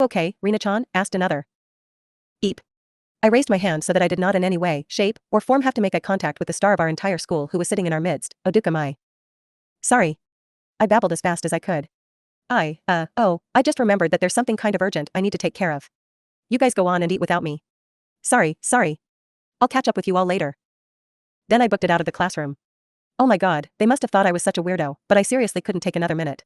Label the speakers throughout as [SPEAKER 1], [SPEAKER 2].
[SPEAKER 1] Okay, Rina-chan? Asked another. Eep. I raised my hand so that I did not in any way, shape, or form have to make eye contact with the star of our entire school who was sitting in our midst, Oduka Mai. Sorry. I babbled as fast as I could. I just remembered that there's something kind of urgent I need to take care of. You guys go on and eat without me. Sorry. I'll catch up with you all later. Then I booked it out of the classroom. Oh my god, they must have thought I was such a weirdo, but I seriously couldn't take another minute.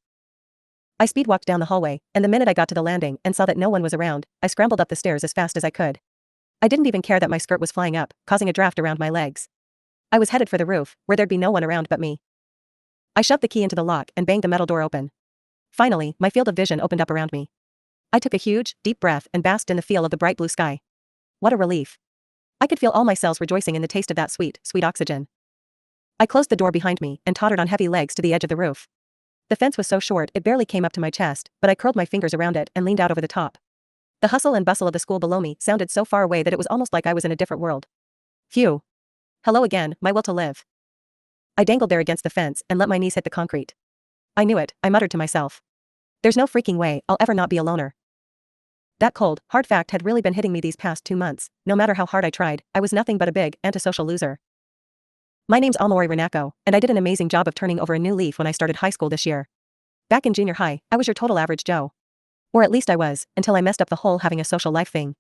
[SPEAKER 1] I speed walked down the hallway, and the minute I got to the landing and saw that no one was around, I scrambled up the stairs as fast as I could. I didn't even care that my skirt was flying up, causing a draft around my legs. I was headed for the roof, where there'd be no one around but me. I shoved the key into the lock and banged the metal door open. Finally, my field of vision opened up around me. I took a huge, deep breath and basked in the feel of the bright blue sky. What a relief. I could feel all my cells rejoicing in the taste of that sweet, sweet oxygen. I closed the door behind me and tottered on heavy legs to the edge of the roof. The fence was so short it barely came up to my chest, but I curled my fingers around it and leaned out over the top. The hustle and bustle of the school below me sounded so far away that it was almost like I was in a different world. Phew. Hello again, my will to live. I dangled there against the fence and let my knees hit the concrete. I knew it, I muttered to myself. There's no freaking way I'll ever not be a loner. That cold, hard fact had really been hitting me these past 2 months. No matter how hard I tried, I was nothing but a big, antisocial loser. My name's Amori Renako, and I did an amazing job of turning over a new leaf when I started high school this year. Back in junior high, I was your total average Joe. Or at least I was, until I messed up the whole having a social life thing.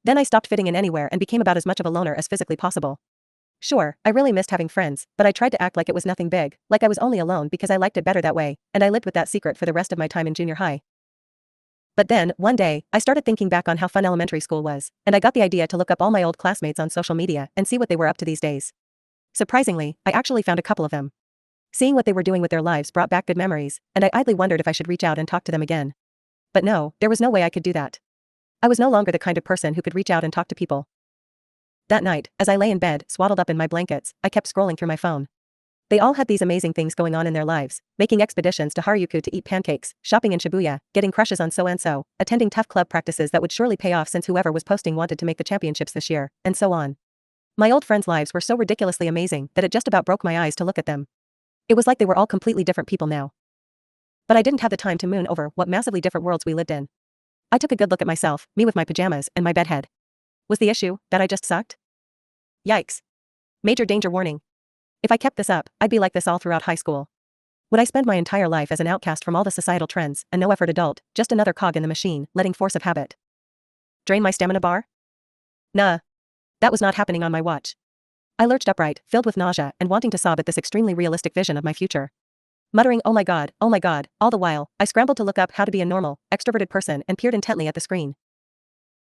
[SPEAKER 1] Then I stopped fitting in anywhere and became about as much of a loner as physically possible. Sure, I really missed having friends, but I tried to act like it was nothing big, like I was only alone because I liked it better that way, and I lived with that secret for the rest of my time in junior high. But then, one day, I started thinking back on how fun elementary school was, and I got the idea to look up all my old classmates on social media and see what they were up to these days. Surprisingly, I actually found a couple of them. Seeing what they were doing with their lives brought back good memories, and I idly wondered if I should reach out and talk to them again. But no, there was no way I could do that. I was no longer the kind of person who could reach out and talk to people. That night, as I lay in bed, swaddled up in my blankets, I kept scrolling through my phone. They all had these amazing things going on in their lives, making expeditions to Harajuku to eat pancakes, shopping in Shibuya, getting crushes on so-and-so, attending tough club practices that would surely pay off since whoever was posting wanted to make the championships this year, and so on. My old friends' lives were so ridiculously amazing that it just about broke my eyes to look at them. It was like they were all completely different people now. But I didn't have the time to moon over what massively different worlds we lived in. I took a good look at myself, me with my pajamas and my bedhead. Was the issue that I just sucked? Yikes. Major danger warning. If I kept this up, I'd be like this all throughout high school. Would I spend my entire life as an outcast from all the societal trends, a no-effort adult, just another cog in the machine, letting force of habit drain my stamina bar? Nah. That was not happening on my watch. I lurched upright, filled with nausea and wanting to sob at this extremely realistic vision of my future. Muttering, oh my god, all the while, I scrambled to look up how to be a normal, extroverted person and peered intently at the screen.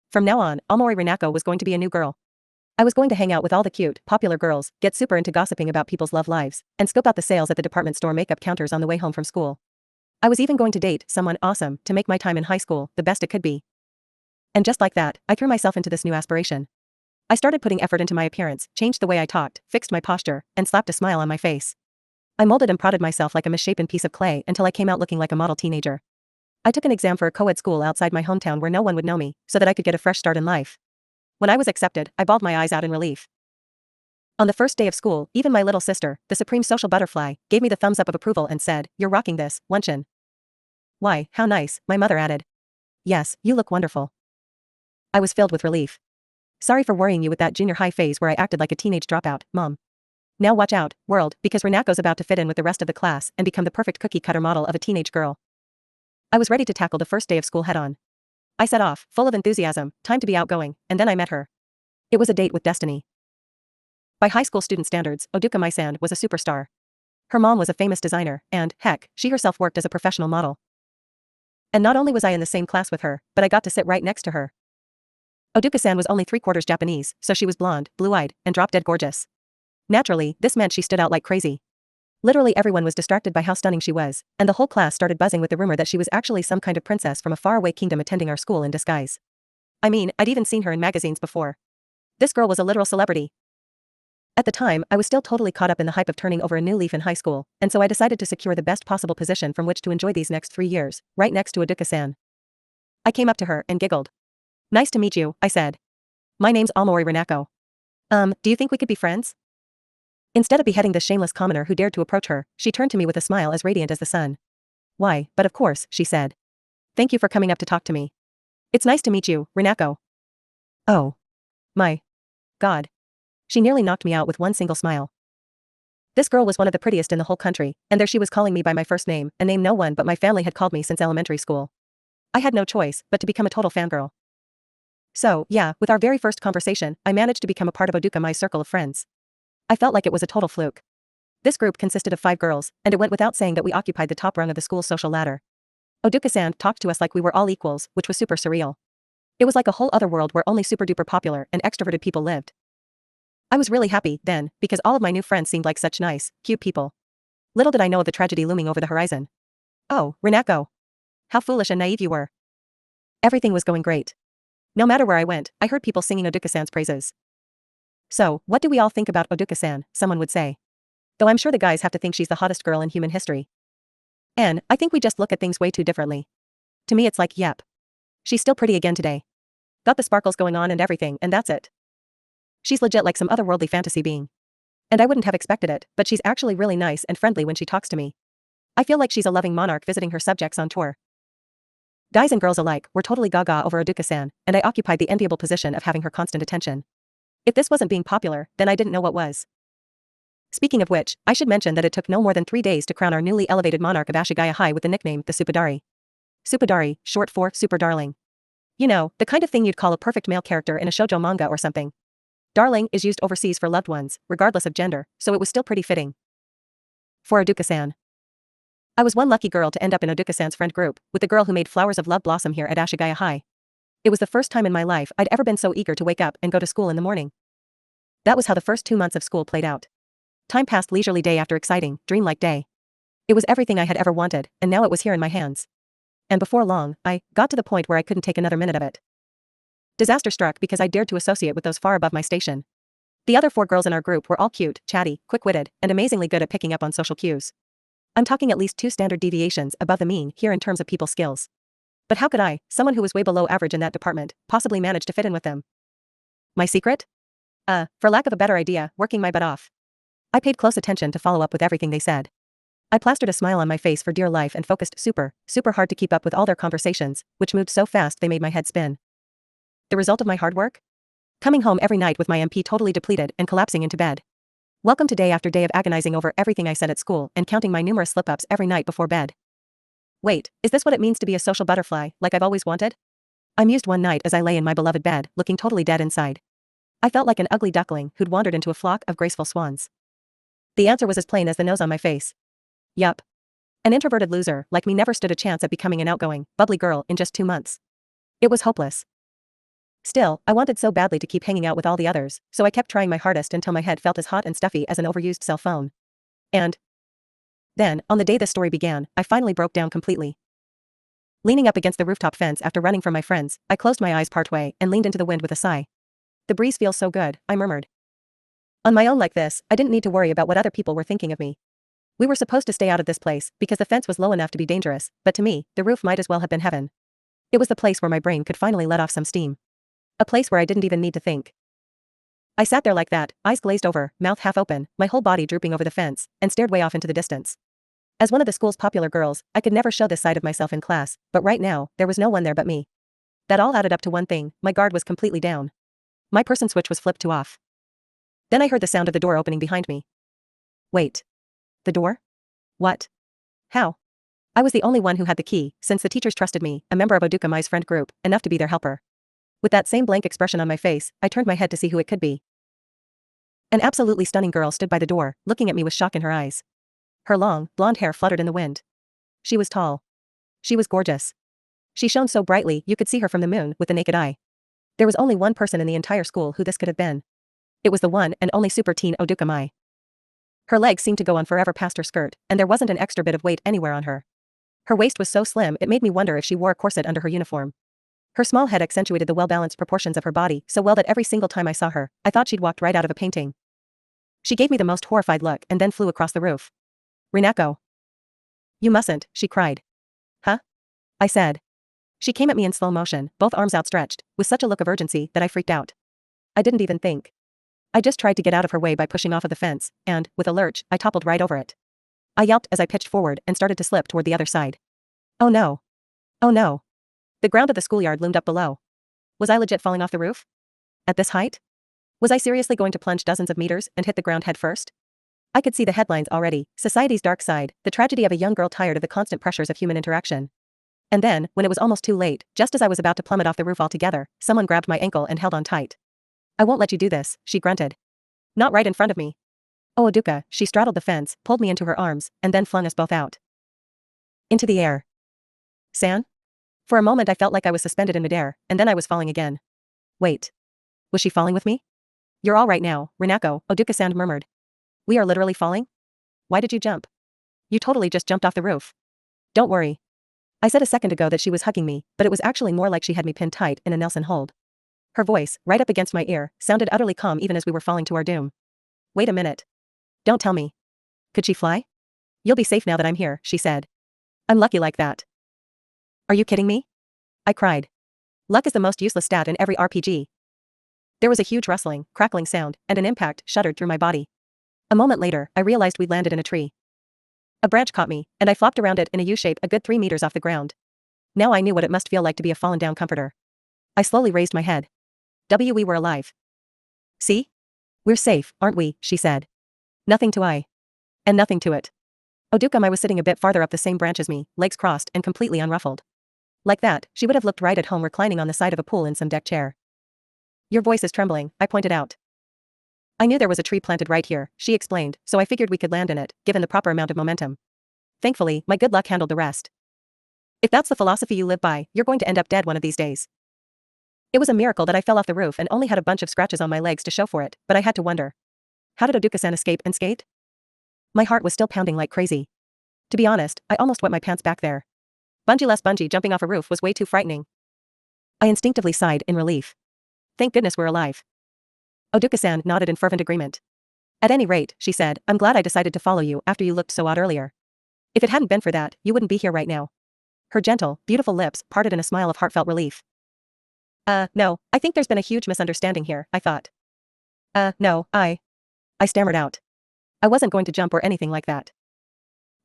[SPEAKER 1] From now on, Amori Renako was going to be a new girl. I was going to hang out with all the cute, popular girls, get super into gossiping about people's love lives, and scope out the sales at the department store makeup counters on the way home from school. I was even going to date someone awesome to make my time in high school the best it could be. And just like that, I threw myself into this new aspiration. I started putting effort into my appearance, changed the way I talked, fixed my posture, and slapped a smile on my face. I molded and prodded myself like a misshapen piece of clay until I came out looking like a model teenager. I took an exam for a co-ed school outside my hometown where no one would know me, so that I could get a fresh start in life. When I was accepted, I bawled my eyes out in relief. On the first day of school, even my little sister, the supreme social butterfly, gave me the thumbs up of approval and said, "You're rocking this, Wunchin." Why, how nice, my mother added. Yes, you look wonderful. I was filled with relief. Sorry for worrying you with that junior high phase where I acted like a teenage dropout, Mom. Now watch out, world, because Renako's about to fit in with the rest of the class and become the perfect cookie-cutter model of a teenage girl. I was ready to tackle the first day of school head-on. I set off, full of enthusiasm, time to be outgoing, and then I met her. It was a date with destiny. By high school student standards, Oduka Mai-san was a superstar. Her mom was a famous designer, and, heck, she herself worked as a professional model. And not only was I in the same class with her, but I got to sit right next to her. Oduka-san was only 3/4 Japanese, so she was blonde, blue-eyed, and drop-dead gorgeous. Naturally, this meant she stood out like crazy. Literally everyone was distracted by how stunning she was, and the whole class started buzzing with the rumor that she was actually some kind of princess from a faraway kingdom attending our school in disguise. I mean, I'd even seen her in magazines before. This girl was a literal celebrity. At the time, I was still totally caught up in the hype of turning over a new leaf in high school, and so I decided to secure the best possible position from which to enjoy these next 3 years, right next to Oduka-san. I came up to her and giggled. Nice to meet you, I said. My name's Amori Renako. Do you think we could be friends? Instead of beheading this shameless commoner who dared to approach her, she turned to me with a smile as radiant as the sun. Why, but of course, she said. Thank you for coming up to talk to me. It's nice to meet you, Rinako. Oh. My. God. She nearly knocked me out with one single smile. This girl was one of the prettiest in the whole country, and there she was calling me by my first name, a name no one but my family had called me since elementary school. I had no choice but to become a total fangirl. So, yeah, with our very first conversation, I managed to become a part of Oduka-mai's circle of friends. I felt like it was a total fluke. This group consisted of 5 girls, and it went without saying that we occupied the top rung of the school's social ladder. Oduka-san talked to us like we were all equals, which was super surreal. It was like a whole other world where only super-duper popular and extroverted people lived. I was really happy, then, because all of my new friends seemed like such nice, cute people. Little did I know of the tragedy looming over the horizon. Oh, Rinako. How foolish and naive you were. Everything was going great. No matter where I went, I heard people singing Oduka-san's praises. So, what do we all think about Oduka-san, someone would say. Though I'm sure the guys have to think she's the hottest girl in human history. And, I think we just look at things way too differently. To me it's like, yep. She's still pretty again today. Got the sparkles going on and everything, and that's it. She's legit like some otherworldly fantasy being. And I wouldn't have expected it, but she's actually really nice and friendly when she talks to me. I feel like she's a loving monarch visiting her subjects on tour. Guys and girls alike were totally gaga over Oduka-san, and I occupied the enviable position of having her constant attention. If this wasn't being popular, then I didn't know what was. Speaking of which, I should mention that it took no more than 3 days to crown our newly elevated monarch of Ashigaya High with the nickname the Suppadari. Suppadari, short for Super Darling. You know, the kind of thing you'd call a perfect male character in a shoujo manga or something. Darling is used overseas for loved ones, regardless of gender, so it was still pretty fitting. For Oduka-san. I was one lucky girl to end up in Oduka-san's friend group, with the girl who made flowers of love blossom here at Ashigaya High. It was the first time in my life I'd ever been so eager to wake up and go to school in the morning. That was how the first 2 months of school played out. Time passed leisurely day after exciting, dreamlike day. It was everything I had ever wanted, and now it was here in my hands. And before long, I got to the point where I couldn't take another minute of it. Disaster struck because I dared to associate with those far above my station. The other 4 girls in our group were all cute, chatty, quick-witted, and amazingly good at picking up on social cues. I'm talking at least 2 standard deviations above the mean here in terms of people skills. But how could I, someone who was way below average in that department, possibly manage to fit in with them? My secret? For lack of a better idea, working my butt off. I paid close attention to follow up with everything they said. I plastered a smile on my face for dear life and focused super hard to keep up with all their conversations, which moved so fast they made my head spin. The result of my hard work? Coming home every night with my MP totally depleted and collapsing into bed. Welcome to day after day of agonizing over everything I said at school and counting my numerous slip-ups every night before bed. Wait, is this what it means to be a social butterfly, like I've always wanted? I mused one night as I lay in my beloved bed, looking totally dead inside. I felt like an ugly duckling who'd wandered into a flock of graceful swans. The answer was as plain as the nose on my face. Yup. An introverted loser like me never stood a chance at becoming an outgoing, bubbly girl in just 2 months. It was hopeless. Still, I wanted so badly to keep hanging out with all the others, so I kept trying my hardest until my head felt as hot and stuffy as an overused cell phone. And then, on the day this story began, I finally broke down completely. Leaning up against the rooftop fence after running from my friends, I closed my eyes partway and leaned into the wind with a sigh. The breeze feels so good, I murmured. On my own like this, I didn't need to worry about what other people were thinking of me. We were supposed to stay out of this place because the fence was low enough to be dangerous, but to me, the roof might as well have been heaven. It was the place where my brain could finally let off some steam. A place where I didn't even need to think. I sat there like that, eyes glazed over, mouth half open, my whole body drooping over the fence, and stared way off into the distance. As one of the school's popular girls, I could never show this side of myself in class, but right now, there was no one there but me. That all added up to one thing, my guard was completely down. My person switch was flipped to off. Then I heard the sound of the door opening behind me. Wait. The door? What? How? I was the only one who had the key, since the teachers trusted me, a member of Oduka-mai's friend group, enough to be their helper. With that same blank expression on my face, I turned my head to see who it could be. An absolutely stunning girl stood by the door, looking at me with shock in her eyes. Her long, blonde hair fluttered in the wind. She was tall. She was gorgeous. She shone so brightly you could see her from the moon with the naked eye. There was only one person in the entire school who this could have been. It was the one and only super teen Oduka-mai. Her legs seemed to go on forever past her skirt, and there wasn't an extra bit of weight anywhere on her. Her waist was so slim it made me wonder if she wore a corset under her uniform. Her small head accentuated the well-balanced proportions of her body so well that every single time I saw her, I thought she'd walked right out of a painting. She gave me the most horrified look and then flew across the roof. Rinako. You mustn't, she cried. Huh? I said. She came at me in slow motion, both arms outstretched, with such a look of urgency that I freaked out. I didn't even think. I just tried to get out of her way by pushing off of the fence, and, with a lurch, I toppled right over it. I yelped as I pitched forward and started to slip toward the other side. Oh no. Oh no. The ground of the schoolyard loomed up below. Was I legit falling off the roof? At this height? Was I seriously going to plunge dozens of meters and hit the ground head first? I could see the headlines already: Society's Dark Side, the tragedy of a young girl tired of the constant pressures of human interaction. And then, when it was almost too late, just as I was about to plummet off the roof altogether, someone grabbed my ankle and held on tight. I won't let you do this, she grunted. Not right in front of me. Oh Oduka, she straddled the fence, pulled me into her arms, and then flung us both out. Into the air. San? For a moment I felt like I was suspended in midair, and then I was falling again. Wait. Was she falling with me? You're all right now, Rinako, Oduka-san murmured. We are literally falling? Why did you jump? You totally just jumped off the roof. Don't worry. I said a second ago that she was hugging me, but it was actually more like she had me pinned tight in a Nelson hold. Her voice, right up against my ear, sounded utterly calm even as we were falling to our doom. Wait a minute. Don't tell me. Could she fly? You'll be safe now that I'm here, she said. I'm lucky like that. Are you kidding me? I cried. Luck is the most useless stat in every RPG. There was a huge rustling, crackling sound, and an impact shuddered through my body. A moment later, I realized we'd landed in a tree. A branch caught me, and I flopped around it in a U-shape a good 3 meters off the ground. Now I knew what it must feel like to be a fallen-down comforter. I slowly raised my head. We were alive. See? We're safe, aren't we, she said. Nothing to I. And nothing to it. Oduka-mai was sitting a bit farther up the same branch as me, legs crossed and completely unruffled. Like that, she would have looked right at home reclining on the side of a pool in some deck chair. Your voice is trembling, I pointed out. I knew there was a tree planted right here, she explained, so I figured we could land in it, given the proper amount of momentum. Thankfully, my good luck handled the rest. If that's the philosophy you live by, you're going to end up dead one of these days. It was a miracle that I fell off the roof and only had a bunch of scratches on my legs to show for it, but I had to wonder. How did Oduka-san escape and skate? My heart was still pounding like crazy. To be honest, I almost wet my pants back there. Bungee jumping off a roof was way too frightening. I instinctively sighed in relief. Thank goodness we're alive. Oduka-san nodded in fervent agreement. At any rate, she said, I'm glad I decided to follow you after you looked so odd earlier. If it hadn't been for that, you wouldn't be here right now. Her gentle, beautiful lips parted in a smile of heartfelt relief. No, I think there's been a huge misunderstanding here, I thought. No, I stammered out. I wasn't going to jump or anything like that.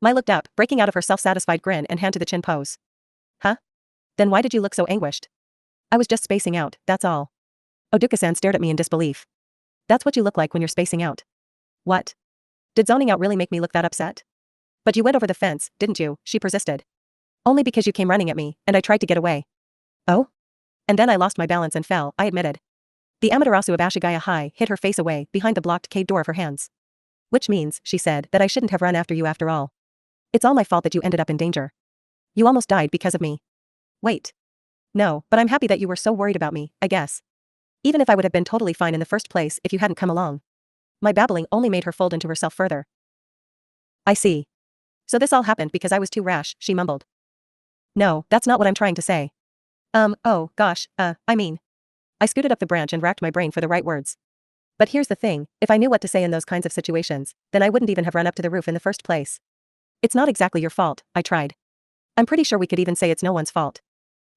[SPEAKER 1] Mai looked up, breaking out of her self-satisfied grin and hand to the chin pose. Huh? Then why did you look so anguished? I was just spacing out, that's all. Oduka-san stared at me in disbelief. That's what you look like when you're spacing out. What? Did zoning out really make me look that upset? But you went over the fence, didn't you? She persisted. Only because you came running at me, and I tried to get away. Oh? And then I lost my balance and fell, I admitted. The Amaterasu of Ashigaya High hid her face away behind the blocked cave door of her hands. Which means, she said, that I shouldn't have run after you after all. It's all my fault that you ended up in danger. You almost died because of me. Wait. No, but I'm happy that you were so worried about me, I guess. Even if I would have been totally fine in the first place if you hadn't come along. My babbling only made her fold into herself further. I see. So this all happened because I was too rash, she mumbled. No, that's not what I'm trying to say. Oh, gosh, I mean. I scooted up the branch and racked my brain for the right words. But here's the thing, if I knew what to say in those kinds of situations, then I wouldn't even have run up to the roof in the first place. It's not exactly your fault, I tried. I'm pretty sure we could even say it's no one's fault.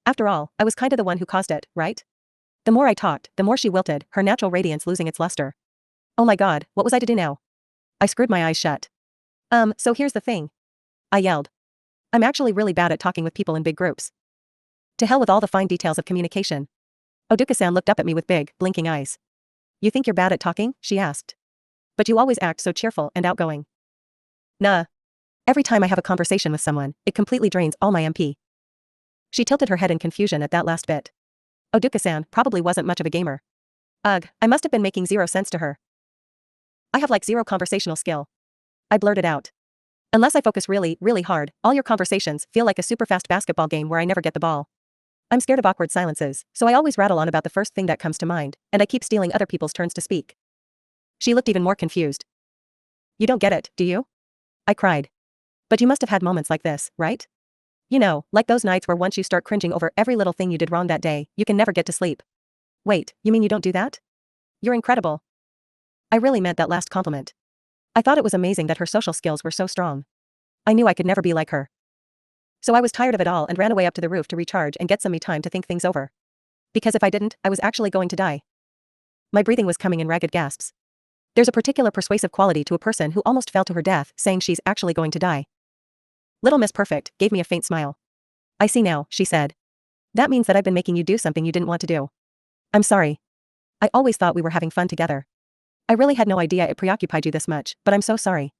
[SPEAKER 1] After all, I was kinda the one who caused it, right? The more I talked, the more she wilted, her natural radiance losing its luster. Oh my god, what was I to do now? I screwed my eyes shut. So here's the thing. I yelled. I'm actually really bad at talking with people in big groups. To hell with all the fine details of communication. Oduka-san looked up at me with big, blinking eyes. You think you're bad at talking? She asked. But you always act so cheerful and outgoing. Nah. Every time I have a conversation with someone, it completely drains all my MP. She tilted her head in confusion at that last bit. Oduka-san probably wasn't much of a gamer. Ugh, I must have been making zero sense to her. I have like zero conversational skill. I blurted out. Unless I focus really, really hard, all your conversations feel like a super fast basketball game where I never get the ball. I'm scared of awkward silences, so I always rattle on about the first thing that comes to mind, and I keep stealing other people's turns to speak. She looked even more confused. You don't get it, do you? I cried. But you must have had moments like this, right? You know, like those nights where once you start cringing over every little thing you did wrong that day, you can never get to sleep. Wait, you mean you don't do that? You're incredible. I really meant that last compliment. I thought it was amazing that her social skills were so strong. I knew I could never be like her. So I was tired of it all and ran away up to the roof to recharge and get some me time to think things over. Because if I didn't, I was actually going to die. My breathing was coming in ragged gasps. There's a particular persuasive quality to a person who almost fell to her death saying she's actually going to die. Little Miss Perfect gave me a faint smile. I see now, she said. That means that I've been making you do something you didn't want to do. I'm sorry. I always thought we were having fun together. I really had no idea it preoccupied you this much, but I'm so sorry.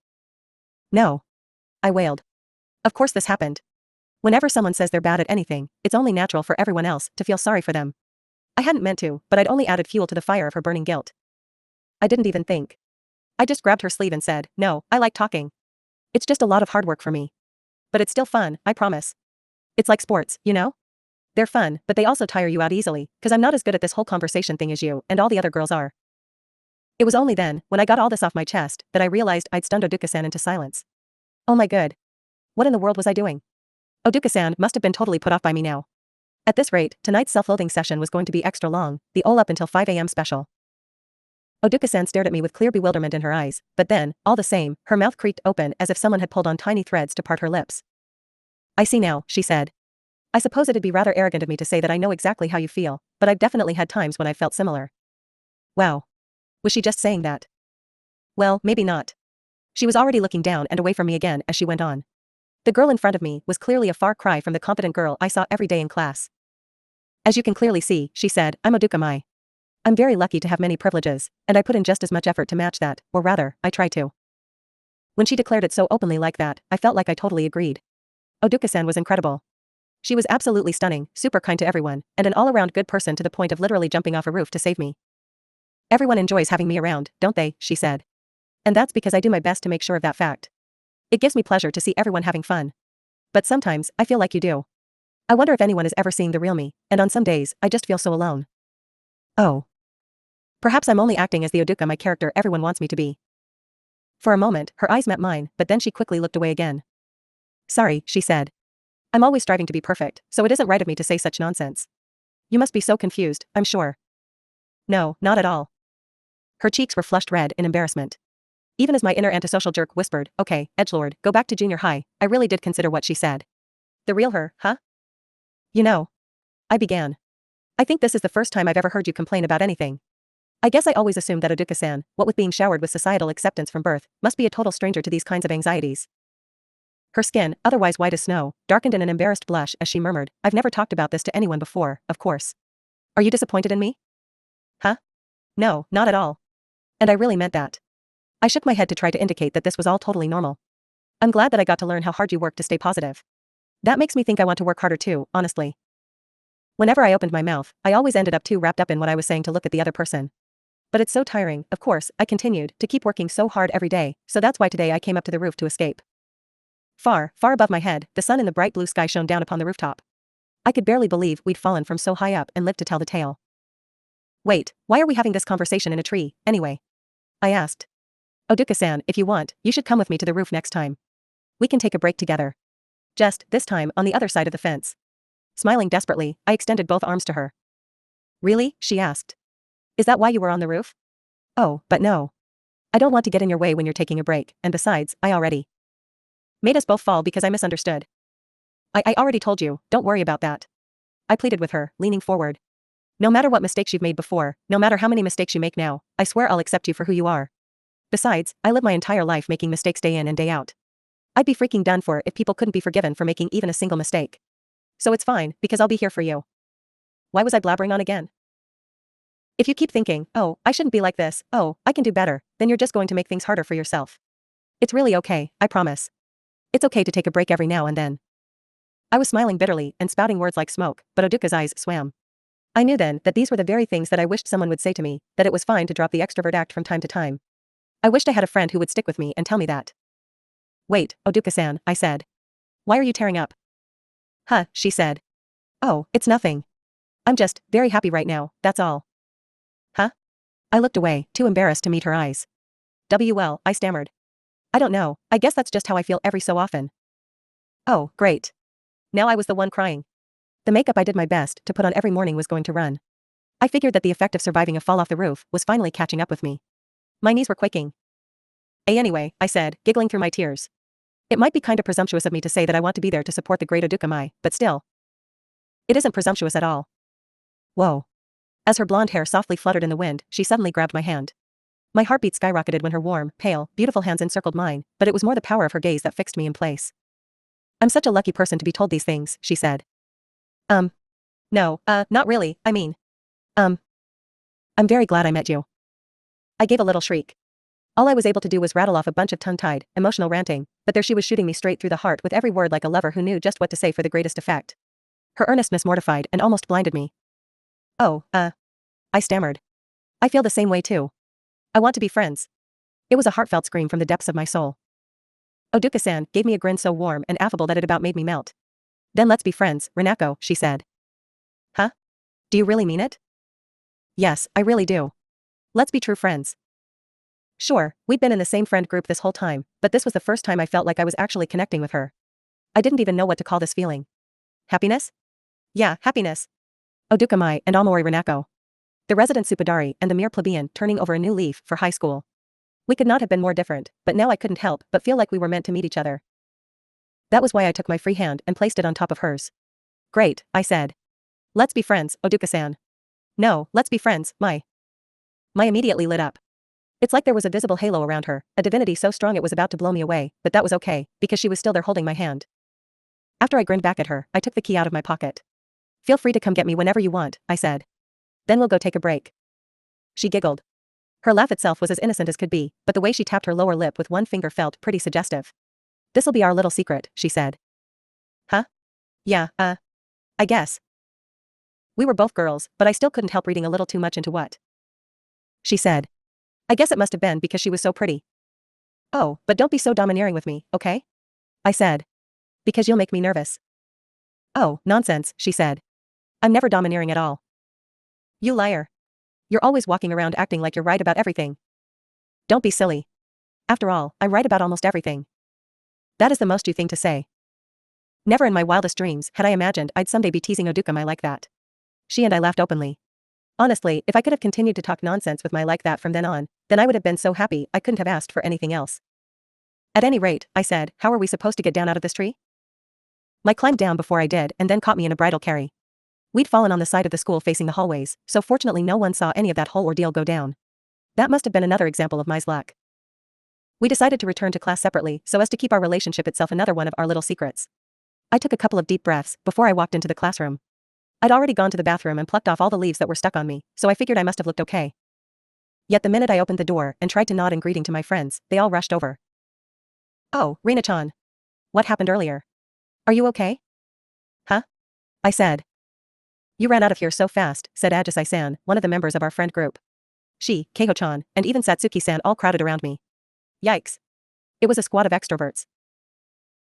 [SPEAKER 1] No. I wailed. Of course this happened. Whenever someone says they're bad at anything, it's only natural for everyone else to feel sorry for them. I hadn't meant to, but I'd only added fuel to the fire of her burning guilt. I didn't even think. I just grabbed her sleeve and said, no, I like talking. It's just a lot of hard work for me. But it's still fun, I promise. It's like sports, you know? They're fun, but they also tire you out easily, cause I'm not as good at this whole conversation thing as you and all the other girls are. It was only then, when I got all this off my chest, that I realized I'd stunned Oduka-san into silence. Oh my god. What in the world was I doing? Oduka-san must have been totally put off by me now. At this rate, tonight's self-loathing session was going to be extra long, the all up until 5 a.m. special. Oduka-san stared at me with clear bewilderment in her eyes, but then, all the same, her mouth creaked open as if someone had pulled on tiny threads to part her lips. I see now, she said. I suppose it'd be rather arrogant of me to say that I know exactly how you feel, but I've definitely had times when I felt similar. Wow. Was she just saying that? Well, maybe not. She was already looking down and away from me again as she went on. The girl in front of me was clearly a far cry from the confident girl I saw every day in class. As you can clearly see, she said, I'm Oduka Mai. I'm very lucky to have many privileges, and I put in just as much effort to match that, or rather, I try to. When she declared it so openly like that, I felt like I totally agreed. Oduka-san was incredible. She was absolutely stunning, super kind to everyone, and an all-around good person to the point of literally jumping off a roof to save me. Everyone enjoys having me around, don't they, she said. And that's because I do my best to make sure of that fact. It gives me pleasure to see everyone having fun. But sometimes, I feel like you do. I wonder if anyone is ever seeing the real me, and on some days, I just feel so alone. Oh. Perhaps I'm only acting as the Oduka my character everyone wants me to be. For a moment, her eyes met mine, but then she quickly looked away again. Sorry, she said. I'm always striving to be perfect, so it isn't right of me to say such nonsense. You must be so confused, I'm sure. No, not at all. Her cheeks were flushed red in embarrassment. Even as my inner antisocial jerk whispered, okay, edgelord, go back to junior high, I really did consider what she said. The real her, huh? You know. I began. I think this is the first time I've ever heard you complain about anything. I guess I always assumed that Oduka-san, what with being showered with societal acceptance from birth, must be a total stranger to these kinds of anxieties. Her skin, otherwise white as snow, darkened in an embarrassed blush as she murmured, I've never talked about this to anyone before, of course. Are you disappointed in me? Huh? No, not at all. And I really meant that. I shook my head to try to indicate that this was all totally normal. I'm glad that I got to learn how hard you work to stay positive. That makes me think I want to work harder too, honestly. Whenever I opened my mouth, I always ended up too wrapped up in what I was saying to look at the other person. But it's so tiring, of course, I continued, to keep working so hard every day, so that's why today I came up to the roof to escape. Far, far above my head, the sun in the bright blue sky shone down upon the rooftop. I could barely believe we'd fallen from so high up and lived to tell the tale. Wait, why are we having this conversation in a tree, anyway? I asked. Oduka-san, if you want, you should come with me to the roof next time. We can take a break together. Just, this time, on the other side of the fence. Smiling desperately, I extended both arms to her. Really? She asked. Is that why you were on the roof? Oh, but no. I don't want to get in your way when you're taking a break, and besides, I already made us both fall because I misunderstood. I already told you, don't worry about that. I pleaded with her, leaning forward. No matter what mistakes you've made before, no matter how many mistakes you make now, I swear I'll accept you for who you are. Besides, I live my entire life making mistakes day in and day out. I'd be freaking done for if people couldn't be forgiven for making even a single mistake. So it's fine, because I'll be here for you. Why was I blabbering on again? If you keep thinking, oh, I shouldn't be like this, oh, I can do better, then you're just going to make things harder for yourself. It's really okay, I promise. It's okay to take a break every now and then. I was smiling bitterly and spouting words like smoke, but Oduka's eyes swam. I knew then that these were the very things that I wished someone would say to me, that it was fine to drop the extrovert act from time to time. I wished I had a friend who would stick with me and tell me that. Wait, Oduka-san, I said. Why are you tearing up? Huh, she said. Oh, it's nothing. I'm just very happy right now, that's all. Huh? I looked away, too embarrassed to meet her eyes. Well, I stammered. I don't know, I guess that's just how I feel every so often. Oh, great. Now I was the one crying. The makeup I did my best to put on every morning was going to run. I figured that the effect of surviving a fall off the roof was finally catching up with me. My knees were quaking. Anyway, I said, giggling through my tears. It might be kinda presumptuous of me to say that I want to be there to support the great Oduka Mai, but still. It isn't presumptuous at all. Whoa. As her blonde hair softly fluttered in the wind, she suddenly grabbed my hand. My heartbeat skyrocketed when her warm, pale, beautiful hands encircled mine, but it was more the power of her gaze that fixed me in place. I'm such a lucky person to be told these things, she said. No, not really, I mean. Um, I'm very glad I met you. I gave a little shriek. All I was able to do was rattle off a bunch of tongue-tied, emotional ranting, but there she was shooting me straight through the heart with every word like a lover who knew just what to say for the greatest effect. Her earnestness mortified and almost blinded me. Oh, I stammered. I feel the same way too. I want to be friends. It was a heartfelt scream from the depths of my soul. Oduka-san gave me a grin so warm and affable that it about made me melt. Then let's be friends, Renako, she said. Huh? Do you really mean it? Yes, I really do. Let's be true friends. Sure, we'd been in the same friend group this whole time, but this was the first time I felt like I was actually connecting with her. I didn't even know what to call this feeling. Happiness? Yeah, happiness. Oduka-mai and Amori Renako. The resident Supadari and the mere plebeian turning over a new leaf for high school. We could not have been more different, but now I couldn't help but feel like we were meant to meet each other. That was why I took my free hand and placed it on top of hers. Great, I said. Let's be friends, Oduka-san. No, let's be friends, Mai. Mai immediately lit up. It's like there was a visible halo around her, a divinity so strong it was about to blow me away, but that was okay, because she was still there holding my hand. After I grinned back at her, I took the key out of my pocket. Feel free to come get me whenever you want, I said. Then we'll go take a break. She giggled. Her laugh itself was as innocent as could be, but the way she tapped her lower lip with one finger felt pretty suggestive. This'll be our little secret, she said. Huh? Yeah, I guess. We were both girls, but I still couldn't help reading a little too much into what she said. I guess it must have been because she was so pretty. Oh, but don't be so domineering with me, okay? I said. Because you'll make me nervous. Oh, nonsense, she said. I'm never domineering at all. You liar. You're always walking around acting like you're right about everything. Don't be silly. After all, I'm right about almost everything. That is the most you thing to say. Never in my wildest dreams had I imagined I'd someday be teasing Oduka-mai like that. She and I laughed openly. Honestly, if I could have continued to talk nonsense with Mai like that from then on, then I would have been so happy I couldn't have asked for anything else. At any rate, I said, how are we supposed to get down out of this tree? Mai climbed down before I did and then caught me in a bridal carry. We'd fallen on the side of the school facing the hallways, so fortunately no one saw any of that whole ordeal go down. That must have been another example of Mai's luck. We decided to return to class separately so as to keep our relationship itself another one of our little secrets. I took a couple of deep breaths before I walked into the classroom. I'd already gone to the bathroom and plucked off all the leaves that were stuck on me, so I figured I must have looked okay. Yet the minute I opened the door and tried to nod in greeting to my friends, they all rushed over. Oh, Rina-chan. What happened earlier? Are you okay? Huh? I said. You ran out of here so fast, said Ajisai-san, one of the members of our friend group. She, Keiho-chan, and even Satsuki-san all crowded around me. Yikes. It was a squad of extroverts.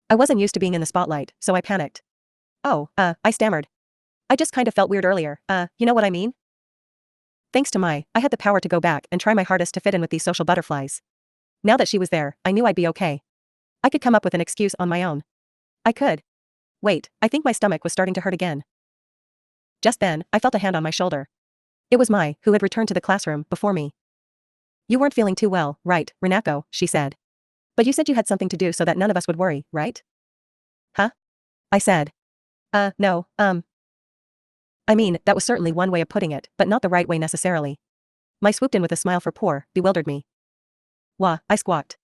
[SPEAKER 1] I wasn't used to being in the spotlight, so I panicked. Oh, I stammered. I just kind of felt weird earlier, you know what I mean? Thanks to Mai, I had the power to go back and try my hardest to fit in with these social butterflies. Now that she was there, I knew I'd be okay. I could come up with an excuse on my own. I could. Wait, I think my stomach was starting to hurt again. Just then, I felt a hand on my shoulder. It was Mai, who had returned to the classroom before me. You weren't feeling too well, right, Renako, she said. But you said you had something to do so that none of us would worry, right? Huh? I said. No, I mean, that was certainly one way of putting it, but not the right way necessarily. Mai swooped in with a smile for poor, bewildered me. Wah, I squawked.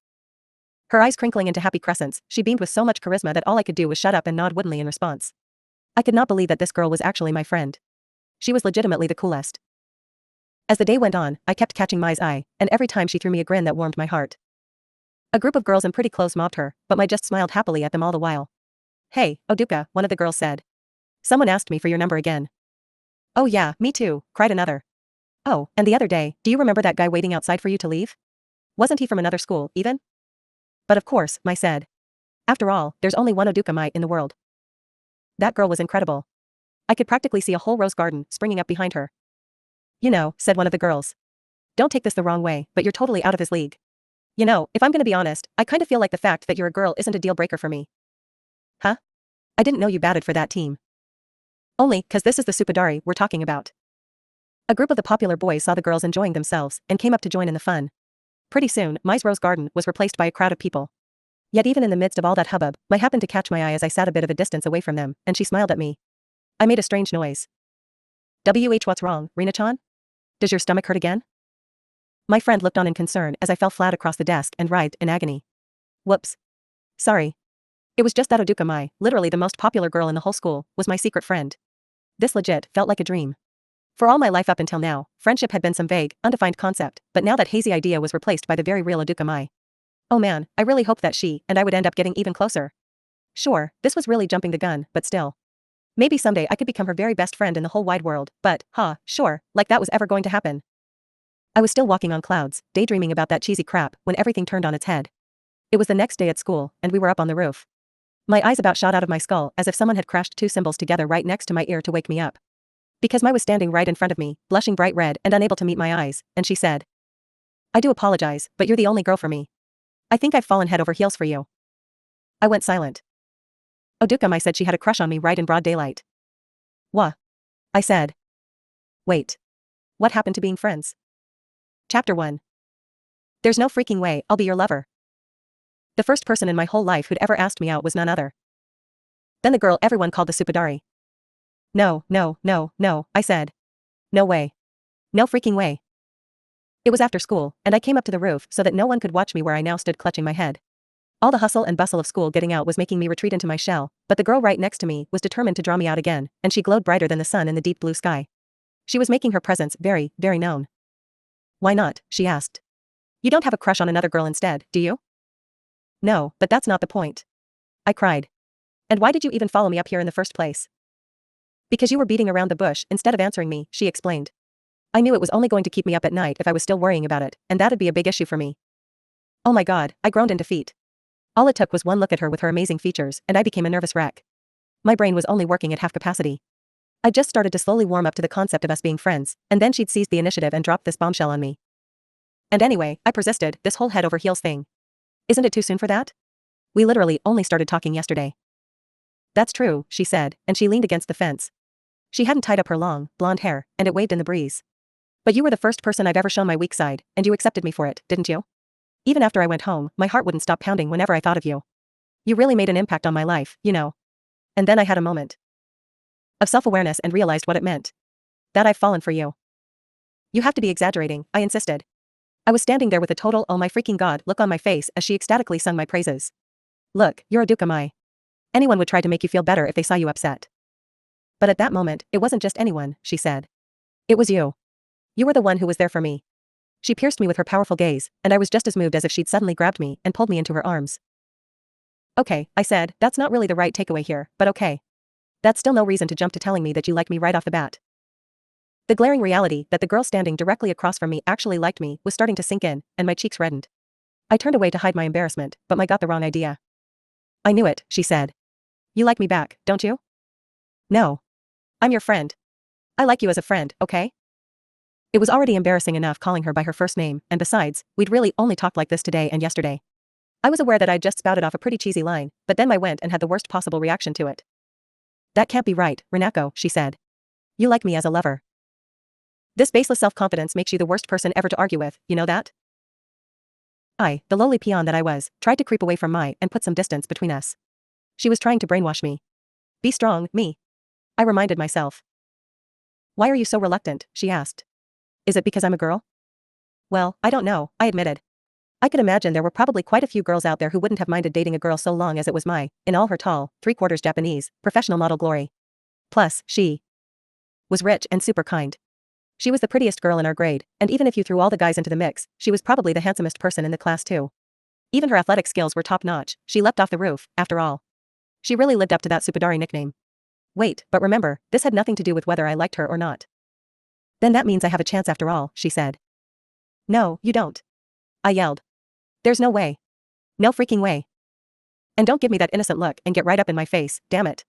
[SPEAKER 1] Her eyes crinkling into happy crescents, she beamed with so much charisma that all I could do was shut up and nod woodenly in response. I could not believe that this girl was actually my friend. She was legitimately the coolest. As the day went on, I kept catching Mai's eye, and every time she threw me a grin that warmed my heart. A group of girls in pretty clothes mobbed her, but Mai just smiled happily at them all the while. Hey, Oduka, one of the girls said. Someone asked me for your number again. Oh yeah, me too, cried another. Oh, and the other day, do you remember that guy waiting outside for you to leave? Wasn't he from another school, even? But of course, Mai said. After all, there's only one Oduka Mai in the world. That girl was incredible. I could practically see a whole rose garden springing up behind her. You know, said one of the girls. Don't take this the wrong way, but you're totally out of his league. You know, if I'm gonna be honest, I kinda feel like the fact that you're a girl isn't a deal breaker for me. Huh? I didn't know you batted for that team. Only, 'cause this is the Supadari we're talking about. A group of the popular boys saw the girls enjoying themselves and came up to join in the fun. Pretty soon, Mai's rose garden was replaced by a crowd of people. Yet even in the midst of all that hubbub, Mai happened to catch my eye as I sat a bit of a distance away from them, and she smiled at me. I made a strange noise. What's wrong, Rina-chan? Does your stomach hurt again? My friend looked on in concern as I fell flat across the desk and writhed in agony. Whoops. Sorry. It was just that Oduka Mai, literally the most popular girl in the whole school, was my secret friend. This legit felt like a dream. For all my life up until now, friendship had been some vague, undefined concept, but now that hazy idea was replaced by the very real Aduka Mai. Oh man, I really hoped that she and I would end up getting even closer. Sure, this was really jumping the gun, but still. Maybe someday I could become her very best friend in the whole wide world, but, sure, like that was ever going to happen. I was still walking on clouds, daydreaming about that cheesy crap, when everything turned on its head. It was the next day at school, and we were up on the roof. My eyes about shot out of my skull as if someone had crashed two cymbals together right next to my ear to wake me up. Because Mai was standing right in front of me, blushing bright red and unable to meet my eyes, and she said, "I do apologize, but you're the only girl for me. I think I've fallen head over heels for you." I went silent. Oduka Mai said she had a crush on me right in broad daylight. Wha? I said. Wait. What happened to being friends? Chapter 1. There's no freaking way I'll be your lover. The first person in my whole life who'd ever asked me out was none other than the girl everyone called the Supadari. No, I said. No way. No freaking way. It was after school, and I came up to the roof so that no one could watch me where I now stood clutching my head. All the hustle and bustle of school getting out was making me retreat into my shell, but the girl right next to me was determined to draw me out again, and she glowed brighter than the sun in the deep blue sky. She was making her presence very, very known. Why not? She asked. You don't have a crush on another girl instead, do you? No, but that's not the point. I cried. And why did you even follow me up here in the first place? Because you were beating around the bush instead of answering me, she explained. I knew it was only going to keep me up at night if I was still worrying about it, and that'd be a big issue for me. Oh my god, I groaned in defeat. All it took was one look at her with her amazing features, and I became a nervous wreck. My brain was only working at half capacity. I just started to slowly warm up to the concept of us being friends, and then she'd seized the initiative and dropped this bombshell on me. And anyway, I persisted, this whole head over heels thing. Isn't it too soon for that? We literally only started talking yesterday. That's true, she said, and she leaned against the fence. She hadn't tied up her long, blonde hair, and it waved in the breeze. But you were the first person I've ever shown my weak side, and you accepted me for it, didn't you? Even after I went home, my heart wouldn't stop pounding whenever I thought of you. You really made an impact on my life, you know. And then I had a moment of self-awareness and realized what it meant. That I've fallen for you. You have to be exaggerating, I insisted. I was standing there with a total oh my freaking god look on my face as she ecstatically sung my praises. Look, you're Aduka Mai. Anyone would try to make you feel better if they saw you upset. But at that moment, it wasn't just anyone, she said. It was you. You were the one who was there for me. She pierced me with her powerful gaze, and I was just as moved as if she'd suddenly grabbed me and pulled me into her arms. Okay, I said, that's not really the right takeaway here, but okay. That's still no reason to jump to telling me that you like me right off the bat. The glaring reality that the girl standing directly across from me actually liked me was starting to sink in, and my cheeks reddened. I turned away to hide my embarrassment, but Mai got the wrong idea. I knew it, she said. You like me back, don't you? No. I'm your friend. I like you as a friend, okay? It was already embarrassing enough calling her by her first name, and besides, we'd really only talked like this today and yesterday. I was aware that I'd just spouted off a pretty cheesy line, but then Mai went and had the worst possible reaction to it. That can't be right, Renako, she said. You like me as a lover. This baseless self-confidence makes you the worst person ever to argue with, you know that? I, the lowly peon that I was, tried to creep away from Mai and put some distance between us. She was trying to brainwash me. Be strong, me. I reminded myself. Why are you so reluctant, she asked. Is it because I'm a girl? Well, I don't know, I admitted. I could imagine there were probably quite a few girls out there who wouldn't have minded dating a girl so long as it was Mai, in all her tall, three-quarters Japanese, professional model glory. Plus, she was rich and super kind. She was the prettiest girl in our grade, and even if you threw all the guys into the mix, she was probably the handsomest person in the class too. Even her athletic skills were top-notch, she leapt off the roof, after all. She really lived up to that Supadari nickname. Wait, but remember, this had nothing to do with whether I liked her or not. Then that means I have a chance after all, she said. No, you don't. I yelled. There's no way. No freaking way. And don't give me that innocent look and get right up in my face, damn it.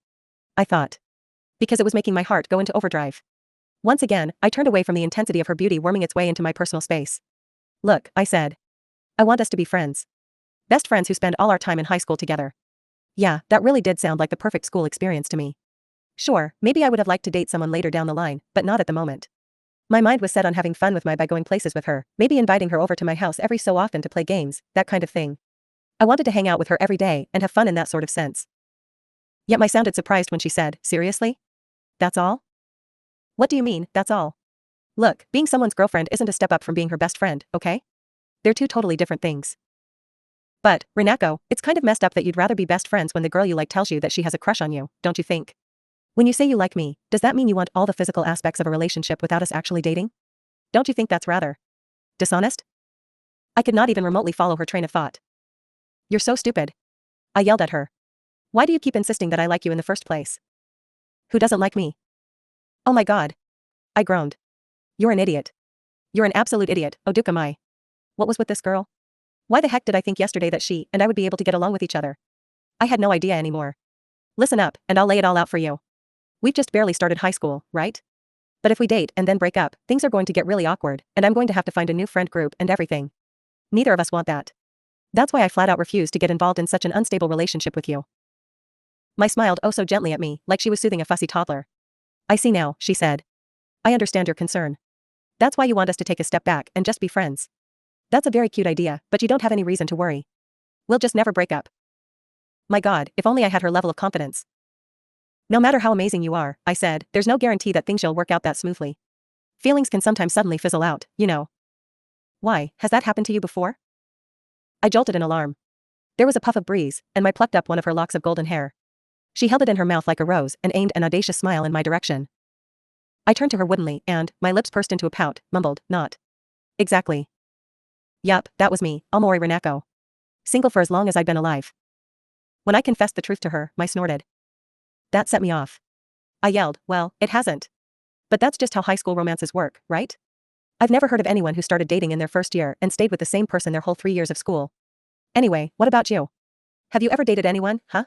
[SPEAKER 1] I thought. Because it was making my heart go into overdrive. Once again, I turned away from the intensity of her beauty worming its way into my personal space. Look, I said. I want us to be friends. Best friends who spend all our time in high school together. Yeah, that really did sound like the perfect school experience to me. Sure, maybe I would have liked to date someone later down the line, but not at the moment. My mind was set on having fun with Mai by going places with her, maybe inviting her over to my house every so often to play games, that kind of thing. I wanted to hang out with her every day and have fun in that sort of sense. Yet Mai sounded surprised when she said, seriously? That's all? What do you mean, that's all? Look, being someone's girlfriend isn't a step up from being her best friend, okay? They're two totally different things. But, Renako, it's kind of messed up that you'd rather be best friends when the girl you like tells you that she has a crush on you, don't you think? When you say you like me, does that mean you want all the physical aspects of a relationship without us actually dating? Don't you think that's rather dishonest? I could not even remotely follow her train of thought. You're so stupid. I yelled at her. Why do you keep insisting that I like you in the first place? Who doesn't like me? Oh my god. I groaned. You're an idiot. You're an absolute idiot, Odukamai. What was with this girl? Why the heck did I think yesterday that she and I would be able to get along with each other? I had no idea anymore. Listen up, and I'll lay it all out for you. We've just barely started high school, right? But if we date and then break up, things are going to get really awkward, and I'm going to have to find a new friend group and everything. Neither of us want that. That's why I flat out refuse to get involved in such an unstable relationship with you. Mai smiled oh so gently at me, like she was soothing a fussy toddler. I see now, she said. I understand your concern. That's why you want us to take a step back and just be friends. That's a very cute idea, but you don't have any reason to worry. We'll just never break up. My god, if only I had her level of confidence. No matter how amazing you are, I said, there's no guarantee that things will work out that smoothly. Feelings can sometimes suddenly fizzle out, you know. Why, has that happened to you before? I jolted in alarm. There was a puff of breeze, and Mai plucked up one of her locks of golden hair. She held it in her mouth like a rose and aimed an audacious smile in my direction. I turned to her woodenly and, my lips pursed into a pout, mumbled, not exactly. Yup, that was me, Amori Renako. Single for as long as I'd been alive. When I confessed the truth to her, Mai snorted. That set me off. I yelled, well, it hasn't. But that's just how high school romances work, right? I've never heard of anyone who started dating in their first year and stayed with the same person their whole 3 years of school. Anyway, what about you? Have you ever dated anyone, huh?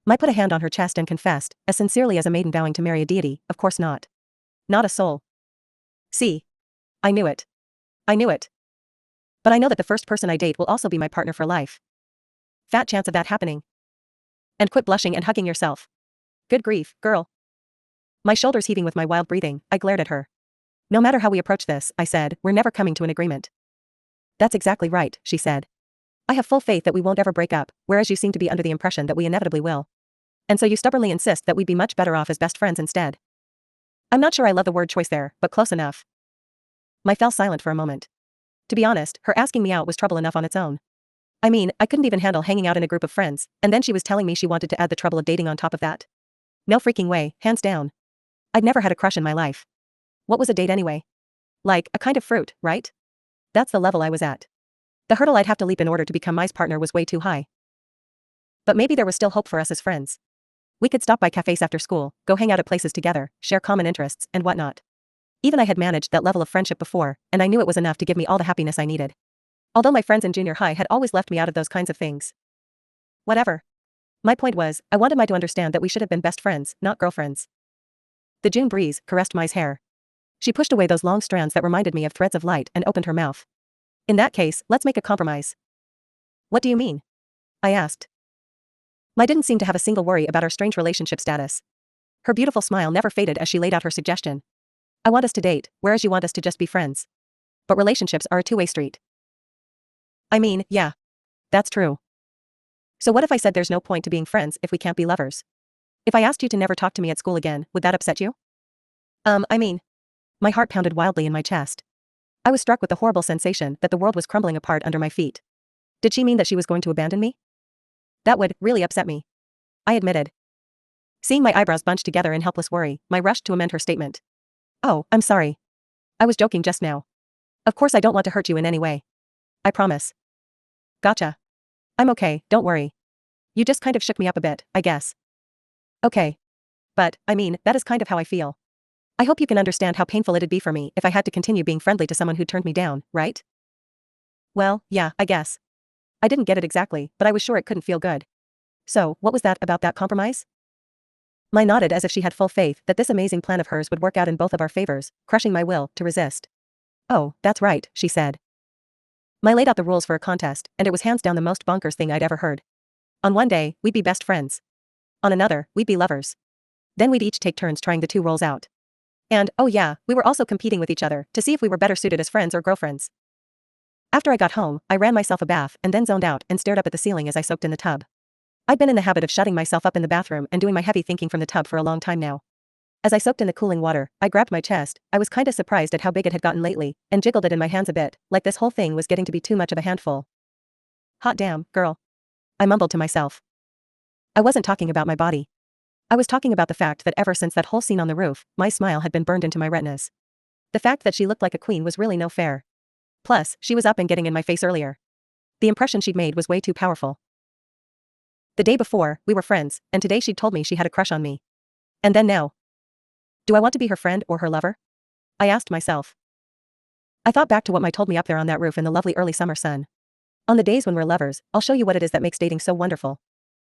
[SPEAKER 1] Mai put a hand on her chest and confessed, as sincerely as a maiden vowing to marry a deity, of course not. Not a soul. See? I knew it. I knew it. But I know that the first person I date will also be my partner for life. Fat chance of that happening. And quit blushing and hugging yourself. Good grief, girl. My shoulders heaving with my wild breathing, I glared at her. No matter how we approach this, I said, we're never coming to an agreement. That's exactly right, she said. I have full faith that we won't ever break up, whereas you seem to be under the impression that we inevitably will. And so you stubbornly insist that we'd be much better off as best friends instead. I'm not sure I love the word choice there, but close enough. Mai fell silent for a moment. To be honest, her asking me out was trouble enough on its own. I mean, I couldn't even handle hanging out in a group of friends, and then she was telling me she wanted to add the trouble of dating on top of that. No freaking way, hands down. I'd never had a crush in my life. What was a date anyway? Like, a kind of fruit, right? That's the level I was at. The hurdle I'd have to leap in order to become Mai's partner was way too high. But maybe there was still hope for us as friends. We could stop by cafes after school, go hang out at places together, share common interests, and whatnot. Even I had managed that level of friendship before, and I knew it was enough to give me all the happiness I needed. Although my friends in junior high had always left me out of those kinds of things. Whatever. My point was, I wanted Mai to understand that we should have been best friends, not girlfriends. The June breeze caressed Mai's hair. She pushed away those long strands that reminded me of threads of light and opened her mouth. In that case, let's make a compromise. What do you mean? I asked. Mai didn't seem to have a single worry about our strange relationship status. Her beautiful smile never faded as she laid out her suggestion. I want us to date, whereas you want us to just be friends. But relationships are a two-way street. I mean, yeah. That's true. So what if I said there's no point to being friends if we can't be lovers? If I asked you to never talk to me at school again, would that upset you? I mean. My heart pounded wildly in my chest. I was struck with the horrible sensation that the world was crumbling apart under my feet. Did she mean that she was going to abandon me? That would really upset me. I admitted. Seeing my eyebrows bunched together in helpless worry, Mai rushed to amend her statement. Oh, I'm sorry. I was joking just now. Of course I don't want to hurt you in any way. I promise. Gotcha. I'm okay, don't worry. You just kind of shook me up a bit, I guess. Okay. But, I mean, that is kind of how I feel. I hope you can understand how painful it'd be for me if I had to continue being friendly to someone who turned me down, right? Well, yeah, I guess. I didn't get it exactly, but I was sure it couldn't feel good. So, what was that about that compromise? Mai nodded as if she had full faith that this amazing plan of hers would work out in both of our favors, crushing my will to resist. Oh, that's right, she said. Mai laid out the rules for a contest, and it was hands down the most bonkers thing I'd ever heard. On one day, we'd be best friends. On another, we'd be lovers. Then we'd each take turns trying the two roles out. And, oh yeah, we were also competing with each other to see if we were better suited as friends or girlfriends. After I got home, I ran myself a bath and then zoned out and stared up at the ceiling as I soaked in the tub. I'd been in the habit of shutting myself up in the bathroom and doing my heavy thinking from the tub for a long time now. As I soaked in the cooling water, I grabbed my chest. I was kinda surprised at how big it had gotten lately, and jiggled it in my hands a bit, like this whole thing was getting to be too much of a handful. Hot damn, girl. I mumbled to myself. I wasn't talking about my body. I was talking about the fact that ever since that whole scene on the roof, my smile had been burned into my retinas. The fact that she looked like a queen was really no fair. Plus, she was up and getting in my face earlier. The impression she'd made was way too powerful. The day before, we were friends, and today she'd told me she had a crush on me. And then now. Do I want to be her friend or her lover? I asked myself. I thought back to what my told me up there on that roof in the lovely early summer sun. On the days when we're lovers, I'll show you what it is that makes dating so wonderful.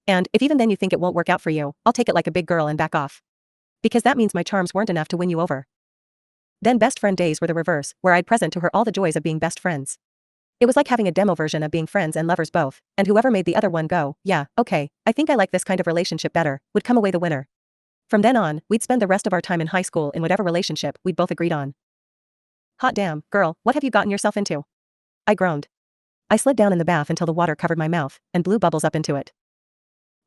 [SPEAKER 1] And if even then you think it won't work out for you, I'll take it like a big girl and back off. Because that means my charms weren't enough to win you over. Then best friend days were the reverse, where I'd present to her all the joys of being best friends. It was like having a demo version of being friends and lovers both, and whoever made the other one go, yeah, okay, I think I like this kind of relationship better, would come away the winner. From then on, we'd spend the rest of our time in high school in whatever relationship we'd both agreed on. Hot damn, girl, what have you gotten yourself into? I groaned. I slid down in the bath until the water covered my mouth, and blew bubbles up into it.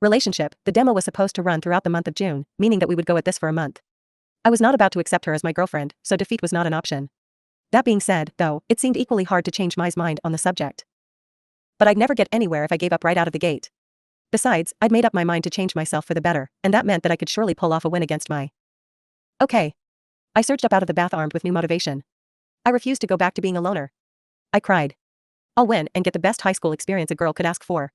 [SPEAKER 1] Relationship, the demo was supposed to run throughout the month of June, meaning that we would go at this for a month. I was not about to accept her as my girlfriend, so defeat was not an option. That being said, though, it seemed equally hard to change my mind on the subject. But I'd never get anywhere if I gave up right out of the gate. Besides, I'd made up my mind to change myself for the better, and that meant that I could surely pull off a win against my. Okay. I surged up out of the bath armed with new motivation. I refused to go back to being a loner. I cried. I'll win and get the best high school experience a girl could ask for.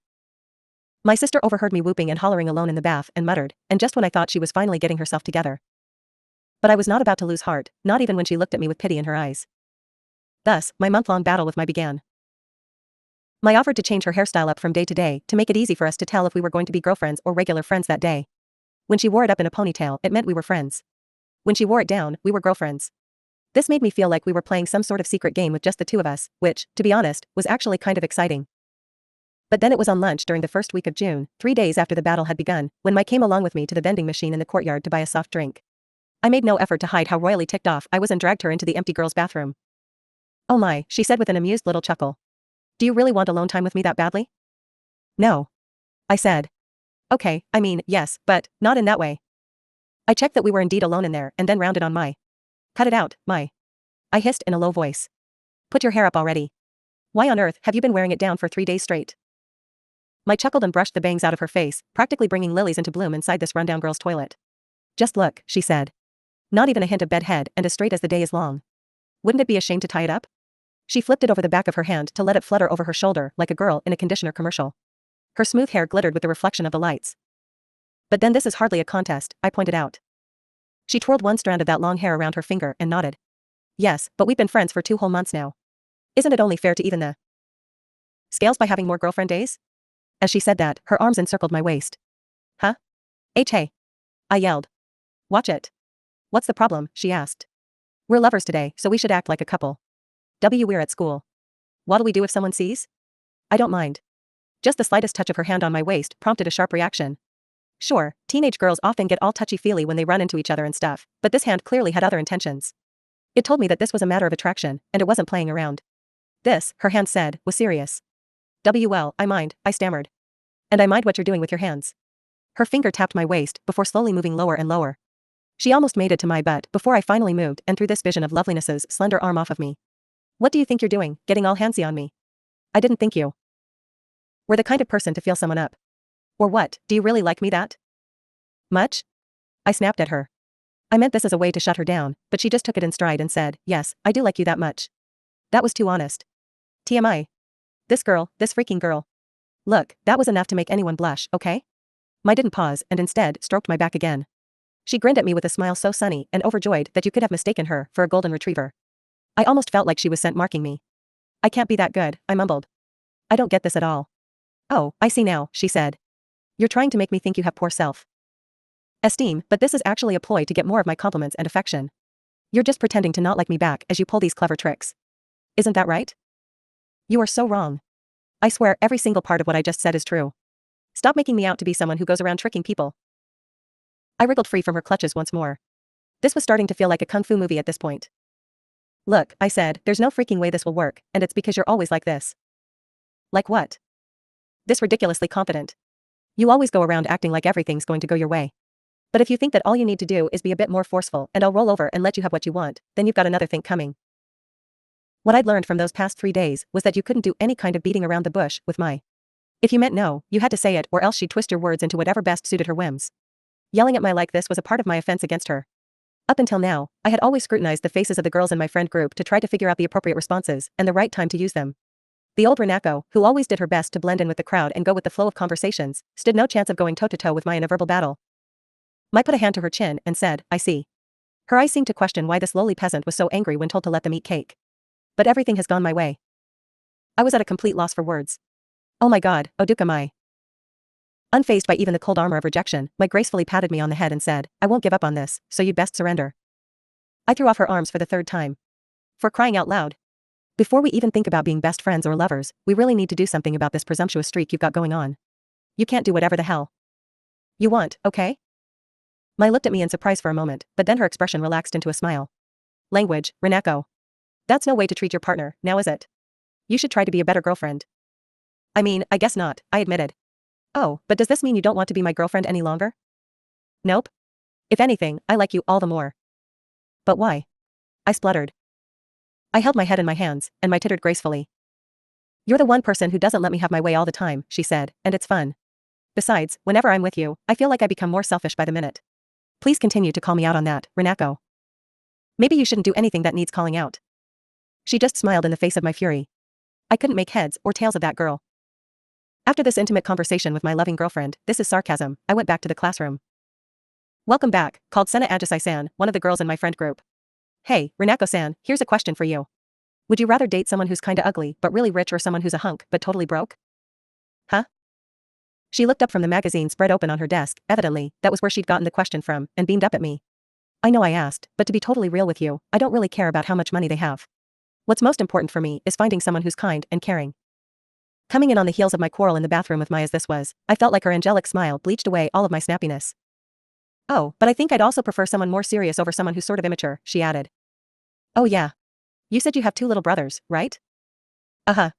[SPEAKER 1] My sister overheard me whooping and hollering alone in the bath and muttered, and just when I thought she was finally getting herself together. But I was not about to lose heart, not even when she looked at me with pity in her eyes. Thus, my month-long battle with my began. My offered to change her hairstyle up from day to day to make it easy for us to tell if we were going to be girlfriends or regular friends that day. When she wore it up in a ponytail, it meant we were friends. When she wore it down, we were girlfriends. This made me feel like we were playing some sort of secret game with just the two of us, which, to be honest, was actually kind of exciting. But then it was on lunch during the first week of June, 3 days after the battle had begun, when Mike came along with me to the vending machine in the courtyard to buy a soft drink. I made no effort to hide how royally ticked off I was and dragged her into the empty girls' bathroom. Oh my, she said with an amused little chuckle. Do you really want alone time with me that badly? No. I said. Okay, I mean, yes, but not in that way. I checked that we were indeed alone in there and then rounded on my. Cut it out, my. I hissed in a low voice. Put your hair up already. Why on earth have you been wearing it down for 3 days straight? My chuckled and brushed the bangs out of her face, practically bringing lilies into bloom inside this rundown girl's toilet. Just look, she said. Not even a hint of bedhead and as straight as the day is long. Wouldn't it be a shame to tie it up? She flipped it over the back of her hand to let it flutter over her shoulder like a girl in a conditioner commercial. Her smooth hair glittered with the reflection of the lights. But then this is hardly a contest, I pointed out. She twirled one strand of that long hair around her finger and nodded. Yes, but we've been friends for 2 whole months now. Isn't it only fair to even the scales by having more girlfriend days? As she said that, her arms encircled my waist. Huh? Hey. I yelled. Watch it. What's the problem? She asked. We're lovers today, so we should act like a couple. We're at school. What'll we do if someone sees? I don't mind. Just the slightest touch of her hand on my waist prompted a sharp reaction. Sure, teenage girls often get all touchy-feely when they run into each other and stuff, but this hand clearly had other intentions. It told me that this was a matter of attraction, and it wasn't playing around. This, her hand said, was serious. Well, I mind, I stammered. And I mind what you're doing with your hands. Her finger tapped my waist before slowly moving lower and lower. She almost made it to my butt before I finally moved and threw this vision of loveliness's slender arm off of me. What do you think you're doing, getting all handsy on me? I didn't think you were the kind of person to feel someone up. Or what, do you really like me that much? I snapped at her. I meant this as a way to shut her down, but she just took it in stride and said, yes, I do like you that much. That was too honest. TMI. This freaking girl. Look, that was enough to make anyone blush, okay? My didn't pause and instead stroked my back again. She grinned at me with a smile so sunny and overjoyed that you could have mistaken her for a golden retriever. I almost felt like she was scent marking me. I can't be that good, I mumbled. I don't get this at all. Oh, I see now, she said. You're trying to make me think you have poor self-esteem, but this is actually a ploy to get more of my compliments and affection. You're just pretending to not like me back as you pull these clever tricks. Isn't that right? You are so wrong. I swear every single part of what I just said is true. Stop making me out to be someone who goes around tricking people. I wriggled free from her clutches once more. This was starting to feel like a kung fu movie at this point. Look, I said, there's no freaking way this will work, and it's because you're always like this. Like what? This ridiculously confident. You always go around acting like everything's going to go your way. But if you think that all you need to do is be a bit more forceful and I'll roll over and let you have what you want, then you've got another thing coming. What I'd learned from those past 3 days was that you couldn't do any kind of beating around the bush with my. If you meant no, you had to say it or else she'd twist your words into whatever best suited her whims. Yelling at me like this was a part of my offense against her. Up until now, I had always scrutinized the faces of the girls in my friend group to try to figure out the appropriate responses and the right time to use them. The old Renako, who always did her best to blend in with the crowd and go with the flow of conversations, stood no chance of going toe-to-toe with Mai in a verbal battle. Mai put a hand to her chin and said, I see. Her eyes seemed to question why this lowly peasant was so angry when told to let them eat cake. But everything has gone my way. I was at a complete loss for words. Oh my god, Oduka Mai. Unfazed by even the cold armor of rejection, Mai gracefully patted me on the head and said, I won't give up on this, so you'd best surrender. I threw off her arms for the third time. For crying out loud. Before we even think about being best friends or lovers, we really need to do something about this presumptuous streak you've got going on. You can't do whatever the hell you want, okay? Mai looked at me in surprise for a moment, but then her expression relaxed into a smile. Language, Renako. That's no way to treat your partner, now is it? You should try to be a better girlfriend. I mean, I guess not, I admitted. Oh, but does this mean you don't want to be my girlfriend any longer? Nope. If anything, I like you all the more. But why? I spluttered. I held my head in my hands, and Mai tittered gracefully. You're the one person who doesn't let me have my way all the time, she said, and it's fun. Besides, whenever I'm with you, I feel like I become more selfish by the minute. Please continue to call me out on that, Renako. Maybe you shouldn't do anything that needs calling out. She just smiled in the face of my fury. I couldn't make heads or tails of that girl. After this intimate conversation with my loving girlfriend, this is sarcasm, I went back to the classroom. Welcome back, called Sena Ajisai-san, one of the girls in my friend group. Hey, Renako-san, here's a question for you. Would you rather date someone who's kinda ugly but really rich or someone who's a hunk but totally broke? Huh? She looked up from the magazine spread open on her desk, evidently, that was where she'd gotten the question from, and beamed up at me. I know I asked, but to be totally real with you, I don't really care about how much money they have. What's most important for me is finding someone who's kind and caring. Coming in on the heels of my quarrel in the bathroom with Mai as this was, I felt like her angelic smile bleached away all of my snappiness. Oh, but I think I'd also prefer someone more serious over someone who's sort of immature, she added. Oh yeah. You said you have 2 little brothers, right? Uh-huh.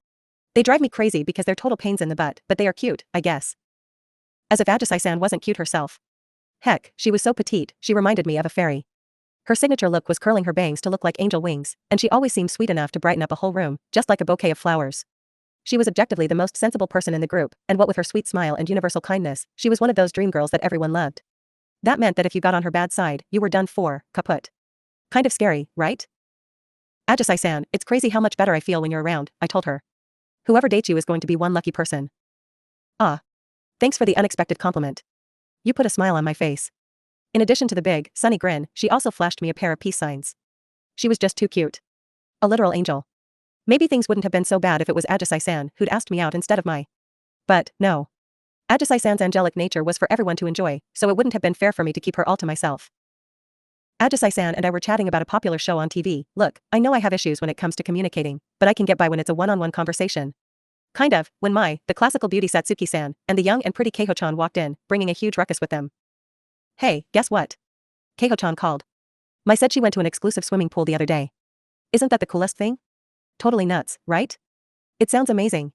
[SPEAKER 1] They drive me crazy because they're total pains in the butt, but they are cute, I guess. As if Ajisai-san wasn't cute herself. Heck, she was so petite, she reminded me of a fairy. Her signature look was curling her bangs to look like angel wings, and she always seemed sweet enough to brighten up a whole room, just like a bouquet of flowers. She was objectively the most sensible person in the group, and what with her sweet smile and universal kindness, she was one of those dream girls that everyone loved. That meant that if you got on her bad side, you were done for, kaput. Kind of scary, right? Ajisai-san, it's crazy how much better I feel when you're around, I told her. Whoever dates you is going to be one lucky person. Ah. Thanks for the unexpected compliment. You put a smile on my face. In addition to the big, sunny grin, she also flashed me a pair of peace signs. She was just too cute. A literal angel. Maybe things wouldn't have been so bad if it was Ajisai-san who'd asked me out instead of Mai. But, no. Ajisai-san's angelic nature was for everyone to enjoy, so it wouldn't have been fair for me to keep her all to myself. Ajisai-san and I were chatting about a popular show on TV. Look, I know I have issues when it comes to communicating, but I can get by when it's a one-on-one conversation. Kind of, when Mai, the classical beauty Satsuki-san, and the young and pretty Keiho-chan walked in, bringing a huge ruckus with them. Hey, guess what? Keiho-chan called. Mai said she went to an exclusive swimming pool the other day. Isn't that the coolest thing? Totally nuts, right? It sounds amazing.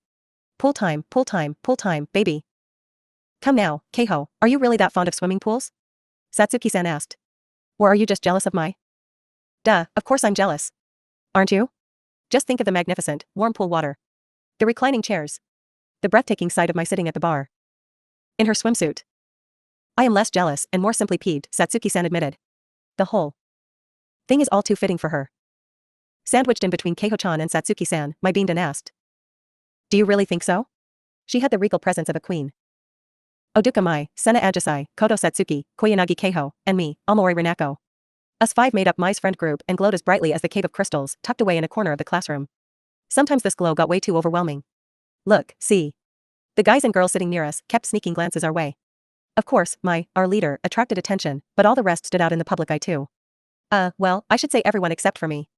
[SPEAKER 1] Pool time, baby. Come now, Keiho, are you really that fond of swimming pools? Satsuki-san asked. Or are you just jealous of Mai? Duh, of course I'm jealous. Aren't you? Just think of the magnificent, warm pool water. The reclining chairs. The breathtaking sight of Mai sitting at the bar. In her swimsuit. I am less jealous and more simply peeved, Satsuki-san admitted. The whole thing is all too fitting for her. Sandwiched in between Keiho-chan and Satsuki-san, Mai beamed and asked. Do you really think so? She had the regal presence of a queen. Oduka Mai, Sena Ajisai, Koto Satsuki, Koyanagi Keiho, and me, Amori Renako. Us 5 made up Mai's friend group and glowed as brightly as the cave of crystals tucked away in a corner of the classroom. Sometimes this glow got way too overwhelming. Look, see. The guys and girls sitting near us kept sneaking glances our way. Of course, Mai, our leader, attracted attention, but all the rest stood out in the public eye too. Well, I should say everyone except for me.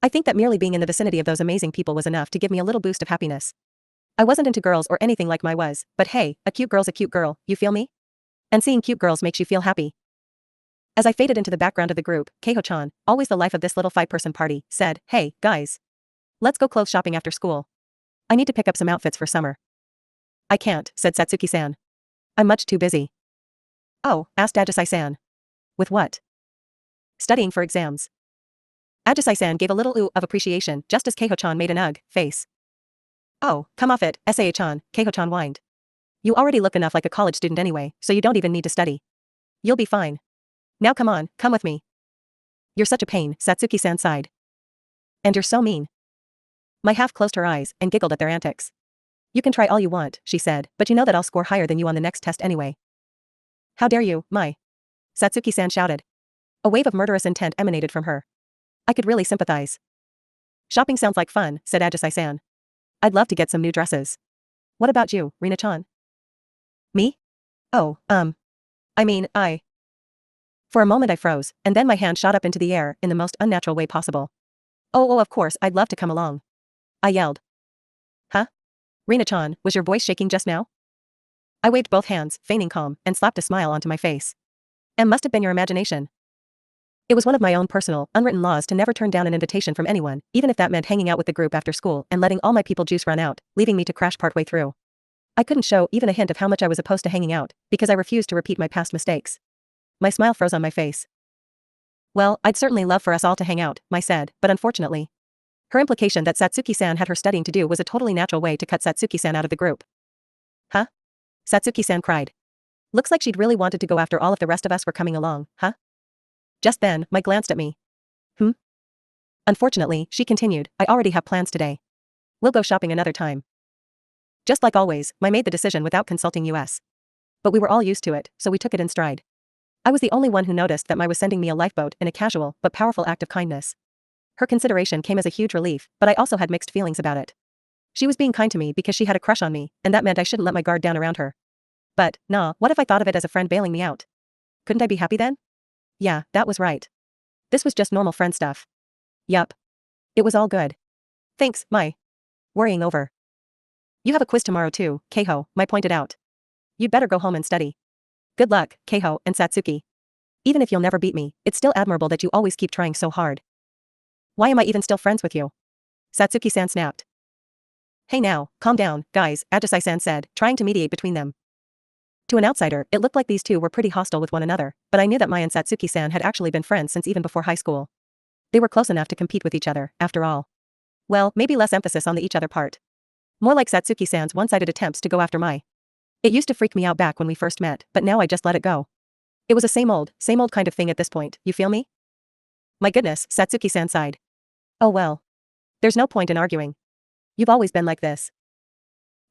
[SPEAKER 1] I think that merely being in the vicinity of those amazing people was enough to give me a little boost of happiness. I wasn't into girls or anything like Mai was, but hey, a cute girl's a cute girl, you feel me? And seeing cute girls makes you feel happy. As I faded into the background of the group, Keiho-chan, always the life of this little 5-person party, said, Hey, guys. Let's go clothes shopping after school. I need to pick up some outfits for summer. I can't, said Satsuki-san. I'm much too busy. Oh, asked Ajisai-san. With what? Studying for exams. Ajisai-san gave a little ooh of appreciation just as Keiho-chan made an ugh face. Oh, come off it, Saa-chan, Keiho-chan whined. You already look enough like a college student anyway, so you don't even need to study. You'll be fine. Now come on, come with me. You're such a pain, Satsuki-san sighed. And you're so mean. Mai half closed her eyes and giggled at their antics. You can try all you want, she said, but you know that I'll score higher than you on the next test anyway. How dare you, Mai? Satsuki-san shouted. A wave of murderous intent emanated from her. I could really sympathize. Shopping sounds like fun, said Ajisai-san. I'd love to get some new dresses. What about you, Rina-chan? Me? Oh, I. For a moment I froze, and then my hand shot up into the air in the most unnatural way possible. Oh, of course, I'd love to come along. I yelled. Huh? Rina-chan, was your voice shaking just now? I waved both hands, feigning calm, and slapped a smile onto my face. Must have been your imagination. It was one of my own personal, unwritten laws to never turn down an invitation from anyone, even if that meant hanging out with the group after school and letting all my people juice run out, leaving me to crash partway through. I couldn't show even a hint of how much I was opposed to hanging out, because I refused to repeat my past mistakes. My smile froze on my face. Well, I'd certainly love for us all to hang out, Mai said, but unfortunately. Her implication that Satsuki-san had her studying to do was a totally natural way to cut Satsuki-san out of the group. Huh? Satsuki-san cried. Looks like she'd really wanted to go after all if the rest of us were coming along, huh? Just then, Mai glanced at me. Unfortunately, she continued, I already have plans today. We'll go shopping another time. Just like always, Mai made the decision without consulting us. But we were all used to it, so we took it in stride. I was the only one who noticed that Mai was sending me a lifeboat in a casual but powerful act of kindness. Her consideration came as a huge relief, but I also had mixed feelings about it. She was being kind to me because she had a crush on me, and that meant I shouldn't let my guard down around her. But, nah, what if I thought of it as a friend bailing me out? Couldn't I be happy then? Yeah, that was right. This was just normal friend stuff. Yup. It was all good. Thanks, Mai. Worrying over. You have a quiz tomorrow too, Keiho, Mai pointed out. You'd better go home and study. Good luck, Keiho and Satsuki. Even if you'll never beat me, it's still admirable that you always keep trying so hard. Why am I even still friends with you? Satsuki-san snapped. Hey now, calm down, guys, Ajisai-san said, trying to mediate between them. To an outsider, it looked like these two were pretty hostile with one another, but I knew that Mai and Satsuki-san had actually been friends since even before high school. They were close enough to compete with each other, after all. Well, maybe less emphasis on the each other part. More like Satsuki-san's one-sided attempts to go after Mai. It used to freak me out back when we first met, but now I just let it go. It was a same old kind of thing at this point, you feel me? My goodness, Satsuki-san sighed. Oh well. There's no point in arguing. You've always been like this.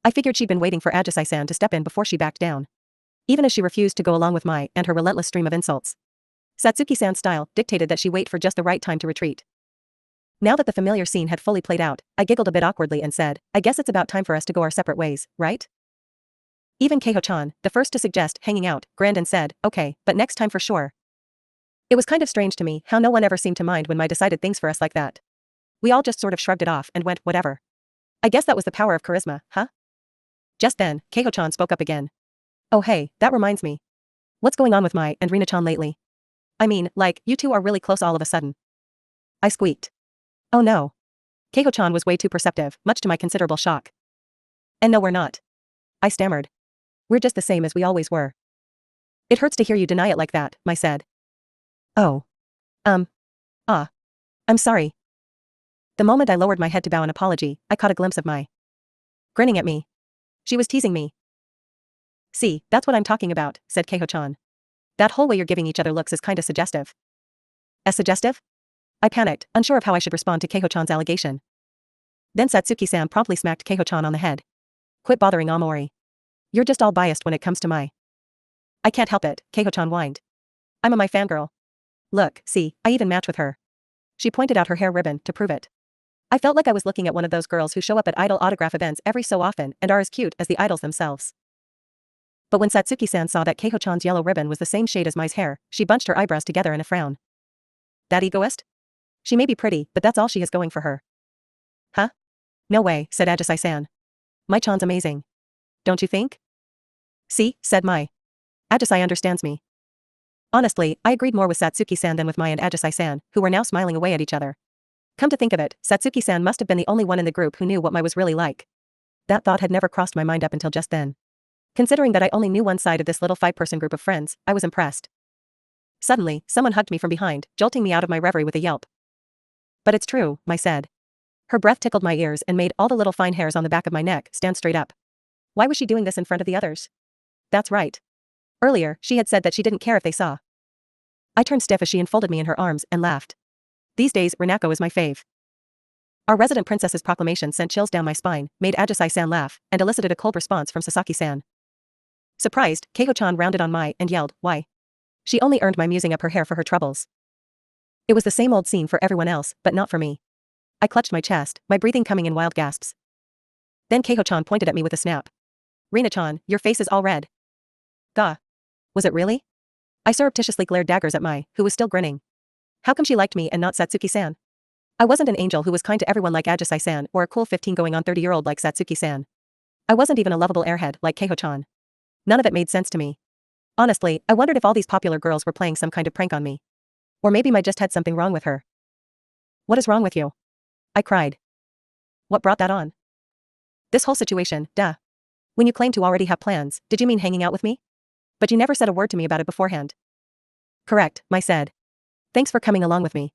[SPEAKER 1] I figured she'd been waiting for Ajisai-san to step in before she backed down. Even as she refused to go along with Mai and her relentless stream of insults. Satsuki-san's style dictated that she wait for just the right time to retreat. Now that the familiar scene had fully played out, I giggled a bit awkwardly and said, I guess it's about time for us to go our separate ways, right? Even Keiho-chan, the first to suggest hanging out, grinned and said, okay, but next time for sure. It was kind of strange to me how no one ever seemed to mind when Mai decided things for us like that. We all just sort of shrugged it off and went, whatever. I guess that was the power of charisma, huh? Just then, Keiho-chan spoke up again. Oh hey, that reminds me. What's going on with Mai and Rina-chan lately? I mean, like, you two are really close all of a sudden. I squeaked. Oh no. Keiho-chan was way too perceptive, much to my considerable shock. And no, we're not. I stammered. We're just the same as we always were. It hurts to hear you deny it like that, Mai said. Oh. I'm sorry. The moment I lowered my head to bow an apology, I caught a glimpse of Mai. Grinning at me. She was teasing me. See, that's what I'm talking about, said Keiho-chan. That whole way you're giving each other looks is kinda suggestive. As suggestive? I panicked, unsure of how I should respond to Keiho-chan's allegation. Then Satsuki-san promptly smacked Keiho-chan on the head. Quit bothering Amori. You're just all biased when it comes to Mai. I can't help it, Keiho-chan whined. I'm a Mai fangirl. Look, see, I even match with her. She pointed out her hair ribbon to prove it. I felt like I was looking at one of those girls who show up at idol autograph events every so often and are as cute as the idols themselves. But when Satsuki-san saw that Keiho-chan's yellow ribbon was the same shade as Mai's hair, she bunched her eyebrows together in a frown. That egoist? She may be pretty, but that's all she has going for her. Huh? No way, said Ajisai-san. Mai-chan's amazing. Don't you think? See, said Mai. Ajisai understands me. Honestly, I agreed more with Satsuki-san than with Mai and Ajisai-san, who were now smiling away at each other. Come to think of it, Satsuki-san must have been the only one in the group who knew what Mai was really like. That thought had never crossed my mind up until just then. Considering that I only knew one side of this little 5-person group of friends, I was impressed. Suddenly, someone hugged me from behind, jolting me out of my reverie with a yelp. But it's true, Mai said. Her breath tickled my ears and made all the little fine hairs on the back of my neck stand straight up. Why was she doing this in front of the others? That's right. Earlier, she had said that she didn't care if they saw. I turned stiff as she enfolded me in her arms and laughed. These days, Renako is my fave. Our resident princess's proclamation sent chills down my spine, made Ajisai-san laugh, and elicited a cold response from Sasaki-san. Surprised, Keiko-chan rounded on Mai and yelled, "Why?" She only earned my musing up her hair for her troubles. It was the same old scene for everyone else, but not for me. I clutched my chest, my breathing coming in wild gasps. Then Keiko-chan pointed at me with a snap. "Rina-chan, your face is all red." Gah. Was it really? I surreptitiously glared daggers at Mai, who was still grinning. How come she liked me and not Satsuki-san? I wasn't an angel who was kind to everyone like Ajisai-san or a cool 15 going on 30-year-old like Satsuki-san. I wasn't even a lovable airhead like Keiho-chan. None of it made sense to me. Honestly, I wondered if all these popular girls were playing some kind of prank on me. Or maybe Mai just had something wrong with her. "What is wrong with you?" I cried. "What brought that on?" "This whole situation, duh. When you claimed to already have plans, did you mean hanging out with me? But you never said a word to me about it beforehand." "Correct," Mai said. "Thanks for coming along with me."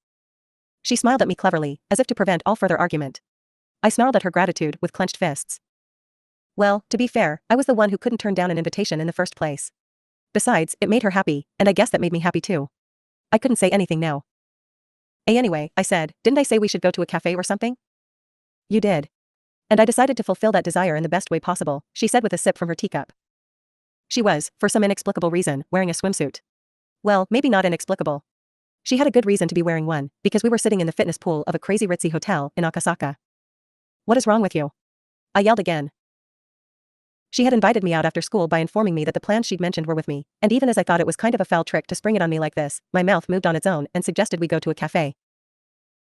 [SPEAKER 1] She smiled at me cleverly, as if to prevent all further argument. I snarled at her gratitude with clenched fists. Well, to be fair, I was the one who couldn't turn down an invitation in the first place. Besides, it made her happy, and I guess that made me happy too. I couldn't say anything now. Anyway, I said, didn't I say we should go to a cafe or something?" "You did. And I decided to fulfill that desire in the best way possible," she said with a sip from her teacup. She was, for some inexplicable reason, wearing a swimsuit. Well, maybe not inexplicable. She had a good reason to be wearing one, because we were sitting in the fitness pool of a crazy ritzy hotel in Akasaka. "What is wrong with you?" I yelled again. She had invited me out after school by informing me that the plans she'd mentioned were with me, and even as I thought it was kind of a foul trick to spring it on me like this, my mouth moved on its own and suggested we go to a cafe.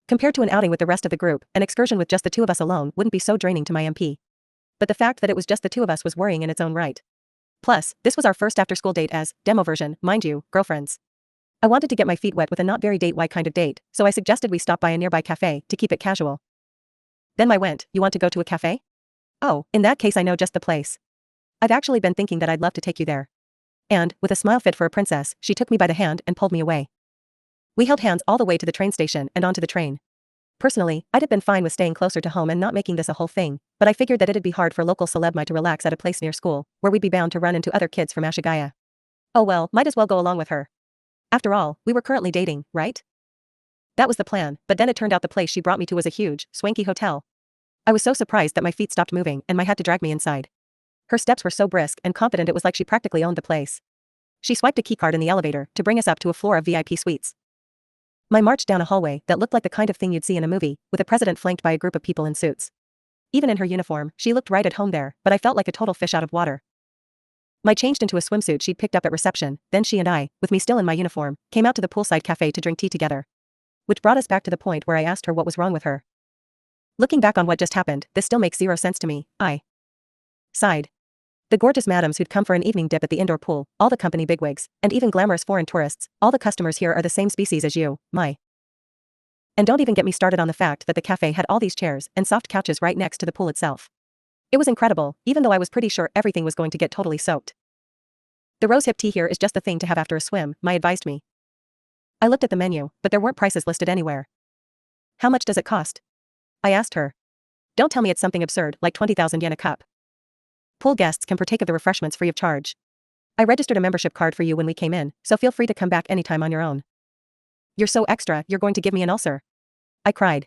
[SPEAKER 1] Compared to an outing with the rest of the group, an excursion with just the two of us alone wouldn't be so draining to my MP. But the fact that it was just the two of us was worrying in its own right. Plus, this was our first after-school date as, demo version, mind you, girlfriends. I wanted to get my feet wet with a not very date-y kind of date, so I suggested we stop by a nearby cafe to keep it casual. Then Mai went, "You want to go to a cafe? Oh, in that case I know just the place. I've actually been thinking that I'd love to take you there." And, with a smile fit for a princess, she took me by the hand and pulled me away. We held hands all the way to the train station and onto the train. Personally, I'd have been fine with staying closer to home and not making this a whole thing, but I figured that it'd be hard for local celeb Mai to relax at a place near school, where we'd be bound to run into other kids from Ashigaya. Oh well, might as well go along with her. After all, we were currently dating, right? That was the plan, but then it turned out the place she brought me to was a huge, swanky hotel. I was so surprised that my feet stopped moving and Mai had to drag me inside. Her steps were so brisk and confident it was like she practically owned the place. She swiped a keycard in the elevator to bring us up to a floor of VIP suites. Mai marched down a hallway that looked like the kind of thing you'd see in a movie, with a president flanked by a group of people in suits. Even in her uniform, she looked right at home there, but I felt like a total fish out of water. Mai changed into a swimsuit she'd picked up at reception, then she and I, with me still in my uniform, came out to the poolside cafe to drink tea together. Which brought us back to the point where I asked her what was wrong with her. Looking back on what just happened, this still makes zero sense to me, I sighed. The gorgeous madams who'd come for an evening dip at the indoor pool, all the company bigwigs, and even glamorous foreign tourists, all the customers here are the same species as you, Mai. And don't even get me started on the fact that the cafe had all these chairs and soft couches right next to the pool itself. It was incredible, even though I was pretty sure everything was going to get totally soaked. "The rosehip tea here is just the thing to have after a swim," Mai advised me. I looked at the menu, but there weren't prices listed anywhere. "How much does it cost?" I asked her. "Don't tell me it's something absurd like 20,000 yen a cup." "Pool guests can partake of the refreshments free of charge. I registered a membership card for you when we came in, so feel free to come back anytime on your own." "You're so extra, you're going to give me an ulcer," I cried.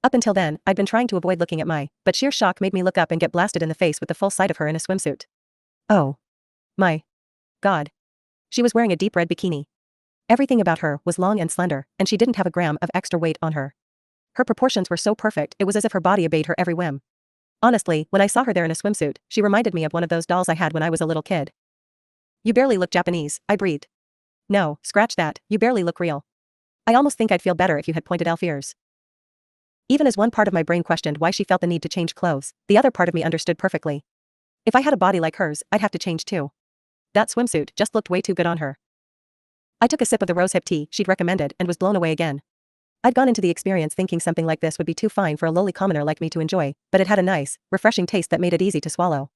[SPEAKER 1] Up until then, I'd been trying to avoid looking at Mai, but sheer shock made me look up and get blasted in the face with the full sight of her in a swimsuit. Oh. My God. She was wearing a deep red bikini. Everything about her was long and slender, and she didn't have a gram of extra weight on her. Her proportions were so perfect it was as if her body obeyed her every whim. Honestly, when I saw her there in a swimsuit, she reminded me of one of those dolls I had when I was a little kid. "You barely look Japanese," I breathed. "No, scratch that, you barely look real. I almost think I'd feel better if you had pointed elf ears." Even as one part of my brain questioned why she felt the need to change clothes, the other part of me understood perfectly. If I had a body like hers, I'd have to change too. That swimsuit just looked way too good on her. I took a sip of the rosehip tea she'd recommended and was blown away again. I'd gone into the experience thinking something like this would be too fine for a lowly commoner like me to enjoy, but it had a nice, refreshing taste that made it easy to swallow.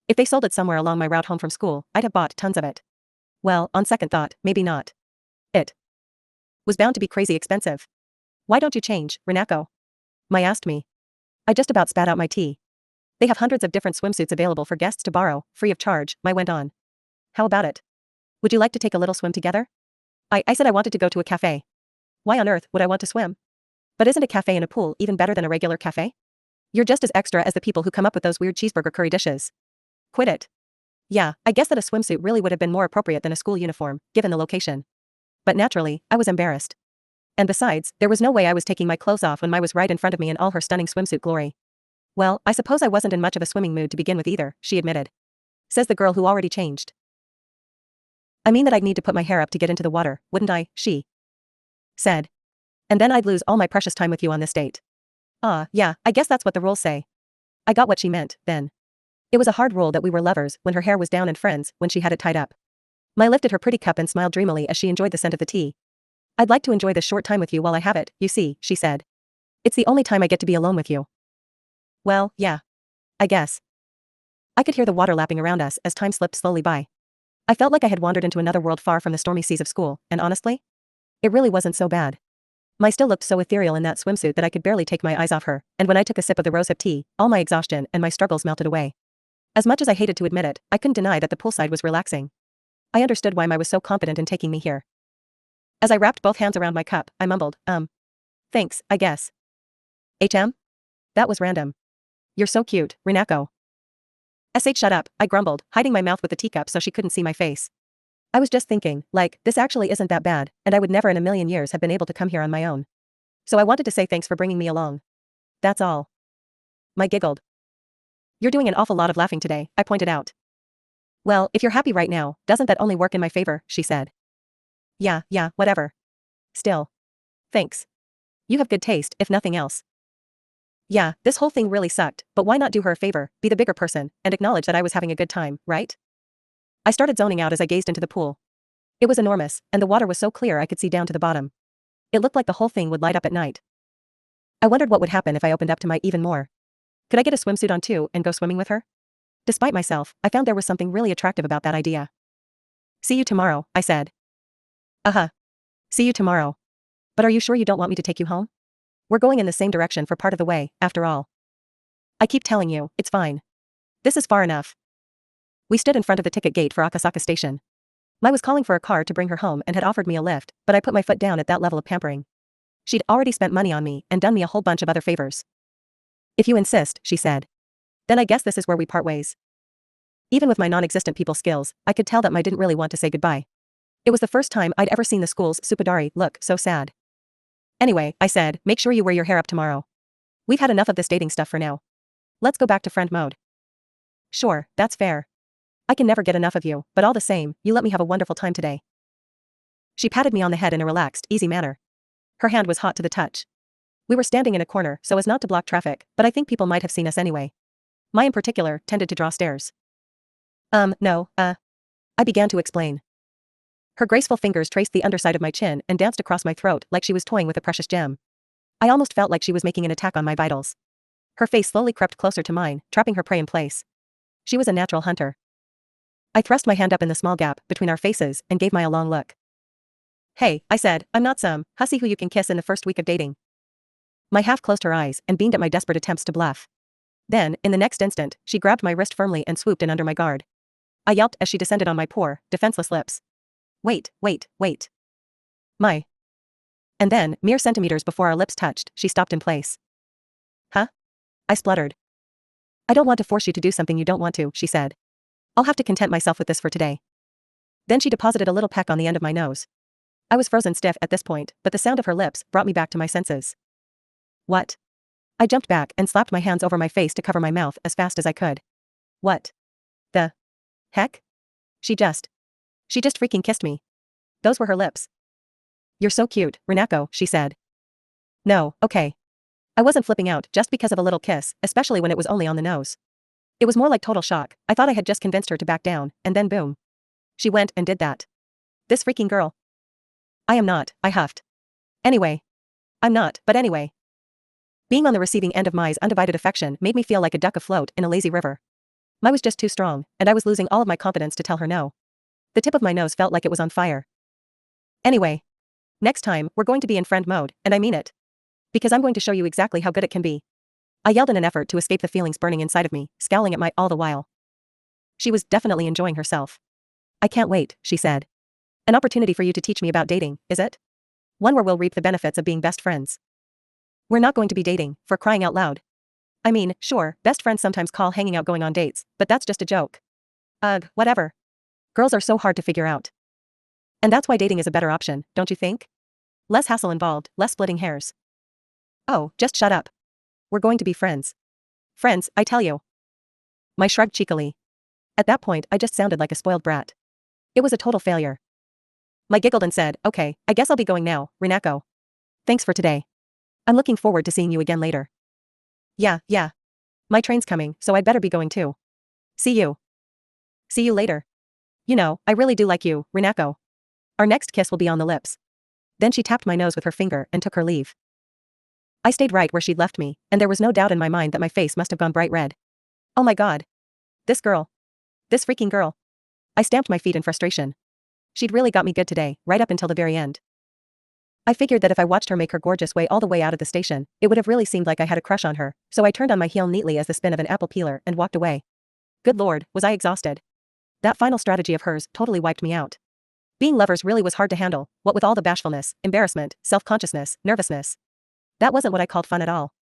[SPEAKER 1] If they sold it somewhere along my route home from school, I'd have bought tons of it. Well, on second thought, maybe not. It was bound to be crazy expensive. "Why don't you change, Renako?" Mai asked me. I just about spat out my tea. "They have hundreds of different swimsuits available for guests to borrow, free of charge," Mai went on. How about it? Would you like to take a little swim together? I said I wanted to go to a cafe. Why on earth would I want to swim? But isn't a cafe and a pool even better than a regular cafe? You're just as extra as the people who come up with those weird cheeseburger curry dishes. Quit it. Yeah, I guess that a swimsuit really would have been more appropriate than a school uniform, given the location. But naturally, I was embarrassed. And besides, there was no way I was taking my clothes off when Mai was right in front of me in all her stunning swimsuit glory. Well, I suppose I wasn't in much of a swimming mood to begin with either, she admitted. Says the girl who already changed. I mean that I'd need to put my hair up to get into the water, wouldn't I, she said. And then I'd lose all my precious time with you on this date. Yeah, I guess that's what the rules say. I got what she meant, then. It was a hard rule that we were lovers when her hair was down and friends when she had it tied up. Mai lifted her pretty cup and smiled dreamily as she enjoyed the scent of the tea. I'd like to enjoy this short time with you while I have it, you see, she said. It's the only time I get to be alone with you. Well, yeah. I guess. I could hear the water lapping around us as time slipped slowly by. I felt like I had wandered into another world far from the stormy seas of school, and honestly, it really wasn't so bad. Mai still looked so ethereal in that swimsuit that I could barely take my eyes off her, and when I took a sip of the rosehip tea, all my exhaustion and my struggles melted away. As much as I hated to admit it, I couldn't deny that the poolside was relaxing. I understood why Mai was so confident in taking me here. As I wrapped both hands around my cup, I mumbled, thanks, I guess. That was random. You're so cute, Rinako. Shut up, I grumbled, hiding my mouth with the teacup so she couldn't see my face. I was just thinking, like, this actually isn't that bad, and I would never in a million years have been able to come here on my own. So I wanted to say thanks for bringing me along. That's all. Mai giggled. You're doing an awful lot of laughing today, I pointed out. Well, if you're happy right now, doesn't that only work in my favor, she said. Yeah, whatever. Still. Thanks. You have good taste, if nothing else. Yeah, this whole thing really sucked, but why not do her a favor, be the bigger person, and acknowledge that I was having a good time, right? I started zoning out as I gazed into the pool. It was enormous, and the water was so clear I could see down to the bottom. It looked like the whole thing would light up at night. I wondered what would happen if I opened up to Mai even more. Could I get a swimsuit on too and go swimming with her? Despite myself, I found there was something really attractive about that idea. See you tomorrow, I said. See you tomorrow. But are you sure you don't want me to take you home? We're going in the same direction for part of the way, after all. I keep telling you, it's fine. This is far enough. We stood in front of the ticket gate for Akasaka Station. Mai was calling for a car to bring her home and had offered me a lift, but I put my foot down at that level of pampering. She'd already spent money on me and done me a whole bunch of other favors. If you insist, she said. Then I guess this is where we part ways. Even with my non-existent people skills, I could tell that Mai didn't really want to say goodbye. It was the first time I'd ever seen the school's Supadari look so sad. Anyway, I said, make sure you wear your hair up tomorrow. We've had enough of this dating stuff for now. Let's go back to friend mode. Sure, that's fair. I can never get enough of you, but all the same, you let me have a wonderful time today. She patted me on the head in a relaxed, easy manner. Her hand was hot to the touch. We were standing in a corner so as not to block traffic, but I think people might have seen us anyway. Mai in particular tended to draw stares. No, I began to explain. Her graceful fingers traced the underside of my chin and danced across my throat like she was toying with a precious gem. I almost felt like she was making an attack on my vitals. Her face slowly crept closer to mine, trapping her prey in place. She was a natural hunter. I thrust my hand up in the small gap between our faces and gave Mai a long look. Hey, I said, I'm not some hussy who you can kiss in the first week of dating. Mai half closed her eyes and beamed at my desperate attempts to bluff. Then, in the next instant, she grabbed my wrist firmly and swooped in under my guard. I yelped as she descended on my poor, defenseless lips. Wait. Mai. And then, mere centimeters before our lips touched, she stopped in place. Huh? I spluttered. I don't want to force you to do something you don't want to, she said. I'll have to content myself with this for today. Then she deposited a little peck on the end of my nose. I was frozen stiff at this point, but the sound of her lips brought me back to my senses. What? I jumped back and slapped my hands over my face to cover my mouth as fast as I could. What the heck? She just freaking kissed me. Those were her lips. You're so cute, Rinako, she said. No, okay. I wasn't flipping out just because of a little kiss, especially when it was only on the nose. It was more like total shock. I thought I had just convinced her to back down, and then boom. She went and did that. This freaking girl. I am not, I huffed. Anyway. I'm not, but anyway. Being on the receiving end of Mai's undivided affection made me feel like a duck afloat in a lazy river. Mai was just too strong, and I was losing all of my confidence to tell her no. The tip of my nose felt like it was on fire. Anyway. Next time, we're going to be in friend mode, and I mean it. Because I'm going to show you exactly how good it can be. I yelled in an effort to escape the feelings burning inside of me, scowling at Mai all the while. She was definitely enjoying herself. I can't wait, she said. An opportunity for you to teach me about dating, is it? One where we'll reap the benefits of being best friends. We're not going to be dating, for crying out loud. I mean, sure, best friends sometimes call hanging out going on dates, but that's just a joke. Ugh, whatever. Girls are so hard to figure out. And that's why dating is a better option, don't you think? Less hassle involved, less splitting hairs. Oh, just shut up. We're going to be friends. Friends, I tell you. My shrugged cheekily. At that point, I just sounded like a spoiled brat. It was a total failure. My giggled and said, okay, I guess I'll be going now, Rinako. Thanks for today. I'm looking forward to seeing you again later. Yeah. My train's coming, so I'd better be going too. See you. See you later. You know, I really do like you, Rinako. Our next kiss will be on the lips. Then she tapped my nose with her finger and took her leave. I stayed right where she'd left me, and there was no doubt in my mind that my face must have gone bright red. Oh my god. This girl. This freaking girl. I stamped my feet in frustration. She'd really got me good today, right up until the very end. I figured that if I watched her make her gorgeous way all the way out of the station, it would have really seemed like I had a crush on her, so I turned on my heel neatly as the spin of an apple peeler and walked away. Good lord, was I exhausted. That final strategy of hers totally wiped me out. Being lovers really was hard to handle, what with all the bashfulness, embarrassment, self-consciousness, nervousness. That wasn't what I called fun at all.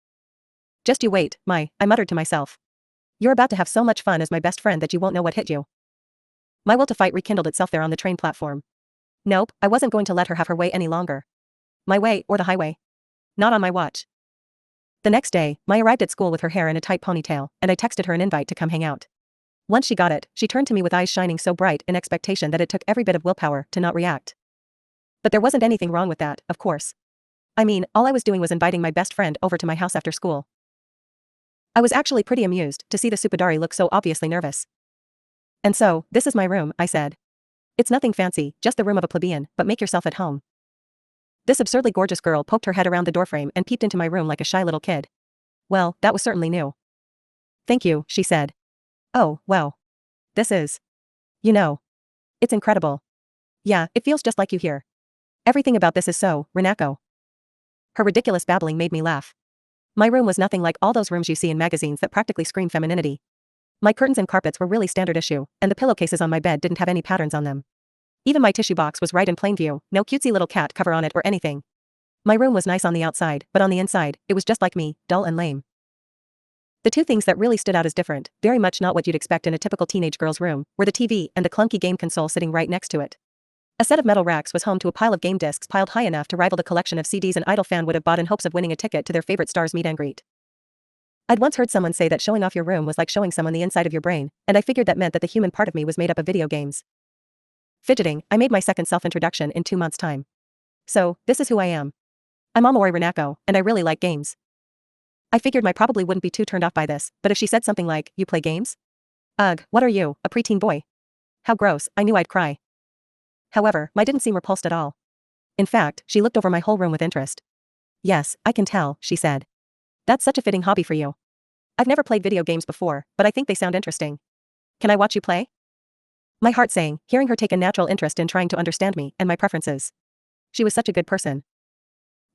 [SPEAKER 1] Just you wait, I muttered to myself. You're about to have so much fun as my best friend that you won't know what hit you. My will to fight rekindled itself there on the train platform. Nope, I wasn't going to let her have her way any longer. My way, or the highway. Not on my watch. The next day, Mai arrived at school with her hair in a tight ponytail, and I texted her an invite to come hang out. Once she got it, she turned to me with eyes shining so bright in expectation that it took every bit of willpower to not react. But there wasn't anything wrong with that, of course. I mean, all I was doing was inviting my best friend over to my house after school. I was actually pretty amused to see the Superdari look so obviously nervous. And so, this is my room, I said. It's nothing fancy, just the room of a plebeian, but make yourself at home. This absurdly gorgeous girl poked her head around the doorframe and peeped into my room like a shy little kid. Well, that was certainly new. Thank you, she said. Oh, wow. This is. You know. It's incredible. Yeah, it feels just like you here. Everything about this is so, Rinako. Her ridiculous babbling made me laugh. My room was nothing like all those rooms you see in magazines that practically scream femininity. My curtains and carpets were really standard issue, and the pillowcases on my bed didn't have any patterns on them. Even my tissue box was right in plain view, no cutesy little cat cover on it or anything. My room was nice on the outside, but on the inside, it was just like me, dull and lame. The two things that really stood out as different, very much not what you'd expect in a typical teenage girl's room, were the TV and the clunky game console sitting right next to it. A set of metal racks was home to a pile of game discs piled high enough to rival the collection of CDs an idol fan would have bought in hopes of winning a ticket to their favorite star's meet and greet. I'd once heard someone say that showing off your room was like showing someone the inside of your brain, and I figured that meant that the human part of me was made up of video games. Fidgeting, I made my second self-introduction in 2 months' time. So, this is who I am. I'm Amori Rinako, and I really like games. I figured Mai probably wouldn't be too turned off by this, but if she said something like, you play games? Ugh, what are you, a preteen boy? How gross, I knew I'd cry. However, Mai didn't seem repulsed at all. In fact, she looked over my whole room with interest. Yes, I can tell, she said. That's such a fitting hobby for you. I've never played video games before, but I think they sound interesting. Can I watch you play? My heart sang, hearing her take a natural interest in trying to understand me and my preferences. She was such a good person.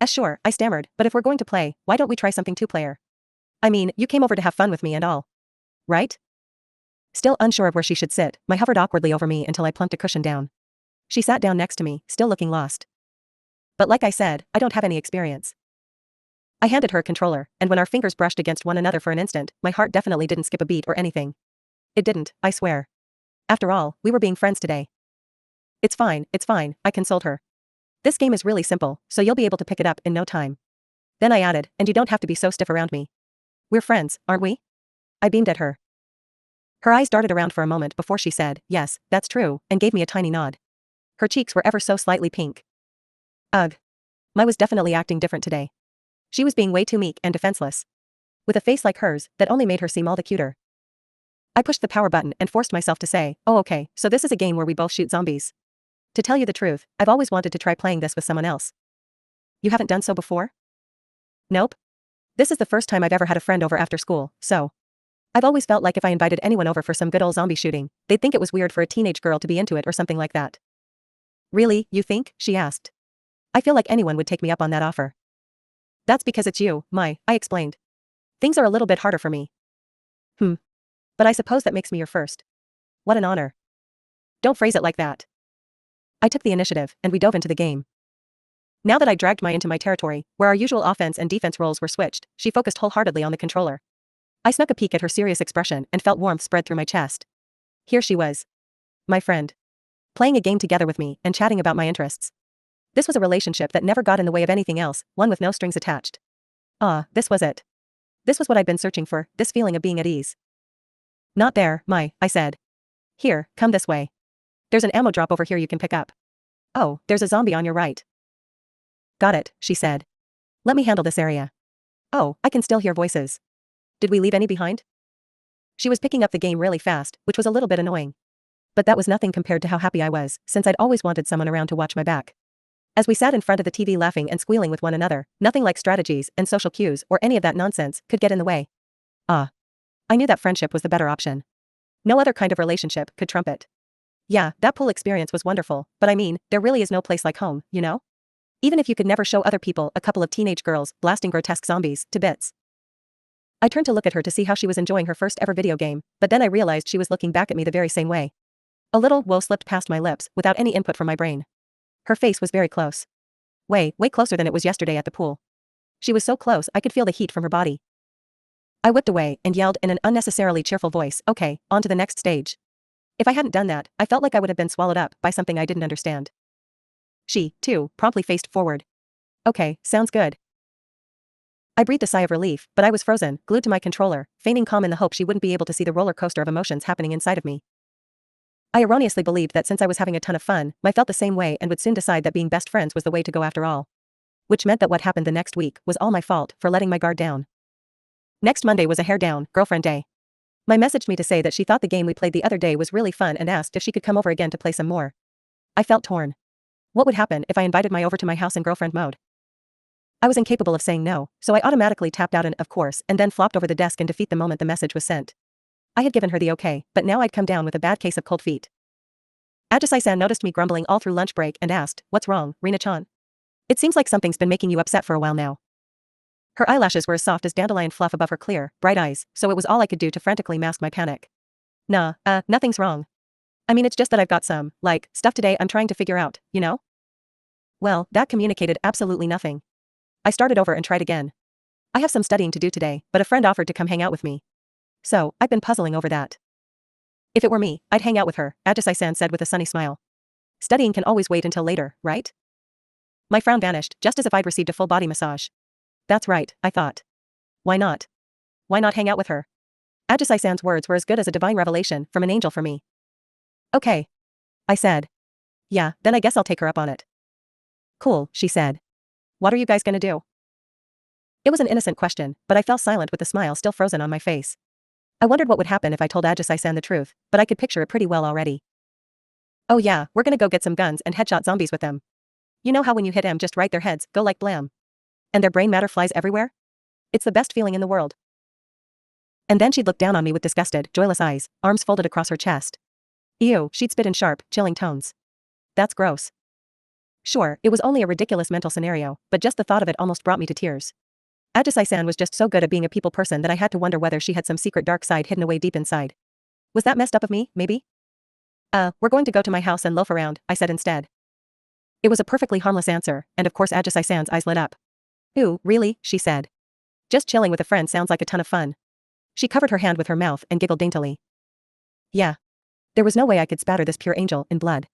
[SPEAKER 1] Sure, I stammered, but if we're going to play, why don't we try something two-player? I mean, you came over to have fun with me and all. Right? Still unsure of where she should sit, Mai hovered awkwardly over me until I plunked a cushion down. She sat down next to me, still looking lost. But like I said, I don't have any experience. I handed her a controller, and when our fingers brushed against one another for an instant, my heart definitely didn't skip a beat or anything. It didn't, I swear. After all, we were being friends today. It's fine, I consoled her. This game is really simple, so you'll be able to pick it up in no time. Then I added, and you don't have to be so stiff around me. We're friends, aren't we? I beamed at her. Her eyes darted around for a moment before she said, yes, that's true, and gave me a tiny nod. Her cheeks were ever so slightly pink. Ugh. Mai was definitely acting different today. She was being way too meek and defenseless. With a face like hers, that only made her seem all the cuter. I pushed the power button and forced myself to say, oh okay, so this is a game where we both shoot zombies. To tell you the truth, I've always wanted to try playing this with someone else. You haven't done so before? Nope. This is the first time I've ever had a friend over after school, so. I've always felt like if I invited anyone over for some good old zombie shooting, they'd think it was weird for a teenage girl to be into it or something like that. Really, you think? She asked. I feel like anyone would take me up on that offer. That's because it's you, Mai, I explained. Things are a little bit harder for me. But I suppose that makes me your first. What an honor. Don't phrase it like that. I took the initiative, and we dove into the game. Now that I dragged Mai into my territory, where our usual offense and defense roles were switched, she focused wholeheartedly on the controller. I snuck a peek at her serious expression and felt warmth spread through my chest. Here she was. My friend. Playing a game together with me and chatting about my interests. This was a relationship that never got in the way of anything else, one with no strings attached. This was it. This was what I'd been searching for, this feeling of being at ease. Not there, Mai, I said. Here, come this way. There's an ammo drop over here you can pick up. Oh, there's a zombie on your right. Got it, she said. Let me handle this area. Oh, I can still hear voices. Did we leave any behind? She was picking up the game really fast, which was a little bit annoying. But that was nothing compared to how happy I was, since I'd always wanted someone around to watch my back. As we sat in front of the TV laughing and squealing with one another, nothing like strategies and social cues or any of that nonsense could get in the way. I knew that friendship was the better option. No other kind of relationship could trump it. Yeah, that pool experience was wonderful, but I mean, there really is no place like home, you know? Even if you could never show other people a couple of teenage girls blasting grotesque zombies to bits. I turned to look at her to see how she was enjoying her first ever video game, but then I realized she was looking back at me the very same way. A little woe slipped past my lips without any input from my brain. Her face was very close. Way closer than it was yesterday at the pool. She was so close I could feel the heat from her body. I whipped away and yelled in an unnecessarily cheerful voice, okay, on to the next stage. If I hadn't done that, I felt like I would have been swallowed up by something I didn't understand. She, too, promptly faced forward. Okay, sounds good. I breathed a sigh of relief, but I was frozen, glued to my controller, feigning calm in the hope she wouldn't be able to see the roller coaster of emotions happening inside of me. I erroneously believed that since I was having a ton of fun, Mai felt the same way and would soon decide that being best friends was the way to go after all. Which meant that what happened the next week was all my fault for letting my guard down. Next Monday was a hair down, girlfriend day. Mai messaged me to say that she thought the game we played the other day was really fun and asked if she could come over again to play some more. I felt torn. What would happen if I invited Mai over to my house in girlfriend mode? I was incapable of saying no, so I automatically tapped out an of course and then flopped over the desk in defeat the moment the message was sent. I had given her the okay, but now I'd come down with a bad case of cold feet. Ajisai-san noticed me grumbling all through lunch break and asked, "What's wrong, Rina-chan? It seems like something's been making you upset for a while now." Her eyelashes were as soft as dandelion fluff above her clear, bright eyes, so it was all I could do to frantically mask my panic. Nah, nothing's wrong. I mean, it's just that I've got some, stuff today I'm trying to figure out, you know? Well, that communicated absolutely nothing. I started over and tried again. I have some studying to do today, but a friend offered to come hang out with me. So, I've been puzzling over that. If it were me, I'd hang out with her, Ajisai-san said with a sunny smile. Studying can always wait until later, right? My frown vanished, just as if I'd received a full body massage. That's right, I thought. Why not? Why not hang out with her? Ajisai-san's words were as good as a divine revelation from an angel for me. Okay. I said. Yeah, then I guess I'll take her up on it. Cool, she said. What are you guys gonna do? It was an innocent question, but I fell silent with the smile still frozen on my face. I wondered what would happen if I told Ajisai-san the truth, but I could picture it pretty well already. Oh yeah, we're gonna go get some guns and headshot zombies with them. You know how when you hit 'em just right their heads go like blam. And their brain matter flies everywhere? It's the best feeling in the world. And then she'd look down on me with disgusted, joyless eyes, arms folded across her chest. Ew, she'd spit in sharp, chilling tones. That's gross. Sure, it was only a ridiculous mental scenario, but just the thought of it almost brought me to tears. Ajisai-san was just so good at being a people person that I had to wonder whether she had some secret dark side hidden away deep inside. Was that messed up of me, maybe? We're going to go to my house and loaf around, I said instead. It was a perfectly harmless answer, and of course Ajisai-san's eyes lit up. Ooh, really, she said. Just chilling with a friend sounds like a ton of fun. She covered her hand with her mouth and giggled daintily. Yeah. There was no way I could spatter this pure angel in blood.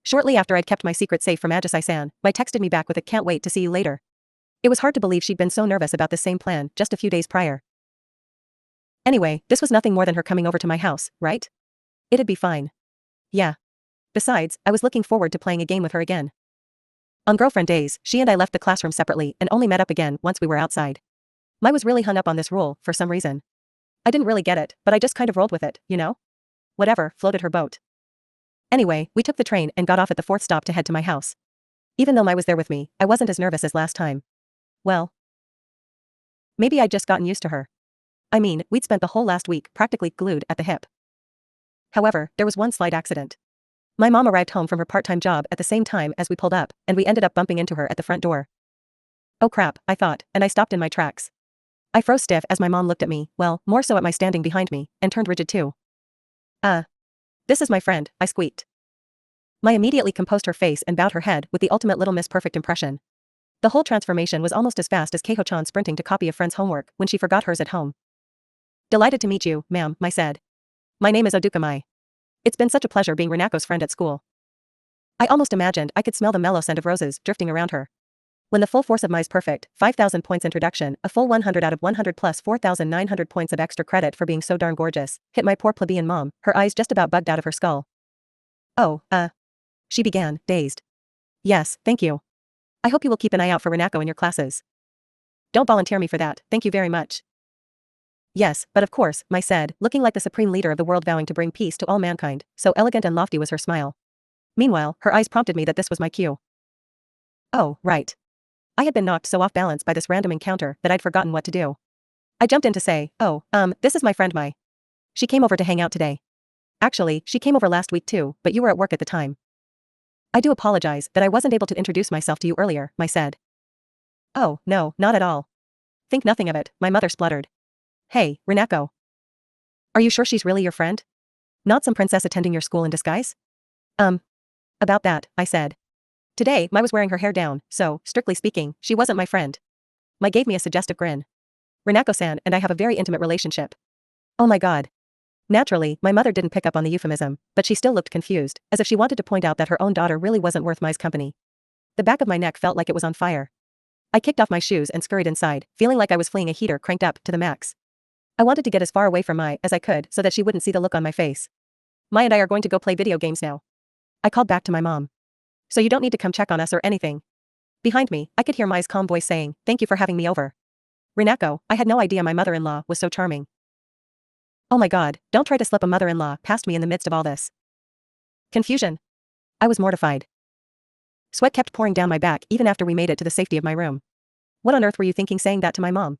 [SPEAKER 1] Shortly after I'd kept my secret safe from Ajisai-san, Mai texted me back with a "can't wait to see you later." It was hard to believe she'd been so nervous about this same plan just a few days prior. Anyway, this was nothing more than her coming over to my house, right? It'd be fine. Yeah. Besides, I was looking forward to playing a game with her again. On girlfriend days, she and I left the classroom separately and only met up again once we were outside. Mai was really hung up on this rule, for some reason. I didn't really get it, but I just kind of rolled with it, you know? Whatever, floated her boat. Anyway, we took the train and got off at the 4th stop to head to my house. Even though Mai was there with me, I wasn't as nervous as last time. Well, maybe I'd just gotten used to her. I mean, we'd spent the whole last week practically glued at the hip. However, there was one slight accident. My mom arrived home from her part-time job at the same time as we pulled up, and we ended up bumping into her at the front door. Oh crap, I thought, and I stopped in my tracks. I froze stiff as my mom looked at me, well, more so at my standing behind me, and turned rigid too. This is my friend, I squeaked. Mai immediately composed her face and bowed her head with the ultimate Little Miss Perfect impression. The whole transformation was almost as fast as Keiho-chan sprinting to copy a friend's homework when she forgot hers at home. Delighted to meet you, ma'am, Mai said. My name is Oduka Mai. It's been such a pleasure being Rinako's friend at school. I almost imagined I could smell the mellow scent of roses drifting around her. When the full force of Mai's perfect, 5,000 points introduction, a full 100 out of 100 plus 4,900 points of extra credit for being so darn gorgeous, hit my poor plebeian mom, her eyes just about bugged out of her skull. Oh, she began, dazed. Yes, thank you. I hope you will keep an eye out for Rinako in your classes. Don't volunteer me for that, thank you very much. Yes, but of course, Mai said, looking like the supreme leader of the world vowing to bring peace to all mankind, so elegant and lofty was her smile. Meanwhile, her eyes prompted me that this was my cue. Oh, right. I had been knocked so off balance by this random encounter that I'd forgotten what to do. I jumped in to say, oh, this is my friend Mai. She came over to hang out today. Actually, she came over last week too, but you were at work at the time. I do apologize that I wasn't able to introduce myself to you earlier, Mai said. Oh, no, not at all. Think nothing of it, my mother spluttered. Hey, Rinako. Are you sure she's really your friend? Not some princess attending your school in disguise? About that, I said. Today, Mai was wearing her hair down, so, strictly speaking, she wasn't my friend. Mai gave me a suggestive grin. Rinako-san and I have a very intimate relationship. Oh my god. Naturally, my mother didn't pick up on the euphemism, but she still looked confused, as if she wanted to point out that her own daughter really wasn't worth Mai's company. The back of my neck felt like it was on fire. I kicked off my shoes and scurried inside, feeling like I was fleeing a heater cranked up to the max. I wanted to get as far away from Mai as I could so that she wouldn't see the look on my face. Mai and I are going to go play video games now. I called back to my mom. So you don't need to come check on us or anything. Behind me, I could hear Mai's calm voice saying, thank you for having me over. Rinako, I had no idea my mother-in-law was so charming. Oh my god, don't try to slip a mother-in-law past me in the midst of all this. Confusion. I was mortified. Sweat kept pouring down my back even after we made it to the safety of my room. What on earth were you thinking saying that to my mom?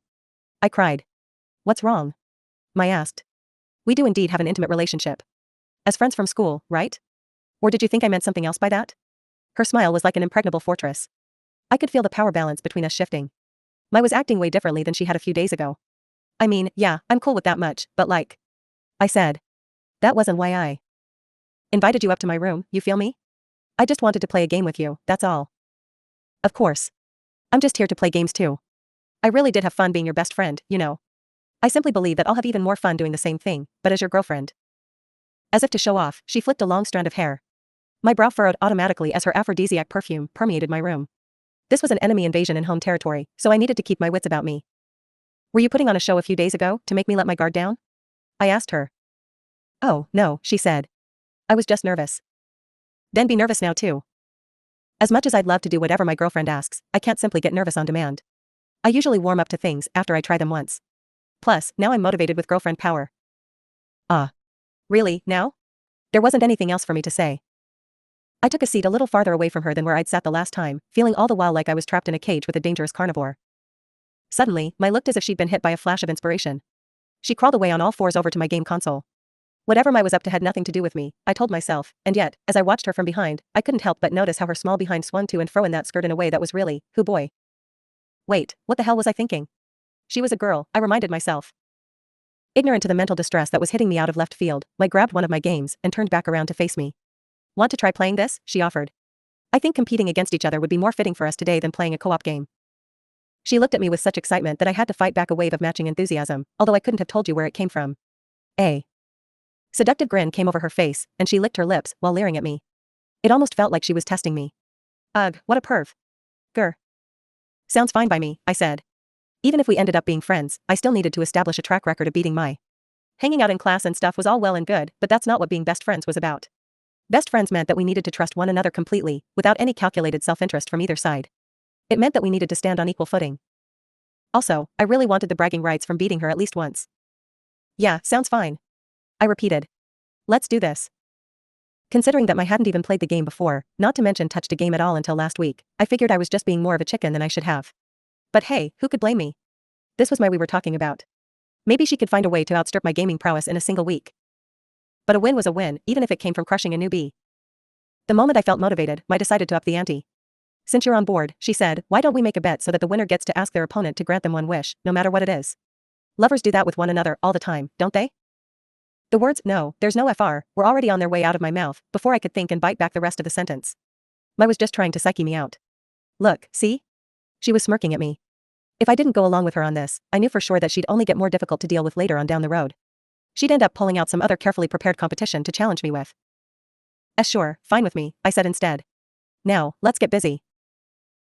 [SPEAKER 1] I cried. What's wrong? Mai asked. We do indeed have an intimate relationship. As friends from school, right? Or did you think I meant something else by that? Her smile was like an impregnable fortress. I could feel the power balance between us shifting. Mai was acting way differently than she had a few days ago. I mean, yeah, I'm cool with that much, but like. I said. That wasn't why I invited you up to my room, you feel me? I just wanted to play a game with you, that's all. Of course. I'm just here to play games too. I really did have fun being your best friend, you know. I simply believe that I'll have even more fun doing the same thing, but as your girlfriend. As if to show off, she flicked a long strand of hair. My brow furrowed automatically as her aphrodisiac perfume permeated my room. This was an enemy invasion in home territory, so I needed to keep my wits about me. Were you putting on a show a few days ago to make me let my guard down? I asked her. Oh, no, she said. I was just nervous. Then be nervous now too. As much as I'd love to do whatever my girlfriend asks, I can't simply get nervous on demand. I usually warm up to things after I try them once. Plus, now I'm motivated with girlfriend power. Really, now? There wasn't anything else for me to say. I took a seat a little farther away from her than where I'd sat the last time, feeling all the while like I was trapped in a cage with a dangerous carnivore. Suddenly, Mai looked as if she'd been hit by a flash of inspiration. She crawled away on all fours over to my game console. Whatever Mai was up to had nothing to do with me, I told myself, and yet, as I watched her from behind, I couldn't help but notice how her small behind swung to and fro in that skirt in a way that was really, hoo boy. Wait, what the hell was I thinking? She was a girl, I reminded myself. Ignorant to the mental distress that was hitting me out of left field, Mai grabbed one of my games and turned back around to face me. Want to try playing this? She offered. I think competing against each other would be more fitting for us today than playing a co-op game. She looked at me with such excitement that I had to fight back a wave of matching enthusiasm, although I couldn't have told you where it came from. A seductive grin came over her face, and she licked her lips while leering at me. It almost felt like she was testing me. Ugh, what a perv. Grr. Sounds fine by me, I said. Even if we ended up being friends, I still needed to establish a track record of beating Mai. Hanging out in class and stuff was all well and good, but that's not what being best friends was about. Best friends meant that we needed to trust one another completely, without any calculated self-interest from either side. It meant that we needed to stand on equal footing. Also, I really wanted the bragging rights from beating her at least once. Yeah, sounds fine. I repeated. Let's do this. Considering that Mai hadn't even played the game before, not to mention touched a game at all until last week, I figured I was just being more of a chicken than I should have. But hey, who could blame me? This was Mai we were talking about. Maybe she could find a way to outstrip my gaming prowess in a single week. But a win was a win, even if it came from crushing a newbie. The moment I felt motivated, Mai decided to up the ante. Since you're on board, she said, why don't we make a bet so that the winner gets to ask their opponent to grant them one wish, no matter what it is. Lovers do that with one another all the time, don't they? The words, "no, there's no FR," were already on their way out of my mouth before I could think and bite back the rest of the sentence. Mai was just trying to psyche me out. Look, see? She was smirking at me. If I didn't go along with her on this, I knew for sure that she'd only get more difficult to deal with later on down the road. She'd end up pulling out some other carefully prepared competition to challenge me with. Sure, fine with me, I said instead. Now, let's get busy.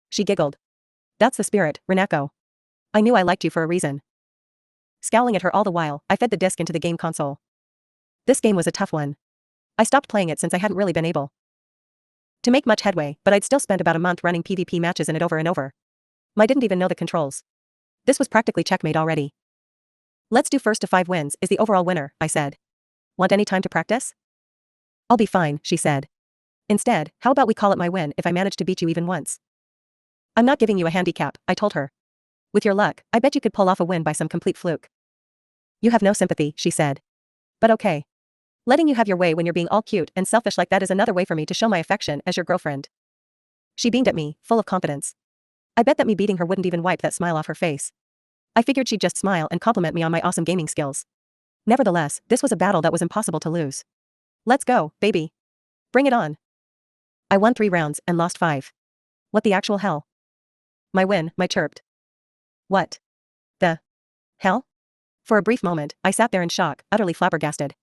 [SPEAKER 1] She giggled. That's the spirit, Renako. I knew I liked you for a reason. Scowling at her all the while, I fed the disc into the game console. This game was a tough one. I stopped playing it since I hadn't really been able to make much headway, but I'd still spent about a month running PvP matches in it over and over. I didn't even know the controls. This was practically checkmate already. Let's do first to 5 wins is the overall winner, I said. Want any time to practice? I'll be fine, she said. Instead, how about we call it my win if I manage to beat you even once? I'm not giving you a handicap, I told her. With your luck, I bet you could pull off a win by some complete fluke. You have no sympathy, she said. But okay. Letting you have your way when you're being all cute and selfish like that is another way for me to show my affection as your girlfriend. She beamed at me, full of confidence. I bet that me beating her wouldn't even wipe that smile off her face. I figured she'd just smile and compliment me on my awesome gaming skills. Nevertheless, this was a battle that was impossible to lose. Let's go, baby. Bring it on. I won 3 rounds and lost 5. What the actual hell? My win, I chirped. What the hell? For a brief moment, I sat there in shock, utterly flabbergasted.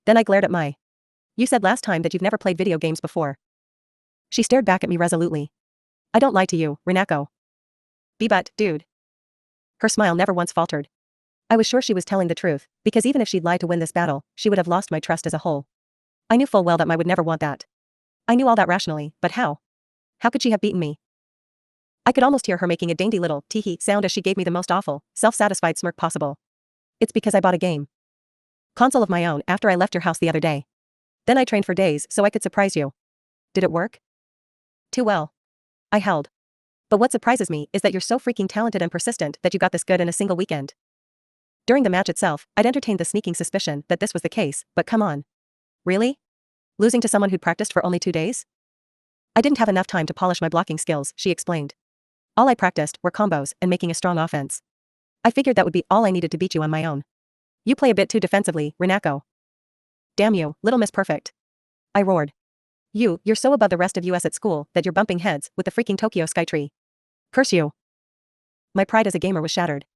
[SPEAKER 1] Then I glared at Mai. You said last time that you've never played video games before. She stared back at me resolutely. I don't lie to you, Renako. But, dude. Her smile never once faltered. I was sure she was telling the truth, because even if she'd lied to win this battle, she would have lost my trust as a whole. I knew full well that Mai would never want that. I knew all that rationally, but how? How could she have beaten me? I could almost hear her making a dainty little tee-hee sound as she gave me the most awful, self-satisfied smirk possible. It's because I bought a game console of my own after I left your house the other day. Then I trained for days so I could surprise you. Did it work? Too well. I held. But what surprises me is that you're so freaking talented and persistent that you got this good in a single weekend. During the match itself, I'd entertained the sneaking suspicion that this was the case, but come on. Really? Losing to someone who'd practiced for only 2 days? I didn't have enough time to polish my blocking skills, she explained. All I practiced were combos and making a strong offense. I figured that would be all I needed to beat you on my own. You play a bit too defensively, Renako. Damn you, Little Miss Perfect. I roared. You're so above the rest of us at school that you're bumping heads with the freaking Tokyo Skytree. Curse you. My pride as a gamer was shattered.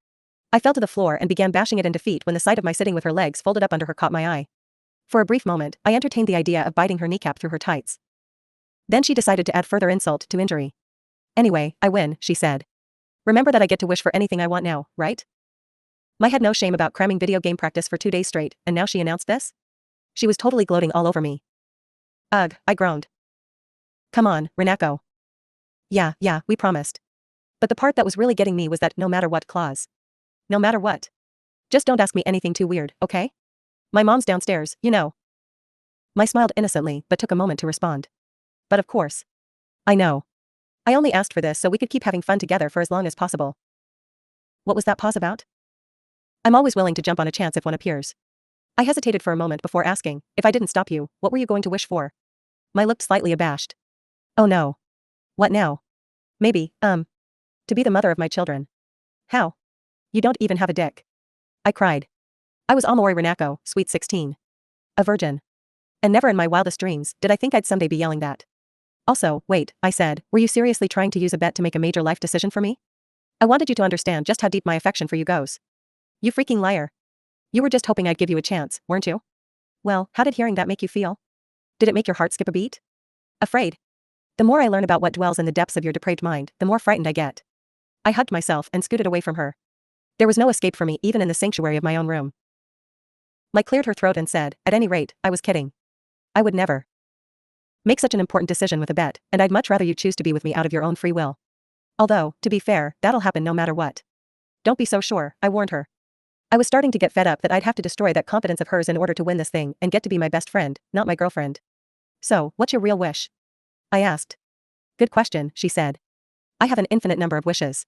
[SPEAKER 1] I fell to the floor and began bashing it into feet when the sight of my sitting with her legs folded up under her caught my eye. For a brief moment, I entertained the idea of biting her kneecap through her tights. Then she decided to add further insult to injury. Anyway, I win, she said. Remember that I get to wish for anything I want now, right? Mai had no shame about cramming video game practice for 2 days straight, and now she announced this? She was totally gloating all over me. Ugh, I groaned. Come on, Renako. Yeah, we promised. But the part that was really getting me was that no matter what clause. No matter what. Just don't ask me anything too weird, okay? My mom's downstairs, you know. Mai smiled innocently but took a moment to respond. But of course. I know. I only asked for this so we could keep having fun together for as long as possible. What was that pause about? I'm always willing to jump on a chance if one appears. I hesitated for a moment before asking, if I didn't stop you, what were you going to wish for? Mai looked slightly abashed. Oh no. What now? Maybe, to be the mother of my children. How? You don't even have a dick. I cried. I was Amori Renako, sweet 16. A virgin. And never in my wildest dreams did I think I'd someday be yelling that. Also, wait, I said, were you seriously trying to use a bet to make a major life decision for me? I wanted you to understand just how deep my affection for you goes. You freaking liar. You were just hoping I'd give you a chance, weren't you? Well, how did hearing that make you feel? Did it make your heart skip a beat? Afraid. The more I learn about what dwells in the depths of your depraved mind, the more frightened I get. I hugged myself and scooted away from her. There was no escape for me even in the sanctuary of my own room. Mai cleared her throat and said, at any rate, I was kidding. I would never make such an important decision with a bet, and I'd much rather you choose to be with me out of your own free will. Although, to be fair, that'll happen no matter what. Don't be so sure, I warned her. I was starting to get fed up that I'd have to destroy that confidence of hers in order to win this thing and get to be my best friend, not my girlfriend. So, what's your real wish? I asked. Good question, she said. I have an infinite number of wishes.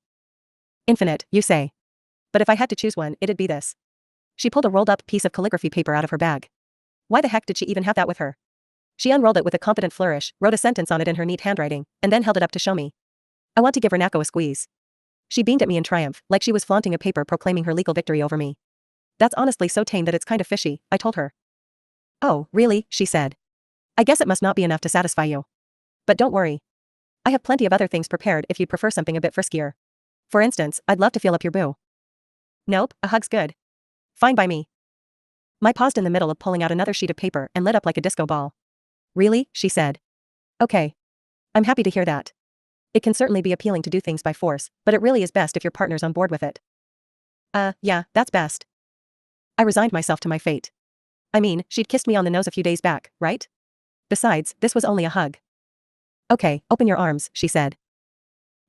[SPEAKER 1] Infinite, you say. But if I had to choose one, it'd be this. She pulled a rolled-up piece of calligraphy paper out of her bag. Why the heck did she even have that with her? She unrolled it with a confident flourish, wrote a sentence on it in her neat handwriting, and then held it up to show me. I want to give Renako a squeeze. She beamed at me in triumph, like she was flaunting a paper proclaiming her legal victory over me. That's honestly so tame that it's kind of fishy, I told her. Oh, really? She said. I guess it must not be enough to satisfy you. But don't worry. I have plenty of other things prepared if you'd prefer something a bit friskier. For instance, I'd love to feel up your boo. Nope, a hug's good. Fine by me. Mai paused in the middle of pulling out another sheet of paper and lit up like a disco ball. Really? She said. Okay. I'm happy to hear that. It can certainly be appealing to do things by force, but it really is best if your partner's on board with it. Yeah, that's best. I resigned myself to my fate. I mean, she'd kissed me on the nose a few days back, right? Besides, this was only a hug. Okay, open your arms, she said.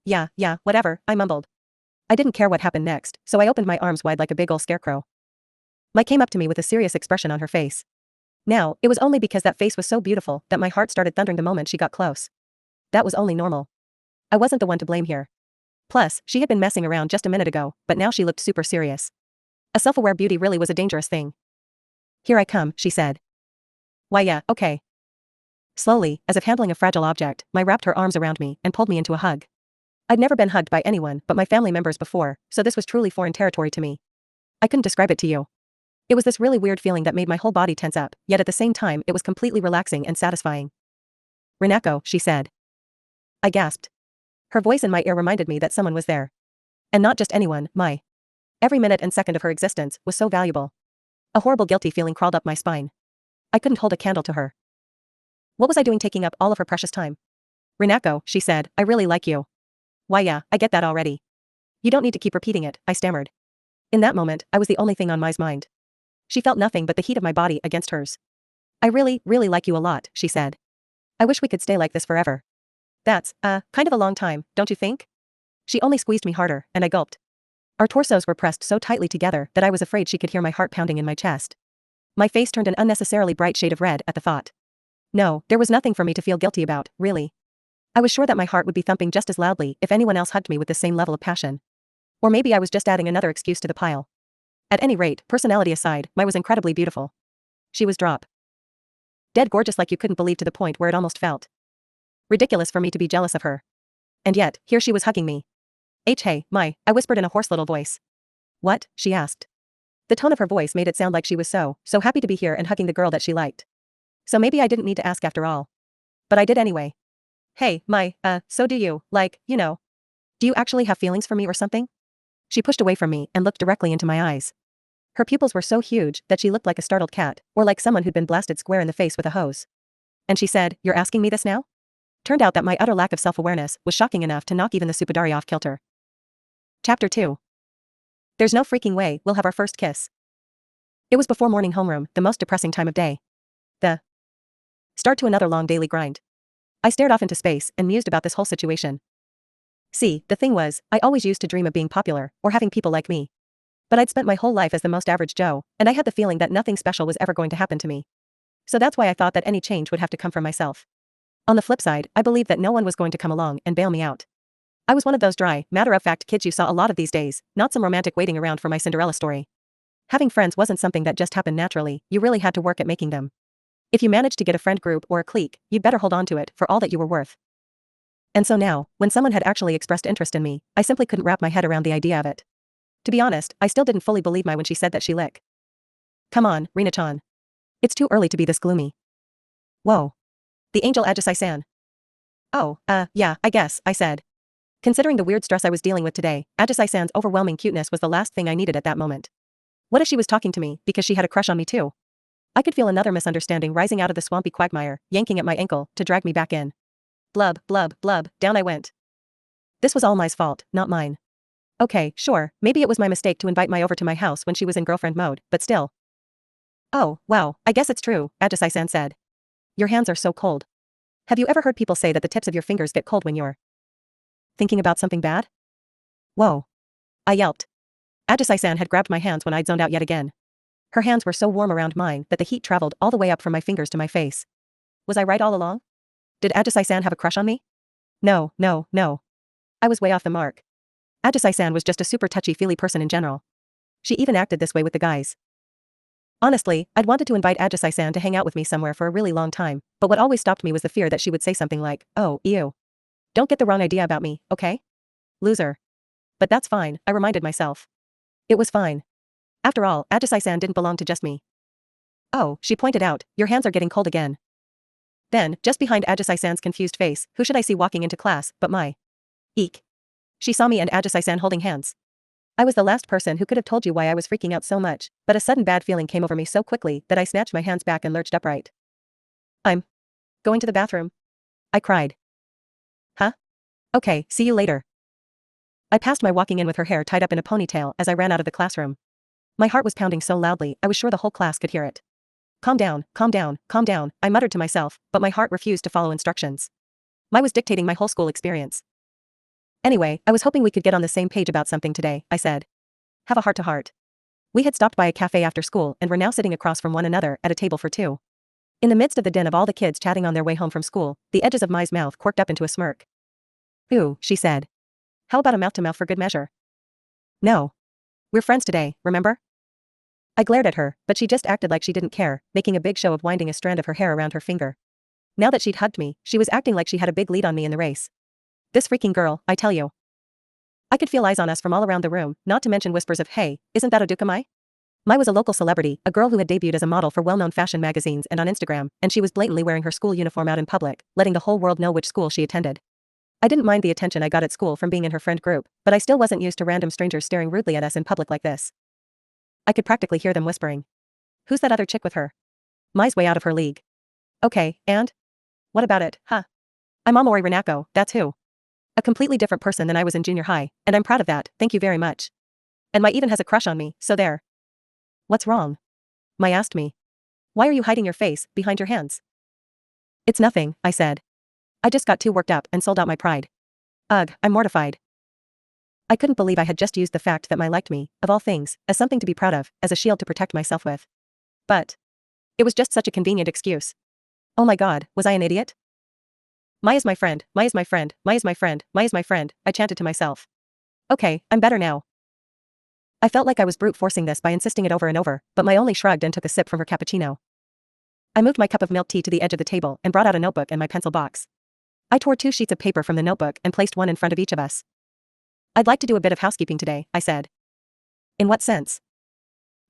[SPEAKER 1] Yeah, whatever, I mumbled. I didn't care what happened next, so I opened my arms wide like a big ol' scarecrow. Mai came up to me with a serious expression on her face. Now, it was only because that face was so beautiful that my heart started thundering the moment she got close. That was only normal. I wasn't the one to blame here. Plus, she had been messing around just a minute ago, but now she looked super serious. A self-aware beauty really was a dangerous thing. Here I come, she said. Why yeah, okay. Slowly, as if handling a fragile object, Mai wrapped her arms around me and pulled me into a hug. I'd never been hugged by anyone but my family members before, so this was truly foreign territory to me. I couldn't describe it to you. It was this really weird feeling that made my whole body tense up, yet at the same time it was completely relaxing and satisfying. Renako, she said. I gasped. Her voice in my ear reminded me that someone was there. And not just anyone, Mai. Every minute and second of her existence was so valuable. A horrible guilty feeling crawled up my spine. I couldn't hold a candle to her. What was I doing taking up all of her precious time? Renako, she said, I really like you. Why yeah, I get that already. You don't need to keep repeating it, I stammered. In that moment, I was the only thing on Mai's mind. She felt nothing but the heat of my body against hers. I really like you a lot, she said. I wish we could stay like this forever. That's, kind of a long time, don't you think? She only squeezed me harder, and I gulped. Our torsos were pressed so tightly together that I was afraid she could hear my heart pounding in my chest. My face turned an unnecessarily bright shade of red at the thought. No, there was nothing for me to feel guilty about, really. I was sure that my heart would be thumping just as loudly if anyone else hugged me with the same level of passion. Or maybe I was just adding another excuse to the pile. At any rate, personality aside, Mai was incredibly beautiful. She was drop dead gorgeous, like you couldn't believe, to the point where it almost felt ridiculous for me to be jealous of her. And yet, here she was hugging me. Hey, Mai, I whispered in a hoarse little voice. What? She asked. The tone of her voice made it sound like she was so happy to be here and hugging the girl that she liked. So maybe I didn't need to ask after all. But I did anyway. Hey, Mai, so do you, do you actually have feelings for me or something? She pushed away from me and looked directly into my eyes. Her pupils were so huge that she looked like a startled cat, or like someone who'd been blasted square in the face with a hose. And she said, You're asking me this now? Turned out that my utter lack of self-awareness was shocking enough to knock even the Superdari off kilter. Chapter 2. There's no freaking way we'll have our first kiss. It was before morning homeroom, the most depressing time of day. The start to another long daily grind. I stared off into space and mused about this whole situation. See, the thing was, I always used to dream of being popular, or having people like me. But I'd spent my whole life as the most average Joe, and I had the feeling that nothing special was ever going to happen to me. So that's why I thought that any change would have to come from myself. On the flip side, I believed that no one was going to come along and bail me out. I was one of those dry, matter-of-fact kids you saw a lot of these days, not some romantic waiting around for my Cinderella story. Having friends wasn't something that just happened naturally, you really had to work at making them. If you managed to get a friend group or a clique, you'd better hold on to it for all that you were worth. And so now, when someone had actually expressed interest in me, I simply couldn't wrap my head around the idea of it. To be honest, I still didn't fully believe Mai when she said that she lick. Come on, Rina-chan. It's too early to be this gloomy. Whoa. The angel Ajisai-san. Oh, yeah, I guess, I said. Considering the weird stress I was dealing with today, Ajisai-san's overwhelming cuteness was the last thing I needed at that moment. What if she was talking to me because she had a crush on me too? I could feel another misunderstanding rising out of the swampy quagmire, yanking at my ankle to drag me back in. Blub, blub, blub, down I went. This was all Mai's fault, not mine. Okay, sure, maybe it was my mistake to invite Mai over to my house when she was in girlfriend mode, but still. Oh, wow, I guess it's true, Ajisai-san said. Your hands are so cold. Have you ever heard people say that the tips of your fingers get cold when you're thinking about something bad? Whoa. I yelped. Ajisai-san had grabbed my hands when I'd zoned out yet again. Her hands were so warm around mine that the heat traveled all the way up from my fingers to my face. Was I right all along? Did Ajisai-san have a crush on me? No. I was way off the mark. Ajisai-san was just a super touchy-feely person in general. She even acted this way with the guys. Honestly, I'd wanted to invite Ajisai-san to hang out with me somewhere for a really long time, but what always stopped me was the fear that she would say something like, oh, ew. Don't get the wrong idea about me, okay? Loser. But that's fine, I reminded myself. It was fine. After all, Ajisai-san didn't belong to just me. Oh, she pointed out, your hands are getting cold again. Then, just behind Ajisai-san's confused face, who should I see walking into class, but Mai. Eek. She saw me and Ajisai-san holding hands. I was the last person who could have told you why I was freaking out so much, but a sudden bad feeling came over me so quickly that I snatched my hands back and lurched upright. I'm going to the bathroom. I cried. Huh? Okay, see you later. I passed Mai walking in with her hair tied up in a ponytail as I ran out of the classroom. My heart was pounding so loudly I was sure the whole class could hear it. Calm down, calm down, calm down, I muttered to myself, but my heart refused to follow instructions. Mai was dictating my whole school experience. Anyway, I was hoping we could get on the same page about something today, I said. Have a heart-to-heart. We had stopped by a cafe after school and were now sitting across from one another at a table for two. In the midst of the din of all the kids chatting on their way home from school, the edges of Mai's mouth quirked up into a smirk. Ooh, she said. How about a mouth-to-mouth for good measure? No. We're friends today, remember? I glared at her, but she just acted like she didn't care, making a big show of winding a strand of her hair around her finger. Now that she'd hugged me, she was acting like she had a big lead on me in the race. This freaking girl, I tell you. I could feel eyes on us from all around the room, not to mention whispers of, hey, isn't that Oduka Mai? Mai was a local celebrity, a girl who had debuted as a model for well-known fashion magazines and on Instagram, and she was blatantly wearing her school uniform out in public, letting the whole world know which school she attended. I didn't mind the attention I got at school from being in her friend group, but I still wasn't used to random strangers staring rudely at us in public like this. I could practically hear them whispering. Who's that other chick with her? Mai's way out of her league. Okay, and? What about it, huh? I'm Amori Renako, that's who. A completely different person than I was in junior high, and I'm proud of that, thank you very much. And Mai even has a crush on me, so there. What's wrong? Mai asked me. Why are you hiding your face behind your hands? It's nothing, I said. I just got too worked up and sold out my pride. Ugh, I'm mortified. I couldn't believe I had just used the fact that Mai liked me, of all things, as something to be proud of, as a shield to protect myself with. But it was just such a convenient excuse. Oh my god, was I an idiot? Mai is my friend, Mai is my friend, Mai is my friend, Mai is my friend, I chanted to myself. Okay, I'm better now. I felt like I was brute forcing this by insisting it over and over, but Mai only shrugged and took a sip from her cappuccino. I moved my cup of milk tea to the edge of the table and brought out a notebook and my pencil box. I tore 2 sheets of paper from the notebook and placed one in front of each of us. I'd like to do a bit of housekeeping today, I said. In what sense?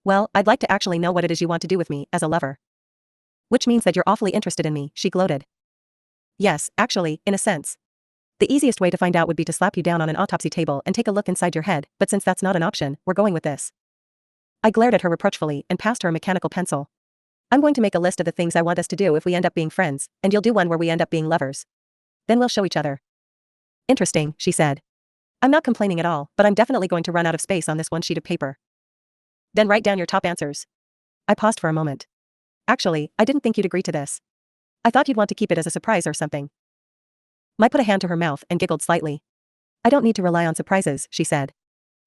[SPEAKER 1] Well, I'd like to actually know what it is you want to do with me, as a lover. Which means that you're awfully interested in me, she gloated. Yes, actually, in a sense. The easiest way to find out would be to slap you down on an autopsy table and take a look inside your head, but since that's not an option, we're going with this. I glared at her reproachfully and passed her a mechanical pencil. I'm going to make a list of the things I want us to do if we end up being friends, and you'll do one where we end up being lovers. Then we'll show each other. Interesting, she said. I'm not complaining at all, but I'm definitely going to run out of space on this one sheet of paper. Then write down your top answers. I paused for a moment. Actually, I didn't think you'd agree to this. I thought you'd want to keep it as a surprise or something. Mai put a hand to her mouth and giggled slightly. I don't need to rely on surprises, she said.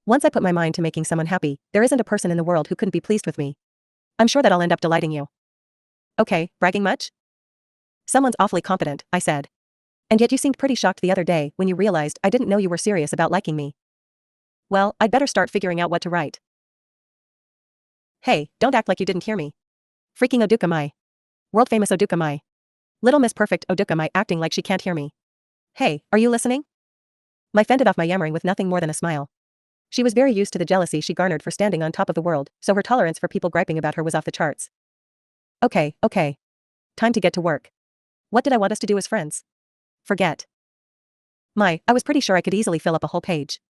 [SPEAKER 1] Once I put my mind to making someone happy, there isn't a person in the world who couldn't be pleased with me. I'm sure that I'll end up delighting you. Okay, bragging much? Someone's awfully confident, I said. And yet you seemed pretty shocked the other day when you realized I didn't know you were serious about liking me. Well, I'd better start figuring out what to write. Hey, don't act like you didn't hear me. Freaking Oduka Mai. World famous Oduka Mai. Little Miss Perfect Oduka Mai acting like she can't hear me. Hey, are you listening? Mai fended off my yammering with nothing more than a smile. She was very used to the jealousy she garnered for standing on top of the world, so her tolerance for people griping about her was off the charts. Okay. Time to get to work. What did I want us to do as friends? Forget. Mai, I was pretty sure I could easily fill up a whole page.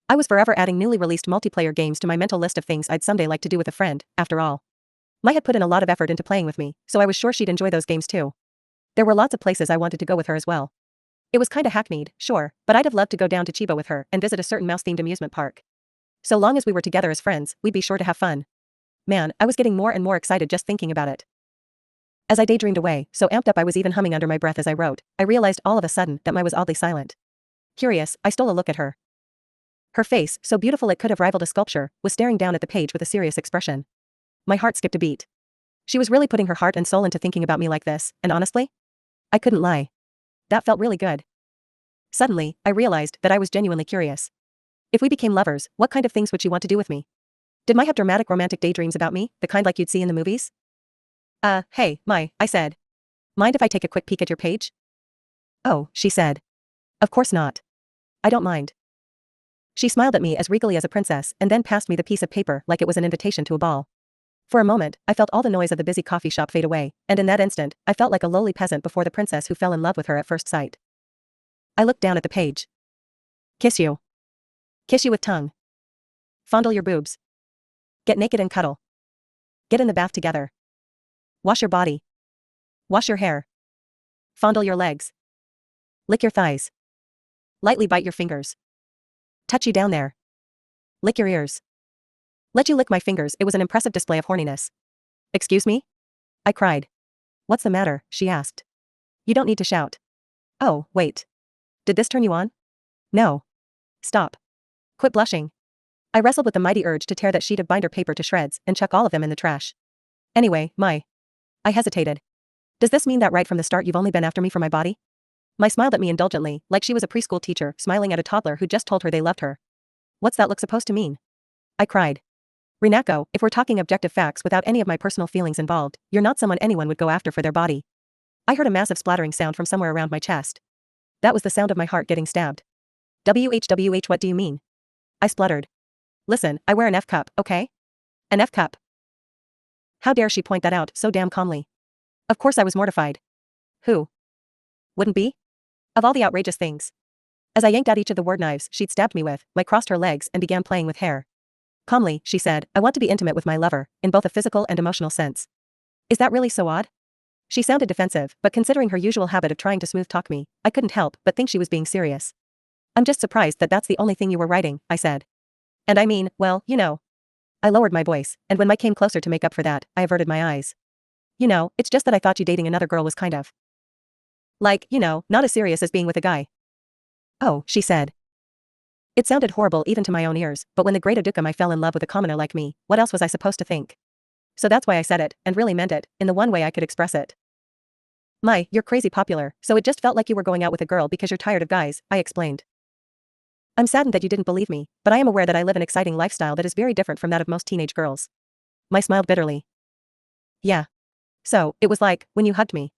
[SPEAKER 1] I was forever adding newly released multiplayer games to my mental list of things I'd someday like to do with a friend, after all. Mai had put in a lot of effort into playing with me, so I was sure she'd enjoy those games too. There were lots of places I wanted to go with her as well. It was kinda hackneyed, sure, but I'd have loved to go down to Chiba with her and visit a certain mouse-themed amusement park. So long as we were together as friends, we'd be sure to have fun. Man, I was getting more and more excited just thinking about it. As I daydreamed away, so amped up I was even humming under my breath as I wrote, I realized all of a sudden that Mai was oddly silent. Curious, I stole a look at her. Her face, so beautiful it could have rivaled a sculpture, was staring down at the page with a serious expression. My heart skipped a beat. She was really putting her heart and soul into thinking about me like this, and honestly? I couldn't lie. That felt really good. Suddenly, I realized that I was genuinely curious. If we became lovers, what kind of things would she want to do with me? Did Mai have dramatic romantic daydreams about me, the kind like you'd see in the movies? Hey, Mai, I said. Mind if I take a quick peek at your page? Oh, she said. Of course not. I don't mind. She smiled at me as regally as a princess and then passed me the piece of paper like it was an invitation to a ball. For a moment, I felt all the noise of the busy coffee shop fade away, and in that instant, I felt like a lowly peasant before the princess who fell in love with her at first sight. I looked down at the page. Kiss you. Kiss you with tongue. Fondle your boobs. Get naked and cuddle. Get in the bath together. Wash your body. Wash your hair. Fondle your legs. Lick your thighs. Lightly bite your fingers. Touch you down there. Lick your ears. Let you lick my fingers. It was an impressive display of horniness. Excuse me? I cried. What's the matter? She asked. You don't need to shout. Oh, wait. Did this turn you on? No. Stop. Quit blushing. I wrestled with the mighty urge to tear that sheet of binder paper to shreds and chuck all of them in the trash. Anyway, I hesitated. Does this mean that right from the start you've only been after me for my body? My smiled at me indulgently, like she was a preschool teacher smiling at a toddler who just told her they loved her. What's that look supposed to mean? I cried. Rinako, if we're talking objective facts without any of my personal feelings involved, you're not someone anyone would go after for their body. I heard a massive splattering sound from somewhere around my chest. That was the sound of my heart getting stabbed. WHWH, what do you mean? I spluttered. Listen, I wear an F cup, okay? An F cup. How dare she point that out so damn calmly? Of course I was mortified. Who wouldn't be? Of all the outrageous things. As I yanked out each of the word knives she'd stabbed me with, I crossed her legs and began playing with hair. Calmly, she said, I want to be intimate with my lover, in both a physical and emotional sense. Is that really so odd? She sounded defensive, but considering her usual habit of trying to smooth talk me, I couldn't help but think she was being serious. I'm just surprised that that's the only thing you were writing, I said. And I mean, well, you know. I lowered my voice, and when Mike came closer to make up for that, I averted my eyes. You know, it's just that I thought you dating another girl was kind of like, you know, not as serious as being with a guy. Oh, she said. It sounded horrible even to my own ears, but when the great Odukam fell in love with a commoner like me, what else was I supposed to think? So that's why I said it, and really meant it, in the one way I could express it. You're crazy popular, so it just felt like you were going out with a girl because you're tired of guys, I explained. I'm saddened that you didn't believe me, but I am aware that I live an exciting lifestyle that is very different from that of most teenage girls. Mai smiled bitterly. Yeah. So, it was like, when you hugged me.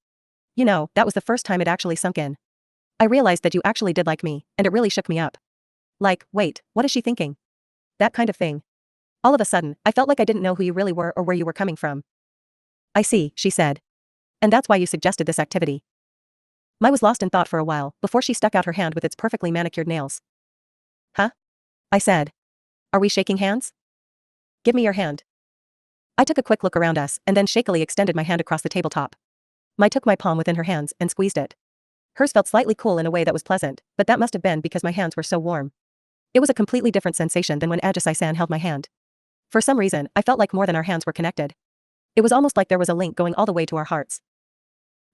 [SPEAKER 1] You know, that was the first time it actually sunk in. I realized that you actually did like me, and it really shook me up. Like, wait, what is she thinking? That kind of thing. All of a sudden, I felt like I didn't know who you really were or where you were coming from. I see, she said. And that's why you suggested this activity. Mai was lost in thought for a while, before she stuck out her hand with its perfectly manicured nails. Huh? I said. Are we shaking hands? Give me your hand. I took a quick look around us, and then shakily extended my hand across the tabletop. Mai took my palm within her hands and squeezed it. Hers felt slightly cool in a way that was pleasant, but that must have been because my hands were so warm. It was a completely different sensation than when Ajisai-san held my hand. For some reason, I felt like more than our hands were connected. It was almost like there was a link going all the way to our hearts.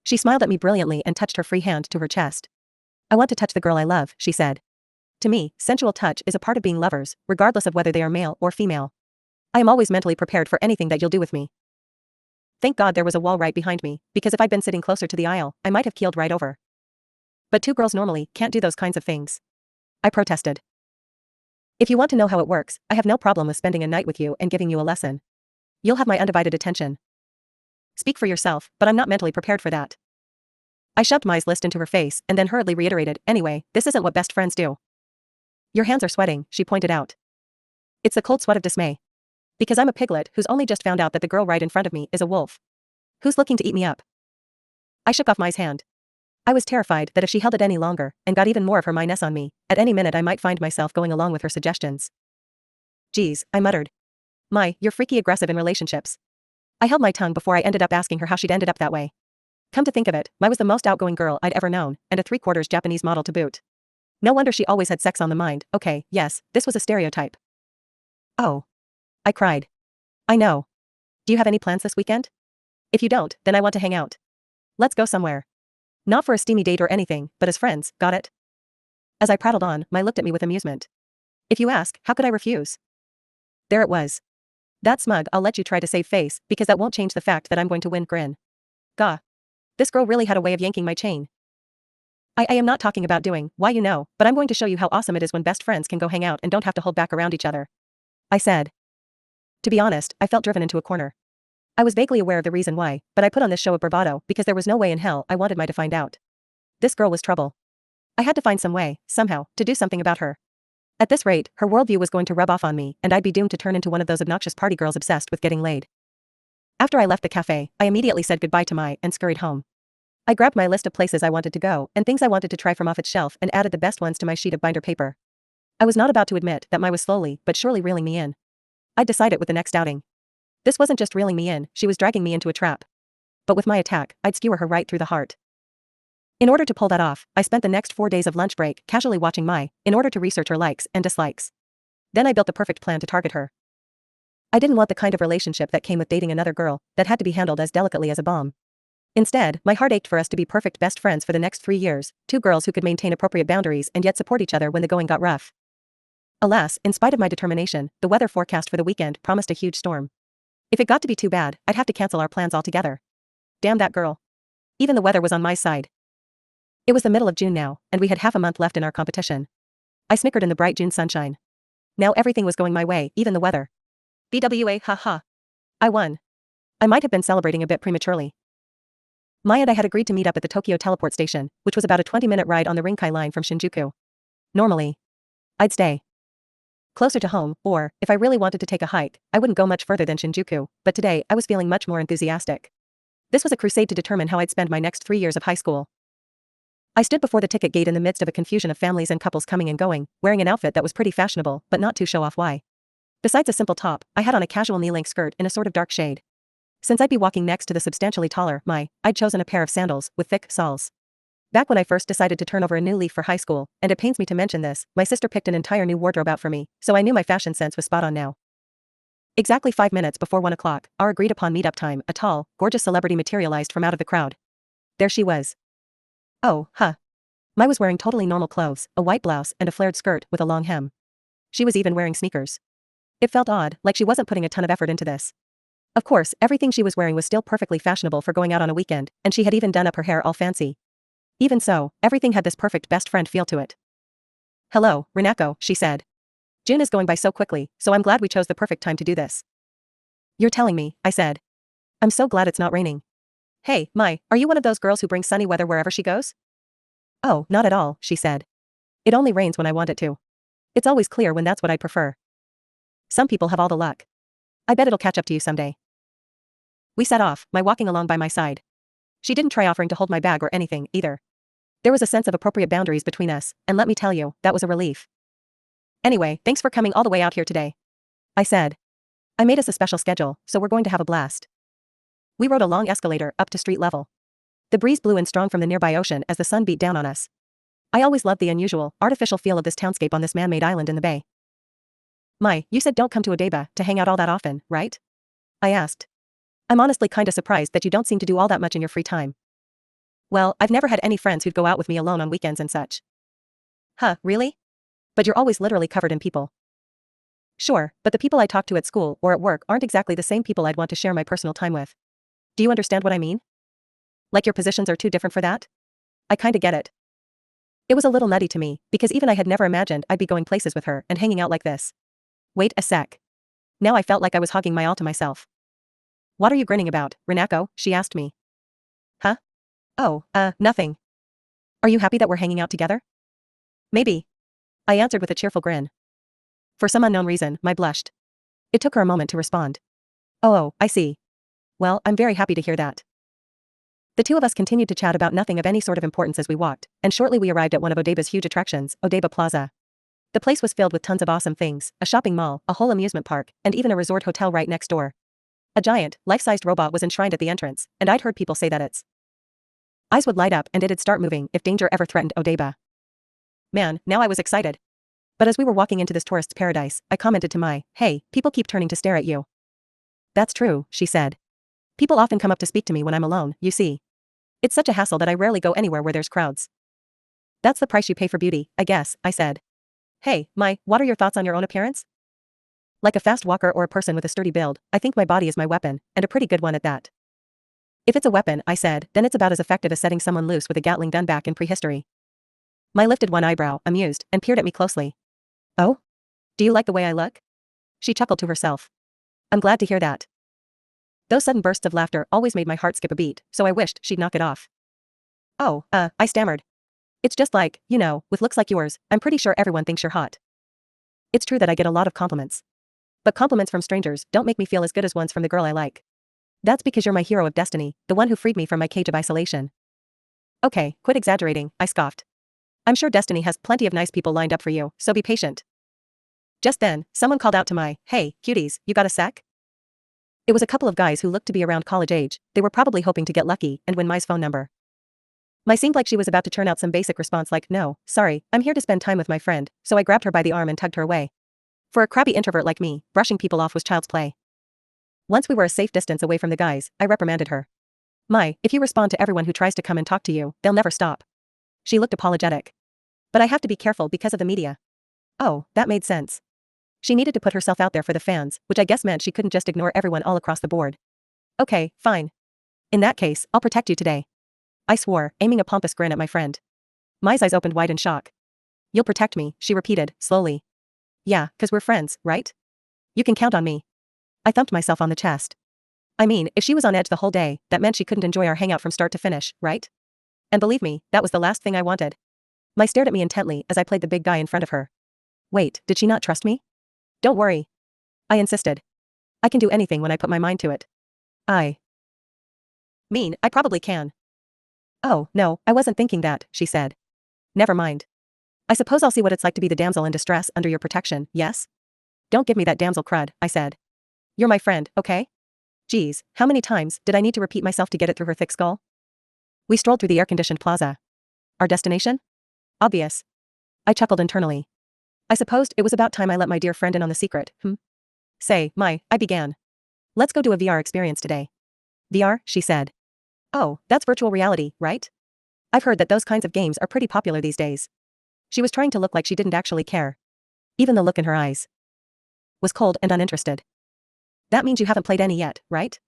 [SPEAKER 1] She smiled at me brilliantly and touched her free hand to her chest. I want to touch the girl I love, she said. To me, sensual touch is a part of being lovers, regardless of whether they are male or female. I am always mentally prepared for anything that you'll do with me. Thank God there was a wall right behind me, because if I'd been sitting closer to the aisle, I might have keeled right over. But two girls normally can't do those kinds of things. I protested. If you want to know how it works, I have no problem with spending a night with you and giving you a lesson. You'll have my undivided attention. Speak for yourself, but I'm not mentally prepared for that. I shoved Mai's list into her face and then hurriedly reiterated, anyway, this isn't what best friends do. Your hands are sweating, she pointed out. It's the cold sweat of dismay. Because I'm a piglet who's only just found out that the girl right in front of me is a wolf. Who's looking to eat me up? I shook off Mai's hand. I was terrified that if she held it any longer, and got even more of her Mai-ness on me, at any minute I might find myself going along with her suggestions. Geez, I muttered. Mai, you're freaky aggressive in relationships. I held my tongue before I ended up asking her how she'd ended up that way. Come to think of it, Mai was the most outgoing girl I'd ever known, and a 3/4 Japanese model to boot. No wonder she always had sex on the mind. Okay, yes, this was a stereotype. Oh. I cried. I know. Do you have any plans this weekend? If you don't, then I want to hang out. Let's go somewhere. Not for a steamy date or anything, but as friends, got it? As I prattled on, Mai looked at me with amusement. If you ask, how could I refuse? There it was. That smug I'll let you try to save face, because that won't change the fact that I'm going to win grin. Gah. This girl really had a way of yanking my chain. I am not talking about doing, why you know, but I'm going to show you how awesome it is when best friends can go hang out and don't have to hold back around each other. I said. To be honest, I felt driven into a corner. I was vaguely aware of the reason why, but I put on this show of bravado because there was no way in hell I wanted Mai to find out. This girl was trouble. I had to find some way, somehow, to do something about her. At this rate, her worldview was going to rub off on me, and I'd be doomed to turn into one of those obnoxious party girls obsessed with getting laid. After I left the cafe, I immediately said goodbye to Mai and scurried home. I grabbed my list of places I wanted to go and things I wanted to try from off its shelf and added the best ones to my sheet of binder paper. I was not about to admit that Mai was slowly but surely reeling me in. I'd decide it with the next outing. This wasn't just reeling me in, she was dragging me into a trap. But with my attack, I'd skewer her right through the heart. In order to pull that off, I spent the next 4 days of lunch break casually watching Mai, in order to research her likes and dislikes. Then I built the perfect plan to target her. I didn't want the kind of relationship that came with dating another girl, that had to be handled as delicately as a bomb. Instead, my heart ached for us to be perfect best friends for the next 3 years, two girls who could maintain appropriate boundaries and yet support each other when the going got rough. Alas, in spite of my determination, the weather forecast for the weekend promised a huge storm. If it got to be too bad, I'd have to cancel our plans altogether. Damn that girl. Even the weather was on my side. It was the middle of June now, and we had half a month left in our competition. I snickered in the bright June sunshine. Now everything was going my way, even the weather. BWA, haha. I won. I might have been celebrating a bit prematurely. Mai and I had agreed to meet up at the Tokyo teleport station, which was about a 20-minute ride on the Rinkai line from Shinjuku. Normally, I'd stay closer to home, or, if I really wanted to take a hike, I wouldn't go much further than Shinjuku, but today I was feeling much more enthusiastic. This was a crusade to determine how I'd spend my next 3 years of high school. I stood before the ticket gate in the midst of a confusion of families and couples coming and going, wearing an outfit that was pretty fashionable, but not too show-off. Why? Besides a simple top, I had on a casual knee-length skirt in a sort of dark shade. Since I'd be walking next to the substantially taller Mai, I'd chosen a pair of sandals with thick soles. Back when I first decided to turn over a new leaf for high school, and it pains me to mention this, my sister picked an entire new wardrobe out for me, so I knew my fashion sense was spot on now. Exactly 5 minutes before 1 o'clock, our agreed-upon meetup time, a tall, gorgeous celebrity materialized from out of the crowd. There she was. Oh, huh. Mai was wearing totally normal clothes, a white blouse and a flared skirt with a long hem. She was even wearing sneakers. It felt odd, like she wasn't putting a ton of effort into this. Of course, everything she was wearing was still perfectly fashionable for going out on a weekend, and she had even done up her hair all fancy. Even so, everything had this perfect best friend feel to it. Hello, Renako, she said. June is going by so quickly, so I'm glad we chose the perfect time to do this. You're telling me, I said. I'm so glad it's not raining. Hey, Mai, are you one of those girls who brings sunny weather wherever she goes? Oh, not at all, she said. It only rains when I want it to. It's always clear when that's what I'd prefer. Some people have all the luck. I bet it'll catch up to you someday. We set off, Mai walking along by my side. She didn't try offering to hold my bag or anything, either. There was a sense of appropriate boundaries between us, and let me tell you, that was a relief. Anyway, thanks for coming all the way out here today, I said. I made us a special schedule, so we're going to have a blast. We rode a long escalator up to street level. The breeze blew in strong from the nearby ocean as the sun beat down on us. I always loved the unusual, artificial feel of this townscape on this man-made island in the bay. Mai, you said don't come to Odaiba to hang out all that often, right? I asked. I'm honestly kinda surprised that you don't seem to do all that much in your free time. Well, I've never had any friends who'd go out with me alone on weekends and such. Huh, really? But you're always literally covered in people. Sure, but the people I talk to at school or at work aren't exactly the same people I'd want to share my personal time with. Do you understand what I mean? Like your positions are too different for that? I kinda get it. It was a little nutty to me, because even I had never imagined I'd be going places with her and hanging out like this. Wait a sec. Now I felt like I was hogging my all to myself. What are you grinning about, Renako? She asked me. Huh? Oh, nothing. Are you happy that we're hanging out together? Maybe. I answered with a cheerful grin. For some unknown reason, Mai blushed. It took her a moment to respond. Oh, I see. Well, I'm very happy to hear that. The two of us continued to chat about nothing of any sort of importance as we walked, and shortly we arrived at one of Odaiba's huge attractions, Odaiba Plaza. The place was filled with tons of awesome things, a shopping mall, a whole amusement park, and even a resort hotel right next door. A giant, life-sized robot was enshrined at the entrance, and I'd heard people say that its eyes would light up and it'd start moving if danger ever threatened Odaiba. Man, now I was excited. But as we were walking into this tourist's paradise, I commented to Mai, hey, people keep turning to stare at you. That's true, she said. People often come up to speak to me when I'm alone, you see. It's such a hassle that I rarely go anywhere where there's crowds. That's the price you pay for beauty, I guess, I said. Hey, Mai, what are your thoughts on your own appearance? Like a fast walker or a person with a sturdy build, I think my body is my weapon, and a pretty good one at that. If it's a weapon, I said, then it's about as effective as setting someone loose with a Gatling gun back in prehistory. Mai lifted one eyebrow, amused, and peered at me closely. Oh? Do you like the way I look? She chuckled to herself. I'm glad to hear that. Those sudden bursts of laughter always made my heart skip a beat, so I wished she'd knock it off. Oh, I stammered. It's just like, you know, with looks like yours, I'm pretty sure everyone thinks you're hot. It's true that I get a lot of compliments. But compliments from strangers don't make me feel as good as ones from the girl I like. That's because you're my hero of destiny, the one who freed me from my cage of isolation. Okay, quit exaggerating, I scoffed. I'm sure destiny has plenty of nice people lined up for you, so be patient. Just then, someone called out to my, "Hey, cuties, you got a sec?" It was a couple of guys who looked to be around college age. They were probably hoping to get lucky and win Mai's phone number. Mai seemed like she was about to turn out some basic response like, "No, sorry, I'm here to spend time with my friend," so I grabbed her by the arm and tugged her away. For a crabby introvert like me, brushing people off was child's play. Once we were a safe distance away from the guys, I reprimanded her. "Mai, if you respond to everyone who tries to come and talk to you, they'll never stop." She looked apologetic. "But I have to be careful because of the media." Oh, that made sense. She needed to put herself out there for the fans, which I guess meant she couldn't just ignore everyone all across the board. Okay, fine. In that case, I'll protect you today, I swore, aiming a pompous grin at my friend. Mai's eyes opened wide in shock. "You'll protect me," she repeated, slowly. "Yeah, 'cause we're friends, right? You can count on me." I thumped myself on the chest. I mean, if she was on edge the whole day, that meant she couldn't enjoy our hangout from start to finish, right? And believe me, that was the last thing I wanted. Mai stared at me intently as I played the big guy in front of her. Wait, did she not trust me? "Don't worry," I insisted. "I can do anything when I put my mind to it." I mean, I probably can. "Oh, no, I wasn't thinking that," she said. "Never mind. I suppose I'll see what it's like to be the damsel in distress under your protection, yes?" "Don't give me that damsel crud," I said. "You're my friend, okay?" Geez, how many times did I need to repeat myself to get it through her thick skull? We strolled through the air-conditioned plaza. Our destination? Obvious. I chuckled internally. I supposed it was about time I let my dear friend in on the secret, Say, Mai, I began. "Let's go do a VR experience today." "VR?" she said. "Oh, that's virtual reality, right? I've heard that those kinds of games are pretty popular these days." She was trying to look like she didn't actually care. Even the look in her eyes was cold and uninterested. "That means you haven't played any yet, right?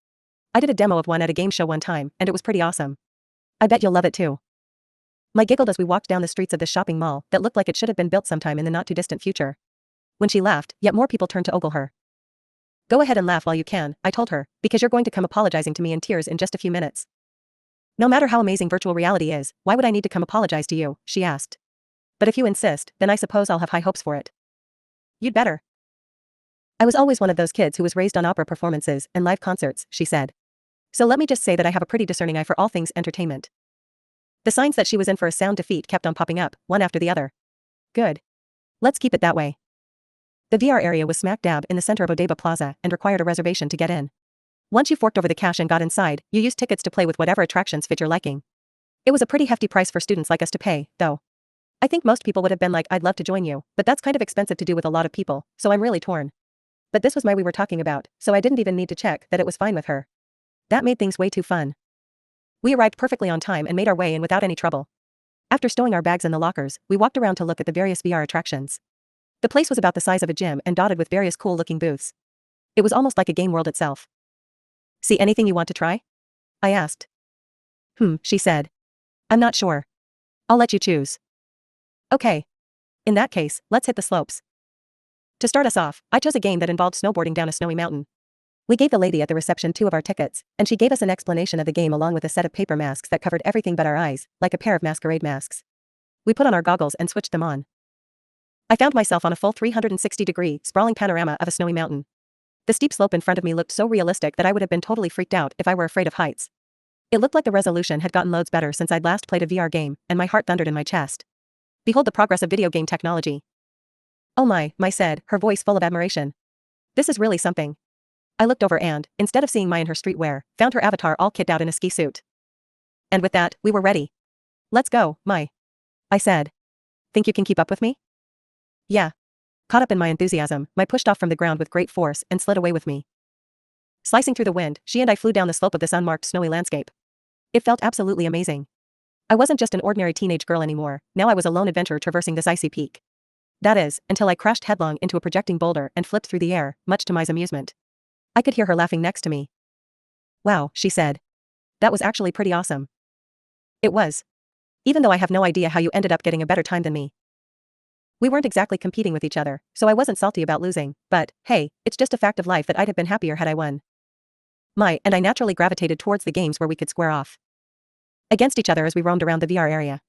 [SPEAKER 1] I did a demo of one at a game show one time, and it was pretty awesome. I bet you'll love it too." Mai giggled as we walked down the streets of this shopping mall that looked like it should have been built sometime in the not-too-distant future. When she laughed, yet more people turned to ogle her. "Go ahead and laugh while you can," I told her, "because you're going to come apologizing to me in tears in just a few minutes." "No matter how amazing virtual reality is, why would I need to come apologize to you?" she asked. "But if you insist, then I suppose I'll have high hopes for it." "You'd better." "I was always one of those kids who was raised on opera performances and live concerts," she said. "So let me just say that I have a pretty discerning eye for all things entertainment." The signs that she was in for a sound defeat kept on popping up, one after the other. Good. Let's keep it that way. The VR area was smack dab in the center of Odeba Plaza and required a reservation to get in. Once you forked over the cash and got inside, you used tickets to play with whatever attractions fit your liking. It was a pretty hefty price for students like us to pay, though. I think most people would have been like, "I'd love to join you, but that's kind of expensive to do with a lot of people, so I'm really torn." But this was Mai we were talking about, so I didn't even need to check that it was fine with her. That made things way too fun. We arrived perfectly on time and made our way in without any trouble. After stowing our bags in the lockers, we walked around to look at the various VR attractions. The place was about the size of a gym and dotted with various cool-looking booths. It was almost like a game world itself. "See anything you want to try?" I asked. She said. "I'm not sure. I'll let you choose." "Okay. In that case, let's hit the slopes." To start us off, I chose a game that involved snowboarding down a snowy mountain. We gave the lady at the reception 2 of our tickets, and she gave us an explanation of the game along with a set of paper masks that covered everything but our eyes, like a pair of masquerade masks. We put on our goggles and switched them on. I found myself on a full 360-degree, sprawling panorama of a snowy mountain. The steep slope in front of me looked so realistic that I would have been totally freaked out if I were afraid of heights. It looked like the resolution had gotten loads better since I'd last played a VR game, and my heart thundered in my chest. Behold the progress of video game technology. "Oh my," Mai said, her voice full of admiration. "This is really something." I looked over and, instead of seeing Mai in her streetwear, found her avatar all kitted out in a ski suit. And with that, we were ready. "Let's go, Mai," I said. "Think you can keep up with me?" "Yeah." Caught up in my enthusiasm, Mai pushed off from the ground with great force and slid away with me. Slicing through the wind, she and I flew down the slope of this unmarked snowy landscape. It felt absolutely amazing. I wasn't just an ordinary teenage girl anymore, now I was a lone adventurer traversing this icy peak. That is, until I crashed headlong into a projecting boulder and flipped through the air, much to Mai's amusement. I could hear her laughing next to me. "Wow," she said. "That was actually pretty awesome." It was. Even though I have no idea how you ended up getting a better time than me. We weren't exactly competing with each other, so I wasn't salty about losing, but, hey, it's just a fact of life that I'd have been happier had I won. Mai and I naturally gravitated towards the games where we could square off against each other as we roamed around the VR area.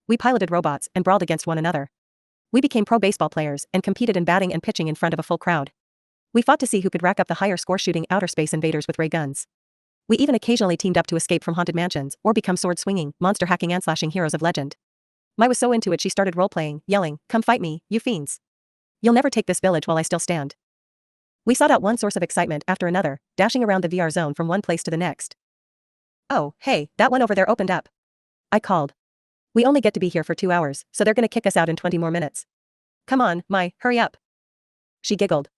[SPEAKER 1] We piloted robots and brawled against one another. We became pro baseball players and competed in batting and pitching in front of a full crowd. We fought to see who could rack up the higher score shooting outer space invaders with ray guns. We even occasionally teamed up to escape from haunted mansions or become sword-swinging, monster-hacking and slashing heroes of legend. Mai was so into it she started role-playing, yelling, "Come fight me, you fiends. You'll never take this village while I still stand." We sought out one source of excitement after another, dashing around the VR zone from one place to the next. "Oh, hey, that one over there opened up," I called. "We only get to be here for 2 hours, so they're gonna kick us out in 20 more minutes. Come on, Mai, hurry up." She giggled.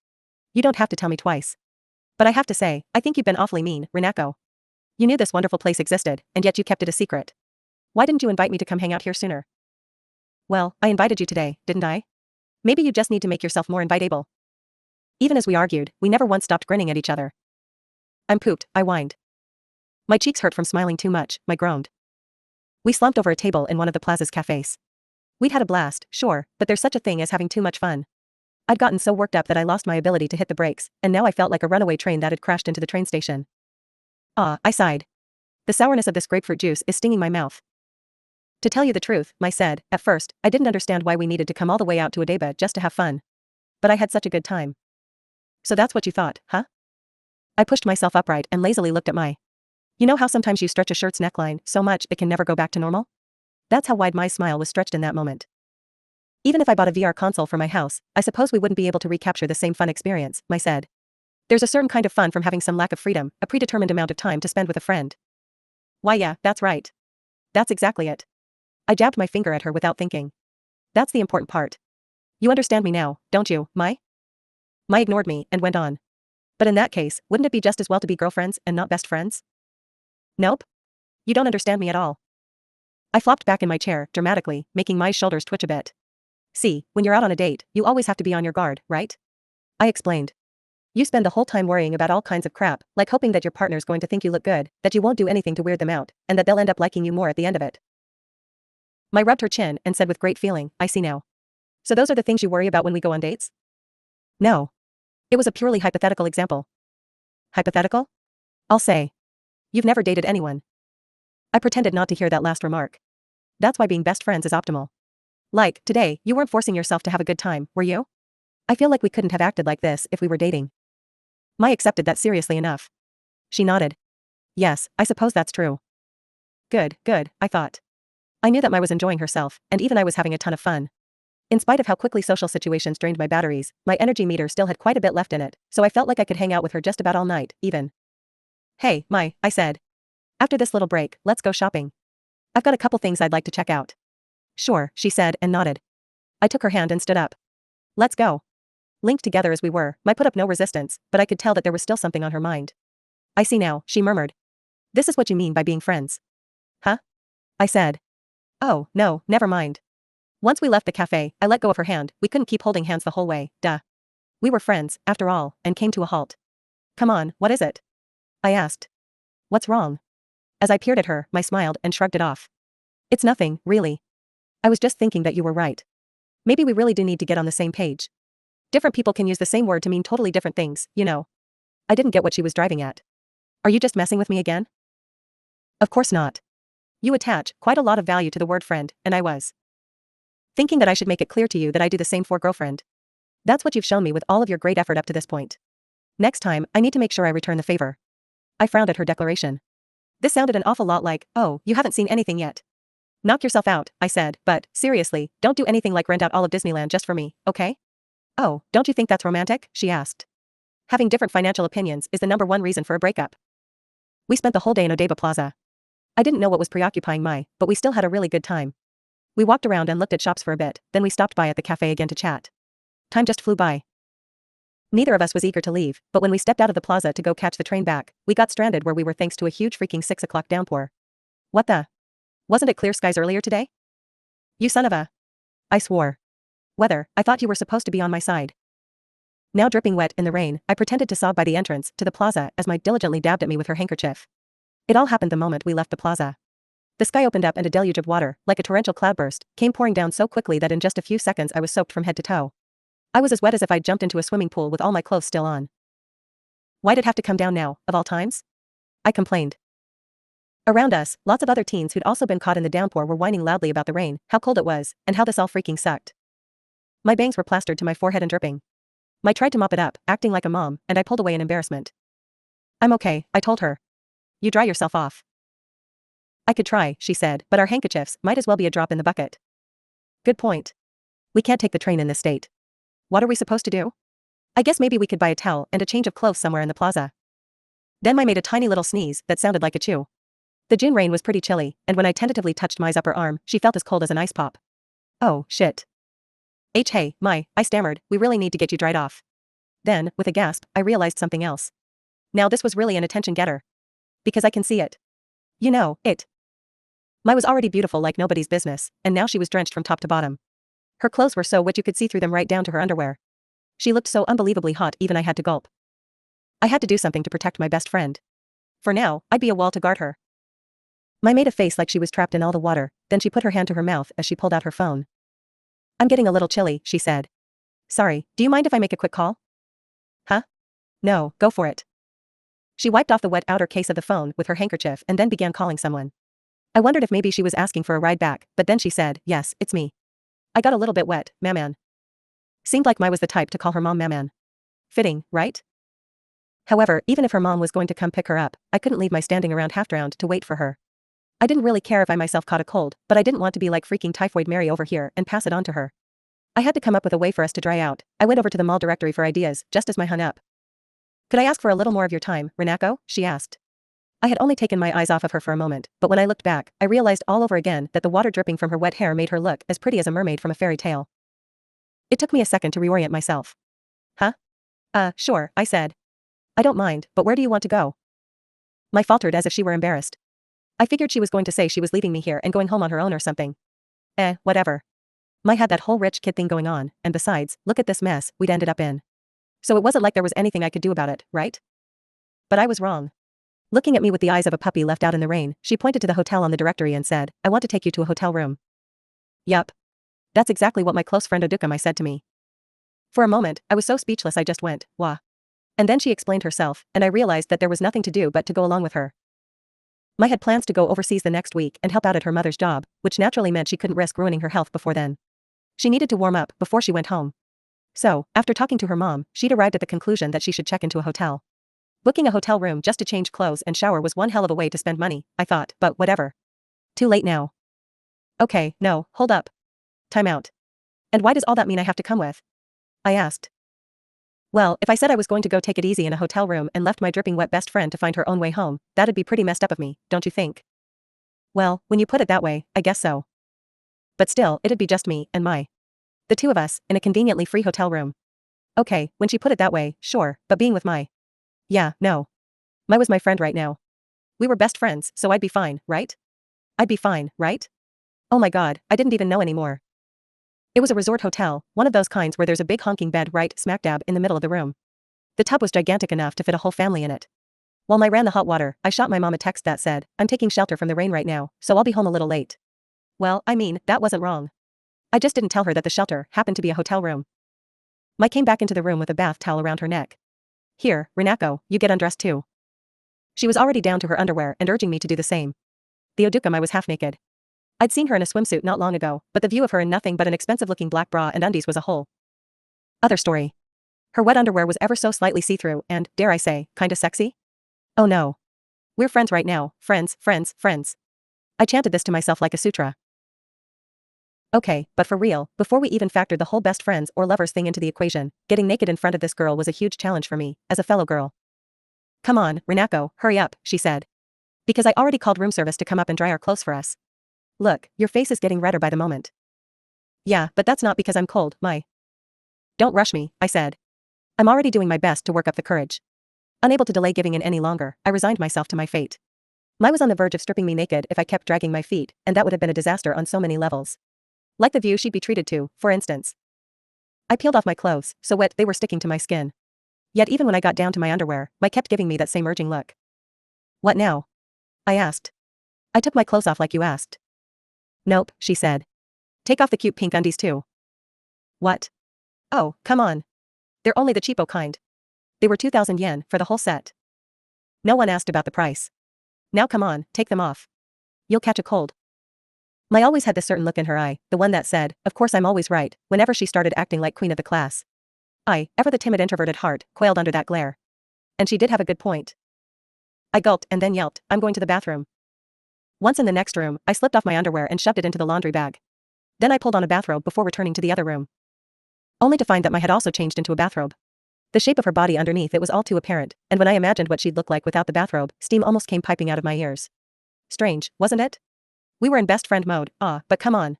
[SPEAKER 1] "You don't have to tell me twice. But I have to say, I think you've been awfully mean, Rinako. You knew this wonderful place existed, and yet you kept it a secret. Why didn't you invite me to come hang out here sooner?" "Well, I invited you today, didn't I? Maybe you just need to make yourself more inviteable." Even as we argued, we never once stopped grinning at each other. "I'm pooped," I whined. "My cheeks hurt from smiling too much," Mai groaned. We slumped over a table in one of the plaza's cafes. We'd had a blast, sure, but there's such a thing as having too much fun. I'd gotten so worked up that I lost my ability to hit the brakes, and now I felt like a runaway train that had crashed into the train station. I sighed. The sourness of this grapefruit juice is stinging my mouth. "To tell you the truth," Mai said, "at first, I didn't understand why we needed to come all the way out to Odaiba just to have fun. But I had such a good time." "So that's what you thought, huh?" I pushed myself upright and lazily looked at Mai. "You know how sometimes you stretch a shirt's neckline so much it can never go back to normal? That's how wide Mai's smile was stretched in that moment. "Even if I bought a VR console for my house, I suppose we wouldn't be able to recapture the same fun experience," Mai said. "There's a certain kind of fun from having some lack of freedom, a predetermined amount of time to spend with a friend." "Why yeah, that's right. That's exactly it." I jabbed my finger at her without thinking. "That's the important part. You understand me now, don't you, Mai?" Mai ignored me and went on. "But in that case, wouldn't it be just as well to be girlfriends and not best friends?" "Nope. You don't understand me at all." I flopped back in my chair, dramatically, making Mai's shoulders twitch a bit. "See, when you're out on a date, you always have to be on your guard, right?" I explained. "You spend the whole time worrying about all kinds of crap, like hoping that your partner's going to think you look good, that you won't do anything to weird them out, and that they'll end up liking you more at the end of it." Mai rubbed her chin and said with great feeling, "I see now. So those are the things you worry about when we go on dates?" "No. It was a purely hypothetical example." "Hypothetical? I'll say. You've never dated anyone." I pretended not to hear that last remark. "That's why being best friends is optimal. Like, today, you weren't forcing yourself to have a good time, were you? I feel like we couldn't have acted like this if we were dating." Mai accepted that seriously enough. She nodded. "Yes, I suppose that's true." Good, I thought. I knew that Mai was enjoying herself, and even I was having a ton of fun. In spite of how quickly social situations drained my batteries, my energy meter still had quite a bit left in it, so I felt like I could hang out with her just about all night, even. "Hey, Mai," I said. "After this little break, let's go shopping. I've got a couple things I'd like to check out." "Sure," she said and nodded. I took her hand and stood up. "Let's go." Linked together as we were, Mai put up no resistance, but I could tell that there was still something on her mind. "I see now," she murmured. "This is what you mean by being friends." "Huh?" I said. "Oh, no, never mind." Once we left the cafe, I let go of her hand. We couldn't keep holding hands the whole way, duh. We were friends, after all, and came to a halt. "Come on, what is it?" I asked. "What's wrong?" As I peered at her, Mai smiled and shrugged it off. "It's nothing, really. I was just thinking that you were right. Maybe we really do need to get on the same page. Different people can use the same word to mean totally different things, you know." I didn't get what she was driving at. "Are you just messing with me again?" "Of course not. You attach quite a lot of value to the word friend, and I was thinking that I should make it clear to you that I do the same for girlfriend. That's what you've shown me with all of your great effort up to this point. Next time, I need to make sure I return the favor." I frowned at her declaration. This sounded an awful lot like, "Oh, you haven't seen anything yet." "Knock yourself out," I said, "but, seriously, don't do anything like rent out all of Disneyland just for me, okay?" "Oh, don't you think that's romantic?" she asked. "Having different financial opinions is the #1 reason for a breakup." We spent the whole day in Odaiba Plaza. I didn't know what was preoccupying Mai, but we still had a really good time. We walked around and looked at shops for a bit, then we stopped by at the cafe again to chat. Time just flew by. Neither of us was eager to leave, but when we stepped out of the plaza to go catch the train back, we got stranded where we were thanks to a huge freaking 6 o'clock downpour. "What the? Wasn't it clear skies earlier today?" "You son of a..." I swore. "Weather, I thought you were supposed to be on my side." Now dripping wet in the rain, I pretended to sob by the entrance to the plaza as Mai diligently dabbed at me with her handkerchief. It all happened the moment we left the plaza. The sky opened up and a deluge of water, like a torrential cloudburst, came pouring down so quickly that in just a few seconds I was soaked from head to toe. I was as wet as if I'd jumped into a swimming pool with all my clothes still on. "Why'd it have to come down now, of all times?" I complained. Around us, lots of other teens who'd also been caught in the downpour were whining loudly about the rain, how cold it was, and how this all freaking sucked. My bangs were plastered to my forehead and dripping. Mai tried to mop it up, acting like a mom, and I pulled away in embarrassment. "I'm okay," I told her. You dry yourself off. I could try, she said, but our handkerchiefs might as well be a drop in the bucket. Good point. We can't take the train in this state. What are we supposed to do? I guess maybe we could buy a towel and a change of clothes somewhere in the plaza. Then Mai made a tiny little sneeze that sounded like a chew. The June rain was pretty chilly, and when I tentatively touched Mai's upper arm, she felt as cold as an ice pop. Oh, shit. Hey, Mai, I stammered, we really need to get you dried off. Then, with a gasp, I realized something else. Now this was really an attention getter. Because I can see it. You know, it. Mai was already beautiful like nobody's business, and now she was drenched from top to bottom. Her clothes were so wet you could see through them right down to her underwear. She looked so unbelievably hot even I had to gulp. I had to do something to protect my best friend. For now, I'd be a wall to guard her. Mai made a face like she was trapped in all the water, then she put her hand to her mouth as she pulled out her phone. I'm getting a little chilly, she said. Sorry, do you mind if I make a quick call? Huh? No, go for it. She wiped off the wet outer case of the phone with her handkerchief and then began calling someone. I wondered if maybe she was asking for a ride back, but then she said, yes, it's me. I got a little bit wet, Maman. Seemed like Mai was the type to call her mom Maman. Fitting, right? However, even if her mom was going to come pick her up, I couldn't leave Mai standing around half-drowned to wait for her. I didn't really care if I myself caught a cold, but I didn't want to be like freaking Typhoid Mary over here and pass it on to her. I had to come up with a way for us to dry out. I went over to the mall directory for ideas, just as Mai hung up. Could I ask for a little more of your time, Renako? She asked. I had only taken my eyes off of her for a moment, but when I looked back, I realized all over again that the water dripping from her wet hair made her look as pretty as a mermaid from a fairy tale. It took me a second to reorient myself. Huh? Sure, I said. I don't mind, but where do you want to go? Mai faltered as if she were embarrassed. I figured she was going to say she was leaving me here and going home on her own or something. Whatever. Mai had that whole rich kid thing going on, and besides, look at this mess we'd ended up in. So it wasn't like there was anything I could do about it, right? But I was wrong. Looking at me with the eyes of a puppy left out in the rain, she pointed to the hotel on the directory and said, I want to take you to a hotel room. Yup. That's exactly what my close friend Odukam said to me. For a moment, I was so speechless I just went, wah. And then she explained herself, and I realized that there was nothing to do but to go along with her. Mai had plans to go overseas the next week and help out at her mother's job, which naturally meant she couldn't risk ruining her health before then. She needed to warm up before she went home. So, after talking to her mom, she'd arrived at the conclusion that she should check into a hotel. Booking a hotel room just to change clothes and shower was one hell of a way to spend money, I thought, but whatever. Too late now. Okay, no, hold up. Time out. And why does all that mean I have to come with? I asked. Well, if I said I was going to go take it easy in a hotel room and left my dripping wet best friend to find her own way home, that'd be pretty messed up of me, don't you think? Well, when you put it that way, I guess so. But still, it'd be just me and Mai. The two of us, in a conveniently free hotel room. Okay, when she put it that way, sure, but being with Mai. Yeah, no. Mai was my friend right now. We were best friends, so I'd be fine, right? I'd be fine, right? Oh my god, I didn't even know anymore. It was a resort hotel, one of those kinds where there's a big honking bed right smack dab in the middle of the room. The tub was gigantic enough to fit a whole family in it. While Mai ran the hot water, I shot my mom a text that said, I'm taking shelter from the rain right now, so I'll be home a little late. Well, I mean, that wasn't wrong. I just didn't tell her that the shelter happened to be a hotel room. Mai came back into the room with a bath towel around her neck. Here, Renako, you get undressed too. She was already down to her underwear and urging me to do the same. The Odukam was half naked. I'd seen her in a swimsuit not long ago, but the view of her in nothing but an expensive-looking black bra and undies was a whole other story. Her wet underwear was ever so slightly see-through and, dare I say, kinda sexy? Oh no. We're friends right now, friends, friends, friends. I chanted this to myself like a sutra. Okay, but for real, before we even factored the whole best friends or lovers thing into the equation, getting naked in front of this girl was a huge challenge for me, as a fellow girl. Come on, Renako, hurry up, she said. Because I already called room service to come up and dry our clothes for us. Look, your face is getting redder by the moment. Yeah, but that's not because I'm cold, Mai. Don't rush me, I said. I'm already doing my best to work up the courage. Unable to delay giving in any longer, I resigned myself to my fate. Mai was on the verge of stripping me naked if I kept dragging my feet, and that would have been a disaster on so many levels. Like the view she'd be treated to, for instance. I peeled off my clothes, so wet they were sticking to my skin. Yet even when I got down to my underwear, Mai kept giving me that same urging look. What now? I asked. I took my clothes off like you asked. Nope, she said. Take off the cute pink undies too. What? Oh, come on. They're only the cheapo kind. They were 2,000 yen for the whole set. No one asked about the price. Now come on, take them off. You'll catch a cold. Mai always had this certain look in her eye, the one that said, of course I'm always right, whenever she started acting like queen of the class. I, ever the timid introverted heart, quailed under that glare. And she did have a good point. I gulped and then yelped, I'm going to the bathroom. Once in the next room, I slipped off my underwear and shoved it into the laundry bag. Then I pulled on a bathrobe before returning to the other room. Only to find that my had also changed into a bathrobe. The shape of her body underneath it was all too apparent, and when I imagined what she'd look like without the bathrobe, steam almost came piping out of my ears. Strange, wasn't it? We were in best friend mode, but come on.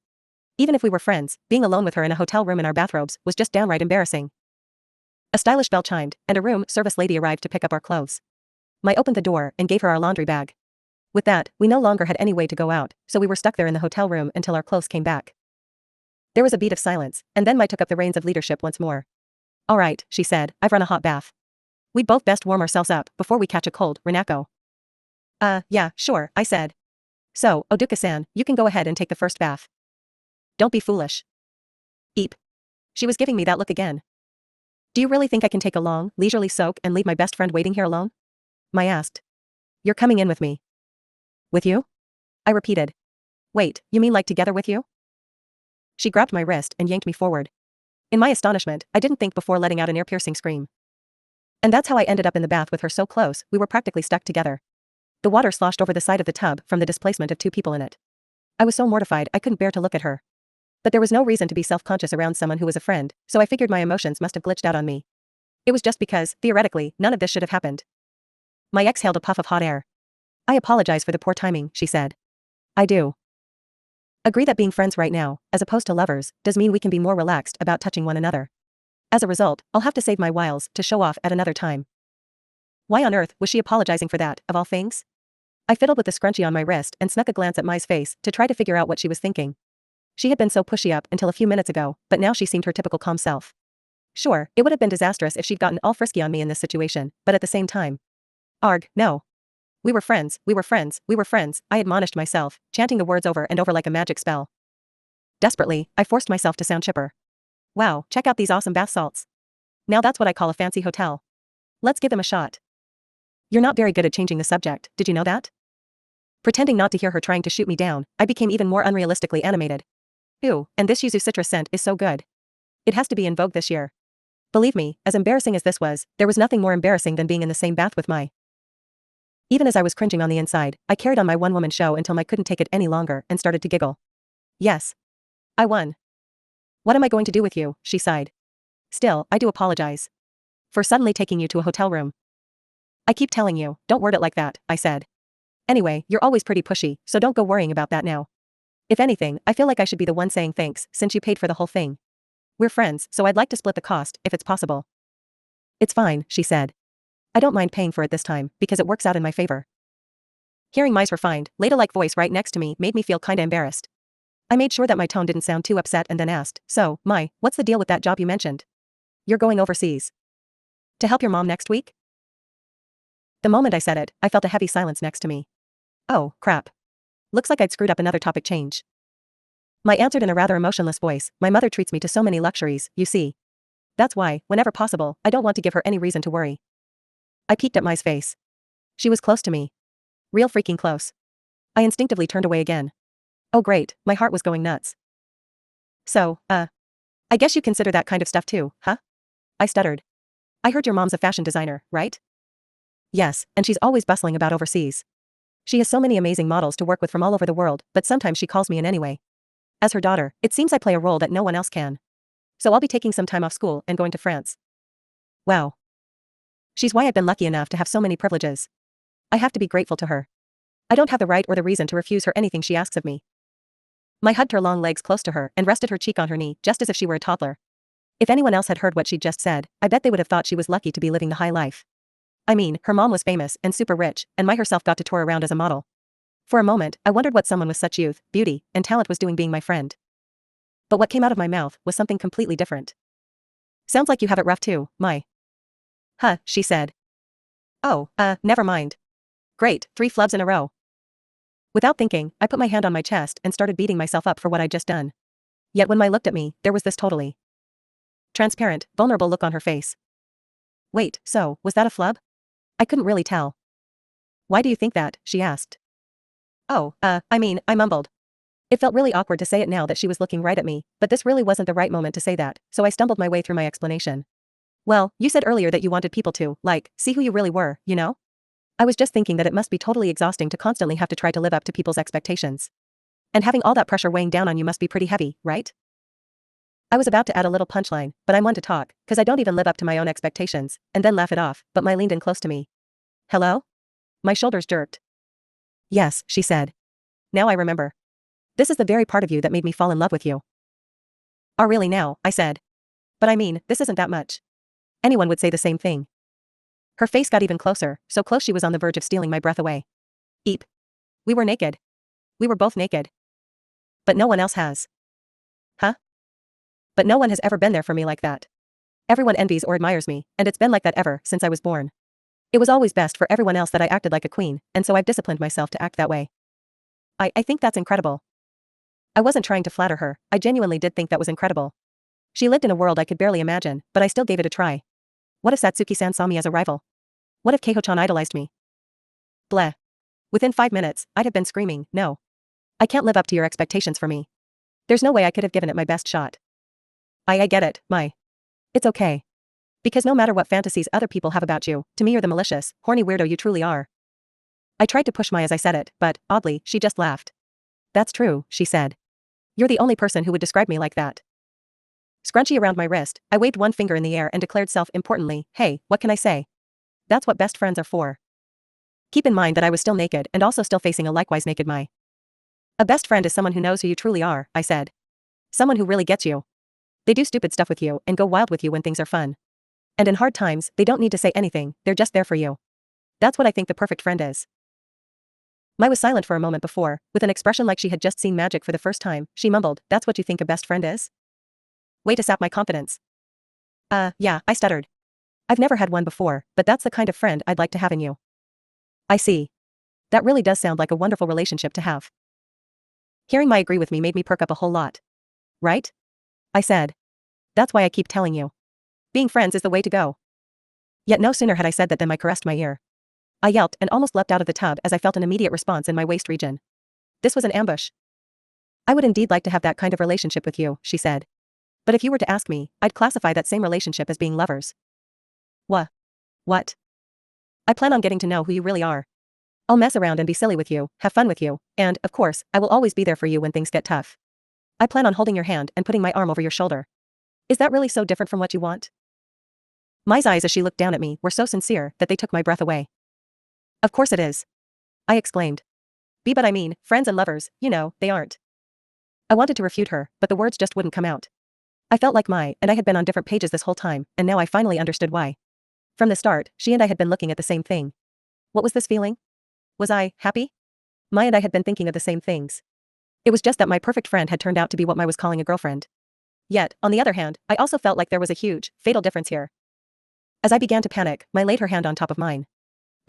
[SPEAKER 1] Even if we were friends, being alone with her in a hotel room in our bathrobes was just downright embarrassing. A stylish bell chimed, and a room service lady arrived to pick up our clothes. Mai opened the door and gave her our laundry bag. With that, we no longer had any way to go out, so we were stuck there in the hotel room until our clothes came back. There was a beat of silence, and then Mai took up the reins of leadership once more. All right, she said, I've run a hot bath. We'd both best warm ourselves up before we catch a cold, Renako. Yeah, sure, I said. So, Oduka-san, you can go ahead and take the first bath. Don't be foolish. Eep. She was giving me that look again. Do you really think I can take a long, leisurely soak and leave my best friend waiting here alone? Mai asked. You're coming in with me. With you? I repeated. Wait, you mean like together with you? She grabbed my wrist and yanked me forward. In my astonishment, I didn't think before letting out an ear-piercing scream. And that's how I ended up in the bath with her so close, we were practically stuck together. The water sloshed over the side of the tub from the displacement of two people in it. I was so mortified I couldn't bear to look at her. But there was no reason to be self-conscious around someone who was a friend, so I figured my emotions must have glitched out on me. It was just because, theoretically, none of this should have happened. Mai exhaled a puff of hot air. I apologize for the poor timing, she said. I do. Agree that being friends right now, as opposed to lovers, does mean we can be more relaxed about touching one another. As a result, I'll have to save my wiles to show off at another time. Why on earth was she apologizing for that, of all things? I fiddled with the scrunchie on my wrist and snuck a glance at Mai's face to try to figure out what she was thinking. She had been so pushy up until a few minutes ago, but now she seemed her typical calm self. Sure, it would have been disastrous if she'd gotten all frisky on me in this situation, but at the same time. Arg, no. We were friends, we were friends, we were friends, I admonished myself, chanting the words over and over like a magic spell. Desperately, I forced myself to sound chipper. Wow, check out these awesome bath salts. Now that's what I call a fancy hotel. Let's give them a shot. You're not very good at changing the subject, did you know that? Pretending not to hear her trying to shoot me down, I became even more unrealistically animated. Ew, and this yuzu citrus scent is so good. It has to be in vogue this year. Believe me, as embarrassing as this was, there was nothing more embarrassing than being in the same bath with Mai. Even as I was cringing on the inside, I carried on my one-woman show until Mai couldn't take it any longer and started to giggle. Yes. I won. What am I going to do with you, she sighed. Still, I do apologize. For suddenly taking you to a hotel room. I keep telling you, don't word it like that, I said. Anyway, you're always pretty pushy, so don't go worrying about that now. If anything, I feel like I should be the one saying thanks, since you paid for the whole thing. We're friends, so I'd like to split the cost, if it's possible. It's fine, she said. I don't mind paying for it this time, because it works out in my favor. Hearing Mai's refined, ladle-like voice right next to me made me feel kinda embarrassed. I made sure that my tone didn't sound too upset and then asked, so, Mai, what's the deal with that job you mentioned? You're going overseas. To help your mom next week? The moment I said it, I felt a heavy silence next to me. Oh, crap. Looks like I'd screwed up another topic change. Mai answered in a rather emotionless voice, my mother treats me to so many luxuries, you see. That's why, whenever possible, I don't want to give her any reason to worry. I peeked at Mai's face. She was close to me. Real freaking close. I instinctively turned away again. Oh great, my heart was going nuts. So, I guess you consider that kind of stuff too, huh? I stuttered. I heard your mom's a fashion designer, right? Yes, and she's always bustling about overseas. She has so many amazing models to work with from all over the world, but sometimes she calls me in anyway. As her daughter, it seems I play a role that no one else can. So I'll be taking some time off school and going to France. Wow. She's why I've been lucky enough to have so many privileges. I have to be grateful to her. I don't have the right or the reason to refuse her anything she asks of me. Mai hugged her long legs close to her and rested her cheek on her knee just as if she were a toddler. If anyone else had heard what she'd just said, I bet they would have thought she was lucky to be living the high life. I mean, her mom was famous and super rich, and Mai herself got to tour around as a model. For a moment, I wondered what someone with such youth, beauty, and talent was doing being my friend. But what came out of my mouth was something completely different. Sounds like you have it rough too, Mai. Huh, she said. Oh, never mind. Great, 3 flubs in a row. Without thinking, I put my hand on my chest and started beating myself up for what I'd just done. Yet when Mai looked at me, there was this totally transparent, vulnerable look on her face. Wait, so, was that a flub? I couldn't really tell. Why do you think that? She asked. Oh, I mumbled. It felt really awkward to say it now that she was looking right at me, but this really wasn't the right moment to say that, so I stumbled my way through my explanation. Well, you said earlier that you wanted people to, like, see who you really were, you know? I was just thinking that it must be totally exhausting to constantly have to try to live up to people's expectations. And having all that pressure weighing down on you must be pretty heavy, right? I was about to add a little punchline, but I'm one to talk, cause I don't even live up to my own expectations, and then laugh it off, but Mai leaned in close to me. Hello? My shoulders jerked. Yes, she said. Now I remember. This is the very part of you that made me fall in love with you. Oh really now, I said. But I mean, this isn't that much. Anyone would say the same thing. Her face got even closer, so close she was on the verge of stealing my breath away. Eep. We were naked. We were both naked. But no one else has. Huh? But no one has ever been there for me like that. Everyone envies or admires me, and it's been like that ever since I was born. It was always best for everyone else that I acted like a queen, and so I've disciplined myself to act that way. I think that's incredible. I wasn't trying to flatter her, I genuinely did think that was incredible. She lived in a world I could barely imagine, but I still gave it a try. What if Satsuki-san saw me as a rival? What if Keiho-chan idolized me? Bleh. Within 5 minutes, I'd have been screaming, no. I can't live up to your expectations for me. There's no way I could have given it my best shot. I get it, Mai. It's okay. Because no matter what fantasies other people have about you, to me you're the malicious, horny weirdo you truly are. I tried to push Mai as I said it, but, oddly, she just laughed. That's true, she said. You're the only person who would describe me like that. Scrunchie around my wrist, I waved one finger in the air and declared self-importantly, hey, what can I say? That's what best friends are for. Keep in mind that I was still naked and also still facing a likewise naked Mai. A best friend is someone who knows who you truly are, I said. Someone who really gets you. They do stupid stuff with you and go wild with you when things are fun. And in hard times, they don't need to say anything, they're just there for you. That's what I think the perfect friend is. Mai was silent for a moment before, with an expression like she had just seen magic for the first time, she mumbled, that's what you think a best friend is? Way to sap my confidence. Yeah, I stuttered. I've never had one before, but that's the kind of friend I'd like to have in you. I see. That really does sound like a wonderful relationship to have. Hearing Mai agree with me made me perk up a whole lot. Right? I said. That's why I keep telling you. Being friends is the way to go. Yet no sooner had I said that than Mai caressed my ear. I yelped and almost leapt out of the tub as I felt an immediate response in my waist region. This was an ambush. I would indeed like to have that kind of relationship with you, she said. But if you were to ask me, I'd classify that same relationship as being lovers. What? I plan on getting to know who you really are. I'll mess around and be silly with you, have fun with you, and, of course, I will always be there for you when things get tough. I plan on holding your hand and putting my arm over your shoulder. Is that really so different from what you want? Mai's eyes as she looked down at me were so sincere that they took my breath away. Of course it is. I exclaimed. But I mean, friends and lovers, you know, they aren't. I wanted to refute her, but the words just wouldn't come out. I felt like Mai and I had been on different pages this whole time, and now I finally understood why. From the start, she and I had been looking at the same thing. What was this feeling? Was I happy? Mai and I had been thinking of the same things. It was just that my perfect friend had turned out to be what Mai was calling a girlfriend. Yet, on the other hand, I also felt like there was a huge, fatal difference here. As I began to panic, Mai laid her hand on top of mine.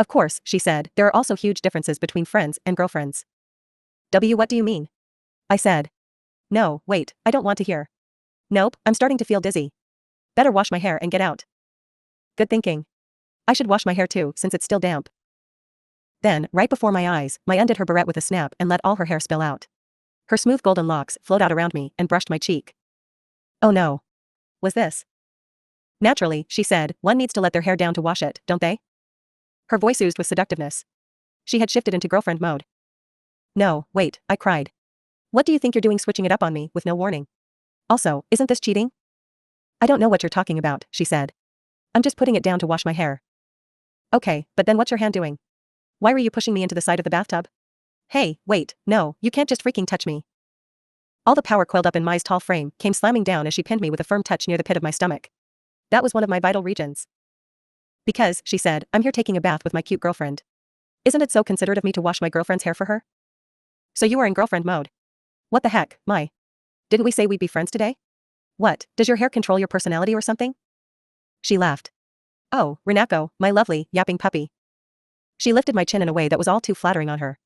[SPEAKER 1] Of course, she said, there are also huge differences between friends and girlfriends. What do you mean? I said. No, wait, I don't want to hear. Nope, I'm starting to feel dizzy. Better wash my hair and get out. Good thinking. I should wash my hair too, since it's still damp. Then, right before my eyes, Mai undid her barrette with a snap and let all her hair spill out. Her smooth golden locks flowed out around me and brushed my cheek. Oh no. Was this? Naturally, she said, one needs to let their hair down to wash it, don't they? Her voice oozed with seductiveness. She had shifted into girlfriend mode. No, wait, I cried. What do you think you're doing switching it up on me with no warning? Also, isn't this cheating? I don't know what you're talking about, she said. I'm just putting it down to wash my hair. Okay, but then what's your hand doing? Why were you pushing me into the side of the bathtub? Hey, wait, no, you can't just freaking touch me. All the power coiled up in Mai's tall frame came slamming down as she pinned me with a firm touch near the pit of my stomach. That was one of my vital regions. Because, she said, I'm here taking a bath with my cute girlfriend. Isn't it so considerate of me to wash my girlfriend's hair for her? So you are in girlfriend mode. What the heck, Mai? Didn't we say we'd be friends today? What, does your hair control your personality or something? She laughed. Oh, Renako, my lovely, yapping puppy. She lifted my chin in a way that was all too flattering on her.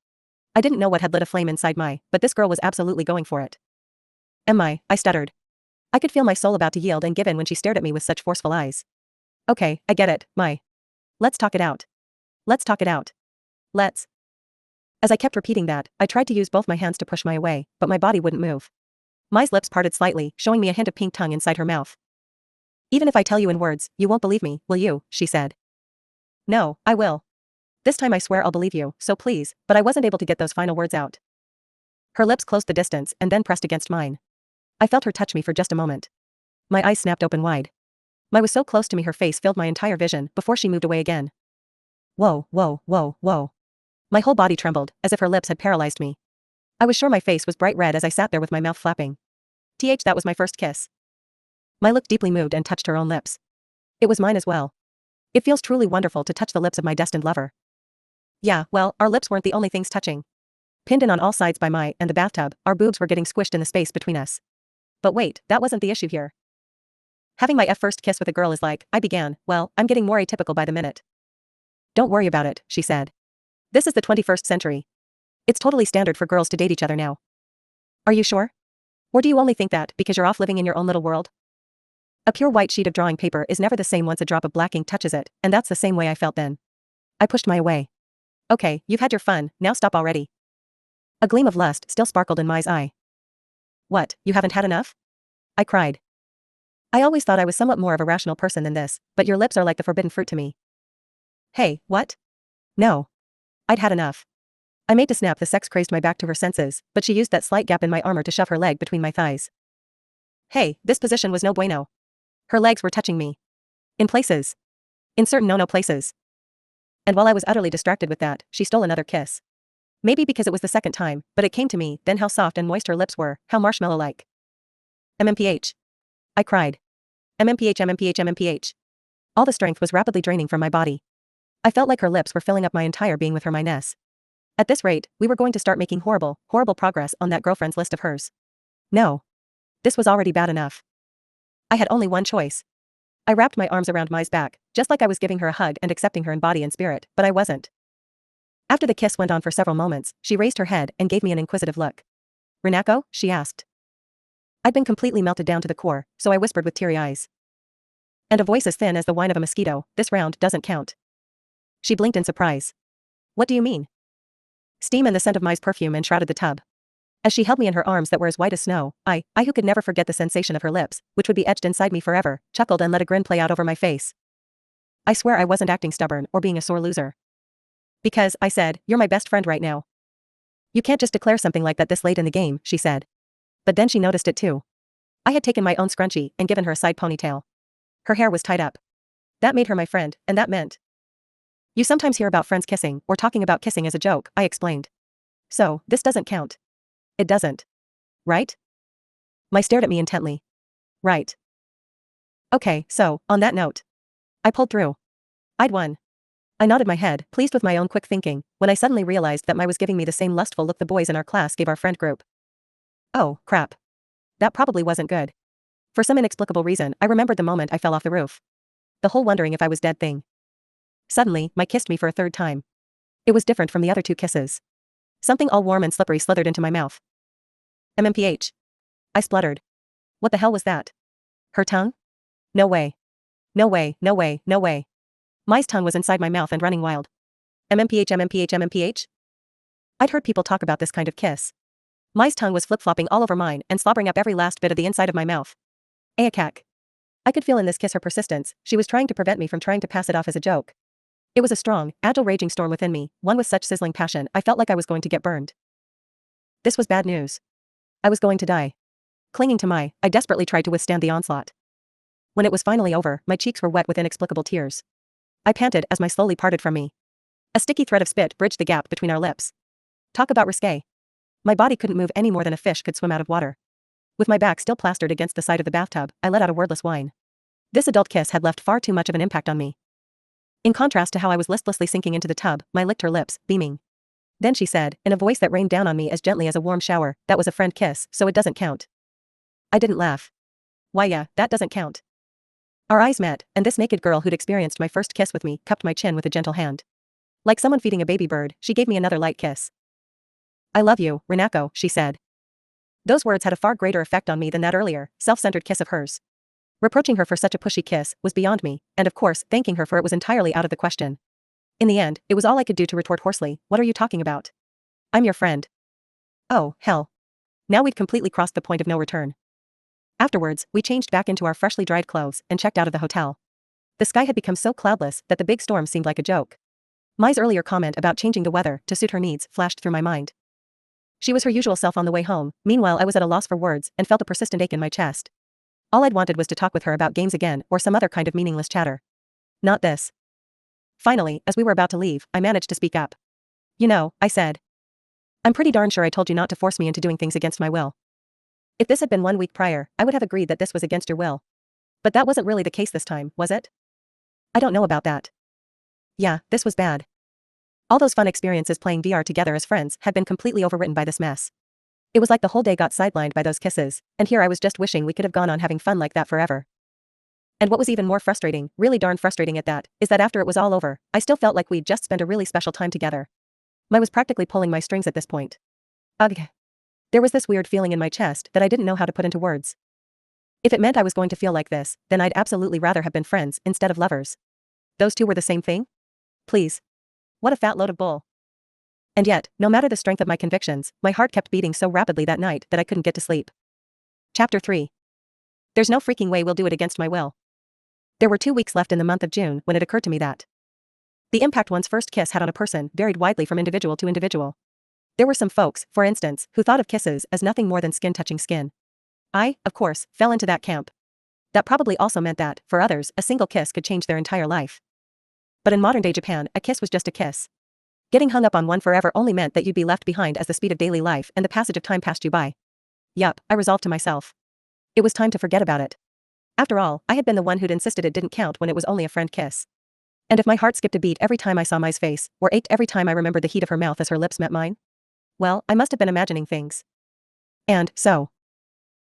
[SPEAKER 1] I didn't know what had lit a flame inside Mai, but this girl was absolutely going for it. Am I stuttered. I could feel my soul about to yield and give in when she stared at me with such forceful eyes. Okay, I get it, Mai. Let's talk it out. Let's talk it out. Let's. As I kept repeating that, I tried to use both my hands to push Mai away, but my body wouldn't move. Mai's lips parted slightly, showing me a hint of pink tongue inside her mouth. Even if I tell you in words, you won't believe me, will you? She said. No, I will. This time I swear I'll believe you, so please, but I wasn't able to get those final words out. Her lips closed the distance and then pressed against mine. I felt her touch me for just a moment. My eyes snapped open wide. My was so close to me her face filled my entire vision before she moved away again. Whoa, whoa, whoa, whoa. My whole body trembled, as if her lips had paralyzed me. I was sure my face was bright red as I sat there with my mouth flapping. That was my first kiss. My looked deeply moved and touched her own lips. It was mine as well. It feels truly wonderful to touch the lips of my destined lover. Yeah, well, our lips weren't the only things touching. Pinned in on all sides by my and the bathtub, our boobs were getting squished in the space between us. But wait, that wasn't the issue here. Having my first kiss with a girl is like, I began, well, I'm getting more atypical by the minute. Don't worry about it, she said. This is the 21st century. It's totally standard for girls to date each other now. Are you sure? Or do you only think that because you're off living in your own little world? A pure white sheet of drawing paper is never the same once a drop of black ink touches it, and that's the same way I felt then. I pushed my away. Okay, you've had your fun, now stop already. A gleam of lust still sparkled in Mai's eye. What, you haven't had enough? I cried. I always thought I was somewhat more of a rational person than this, but your lips are like the forbidden fruit to me. Hey, what? No. I'd had enough. I made to snap the sex-crazed my back to her senses, but she used that slight gap in my armor to shove her leg between my thighs. Hey, this position was no bueno. Her legs were touching me. In places. In certain no-no places. And while I was utterly distracted with that, she stole another kiss. Maybe because it was the second time, but it came to me, then how soft and moist her lips were, how marshmallow-like. MMPH. I cried. MMPH, MMPH, MMPH. All the strength was rapidly draining from my body. I felt like her lips were filling up my entire being with her mine-ness. At this rate, we were going to start making horrible, horrible progress on that girlfriend's list of hers. No. This was already bad enough. I had only one choice. I wrapped my arms around Mai's back, just like I was giving her a hug and accepting her in body and spirit, but I wasn't. After the kiss went on for several moments, she raised her head and gave me an inquisitive look. Renako? She asked. I'd been completely melted down to the core, so I whispered with teary eyes. And a voice as thin as the whine of a mosquito, this round doesn't count. She blinked in surprise. What do you mean? Steam and the scent of Mai's perfume enshrouded the tub. As she held me in her arms that were as white as snow, I who could never forget the sensation of her lips, which would be etched inside me forever, chuckled and let a grin play out over my face. I swear I wasn't acting stubborn or being a sore loser. Because, I said, you're my best friend right now. You can't just declare something like that this late in the game, she said. But then she noticed it too. I had taken my own scrunchie and given her a side ponytail. Her hair was tied up. That made her my friend, and that meant. You sometimes hear about friends kissing, or talking about kissing as a joke, I explained. So, this doesn't count. It doesn't. Right? Mai stared at me intently. Right. Okay, so, on that note. I pulled through. I'd won. I nodded my head, pleased with my own quick thinking, when I suddenly realized that Mai was giving me the same lustful look the boys in our class gave our friend group. Oh, crap. That probably wasn't good. For some inexplicable reason, I remembered the moment I fell off the roof. The whole wondering if I was dead thing. Suddenly, Mai kissed me for a third time. It was different from the other two kisses. Something all warm and slippery slithered into my mouth. MMPH. I spluttered. What the hell was that? Her tongue? No way. No way, no way, no way. Mai's tongue was inside my mouth and running wild. MMPH, MMPH, MMPH? I'd heard people talk about this kind of kiss. Mai's tongue was flip-flopping all over mine and slobbering up every last bit of the inside of my mouth. Ayakak. I could feel in this kiss her persistence, she was trying to prevent me from trying to pass it off as a joke. It was a strong, agile raging storm within me, one with such sizzling passion I felt like I was going to get burned. This was bad news. I was going to die. Clinging to Mai, I desperately tried to withstand the onslaught. When it was finally over, my cheeks were wet with inexplicable tears. I panted as Mai slowly parted from me. A sticky thread of spit bridged the gap between our lips. Talk about risque. My body couldn't move any more than a fish could swim out of water. With my back still plastered against the side of the bathtub, I let out a wordless whine. This adult kiss had left far too much of an impact on me. In contrast to how I was listlessly sinking into the tub, Mai licked her lips, beaming. Then she said, in a voice that rained down on me as gently as a warm shower, that was a friend kiss, so it doesn't count. I didn't laugh. Why yeah, that doesn't count. Our eyes met, and this naked girl who'd experienced my first kiss with me cupped my chin with a gentle hand. Like someone feeding a baby bird, she gave me another light kiss. I love you, Renako, she said. Those words had a far greater effect on me than that earlier, self-centered kiss of hers. Reproaching her for such a pushy kiss was beyond me, and of course, thanking her for it was entirely out of the question. In the end, it was all I could do to retort hoarsely, what are you talking about? I'm your friend. Oh, hell. Now we'd completely crossed the point of no return. Afterwards, we changed back into our freshly dried clothes and checked out of the hotel. The sky had become so cloudless that the big storm seemed like a joke. Mai's earlier comment about changing the weather to suit her needs flashed through my mind. She was her usual self on the way home, meanwhile I was at a loss for words and felt a persistent ache in my chest. All I'd wanted was to talk with her about games again or some other kind of meaningless chatter. Not this. Finally, as we were about to leave, I managed to speak up. You know, I said. I'm pretty darn sure I told you not to force me into doing things against my will. If this had been 1 week prior, I would have agreed that this was against your will. But that wasn't really the case this time, was it? I don't know about that. Yeah, this was bad. All those fun experiences playing VR together as friends had been completely overwritten by this mess. It was like the whole day got sidelined by those kisses, and here I was just wishing we could have gone on having fun like that forever. And what was even more frustrating, really darn frustrating at that, is that after it was all over, I still felt like we'd just spent a really special time together. Mai was practically pulling my strings at this point. Ugh. There was this weird feeling in my chest that I didn't know how to put into words. If it meant I was going to feel like this, then I'd absolutely rather have been friends instead of lovers. Those two were the same thing? Please. What a fat load of bull. And yet, no matter the strength of my convictions, my heart kept beating so rapidly that night that I couldn't get to sleep. Chapter 3. There's no freaking way we'll do it against my will. There were 2 weeks left in the month of June when it occurred to me that the impact one's first kiss had on a person varied widely from individual to individual. There were some folks, for instance, who thought of kisses as nothing more than skin touching skin. I, of course, fell into that camp. That probably also meant that, for others, a single kiss could change their entire life. But in modern-day Japan, a kiss was just a kiss. Getting hung up on one forever only meant that you'd be left behind as the speed of daily life and the passage of time passed you by. Yup, I resolved to myself. It was time to forget about it. After all, I had been the one who'd insisted it didn't count when it was only a friend kiss. And if my heart skipped a beat every time I saw Mai's face, or ached every time I remembered the heat of her mouth as her lips met mine, well, I must have been imagining things. And so.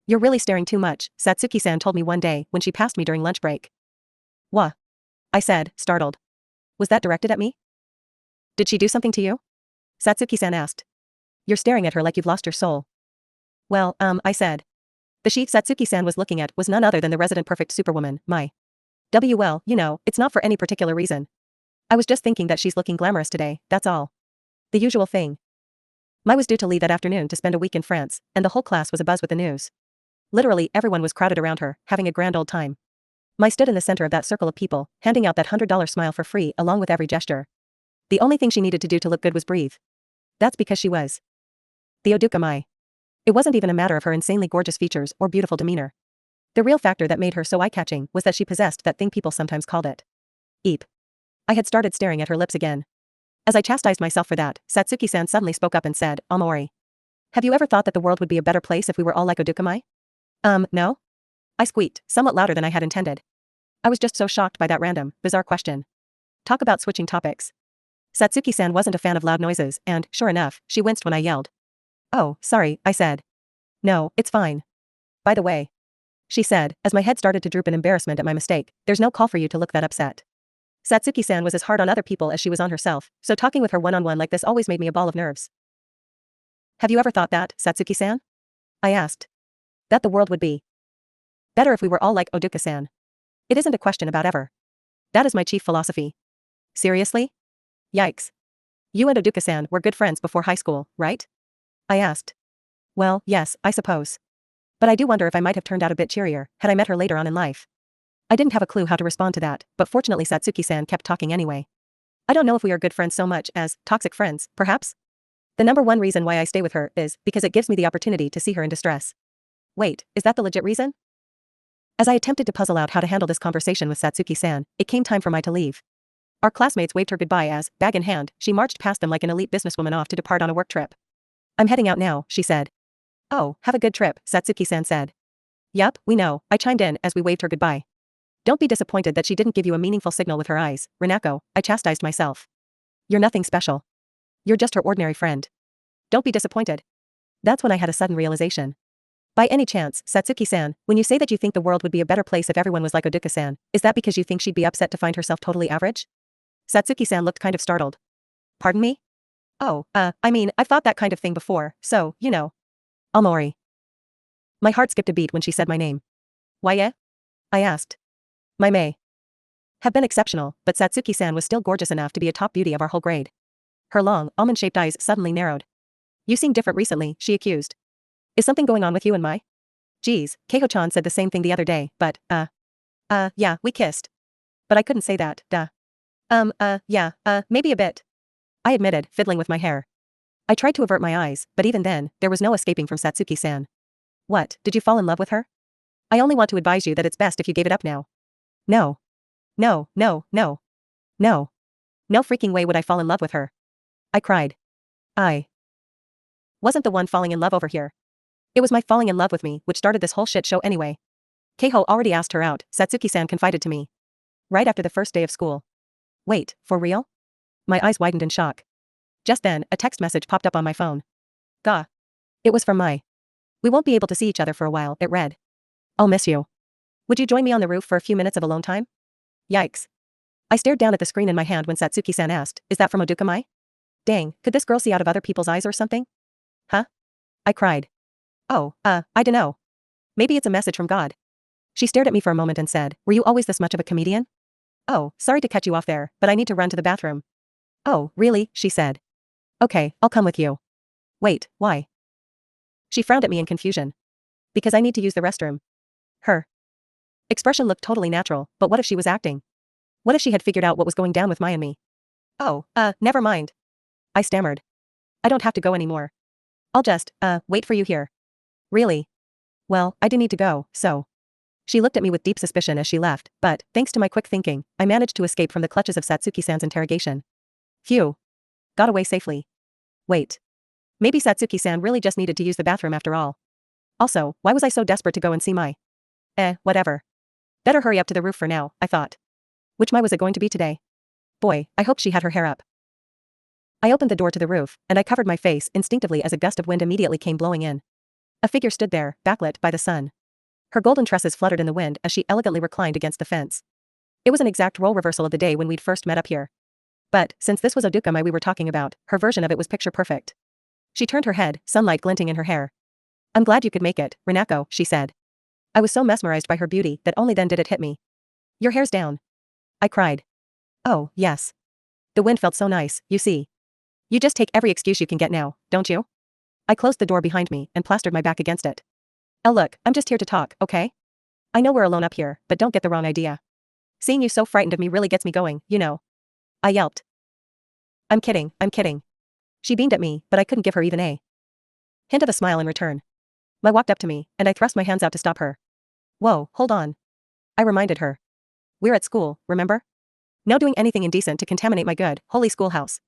[SPEAKER 1] You're really staring too much, Satsuki-san told me one day when she passed me during lunch break. Wha? I said, startled. Was that directed at me? Did she do something to you? Satsuki-san asked. You're staring at her like you've lost your soul. Well, I said. The she Satsuki-san was looking at was none other than the resident perfect superwoman, Mai. Well, you know, it's not for any particular reason. I was just thinking that she's looking glamorous today, that's all. The usual thing. Mai was due to leave that afternoon to spend a week in France, and the whole class was abuzz with the news. Literally everyone was crowded around her, having a grand old time. Mai stood in the center of that circle of people, handing out that $100 smile for free along with every gesture. The only thing she needed to do to look good was breathe. That's because she was the Oduka Mai. It wasn't even a matter of her insanely gorgeous features or beautiful demeanor. The real factor that made her so eye-catching was that she possessed that thing people sometimes called it. Eep. I had started staring at her lips again. As I chastised myself for that, Satsuki-san suddenly spoke up and said, Amori. Have you ever thought that the world would be a better place if we were all like Oduka Mai? No? I squeaked, somewhat louder than I had intended. I was just so shocked by that random, bizarre question. Talk about switching topics. Satsuki-san wasn't a fan of loud noises, and, sure enough, she winced when I yelled. Oh, sorry, I said. No, it's fine. By the way, she said, as my head started to droop in embarrassment at my mistake, there's no call for you to look that upset. Satsuki-san was as hard on other people as she was on herself, so talking with her one-on-one like this always made me a ball of nerves. Have you ever thought that, Satsuki-san? I asked. That the world would be better if we were all like Oduka-san. It isn't a question about ever. That is my chief philosophy. Seriously? Yikes. You and Oduka-san were good friends before high school, right? I asked. Well, yes, I suppose. But I do wonder if I might have turned out a bit cheerier had I met her later on in life. I didn't have a clue how to respond to that, but fortunately Satsuki-san kept talking anyway. I don't know if we are good friends so much as toxic friends, perhaps? The number one reason why I stay with her is because it gives me the opportunity to see her in distress. Wait, is that the legit reason? As I attempted to puzzle out how to handle this conversation with Satsuki-san, it came time for Mai to leave. Our classmates waved her goodbye as, bag in hand, she marched past them like an elite businesswoman off to depart on a work trip. I'm heading out now, she said. Oh, have a good trip, Satsuki-san said. Yup, we know, I chimed in as we waved her goodbye. Don't be disappointed that she didn't give you a meaningful signal with her eyes, Renako, I chastised myself. You're nothing special. You're just her ordinary friend. Don't be disappointed. That's when I had a sudden realization. By any chance, Satsuki-san, when you say that you think the world would be a better place if everyone was like Oduka-san, is that because you think she'd be upset to find herself totally average? Satsuki-san looked kind of startled. Pardon me? Oh, I mean, I've thought that kind of thing before, so, you know. Amori. My heart skipped a beat when she said my name. Why yeah? I asked. My may have been exceptional, but Satsuki-san was still gorgeous enough to be a top beauty of our whole grade. Her long, almond-shaped eyes suddenly narrowed. You seem different recently, she accused. Is something going on with you and Mai? Geez, Keiho-chan said the same thing the other day, but, yeah, we kissed. But I couldn't say that, duh. Yeah, maybe a bit. I admitted, fiddling with my hair. I tried to avert my eyes, but even then, there was no escaping from Satsuki-san. What, did you fall in love with her? I only want to advise you that it's best if you gave it up now. No. No, no, no. No. No freaking way would I fall in love with her. I cried. I wasn't the one falling in love over here. It was my falling in love with me which started this whole shit show anyway. Keiho already asked her out, Satsuki-san confided to me. Right after the first day of school. Wait, for real? My eyes widened in shock. Just then, a text message popped up on my phone. Gah. It was from Mai. We won't be able to see each other for a while, it read. I'll miss you. Would you join me on the roof for a few minutes of alone time? Yikes. I stared down at the screen in my hand when Satsuki-san asked, is that from Oduka Mai? Dang, could this girl see out of other people's eyes or something? Huh? I cried. Oh, I dunno. Maybe it's a message from God. She stared at me for a moment and said, were you always this much of a comedian? Oh, sorry to cut you off there, but I need to run to the bathroom. Oh, really? She said. Okay, I'll come with you. Wait, why? She frowned at me in confusion. Because I need to use the restroom. Her expression looked totally natural, but what if she was acting? What if she had figured out what was going down with Mai and me? Oh, never mind. I stammered. I don't have to go anymore. I'll just, wait for you here. Really? Well, I do need to go, so. She looked at me with deep suspicion as she left, but, thanks to my quick thinking, I managed to escape from the clutches of Satsuki-san's interrogation. Phew. Got away safely. Wait. Maybe Satsuki-san really just needed to use the bathroom after all. Also, why was I so desperate to go and see Mai? Whatever. Better hurry up to the roof for now, I thought. Which Mai was it going to be today? Boy, I hope she had her hair up. I opened the door to the roof, and I covered my face instinctively as a gust of wind immediately came blowing in. A figure stood there, backlit by the sun. Her golden tresses fluttered in the wind as she elegantly reclined against the fence. It was an exact role reversal of the day when we'd first met up here. But, since this was Oduka Mai we were talking about, her version of it was picture perfect. She turned her head, sunlight glinting in her hair. I'm glad you could make it, Rinako, she said. I was so mesmerized by her beauty that only then did it hit me. Your hair's down. I cried. Oh, yes. The wind felt so nice, you see. You just take every excuse you can get now, don't you? I closed the door behind me and plastered my back against it. Look, I'm just here to talk, okay? I know we're alone up here, but don't get the wrong idea. Seeing you so frightened of me really gets me going, you know. I yelped. I'm kidding, I'm kidding. She beamed at me, but I couldn't give her even a hint of a smile in return. Mai walked up to me, and I thrust my hands out to stop her. Whoa, hold on. I reminded her. We're at school, remember? No doing anything indecent to contaminate my good, holy schoolhouse.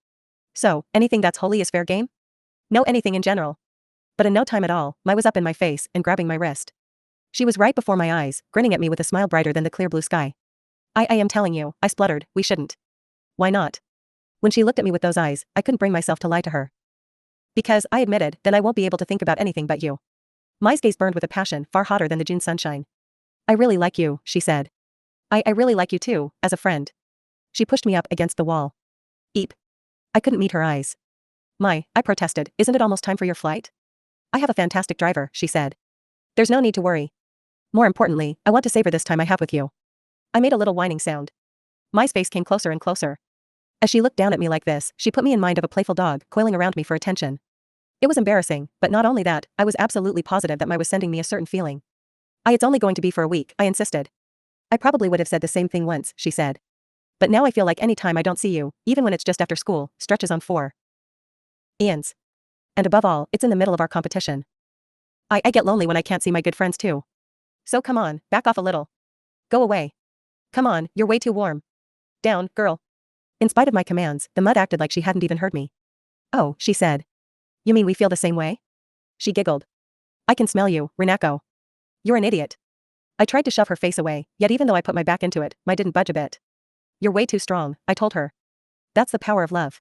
[SPEAKER 1] So, anything that's holy is fair game? No anything in general. But in no time at all, Mai was up in my face and grabbing my wrist. She was right before my eyes, grinning at me with a smile brighter than the clear blue sky. I am telling you, I spluttered, we shouldn't. Why not? When she looked at me with those eyes, I couldn't bring myself to lie to her. Because, I admitted, then I won't be able to think about anything but you. Mai's gaze burned with a passion far hotter than the June sunshine. I really like you, she said. I really like you too, as a friend. She pushed me up against the wall. Eep. I couldn't meet her eyes. Mai, I protested, isn't it almost time for your flight? I have a fantastic driver, she said. There's no need to worry. More importantly, I want to savor this time I have with you. I made a little whining sound. Mai's face came closer and closer. As she looked down at me like this, she put me in mind of a playful dog coiling around me for attention. It was embarrassing, but not only that, I was absolutely positive that Mai was sending me a certain feeling. It's only going to be for a week, I insisted. I probably would have said the same thing once, she said. But now I feel like any time I don't see you, even when it's just after school, stretches on 4 eons. And above all, it's in the middle of our competition. I get lonely when I can't see my good friends too. So come on, back off a little. Go away. Come on, you're way too warm. Down, girl. In spite of my commands, the mud acted like she hadn't even heard me. Oh, she said. You mean we feel the same way? She giggled. I can smell you, Rinako. You're an idiot. I tried to shove her face away, yet even though I put my back into it, Mai didn't budge a bit. You're way too strong, I told her. That's the power of love.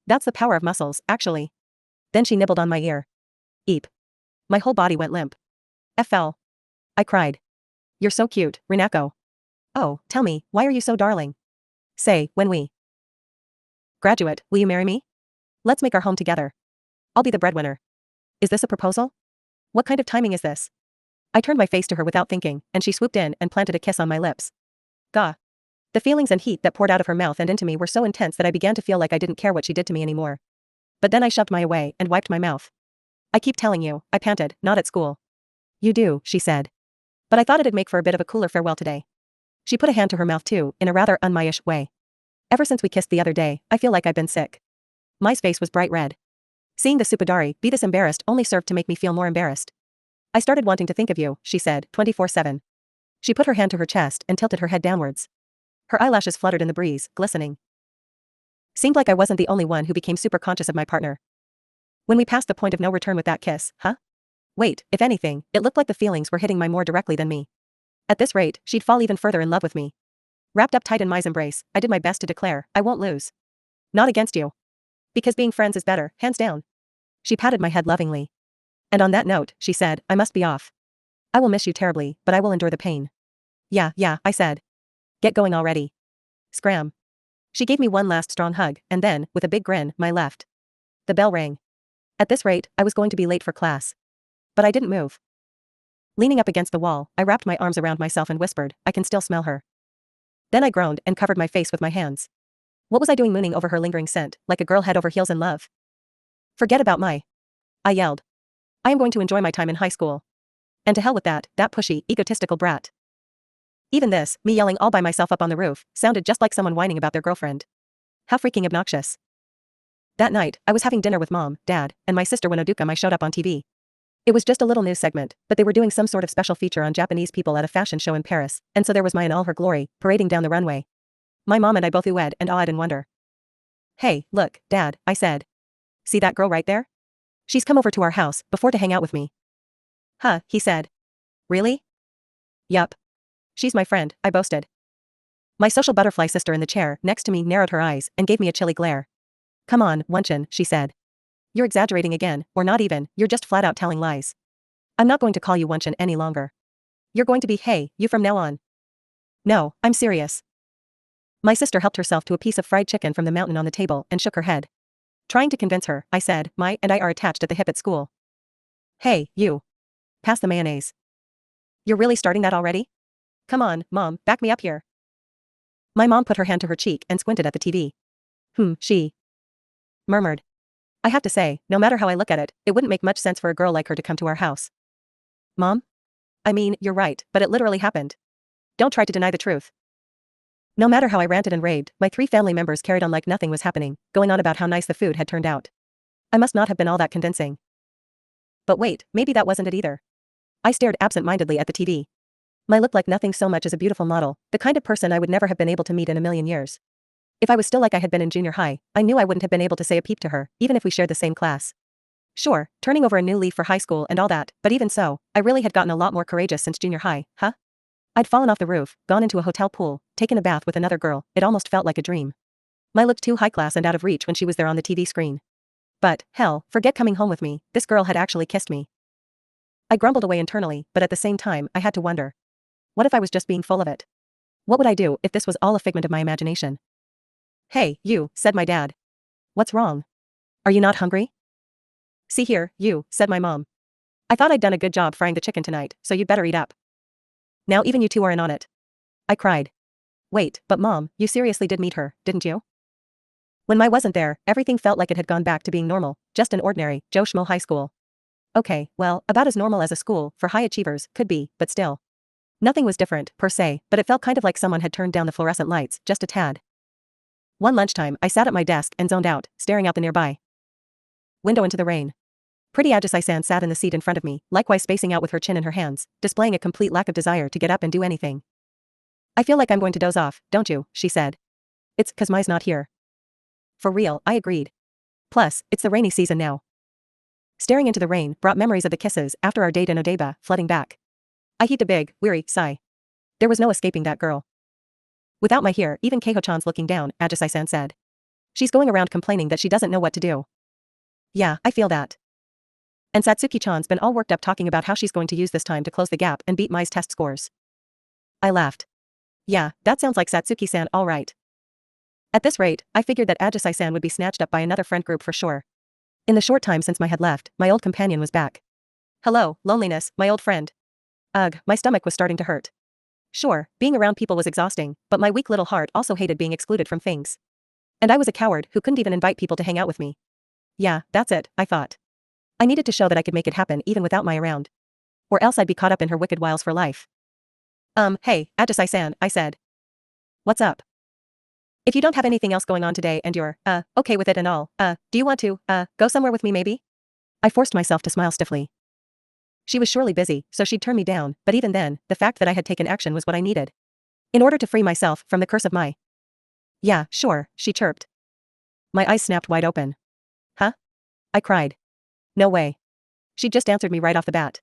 [SPEAKER 1] That's the power of muscles, actually. Then she nibbled on my ear. Eep. My whole body went limp. FL. I cried. You're so cute, Rinako. Oh, tell me, why are you so darling? Say, when we graduate, will you marry me? Let's make our home together. I'll be the breadwinner. Is this a proposal? What kind of timing is this? I turned my face to her without thinking, and she swooped in and planted a kiss on my lips. Gah. The feelings and heat that poured out of her mouth and into me were so intense that I began to feel like I didn't care what she did to me anymore. But then I shoved Mai away and wiped my mouth. I keep telling you, I panted, not at school. You do, she said. But I thought it'd make for a bit of a cooler farewell today. She put a hand to her mouth too, in a rather un-Mai-ish way. Ever since we kissed the other day, I feel like I've been sick. Mai's face was bright red. Seeing the Supadari be this embarrassed only served to make me feel more embarrassed. I started wanting to think of you, she said, 24/7. She put her hand to her chest and tilted her head downwards. Her eyelashes fluttered in the breeze, glistening. Seemed like I wasn't the only one who became super conscious of my partner. When we passed the point of no return with that kiss, huh? Wait, if anything, it looked like the feelings were hitting Mai more directly than me. At this rate, she'd fall even further in love with me. Wrapped up tight in Mai's embrace, I did my best to declare, I won't lose. Not against you. Because being friends is better, hands down. She patted my head lovingly. And on that note, she said, I must be off. I will miss you terribly, but I will endure the pain. Yeah, I said. Get going already. Scram. She gave me one last strong hug, and then, with a big grin, Mai left. The bell rang. At this rate, I was going to be late for class. But I didn't move. Leaning up against the wall, I wrapped my arms around myself and whispered, I can still smell her. Then I groaned and covered my face with my hands. What was I doing mooning over her lingering scent, like a girl head over heels in love? Forget about Mai. I yelled. I am going to enjoy my time in high school. And to hell with that pushy, egotistical brat. Even this, me yelling all by myself up on the roof, sounded just like someone whining about their girlfriend. How freaking obnoxious. That night, I was having dinner with Mom, Dad, and my sister when Mai showed up on TV. It was just a little news segment, but they were doing some sort of special feature on Japanese people at a fashion show in Paris, and so there was Mai in all her glory, parading down the runway. My mom and I both oohed and awed in wonder. Hey, look, Dad, I said. See that girl right there? She's come over to our house before to hang out with me. Huh, he said. Really? Yup. She's my friend, I boasted. My social butterfly sister in the chair next to me narrowed her eyes and gave me a chilly glare. Come on, Wunchin, she said. You're exaggerating again, or not even, you're just flat out telling lies. I'm not going to call you Wunchin any longer. You're going to be hey, you from now on. No, I'm serious. My sister helped herself to a piece of fried chicken from the mountain on the table and shook her head. Trying to convince her, I said, Mai and I are attached at the hip at school. Hey, you. Pass the mayonnaise. You're really starting that already? Come on, Mom, back me up here. My mom put her hand to her cheek and squinted at the TV. She murmured. I have to say, no matter how I look at it, it wouldn't make much sense for a girl like her to come to our house. Mom? I mean, you're right, but it literally happened. Don't try to deny the truth. No matter how I ranted and raved, my 3 family members carried on like nothing was happening, going on about how nice the food had turned out. I must not have been all that convincing. But wait, maybe that wasn't it either. I stared absent-mindedly at the TV. Mai looked like nothing so much as a beautiful model, the kind of person I would never have been able to meet in a million years. If I was still like I had been in junior high, I knew I wouldn't have been able to say a peep to her, even if we shared the same class. Sure, turning over a new leaf for high school and all that, but even so, I really had gotten a lot more courageous since junior high, huh? I'd fallen off the roof, gone into a hotel pool, taken a bath with another girl, it almost felt like a dream. Mai looked too high class and out of reach when she was there on the TV screen. But, hell, forget coming home with me, this girl had actually kissed me. I grumbled away internally, but at the same time, I had to wonder. What if I was just being full of it? What would I do if this was all a figment of my imagination? Hey, you, said my dad. What's wrong? Are you not hungry? See here, you, said my mom. I thought I'd done a good job frying the chicken tonight, so you'd better eat up. Now even you two are in on it. I cried. Wait, but Mom, you seriously did meet her, didn't you? When Mai wasn't there, everything felt like it had gone back to being normal, just an ordinary, Joe Schmo high school. Okay, well, about as normal as a school, for high achievers, could be, but still. Nothing was different, per se, but it felt kind of like someone had turned down the fluorescent lights, just a tad. One lunchtime, I sat at my desk and zoned out, staring out the nearby window into the rain. Pretty Ajisai-san sat in the seat in front of me, likewise spacing out with her chin in her hands, displaying a complete lack of desire to get up and do anything. I feel like I'm going to doze off, don't you, she said. It's 'cause Mai's not here. For real, I agreed. Plus, it's the rainy season now. Staring into the rain brought memories of the kisses after our date in Odaiba, flooding back. I heaved a big, weary sigh. There was no escaping that girl. Without Mai here, even Keiho-chan's looking down, Ajisai-san said. She's going around complaining that she doesn't know what to do. Yeah, I feel that. And Satsuki-chan's been all worked up talking about how she's going to use this time to close the gap and beat Mai's test scores. I laughed. Yeah, that sounds like Satsuki-san all right. At this rate, I figured that Ajisai-san would be snatched up by another friend group for sure. In the short time since Mai had left, my old companion was back. Hello, loneliness, my old friend. Ugh, my stomach was starting to hurt. Sure, being around people was exhausting, but my weak little heart also hated being excluded from things. And I was a coward who couldn't even invite people to hang out with me. Yeah, that's it, I thought. I needed to show that I could make it happen even without Mai around. Or else I'd be caught up in her wicked wiles for life. Hey, Ajisai-san, I said. What's up? If you don't have anything else going on today and you're, okay with it and all, do you want to, go somewhere with me maybe? I forced myself to smile stiffly. She was surely busy, so she'd turn me down, but even then, the fact that I had taken action was what I needed. In order to free myself from the curse of my. Yeah, sure, she chirped. My eyes snapped wide open. Huh? I cried. No way. She just answered me right off the bat.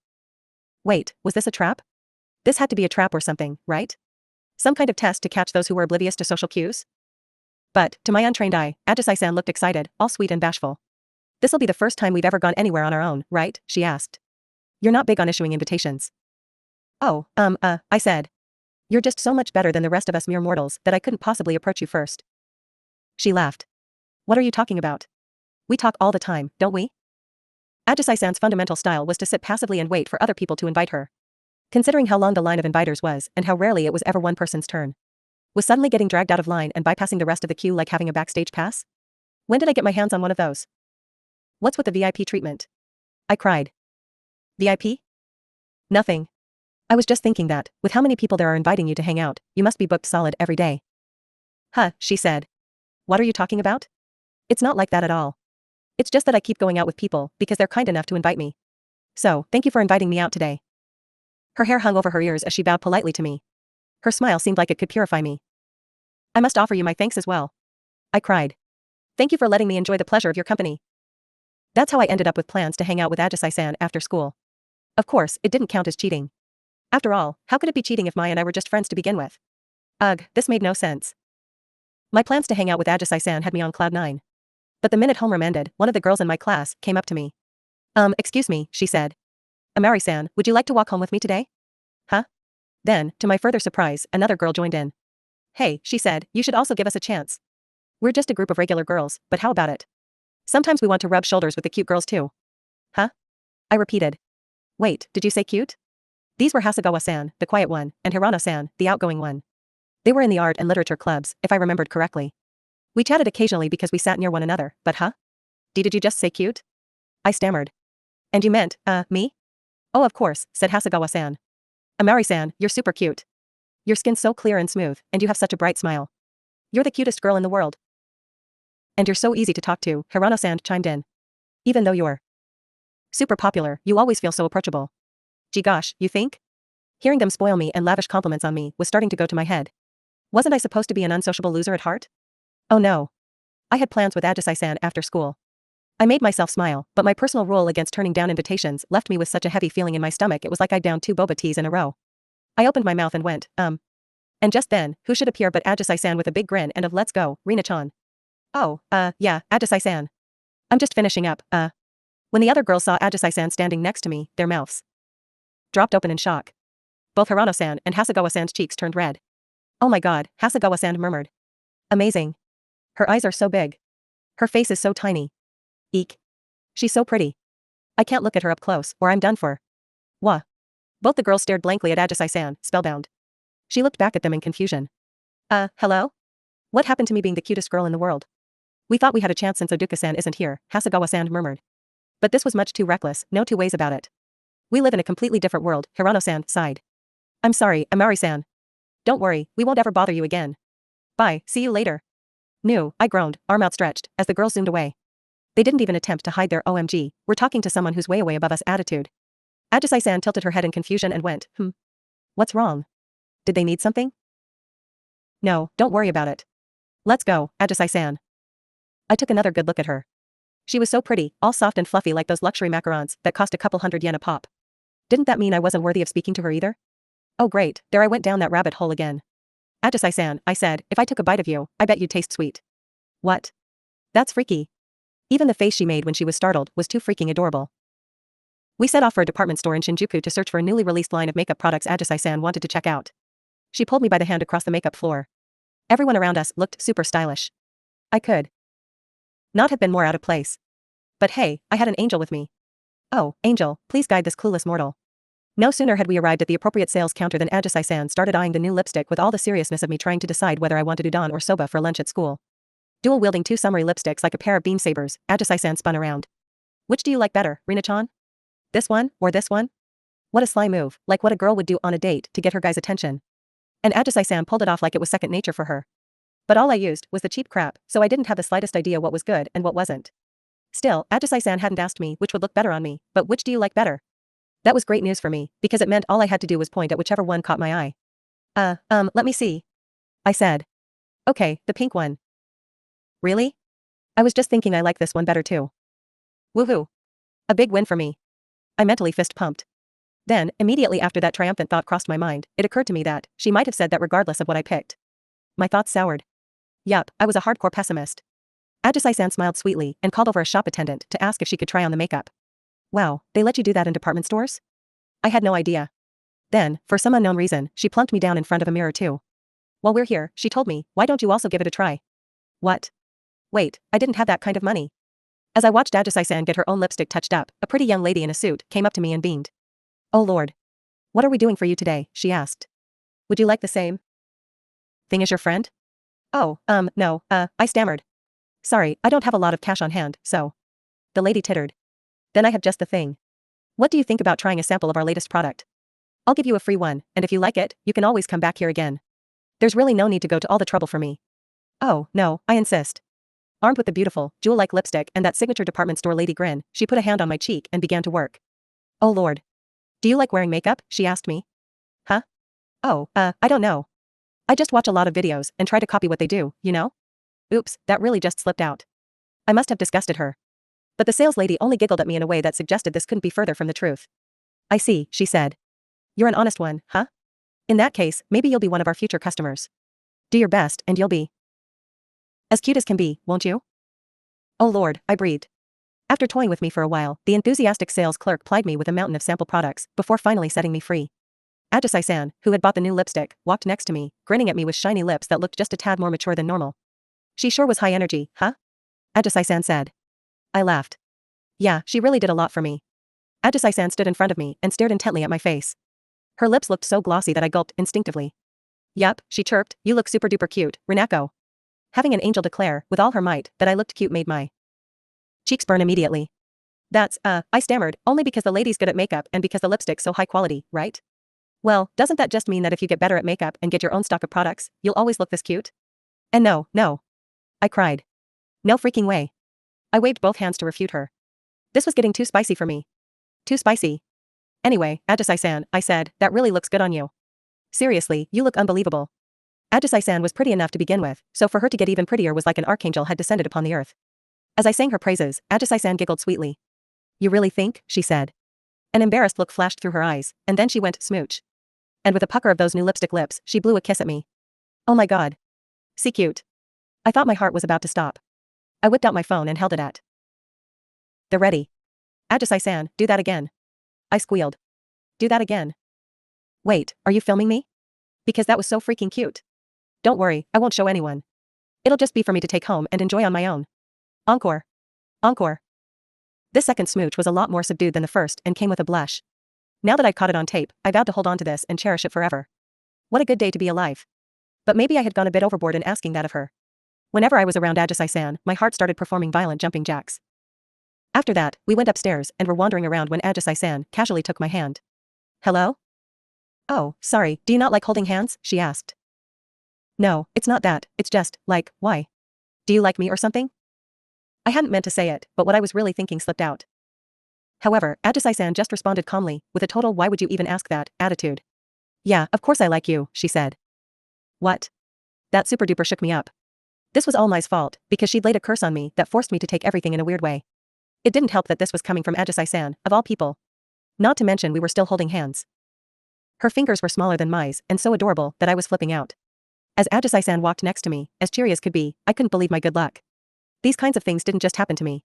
[SPEAKER 1] Wait, was this a trap? This had to be a trap or something, right? Some kind of test to catch those who were oblivious to social cues? But, to my untrained eye, Ajisai-san looked excited, all sweet and bashful. This'll be the first time we've ever gone anywhere on our own, right? She asked. You're not big on issuing invitations. Oh, I said. You're just so much better than the rest of us mere mortals that I couldn't possibly approach you first. She laughed. What are you talking about? We talk all the time, don't we? Ajisai-san's fundamental style was to sit passively and wait for other people to invite her. Considering how long the line of inviters was and how rarely it was ever one person's turn. Was suddenly getting dragged out of line and bypassing the rest of the queue like having a backstage pass? When did I get my hands on one of those? What's with the VIP treatment? I cried. VIP? Nothing. I was just thinking that, with how many people there are inviting you to hang out, you must be booked solid every day. Huh, she said. What are you talking about? It's not like that at all. It's just that I keep going out with people because they're kind enough to invite me. So, thank you for inviting me out today. Her hair hung over her ears as she bowed politely to me. Her smile seemed like it could purify me. I must offer you my thanks as well. I cried. Thank you for letting me enjoy the pleasure of your company. That's how I ended up with plans to hang out with Ajisai-san after school. Of course, it didn't count as cheating. After all, how could it be cheating if Mai and I were just friends to begin with? Ugh, this made no sense. My plans to hang out with Ajisai-san had me on cloud 9. But the minute homeroom ended, one of the girls in my class came up to me. Excuse me, she said. Amari-san, would you like to walk home with me today? Huh? Then, to my further surprise, another girl joined in. Hey, she said, you should also give us a chance. We're just a group of regular girls, but how about it? Sometimes we want to rub shoulders with the cute girls too. Huh? I repeated. Wait, did you say cute? These were Hasegawa-san, the quiet one, and Hirano-san, the outgoing one. They were in the art and literature clubs, if I remembered correctly. We chatted occasionally because we sat near one another, but huh? Did you just say cute? I stammered. And you meant, me? Oh of course, said Hasegawa-san. Amari-san, you're super cute. Your skin's so clear and smooth, and you have such a bright smile. You're the cutest girl in the world. And you're so easy to talk to, Hirano-san chimed in. Even though you're super popular, you always feel so approachable. Gee gosh, you think? Hearing them spoil me and lavish compliments on me was starting to go to my head. Wasn't I supposed to be an unsociable loser at heart? Oh no. I had plans with Ajisai-san after school. I made myself smile, but my personal rule against turning down invitations left me with such a heavy feeling in my stomach it was like I'd downed 2 boba teas in a row. I opened my mouth and went, And just then, who should appear but Ajisai-san with a big grin and of let's go, Rina-chan. Oh, yeah, Ajisai-san. I'm just finishing up, When the other girls saw Ajisai-san standing next to me, their mouths dropped open in shock. Both Hirano-san and Hasegawa-san's cheeks turned red. Oh my god, Hasegawa-san murmured. Amazing. Her eyes are so big. Her face is so tiny. Eek. She's so pretty. I can't look at her up close, or I'm done for. Wha? Both the girls stared blankly at Ajisai-san, spellbound. She looked back at them in confusion. Hello? What happened to me being the cutest girl in the world? We thought we had a chance since Oduka-san isn't here, Hasegawa-san murmured. But this was much too reckless, no two ways about it. We live in a completely different world, Hirano-san sighed. I'm sorry, Amari-san. Don't worry, we won't ever bother you again. Bye, see you later. No, I groaned, arm outstretched, as the girls zoomed away. They didn't even attempt to hide their OMG, we're talking to someone who's way above us attitude. Ajisai-san tilted her head in confusion and went, What's wrong? Did they need something? No, don't worry about it. Let's go, Ajisai-san. I took another good look at her. She was so pretty, all soft and fluffy like those luxury macarons that cost a couple hundred yen a pop. Didn't that mean I wasn't worthy of speaking to her either? Oh great, there I went down that rabbit hole again. Ajisai-san, I said, if I took a bite of you, I bet you'd taste sweet. What? That's freaky. Even the face she made when she was startled was too freaking adorable. We set off for a department store in Shinjuku to search for a newly released line of makeup products Ajisai-san wanted to check out. She pulled me by the hand across the makeup floor. Everyone around us looked super stylish. I could not have been more out of place. But hey, I had an angel with me. Oh, angel, please guide this clueless mortal. No sooner had we arrived at the appropriate sales counter than Ajisai-san started eyeing the new lipstick with all the seriousness of me trying to decide whether I wanted udon or soba for lunch at school. Dual-wielding 2 summery lipsticks like a pair of beam sabers, Ajisai-san spun around. Which do you like better, Rina-chan? This one, or this one? What a sly move, like what a girl would do on a date to get her guy's attention. And Ajisai-san pulled it off like it was second nature for her. But all I used was the cheap crap, so I didn't have the slightest idea what was good and what wasn't. Still, Ajisai-san hadn't asked me which would look better on me, but which do you like better? That was great news for me, because it meant all I had to do was point at whichever one caught my eye. Let me see. I said. Okay, the pink one. Really? I was just thinking I like this one better too. Woohoo. A big win for me. I mentally fist pumped. Then, immediately after that triumphant thought crossed my mind, it occurred to me that she might have said that regardless of what I picked. My thoughts soured. Yup, I was a hardcore pessimist. Ajisai-san smiled sweetly and called over a shop attendant to ask if she could try on the makeup. Wow, they let you do that in department stores? I had no idea. Then, for some unknown reason, she plunked me down in front of a mirror too. While we're here, she told me, why don't you also give it a try? What? Wait, I didn't have that kind of money. As I watched Ajisai-san get her own lipstick touched up, a pretty young lady in a suit came up to me and beamed. Oh Lord. What are we doing for you today? She asked. Would you like the same thing as your friend? Oh, no, I stammered. Sorry, I don't have a lot of cash on hand, so. The lady tittered. Then I have just the thing. What do you think about trying a sample of our latest product? I'll give you a free one, and if you like it, you can always come back here again. There's really no need to go to all the trouble for me. Oh, no, I insist. Armed with the beautiful, jewel-like lipstick and that signature department store lady grin, she put a hand on my cheek and began to work. Oh Lord. Do you like wearing makeup? She asked me. Huh? Oh, I don't know. I just watch a lot of videos and try to copy what they do, you know? Oops, that really just slipped out. I must have disgusted her. But the sales lady only giggled at me in a way that suggested this couldn't be further from the truth. I see, she said. You're an honest one, huh? In that case, maybe you'll be one of our future customers. Do your best and you'll be as cute as can be, won't you? Oh Lord, I breathed. After toying with me for a while, the enthusiastic sales clerk plied me with a mountain of sample products before finally setting me free. Ajisai-san, who had bought the new lipstick, walked next to me, grinning at me with shiny lips that looked just a tad more mature than normal. She sure was high energy, huh? Ajisai-san said. I laughed. Yeah, she really did a lot for me. Ajisai-san stood in front of me and stared intently at my face. Her lips looked so glossy that I gulped instinctively. Yup, she chirped, you look super duper cute, Rinako. Having an angel declare, with all her might, that I looked cute made my cheeks burn immediately. That's, I stammered, only because the lady's good at makeup and because the lipstick's so high quality, right? Well, doesn't that just mean that if you get better at makeup and get your own stock of products, you'll always look this cute? And no. I cried. No freaking way. I waved both hands to refute her. This was getting too spicy for me. Too spicy. Anyway, Ajisai-san, I said, that really looks good on you. Seriously, you look unbelievable. Ajisai-san was pretty enough to begin with, so for her to get even prettier was like an archangel had descended upon the earth. As I sang her praises, Ajisai-san giggled sweetly. You really think? She said. An embarrassed look flashed through her eyes, and then she went smooch. And with a pucker of those new lipstick lips, she blew a kiss at me. Oh my god. See cute. I thought my heart was about to stop. I whipped out my phone and held it at the ready. Ajisai-san, do that again. I squealed. Do that again. Wait, are you filming me? Because that was so freaking cute. Don't worry, I won't show anyone. It'll just be for me to take home and enjoy on my own. Encore. Encore. This second smooch was a lot more subdued than the first and came with a blush. Now that I'd caught it on tape, I vowed to hold on to this and cherish it forever. What a good day to be alive. But maybe I had gone a bit overboard in asking that of her. Whenever I was around Ajisai-san, my heart started performing violent jumping jacks. After that, we went upstairs and were wandering around when Ajisai-san casually took my hand. Hello? Oh, sorry, do you not like holding hands? She asked. No, it's not that, it's just, like, why? Do you like me or something? I hadn't meant to say it, but what I was really thinking slipped out. However, Ajisai-san just responded calmly, with a total why would you even ask that attitude. Yeah, of course I like you, she said. What? That super duper shook me up. This was all Mai's fault, because she'd laid a curse on me that forced me to take everything in a weird way. It didn't help that this was coming from Ajisai-san, of all people. Not to mention we were still holding hands. Her fingers were smaller than Mai's and so adorable that I was flipping out. As Ajisai-san walked next to me, as cheery as could be, I couldn't believe my good luck. These kinds of things didn't just happen to me.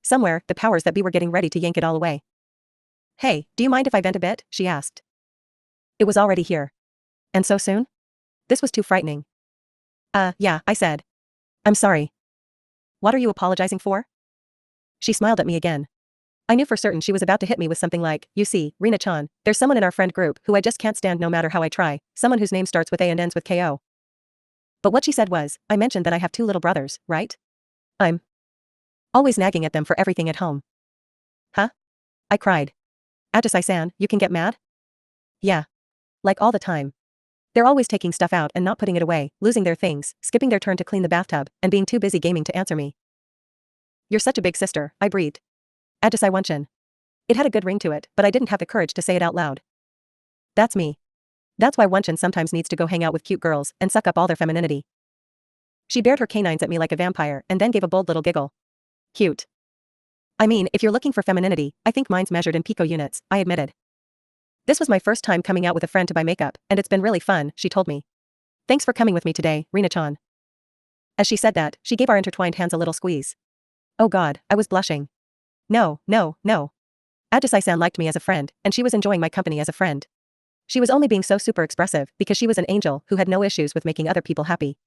[SPEAKER 1] Somewhere, the powers that be were getting ready to yank it all away. Hey, do you mind if I vent a bit? She asked. It was already here. And so soon? This was too frightening. Yeah, I said. I'm sorry. What are you apologizing for? She smiled at me again. I knew for certain she was about to hit me with something like, you see, Rina-chan, there's someone in our friend group who I just can't stand no matter how I try, someone whose name starts with A and ends with KO. But what she said was, I mentioned that I have 2 little brothers, right? I'm always nagging at them for everything at home. Huh? I cried. Ajisai-san, you can get mad? Yeah. Like all the time. They're always taking stuff out and not putting it away, losing their things, skipping their turn to clean the bathtub, and being too busy gaming to answer me. You're such a big sister, I breathed. Ajisai Wunshin. It had a good ring to it, but I didn't have the courage to say it out loud. That's me. That's why Wunshin sometimes needs to go hang out with cute girls and suck up all their femininity. She bared her canines at me like a vampire and then gave a bold little giggle. Cute. I mean, if you're looking for femininity, I think mine's measured in pico units, I admitted. This was my first time coming out with a friend to buy makeup, and it's been really fun, she told me. Thanks for coming with me today, Rina-chan. As she said that, she gave our intertwined hands a little squeeze. Oh god, I was blushing. No. Ajisai-san liked me as a friend, and she was enjoying my company as a friend. She was only being so super expressive because she was an angel who had no issues with making other people happy.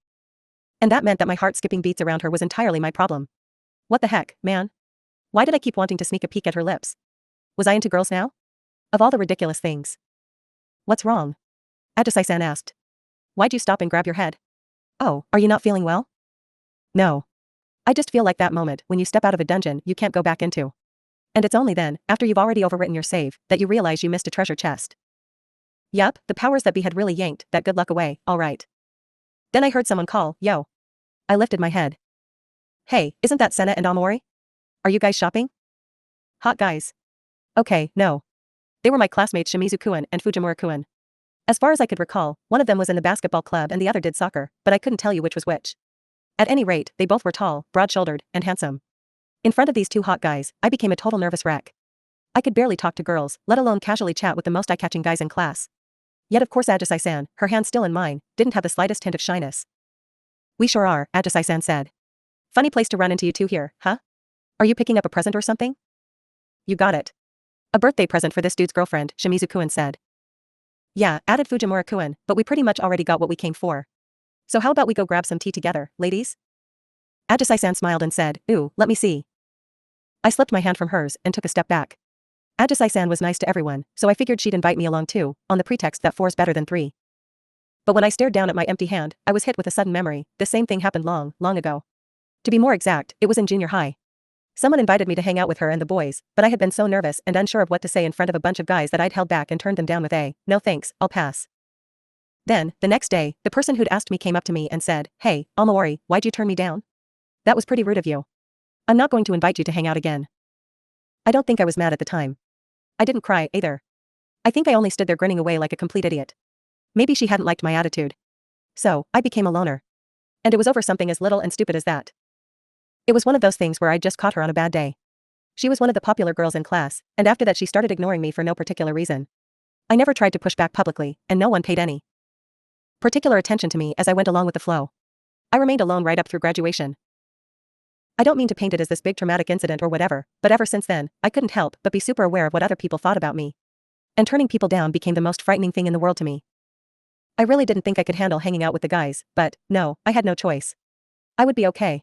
[SPEAKER 1] And that meant that my heart skipping beats around her was entirely my problem. What the heck, man? Why did I keep wanting to sneak a peek at her lips? Was I into girls now? Of all the ridiculous things. What's wrong? Ajisai-san asked. Why'd you stop and grab your head? Oh, are you not feeling well? No. I just feel like that moment when you step out of a dungeon you can't go back into. And it's only then, after you've already overwritten your save, that you realize you missed a treasure chest. Yup, the powers that be had really yanked that good luck away, alright. Then I heard someone call, yo. I lifted my head. Hey, isn't that Senna and Amori? Are you guys shopping? Hot guys. Okay, no. They were my classmates Shimizu-kun and Fujimura-kun. As far as I could recall, one of them was in the basketball club and the other did soccer, but I couldn't tell you which was which. At any rate, they both were tall, broad-shouldered, and handsome. In front of these two hot guys, I became a total nervous wreck. I could barely talk to girls, let alone casually chat with the most eye-catching guys in class. Yet of course Ajisai-san, her hand still in mine, didn't have the slightest hint of shyness. We sure are, Ajisai-san said. Funny place to run into you two here, huh? Are you picking up a present or something? You got it. A birthday present for this dude's girlfriend, Shimizu-kun said. Yeah, added Fujimura-kun, but we pretty much already got what we came for. So how about we go grab some tea together, ladies? Ajisai-san smiled and said, ooh, let me see. I slipped my hand from hers and took a step back. Ajisai-san was nice to everyone, so I figured she'd invite me along too, on the pretext that 4's better than 3. But when I stared down at my empty hand, I was hit with a sudden memory. The same thing happened long ago. To be more exact, it was in junior high. Someone invited me to hang out with her and the boys, but I had been so nervous and unsure of what to say in front of a bunch of guys that I'd held back and turned them down with a, no thanks, I'll pass. Then, the next day, the person who'd asked me came up to me and said, hey, Amori, why'd you turn me down? That was pretty rude of you. I'm not going to invite you to hang out again. I don't think I was mad at the time. I didn't cry, either. I think I only stood there grinning away like a complete idiot. Maybe she hadn't liked my attitude. So, I became a loner. And it was over something as little and stupid as that. It was one of those things where I'd just caught her on a bad day. She was one of the popular girls in class, and after that she started ignoring me for no particular reason. I never tried to push back publicly, and no one paid any particular attention to me as I went along with the flow. I remained alone right up through graduation. I don't mean to paint it as this big traumatic incident or whatever, but ever since then, I couldn't help but be super aware of what other people thought about me. And turning people down became the most frightening thing in the world to me. I really didn't think I could handle hanging out with the guys, but, no, I had no choice. I would be okay.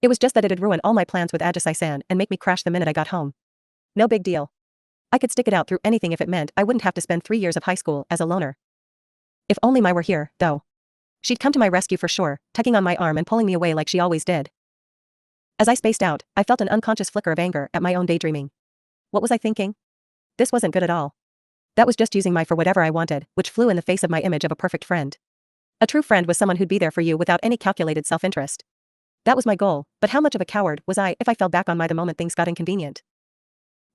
[SPEAKER 1] It was just that it'd ruin all my plans with Ajisai-san and make me crash the minute I got home. No big deal. I could stick it out through anything if it meant I wouldn't have to spend 3 years of high school as a loner. If only Mai were here, though. She'd come to my rescue for sure, tugging on my arm and pulling me away like she always did. As I spaced out, I felt an unconscious flicker of anger at my own daydreaming. What was I thinking? This wasn't good at all. That was just using Mai for whatever I wanted, which flew in the face of my image of a perfect friend. A true friend was someone who'd be there for you without any calculated self-interest. That was my goal, but how much of a coward was I if I fell back on Mai the moment things got inconvenient?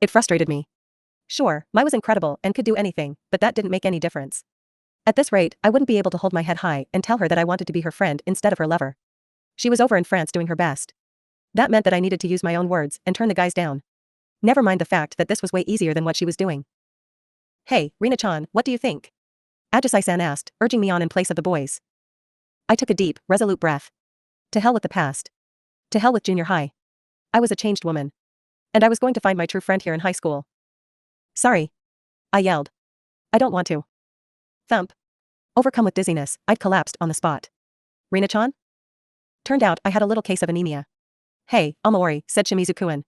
[SPEAKER 1] It frustrated me. Sure, Mai was incredible and could do anything, but that didn't make any difference. At this rate, I wouldn't be able to hold my head high and tell her that I wanted to be her friend instead of her lover. She was over in France doing her best. That meant that I needed to use my own words and turn the guys down. Never mind the fact that this was way easier than what she was doing. Hey, Rina-chan, what do you think? Ajisai-san asked, urging me on in place of the boys. I took a deep, resolute breath. To hell with the past. To hell with junior high. I was a changed woman. And I was going to find my true friend here in high school. Sorry. I yelled. I don't want to. Thump. Overcome with dizziness, I'd collapsed on the spot. Rina-chan? Turned out I had a little case of anemia. Hey, Amori, said Shimizu-kun.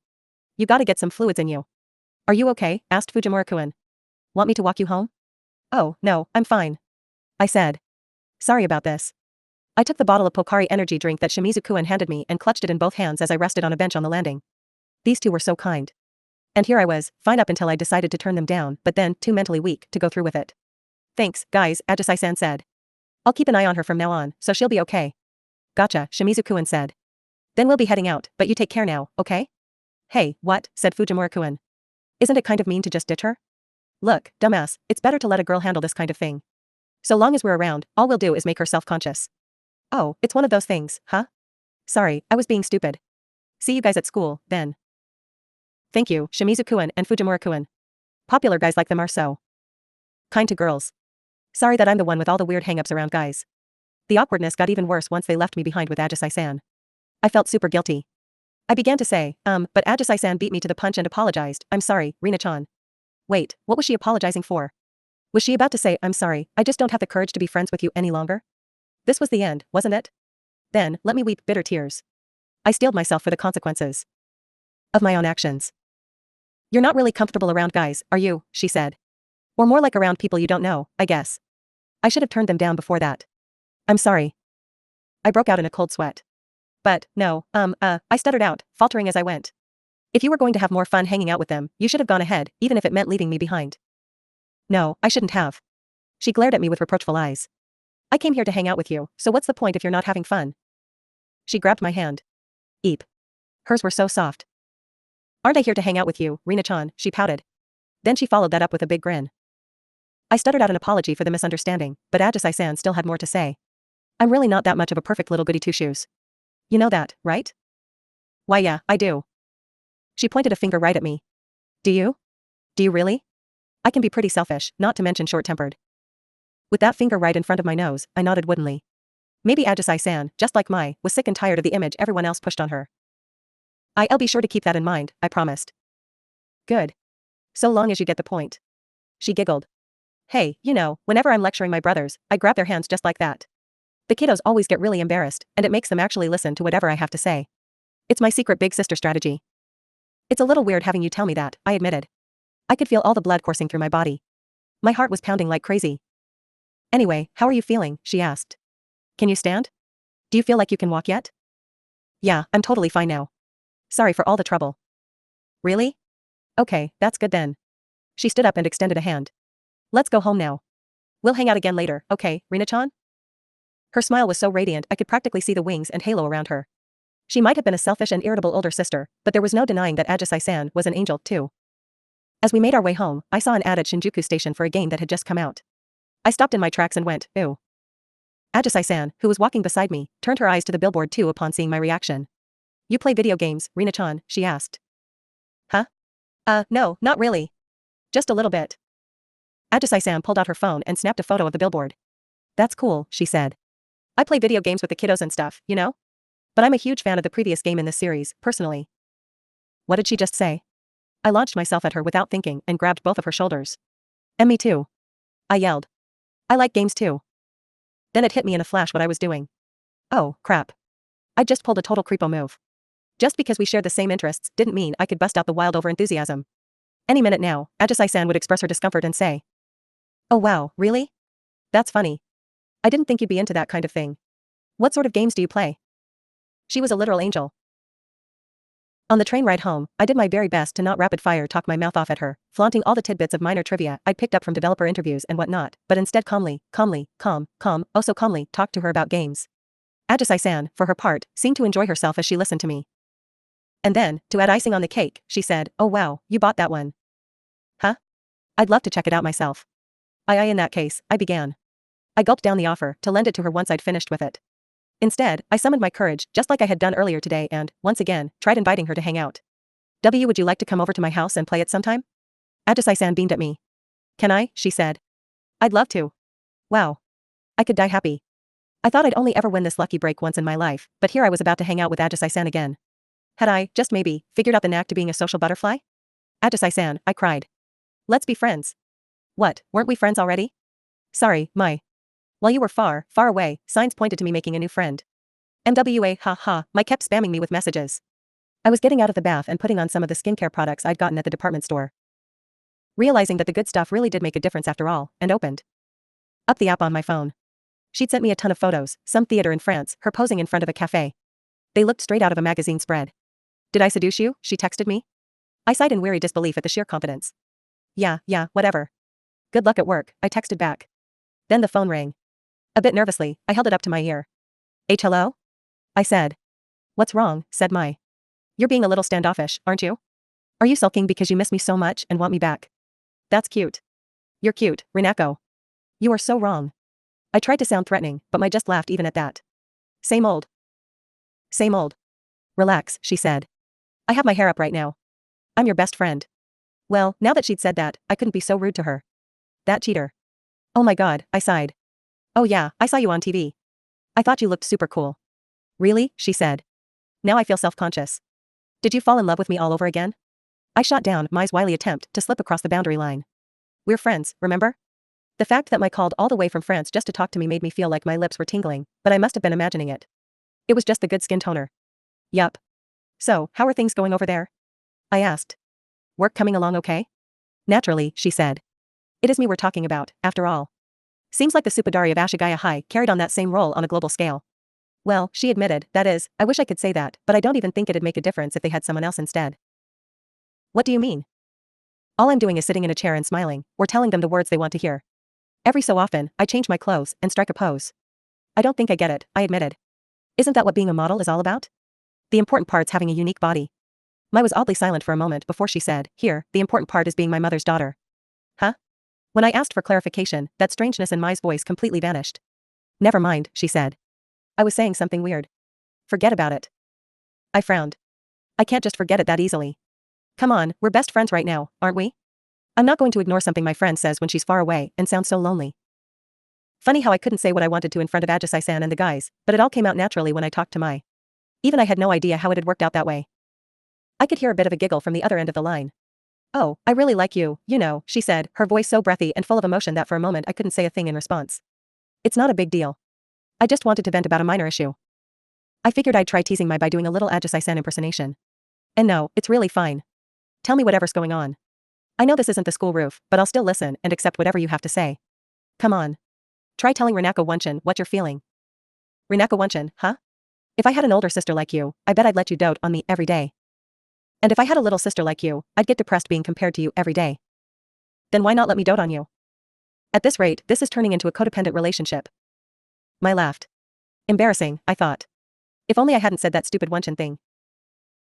[SPEAKER 1] You gotta get some fluids in you. Are you okay? Asked Fujimura-kun. Want me to walk you home? Oh, no, I'm fine. I said. Sorry about this. I took the bottle of Pocari energy drink that Shimizu-kun handed me and clutched it in both hands as I rested on a bench on the landing. These two were so kind. And here I was, fine up until I decided to turn them down, but then, too mentally weak to go through with it. Thanks, guys, Ajisai-san said. I'll keep an eye on her from now on, so she'll be okay. Gotcha, Shimizu-kun said. Then we'll be heading out, but you take care now, okay? Hey, what, said Fujimura-kun. Isn't it kind of mean to just ditch her? Look, dumbass, it's better to let a girl handle this kind of thing. So long as we're around, all we'll do is make her self-conscious. Oh, it's one of those things, huh? Sorry, I was being stupid. See you guys at school, then. Thank you, Shimizu-kun and Fujimura-kun. Popular guys like them are so kind to girls. Sorry that I'm the one with all the weird hang-ups around guys. The awkwardness got even worse once they left me behind with Ajisai-san. I felt super guilty. I began to say, but Ajisai-san beat me to the punch and apologized. I'm sorry, Rina-chan. Wait, what was she apologizing for? Was she about to say, I'm sorry, I just don't have the courage to be friends with you any longer? This was the end, wasn't it? Then, let me weep bitter tears. I steeled myself for the consequences of my own actions. You're not really comfortable around guys, are you, she said. Or more like around people you don't know, I guess. I should have turned them down before that. I'm sorry. I broke out in a cold sweat. But, no, I stuttered out, faltering as I went. If you were going to have more fun hanging out with them, you should have gone ahead, even if it meant leaving me behind. No, I shouldn't have. She glared at me with reproachful eyes. I came here to hang out with you, so what's the point if you're not having fun? She grabbed my hand. Eep. Hers were so soft. Aren't I here to hang out with you, Rina-chan, she pouted. Then she followed that up with a big grin. I stuttered out an apology for the misunderstanding, but Ajisai-san still had more to say. I'm really not that much of a perfect little goody two-shoes. You know that, right? Why yeah, I do. She pointed a finger right at me. Do you? Do you really? I can be pretty selfish, not to mention short-tempered. With that finger right in front of my nose, I nodded woodenly. Maybe Ajisai-san, just like Mai, was sick and tired of the image everyone else pushed on her. I'll be sure to keep that in mind, I promised. Good. So long as you get the point. She giggled. Hey, you know, whenever I'm lecturing my brothers, I grab their hands just like that. The kiddos always get really embarrassed, and it makes them actually listen to whatever I have to say. It's my secret big sister strategy. It's a little weird having you tell me that, I admitted. I could feel all the blood coursing through my body. My heart was pounding like crazy. Anyway, how are you feeling, she asked. Can you stand? Do you feel like you can walk yet? Yeah, I'm totally fine now. Sorry for all the trouble. Really? Okay, that's good then. She stood up and extended a hand. Let's go home now. We'll hang out again later, okay, Rina-chan? Her smile was so radiant I could practically see the wings and halo around her. She might have been a selfish and irritable older sister, but there was no denying that Ajisai-san was an angel, too. As we made our way home, I saw an ad at Shinjuku Station for a game that had just come out. I stopped in my tracks and went, ew. Ajisai-san, who was walking beside me, turned her eyes to the billboard too upon seeing my reaction. You play video games, Rina-chan, she asked. Huh? No, not really. Just a little bit. Ajisai-san pulled out her phone and snapped a photo of the billboard. That's cool, she said. I play video games with the kiddos and stuff, you know? But I'm a huge fan of the previous game in this series, personally. What did she just say? I launched myself at her without thinking and grabbed both of her shoulders. And me too. I yelled. I like games too. Then it hit me in a flash what I was doing. Oh, crap. I just pulled a total creepo move. Just because we shared the same interests didn't mean I could bust out the wild over-enthusiasm. Any minute now, Ajisai-san would express her discomfort and say, oh wow, really? That's funny. I didn't think you'd be into that kind of thing. What sort of games do you play? She was a literal angel. On the train ride home, I did my very best to not rapid-fire talk my mouth off at her, flaunting all the tidbits of minor trivia I'd picked up from developer interviews and whatnot, but instead calmly, oh so calmly, talked to her about games. Ajisai-san, for her part, seemed to enjoy herself as she listened to me. And then, to add icing on the cake, she said, oh wow, you bought that one. Huh? I'd love to check it out myself. In that case, I began. I gulped down the offer to lend it to her once I'd finished with it. Instead, I summoned my courage just like I had done earlier today and, once again, tried inviting her to hang out. Would you like to come over to my house and play it sometime? Ajisai-san beamed at me. Can I? She said. I'd love to. Wow. I could die happy. I thought I'd only ever win this lucky break once in my life, but here I was about to hang out with Ajisai-san again. Had I, just maybe, figured out the knack to being a social butterfly? Ajisai-san, I cried. Let's be friends. What, weren't we friends already? Sorry, Mai. While you were far, far away, signs pointed to me making a new friend. MWA, Mai kept spamming me with messages. I was getting out of the bath and putting on some of the skincare products I'd gotten at the department store. Realizing that the good stuff really did make a difference after all, and opened up the app on my phone. She'd sent me a ton of photos, some theater in France, her posing in front of a cafe. They looked straight out of a magazine spread. Did I seduce you? She texted me. I sighed in weary disbelief at the sheer confidence. Yeah, whatever. Good luck at work, I texted back. Then the phone rang. A bit nervously, I held it up to my ear. Hello? I said. What's wrong, said Mai. You're being a little standoffish, aren't you? Are you sulking because you miss me so much and want me back? That's cute. You're cute, Rinako. You are so wrong. I tried to sound threatening, but Mai just laughed even at that. Same old. Same old. Relax, she said. I have my hair up right now. I'm your best friend. Well, now that she'd said that, I couldn't be so rude to her. That cheater. Oh my god, I sighed. Oh yeah, I saw you on TV. I thought you looked super cool. Really? She said. Now I feel self-conscious. Did you fall in love with me all over again? I shot down Mai's wily attempt to slip across the boundary line. We're friends, remember? The fact that Mai called all the way from France just to talk to me made me feel like my lips were tingling, but I must have been imagining it. It was just the good skin toner. Yup. So, how are things going over there? I asked. Work coming along okay? Naturally, she said. It is me we're talking about, after all. Seems like the Supadari of Ashigaya High carried on that same role on a global scale. Well, she admitted, that is, I wish I could say that, but I don't even think it'd make a difference if they had someone else instead. What do you mean? All I'm doing is sitting in a chair and smiling, or telling them the words they want to hear. Every so often, I change my clothes and strike a pose. I don't think I get it, I admitted. Isn't that what being a model is all about? The important part's having a unique body. Mai was oddly silent for a moment before she said, here, the important part is being my mother's daughter. Huh? When I asked for clarification, that strangeness in Mai's voice completely vanished. Never mind, she said. I was saying something weird. Forget about it. I frowned. I can't just forget it that easily. Come on, we're best friends right now, aren't we? I'm not going to ignore something my friend says when she's far away and sounds so lonely. Funny how I couldn't say what I wanted to in front of Ajisai-san and the guys, but it all came out naturally when I talked to Mai. Even I had no idea how it had worked out that way. I could hear a bit of a giggle from the other end of the line. Oh, I really like you, you know, she said, her voice so breathy and full of emotion that for a moment I couldn't say a thing in response. It's not a big deal. I just wanted to vent about a minor issue. I figured I'd try teasing Mai by doing a little Ajisai-san impersonation. And no, it's really fine. Tell me whatever's going on. I know this isn't the school roof, but I'll still listen and accept whatever you have to say. Come on. Try telling Rinako Wunchin what you're feeling. Rinako Wunchin, huh? If I had an older sister like you, I bet I'd let you dote on me every day. And if I had a little sister like you, I'd get depressed being compared to you every day. Then why not let me dote on you? At this rate, this is turning into a codependent relationship. Mai laughed. Embarrassing, I thought. If only I hadn't said that stupid Wunchin thing.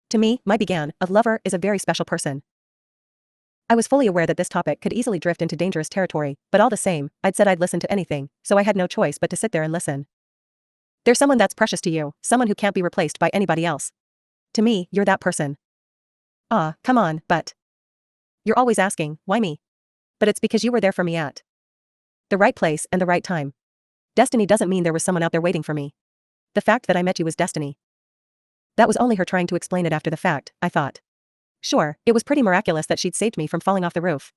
[SPEAKER 1] To me, Mai began, a lover is a very special person. I was fully aware that this topic could easily drift into dangerous territory, but all the same, I'd said I'd listen to anything, so I had no choice but to sit there and listen. There's someone that's precious to you, someone who can't be replaced by anybody else. To me, you're that person. Ah, come on, but. You're always asking, why me? But it's because you were there for me at the right place and the right time. Destiny doesn't mean there was someone out there waiting for me. The fact that I met you was destiny. That was only her trying to explain it after the fact, I thought. Sure, it was pretty miraculous that she'd saved me from falling off the roof.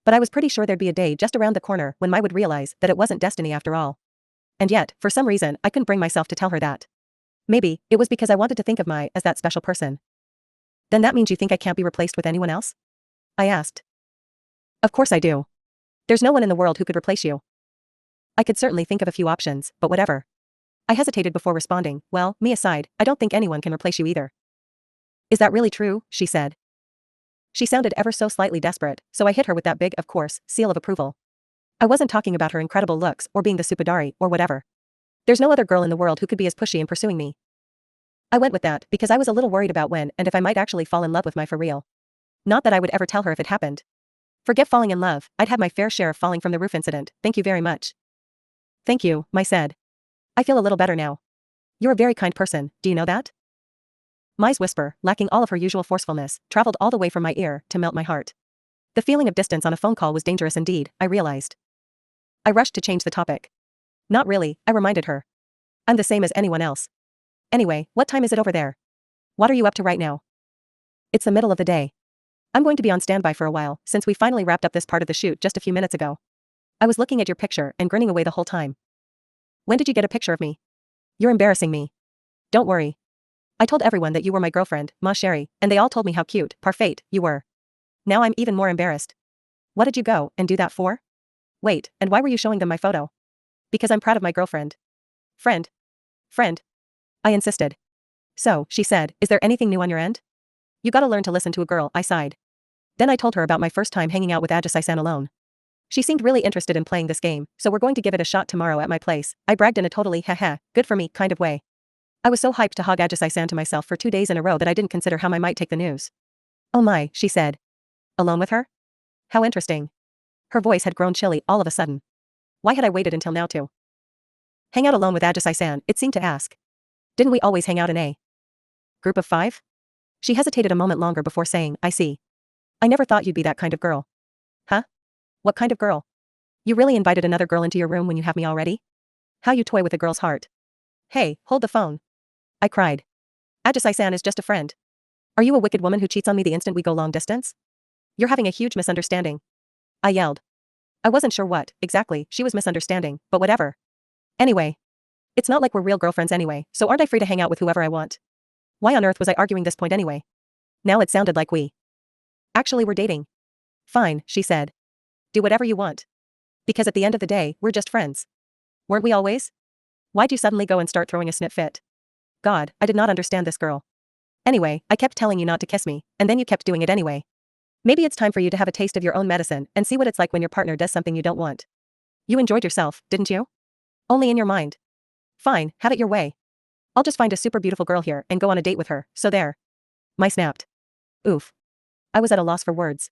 [SPEAKER 1] But I was pretty sure there'd be a day just around the corner when Mai would realize that it wasn't destiny after all. And yet, for some reason, I couldn't bring myself to tell her that. Maybe, it was because I wanted to think of Mai as that special person. Then that means you think I can't be replaced with anyone else? I asked. Of course I do. There's no one in the world who could replace you. I could certainly think of a few options, but whatever. I hesitated before responding, well, me aside, I don't think anyone can replace you either. Is that really true? She said. She sounded ever so slightly desperate, so I hit her with that big, of course, seal of approval. I wasn't talking about her incredible looks or being the Supadari or whatever. There's no other girl in the world who could be as pushy in pursuing me. I went with that because I was a little worried about when and if I might actually fall in love with Mai for real. Not that I would ever tell her if it happened. Forget falling in love, I'd had my fair share of falling from the roof incident, thank you very much. Thank you, Mai said. I feel a little better now. You're a very kind person, do you know that? Mai's whisper, lacking all of her usual forcefulness, traveled all the way from my ear to melt my heart. The feeling of distance on a phone call was dangerous indeed, I realized. I rushed to change the topic. Not really, I reminded her. I'm the same as anyone else. Anyway, what time is it over there? What are you up to right now? It's the middle of the day. I'm going to be on standby for a while, since we finally wrapped up this part of the shoot just a few minutes ago. I was looking at your picture and grinning away the whole time. When did you get a picture of me? You're embarrassing me. Don't worry. I told everyone that you were my girlfriend, Ma Sherry, and they all told me how cute, parfait, you were. Now I'm even more embarrassed. What did you go and do that for? Wait, and why were you showing them my photo? Because I'm proud of my girlfriend. Friend. I insisted. So, she said, is there anything new on your end? You gotta learn to listen to a girl, I sighed. Then I told her about my first time hanging out with Ajisai-san alone. She seemed really interested in playing this game, so we're going to give it a shot tomorrow at my place, I bragged in a totally haha, good for me kind of way. I was so hyped to hog Ajisai-san to myself for 2 days in a row that I didn't consider how I might take the news. Oh my, she said. Alone with her? How interesting. Her voice had grown chilly all of a sudden. Why had I waited until now to hang out alone with Ajisai-san, it seemed to ask. Didn't we always hang out in a group of 5? She hesitated a moment longer before saying, I see. I never thought you'd be that kind of girl. Huh? What kind of girl? You really invited another girl into your room when you have me already? How you toy with a girl's heart. Hey, hold the phone. I cried. Ajisai-san is just a friend. Are you a wicked woman who cheats on me the instant we go long distance? You're having a huge misunderstanding. I yelled. I wasn't sure what, exactly, she was misunderstanding, but whatever. Anyway. It's not like we're real girlfriends anyway, so aren't I free to hang out with whoever I want? Why on earth was I arguing this point anyway? Now it sounded like we actually were dating. Fine, she said. Do whatever you want. Because at the end of the day, we're just friends. Weren't we always? Why'd you suddenly go and start throwing a snit fit? God, I did not understand this girl. Anyway, I kept telling you not to kiss me, and then you kept doing it anyway. Maybe it's time for you to have a taste of your own medicine and see what it's like when your partner does something you don't want. You enjoyed yourself, didn't you? Only in your mind. Fine, have it your way. I'll just find a super beautiful girl here and go on a date with her, so there. Mai snapped. Oof. I was at a loss for words.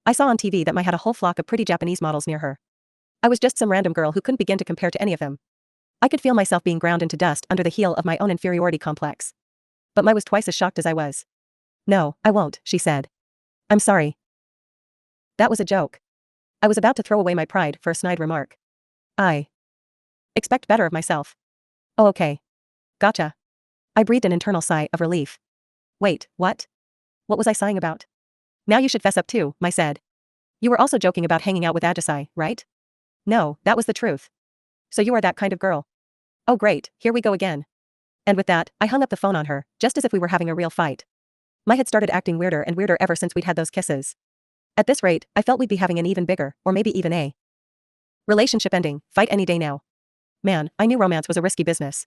[SPEAKER 1] I saw on TV that Mai had a whole flock of pretty Japanese models near her. I was just some random girl who couldn't begin to compare to any of them. I could feel myself being ground into dust under the heel of my own inferiority complex. But Mai was twice as shocked as I was. No, I won't, she said. I'm sorry. That was a joke. I was about to throw away my pride for a snide remark. I expect better of myself. Oh, okay. Gotcha. I breathed an internal sigh of relief. Wait, what? What was I sighing about? Now you should fess up too, Mai said. You were also joking about hanging out with Ajisai, right? No, that was the truth. So you are that kind of girl. Oh great, here we go again. And with that, I hung up the phone on her, just as if we were having a real fight. Mai had started acting weirder and weirder ever since we'd had those kisses. At this rate, I felt we'd be having an even bigger, or maybe even a relationship ending, fight any day now. Man, I knew romance was a risky business.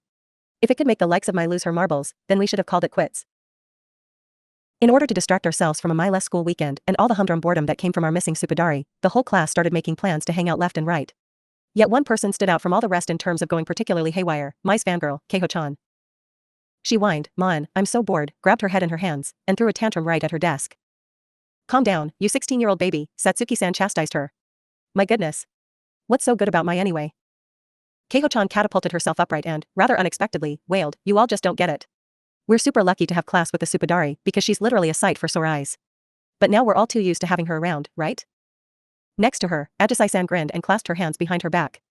[SPEAKER 1] If it could make the likes of Mai lose her marbles, then we should have called it quits. In order to distract ourselves from a mindless school weekend and all the humdrum boredom that came from our missing Suppadari, the whole class started making plans to hang out left and right. Yet one person stood out from all the rest in terms of going particularly haywire, Mai's fangirl, Keiho-chan. She whined, "Man, I'm so bored," grabbed her head in her hands, and threw a tantrum right at her desk. Calm down, you 16-year-old baby, Satsuki-san chastised her. My goodness. What's so good about Mai anyway? Keiho-chan catapulted herself upright and, rather unexpectedly, wailed, you all just don't get it. We're super lucky to have class with the Suppadari because she's literally a sight for sore eyes. But now we're all too used to having her around, right? Next to her, Ajisai-san grinned and clasped her hands behind her back.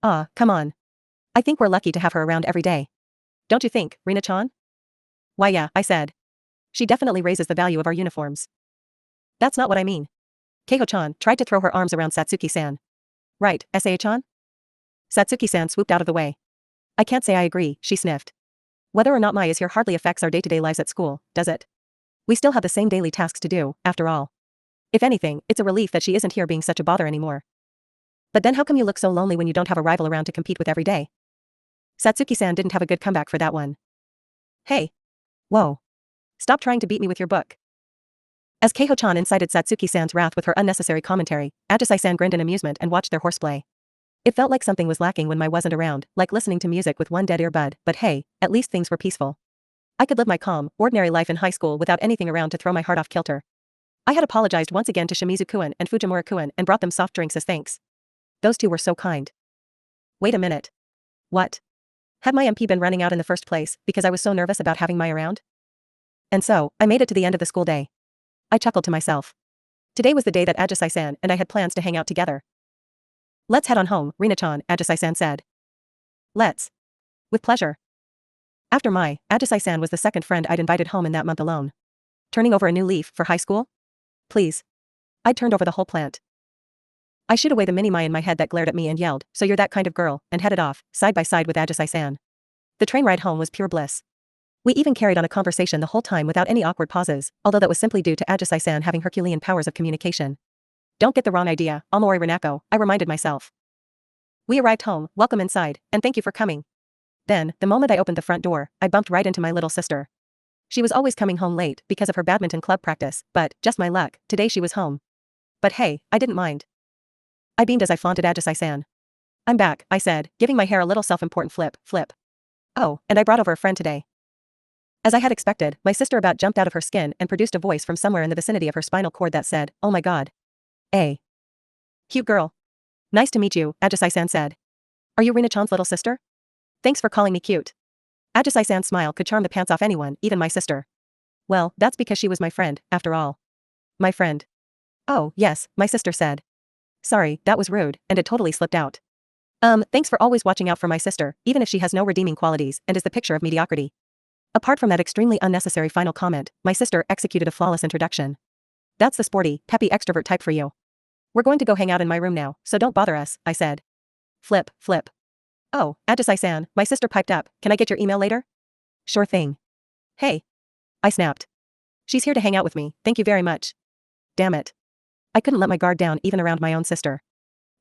[SPEAKER 1] Ah, come on. I think we're lucky to have her around every day. Don't you think, Rina-chan? Why yeah, I said. She definitely raises the value of our uniforms. That's not what I mean. Keiho-chan tried to throw her arms around Satsuki-san. Right, Saa-chan? Satsuki-san swooped out of the way. I can't say I agree, she sniffed. Whether or not Mai is here hardly affects our day-to-day lives at school, does it? We still have the same daily tasks to do, after all. If anything, it's a relief that she isn't here being such a bother anymore. But then how come you look so lonely when you don't have a rival around to compete with every day? Satsuki-san didn't have a good comeback for that one. Hey. Whoa. Stop trying to beat me with your book. As Keiho-chan incited Satsuki-san's wrath with her unnecessary commentary, Ajisai-san grinned in amusement and watched their horseplay. It felt like something was lacking when Mai wasn't around, like listening to music with one dead earbud, but hey, at least things were peaceful. I could live my calm, ordinary life in high school without anything around to throw my heart off kilter. I had apologized once again to Shimizu-kun and Fujimura-kun and brought them soft drinks as thanks. Those two were so kind. Wait a minute. What? Had my MP been running out in the first place because I was so nervous about having Mai around? And so, I made it to the end of the school day. I chuckled to myself. Today was the day that Ajisai-san and I had plans to hang out together. Let's head on home, Rina-chan, Ajisai-san said. Let's. With pleasure. After Mai, Ajisai-san was the second friend I'd invited home in that month alone. Turning over a new leaf for high school? Please. I'd turned over the whole plant. I shooed away the mini Mai in my head that glared at me and yelled, so you're that kind of girl, and headed off, side by side with Ajisai-san. The train ride home was pure bliss. We even carried on a conversation the whole time without any awkward pauses, although that was simply due to Ajisai-san having Herculean powers of communication. Don't get the wrong idea, Amori Renako, I reminded myself. We arrived home, welcome inside, and thank you for coming. Then, the moment I opened the front door, I bumped right into my little sister. She was always coming home late because of her badminton club practice, but, just my luck, today she was home. But hey, I didn't mind. I beamed as I flaunted Ajisai-san. I'm back, I said, giving my hair a little self-important flip. Oh, and I brought over a friend today. As I had expected, my sister about jumped out of her skin and produced a voice from somewhere in the vicinity of her spinal cord that said, oh my god. A cute girl. Nice to meet you, Ajisai-san said. Are you Rina-chan's little sister? Thanks for calling me cute. Ajisai-san's smile could charm the pants off anyone, even my sister. Well, that's because she was my friend, after all. My friend. Oh, yes, my sister said. Sorry, that was rude, and it totally slipped out. Thanks for always watching out for my sister, even if she has no redeeming qualities and is the picture of mediocrity. Apart from that extremely unnecessary final comment, my sister executed a flawless introduction. That's the sporty, peppy extrovert type for you. We're going to go hang out in my room now, so don't bother us, I said. Flip. Oh, Ajisai-san, my sister piped up, can I get your email later? Sure thing. Hey. I snapped. She's here to hang out with me, thank you very much. Damn it. I couldn't let my guard down even around my own sister.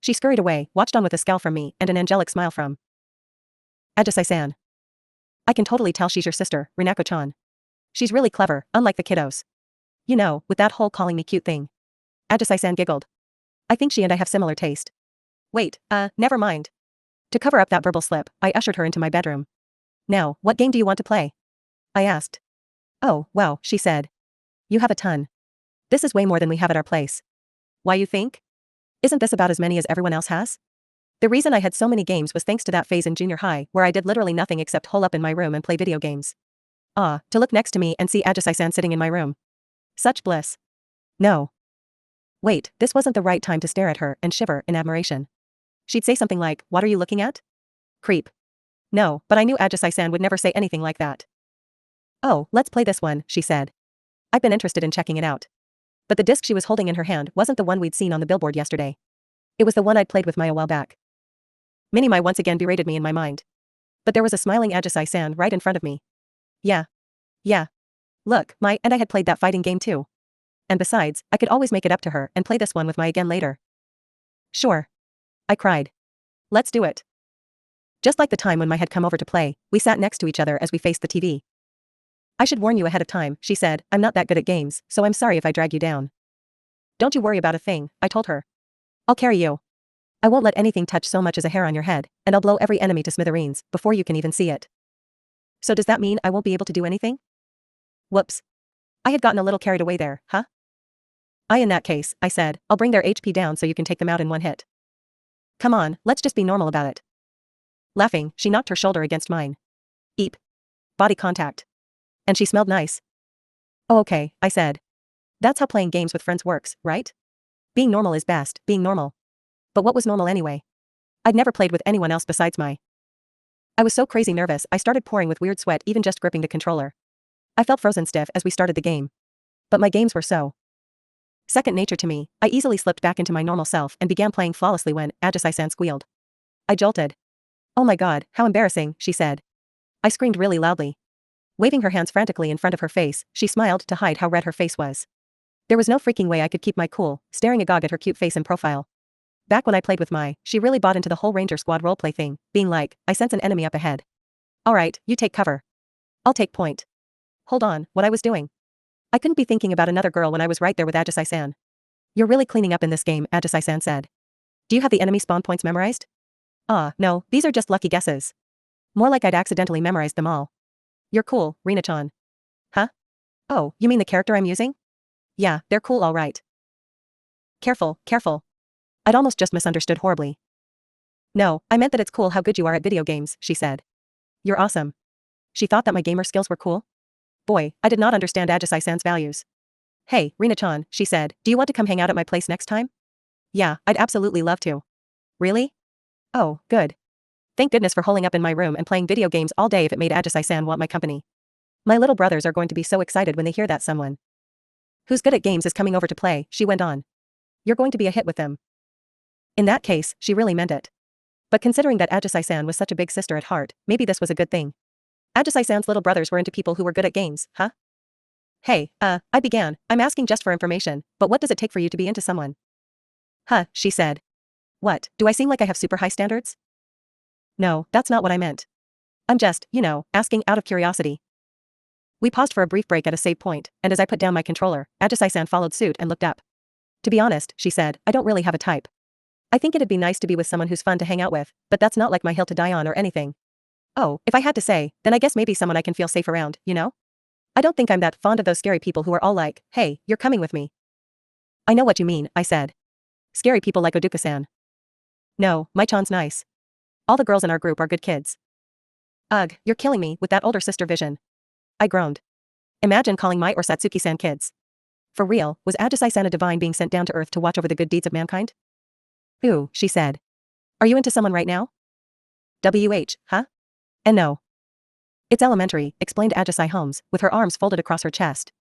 [SPEAKER 1] She scurried away, watched on with a scowl from me and an angelic smile from Ajisai-san. I can totally tell she's your sister, Rinako-chan. She's really clever, unlike the kiddos. You know, with that whole calling me cute thing. Ajisai-san giggled. I think she and I have similar taste. Wait, never mind. To cover up that verbal slip, I ushered her into my bedroom. Now, what game do you want to play? I asked. Oh, wow, she said. You have a ton. This is way more than we have at our place. Why you think? Isn't this about as many as everyone else has? The reason I had so many games was thanks to that phase in junior high where I did literally nothing except hole up in my room and play video games. To look next to me and see Ajisai-san sitting in my room. Such bliss. No. Wait, this wasn't the right time to stare at her and shiver in admiration. She'd say something like, what are you looking at? Creep. No, but I knew Ajisai-san would never say anything like that. Oh, let's play this one, she said. I'd been interested in checking it out. But the disc she was holding in her hand wasn't the one we'd seen on the billboard yesterday. It was the one I'd played with Mai a while back. Minnie-mai once again berated me in my mind. But there was a smiling Ajisai-san right in front of me. Yeah. Look, Mai and I had played that fighting game too. And besides, I could always make it up to her and play this one with Mai again later. Sure. I cried. Let's do it. Just like the time when Mai had come over to play, we sat next to each other as we faced the TV. I should warn you ahead of time, she said, I'm not that good at games, so I'm sorry if I drag you down. Don't you worry about a thing, I told her. I'll carry you. I won't let anything touch so much as a hair on your head, and I'll blow every enemy to smithereens before you can even see it. So does that mean I won't be able to do anything? Whoops. I had gotten a little carried away there, huh? In that case, I said, I'll bring their HP down so you can take them out in one hit. Come on, let's just be normal about it. Laughing, she knocked her shoulder against mine. Eep. Body contact. And she smelled nice. Oh okay, I said. That's how playing games with friends works, right? Being normal is best, being normal. But what was normal anyway? I'd never played with anyone else besides Mai. I was so crazy nervous I started pouring with weird sweat even just gripping the controller. I felt frozen stiff as we started the game. But my games were so second nature to me, I easily slipped back into my normal self and began playing flawlessly when Ajisai-san squealed. I jolted. Oh my god, how embarrassing, she said. I screamed really loudly. Waving her hands frantically in front of her face, she smiled to hide how red her face was. There was no freaking way I could keep my cool, staring agog at her cute face in profile. Back when I played with Mai, she really bought into the whole Ranger Squad roleplay thing, being like, I sense an enemy up ahead. Alright, you take cover. I'll take point. Hold on, what I was doing? I couldn't be thinking about another girl when I was right there with Ajisai-san. You're really cleaning up in this game, Ajisai-san said. Do you have the enemy spawn points memorized? No, these are just lucky guesses. More like I'd accidentally memorized them all. You're cool, Rina-chan. Huh? Oh, you mean the character I'm using? Yeah, they're cool all right. Careful. I'd almost just misunderstood horribly. No, I meant that it's cool how good you are at video games, she said. You're awesome. She thought that my gamer skills were cool? Boy, I did not understand Ajisai-san's values. Hey, Rina-chan, she said, do you want to come hang out at my place next time? Yeah, I'd absolutely love to. Really? Oh, good. Thank goodness for holing up in my room and playing video games all day if it made Ajisai-san want my company. My little brothers are going to be so excited when they hear that someone who's good at games is coming over to play, she went on. You're going to be a hit with them. In that case, she really meant it. But considering that Ajisai-san was such a big sister at heart, maybe this was a good thing. Ajisai-san's little brothers were into people who were good at games, huh? Hey, I began, I'm asking just for information, but what does it take for you to be into someone? Huh, she said. What, do I seem like I have super high standards? No, that's not what I meant. I'm just, asking out of curiosity. We paused for a brief break at a save point, and as I put down my controller, Ajisai-san followed suit and looked up. To be honest, she said, I don't really have a type. I think it'd be nice to be with someone who's fun to hang out with, but that's not like my hill to die on or anything. Oh, if I had to say, then I guess maybe someone I can feel safe around, you know? I don't think I'm that fond of those scary people who are all like, hey, you're coming with me. I know what you mean, I said. Scary people like Oduka-san. No, Mai-chan's nice. All the girls in our group are good kids. Ugh, you're killing me with that older sister vision. I groaned. Imagine calling Mai or Satsuki-san kids. For real, was Ajisai-san a divine being sent down to earth to watch over the good deeds of mankind? Ooh, she said. Are you into someone right now? Huh? And no. It's elementary, explained Ajisai Holmes, with her arms folded across her chest.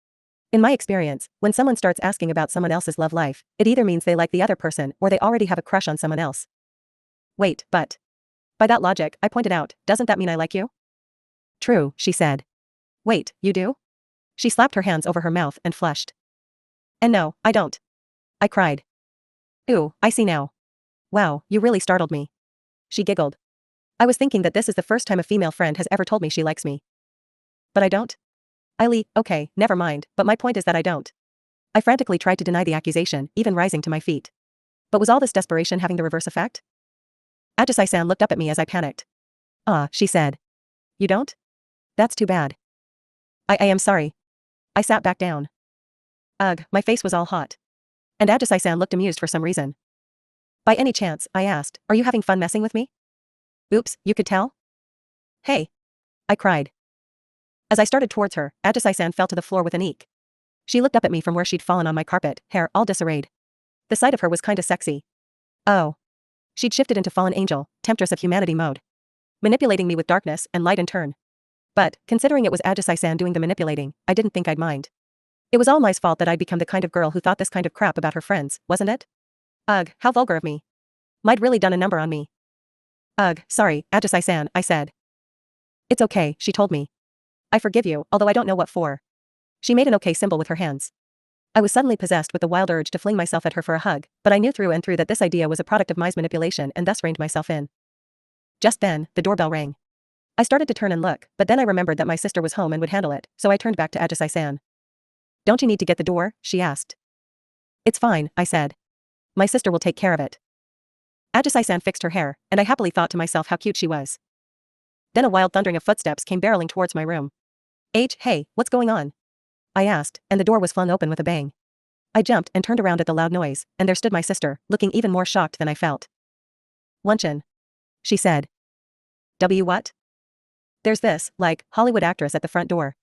[SPEAKER 1] In my experience, when someone starts asking about someone else's love life, it either means they like the other person or they already have a crush on someone else. Wait, but. By that logic, I pointed out, doesn't that mean I like you? True, she said. Wait, you do? She slapped her hands over her mouth and flushed. And no, I don't. I cried. Ooh, I see now. Wow, you really startled me. She giggled. I was thinking that this is the first time a female friend has ever told me she likes me. But I don't? Okay, never mind, but my point is that I don't. I frantically tried to deny the accusation, even rising to my feet. But was all this desperation having the reverse effect? Ajisai-san looked up at me as I panicked. Ah, she said. You don't? That's too bad. I am sorry. I sat back down. Ugh, my face was all hot. And Ajisai-san looked amused for some reason. By any chance, I asked, are you having fun messing with me? Oops, you could tell? Hey. I cried. As I started towards her, Ajisai-san fell to the floor with an eek. She looked up at me from where she'd fallen on my carpet, hair all disarrayed. The sight of her was kinda sexy. Oh. She'd shifted into fallen angel, temptress of humanity mode. Manipulating me with darkness and light in turn. But, considering it was Ajisai-san doing the manipulating, I didn't think I'd mind. It was all Mai's fault that I'd become the kind of girl who thought this kind of crap about her friends, wasn't it? Ugh, how vulgar of me. Mai'd really done a number on me. Ugh, sorry, Ajisai-san, I said. It's okay, she told me. I forgive you, although I don't know what for. She made an okay symbol with her hands. I was suddenly possessed with the wild urge to fling myself at her for a hug, but I knew through and through that this idea was a product of Mai's manipulation and thus reined myself in. Just then, the doorbell rang. I started to turn and look, but then I remembered that my sister was home and would handle it, so I turned back to Ajisai-san. Don't you need to get the door? She asked. It's fine, I said. My sister will take care of it. Ajisai-san fixed her hair, and I happily thought to myself how cute she was. Then a wild thundering of footsteps came barreling towards my room. Hey, what's going on? I asked, and the door was flung open with a bang. I jumped and turned around at the loud noise, and there stood my sister, looking even more shocked than I felt. Wunchin. She said. What? There's this, like, Hollywood actress at the front door.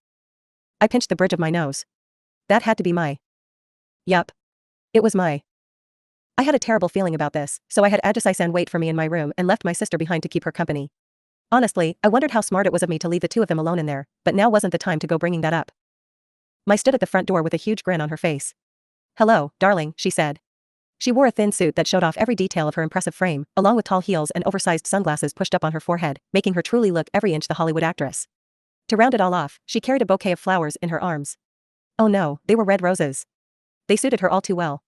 [SPEAKER 1] I pinched the bridge of my nose. That had to be Mai. Yup. It was Mai. I had a terrible feeling about this, so I had Ajisai-san wait for me in my room and left my sister behind to keep her company. Honestly, I wondered how smart it was of me to leave the two of them alone in there, but now wasn't the time to go bringing that up. Mai stood at the front door with a huge grin on her face. Hello, darling, she said. She wore a thin suit that showed off every detail of her impressive frame, along with tall heels and oversized sunglasses pushed up on her forehead, making her truly look every inch the Hollywood actress. To round it all off, she carried a bouquet of flowers in her arms. Oh no, they were red roses. They suited her all too well.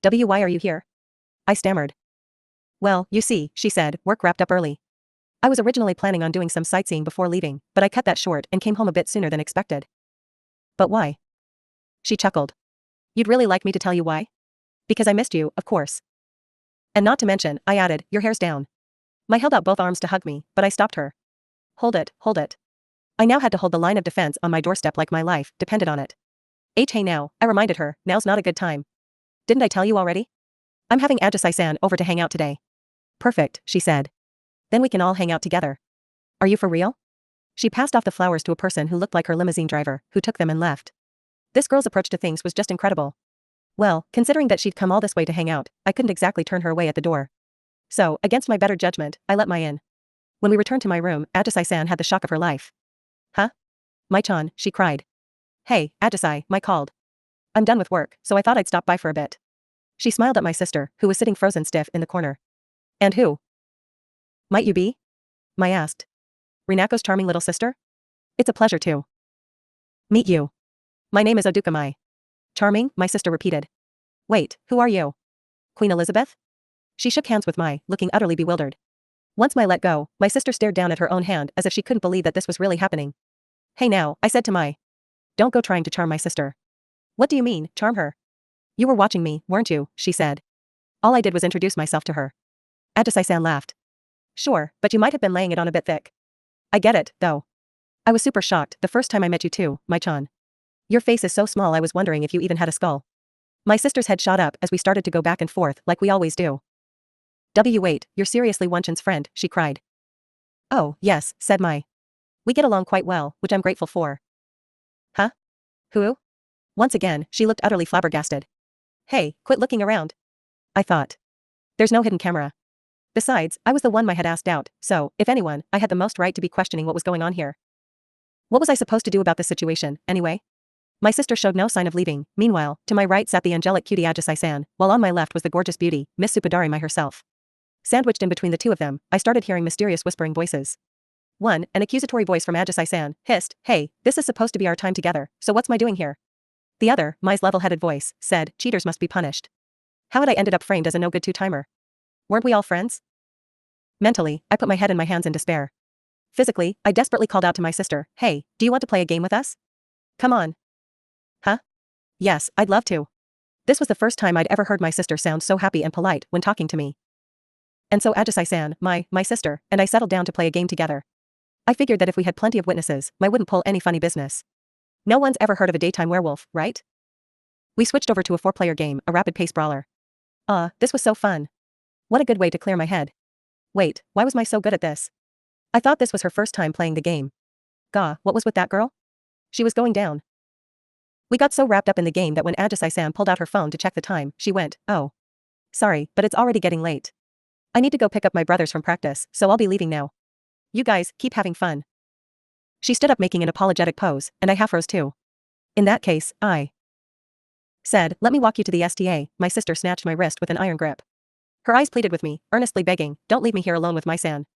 [SPEAKER 1] Why are you here? I stammered. Well, you see, she said, work wrapped up early. I was originally planning on doing some sightseeing before leaving, but I cut that short and came home a bit sooner than expected. But why? She chuckled. You'd really like me to tell you why? Because I missed you, of course. And not to mention, I added, your hair's down. Mai held out both arms to hug me, but I stopped her. Hold it. I now had to hold the line of defense on my doorstep like my life depended on it. Hey now, I reminded her, now's not a good time. Didn't I tell you already? I'm having Ajisai-san over to hang out today. Perfect, she said. Then we can all hang out together. Are you for real? She passed off the flowers to a person who looked like her limousine driver, who took them and left. This girl's approach to things was just incredible. Well, considering that she'd come all this way to hang out, I couldn't exactly turn her away at the door. So, against my better judgment, I let Mai in. When we returned to my room, Ajisai-san had the shock of her life. Huh? Mai-chan, she cried. Hey, Ajisai, Mai called. I'm done with work, so I thought I'd stop by for a bit. She smiled at my sister, who was sitting frozen stiff in the corner. And who? Might you be? Mai asked. Rinako's charming little sister? It's a pleasure to meet you. My name is Oduka Mai. Charming, my sister repeated. Wait, who are you? Queen Elizabeth? She shook hands with Mai, looking utterly bewildered. Once Mai let go, my sister stared down at her own hand as if she couldn't believe that this was really happening. Hey now, I said to Mai. Don't go trying to charm my sister. What do you mean, charm her? You were watching me, weren't you? She said. All I did was introduce myself to her. Ajisai-san laughed. Sure, but you might have been laying it on a bit thick. I get it, though. I was super shocked the first time I met you too, Mai-chan. Your face is so small I was wondering if you even had a skull. My sister's head shot up as we started to go back and forth like we always do. Wait, you're seriously Wunchan's friend, she cried. Oh, yes, said Mai. We get along quite well, which I'm grateful for. Huh? Who? Once again, she looked utterly flabbergasted. Hey, quit looking around. I thought. There's no hidden camera. Besides, I was the one Mai had asked out, so, if anyone, I had the most right to be questioning what was going on here. What was I supposed to do about this situation, anyway? My sister showed no sign of leaving. Meanwhile, to my right sat the angelic cutie Ajisai-san, while on my left was the gorgeous beauty, Miss Supadari Mai herself. Sandwiched in between the two of them, I started hearing mysterious whispering voices. One, an accusatory voice from Ajisai-san, hissed, "Hey, this is supposed to be our time together, so what's Mai doing here?" The other, Mai's level-headed voice, said, "Cheaters must be punished." How had I ended up framed as a no-good two-timer? Weren't we all friends? Mentally, I put my head in my hands in despair. Physically, I desperately called out to my sister, "Hey, do you want to play a game with us? Come on." Huh? Yes, I'd love to. This was the first time I'd ever heard my sister sound so happy and polite when talking to me. And so Ajisai-san, my sister, and I settled down to play a game together. I figured that if we had plenty of witnesses, Mai wouldn't pull any funny business. No one's ever heard of a daytime werewolf, right? We switched over to a 4-player game, a rapid-paced brawler. This was so fun. What a good way to clear my head. Wait, why was Mai so good at this? I thought this was her first time playing the game. Gah, what was with that girl? She was going down. We got so wrapped up in the game that when Ajisai-san pulled out her phone to check the time, she went, "Oh. Sorry, but it's already getting late. I need to go pick up my brothers from practice, so I'll be leaving now. You guys, keep having fun." She stood up making an apologetic pose, and I half rose too. In that case, I said, "Let me walk you to the STA." My sister snatched my wrist with an iron grip. Her eyes pleaded with me, earnestly begging, "Don't leave me here alone with Mai-san.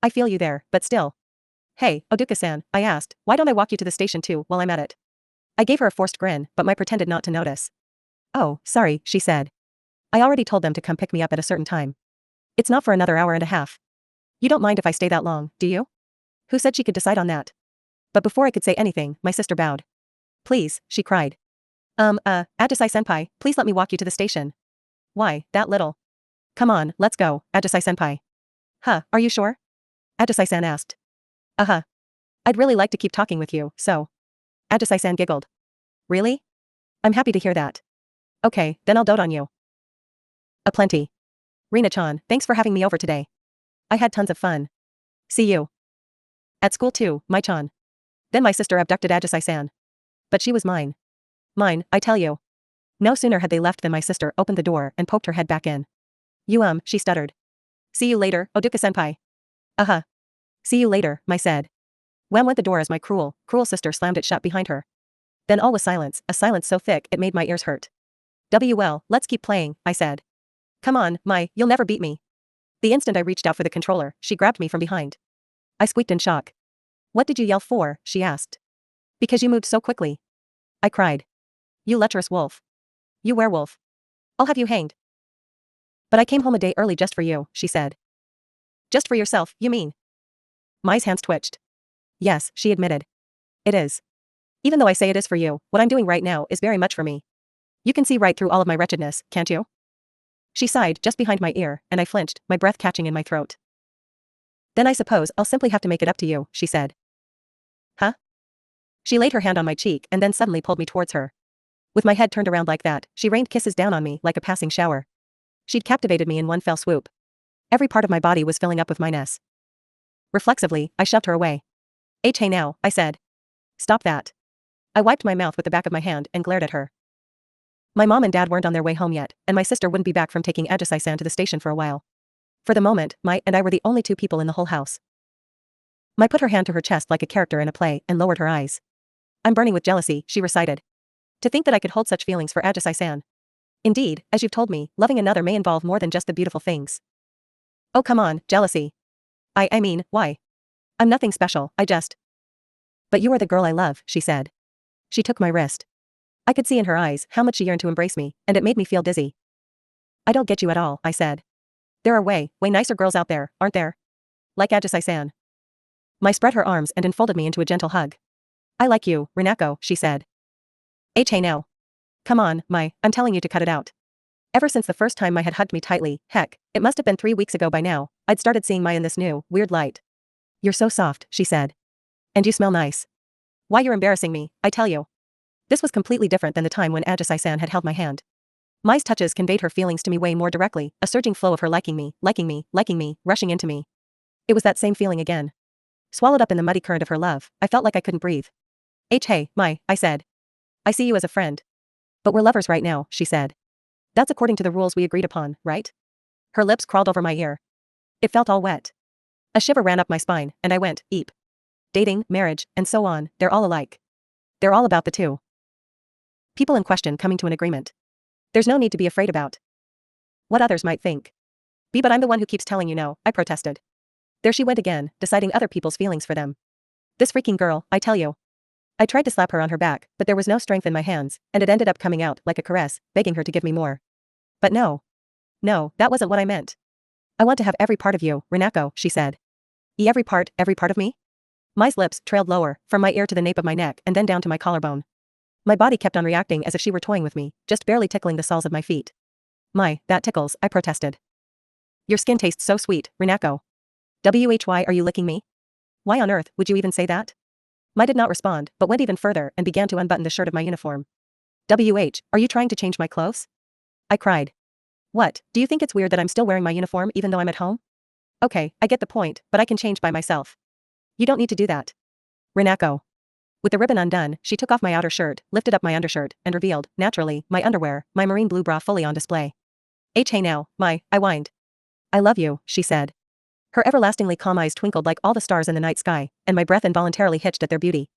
[SPEAKER 1] I feel you there, but still." "Hey, Oduka-san," I asked, "why don't I walk you to the station too while I'm at it?" I gave her a forced grin, but Mai pretended not to notice. "Oh, sorry," she said. "I already told them to come pick me up at a certain time. It's not for another hour and a half. You don't mind if I stay that long, do you?" Who said she could decide on that? But before I could say anything, my sister bowed. "Please," she cried. Ajisai-senpai, please let me walk you to the station." "Why, that little?" "Come on, let's go, Ajisai-senpai." "Huh, are you sure?" Ajisai-san asked. "Uh-huh. I'd really like to keep talking with you, so." Ajisai-san giggled. "Really? I'm happy to hear that. Okay, then I'll dote on you. Aplenty. Rina-chan, thanks for having me over today. I had tons of fun. See you at school too, Mai-chan." Then my sister abducted Ajisai-san. But she was mine. Mine, I tell you. No sooner had they left than my sister opened the door and poked her head back in. She stuttered. "See you later, Oduka-senpai." "Uh-huh. See you later," Mai said. Wham went the door as my cruel sister slammed it shut behind her. Then all was silence, a silence so thick it made my ears hurt. Let's keep playing," I said. "Come on, Mai, you'll never beat me." The instant I reached out for the controller, she grabbed me from behind. I squeaked in shock. "What did you yell for?" she asked. "Because you moved so quickly." I cried. "You lecherous wolf. You werewolf. I'll have you hanged." "But I came home a day early just for you," she said. "Just for yourself, you mean?" Mai's hands twitched. "Yes," she admitted. "It is. Even though I say it is for you, what I'm doing right now is very much for me. You can see right through all of my wretchedness, can't you?" She sighed just behind my ear, and I flinched, my breath catching in my throat. "Then I suppose I'll simply have to make it up to you," she said. "Huh?" She laid her hand on my cheek and then suddenly pulled me towards her. With my head turned around like that, she rained kisses down on me like a passing shower. She'd captivated me in one fell swoop. Every part of my body was filling up with mine-ness. Reflexively, I shoved her away. "Hey now," I said. "Stop that." I wiped my mouth with the back of my hand and glared at her. My mom and dad weren't on their way home yet, and my sister wouldn't be back from taking Ajisai-san to the station for a while. For the moment, Mai and I were the only two people in the whole house. Mai put her hand to her chest like a character in a play and lowered her eyes. "I'm burning with jealousy," she recited. "To think that I could hold such feelings for Ajisai-san. Indeed, as you've told me, loving another may involve more than just the beautiful things." "Oh come on, jealousy. I mean, why? I'm nothing special, I just." "But you are the girl I love," she said. She took my wrist. I could see in her eyes how much she yearned to embrace me, and it made me feel dizzy. "I don't get you at all," I said. "There are way nicer girls out there, aren't there? Like Ajisai-san." Mai spread her arms and enfolded me into a gentle hug. "I like you, Rinako," she said. "Hey now. Come on, Mai, I'm telling you to cut it out." Ever since the first time Mai had hugged me tightly, heck, it must have been 3 weeks ago by now, I'd started seeing Mai in this new, weird light. You're so soft, she said. And you smell nice. Why, you're embarrassing me, I tell you. This was completely different than the time when Ajisai-san had held my hand. Mai's touches conveyed her feelings to me way more directly, a surging flow of her liking me, rushing into me. It was that same feeling again. Swallowed up in the muddy current of her love, I felt like I couldn't breathe. Hey, Mai, I said. I see you as a friend. But we're lovers right now, she said. That's according to the rules we agreed upon, right? Her lips crawled over my ear. It felt all wet. A shiver ran up my spine, and I went, eep. Dating, marriage, and so on, they're all alike. They're all about the two people in question coming to an agreement. There's no need to be afraid about what others might think. But I'm the one who keeps telling you no, I protested. There she went again, deciding other people's feelings for them. This freaking girl, I tell you. I tried to slap her on her back, but there was no strength in my hands, and it ended up coming out like a caress, begging her to give me more. But no. No, that wasn't what I meant. I want to have every part of you, Renako, she said. Every part of me? Mai's lips trailed lower, from my ear to the nape of my neck and then down to my collarbone. My body kept on reacting as if she were toying with me, just barely tickling the soles of my feet. Mai, that tickles, I protested. Your skin tastes so sweet, Renako. Why are you licking me? Why on earth would you even say that? Mai did not respond, but went even further and began to unbutton the shirt of my uniform. Are you trying to change my clothes? I cried. What, do you think it's weird that I'm still wearing my uniform even though I'm at home? Okay, I get the point, but I can change by myself. You don't need to do that. Renako. With the ribbon undone, she took off my outer shirt, lifted up my undershirt, and revealed, naturally, my underwear, my marine blue bra fully on display. Hey now, Mai, I whined. I love you, she said. Her everlastingly calm eyes twinkled like all the stars in the night sky, and my breath involuntarily hitched at their beauty.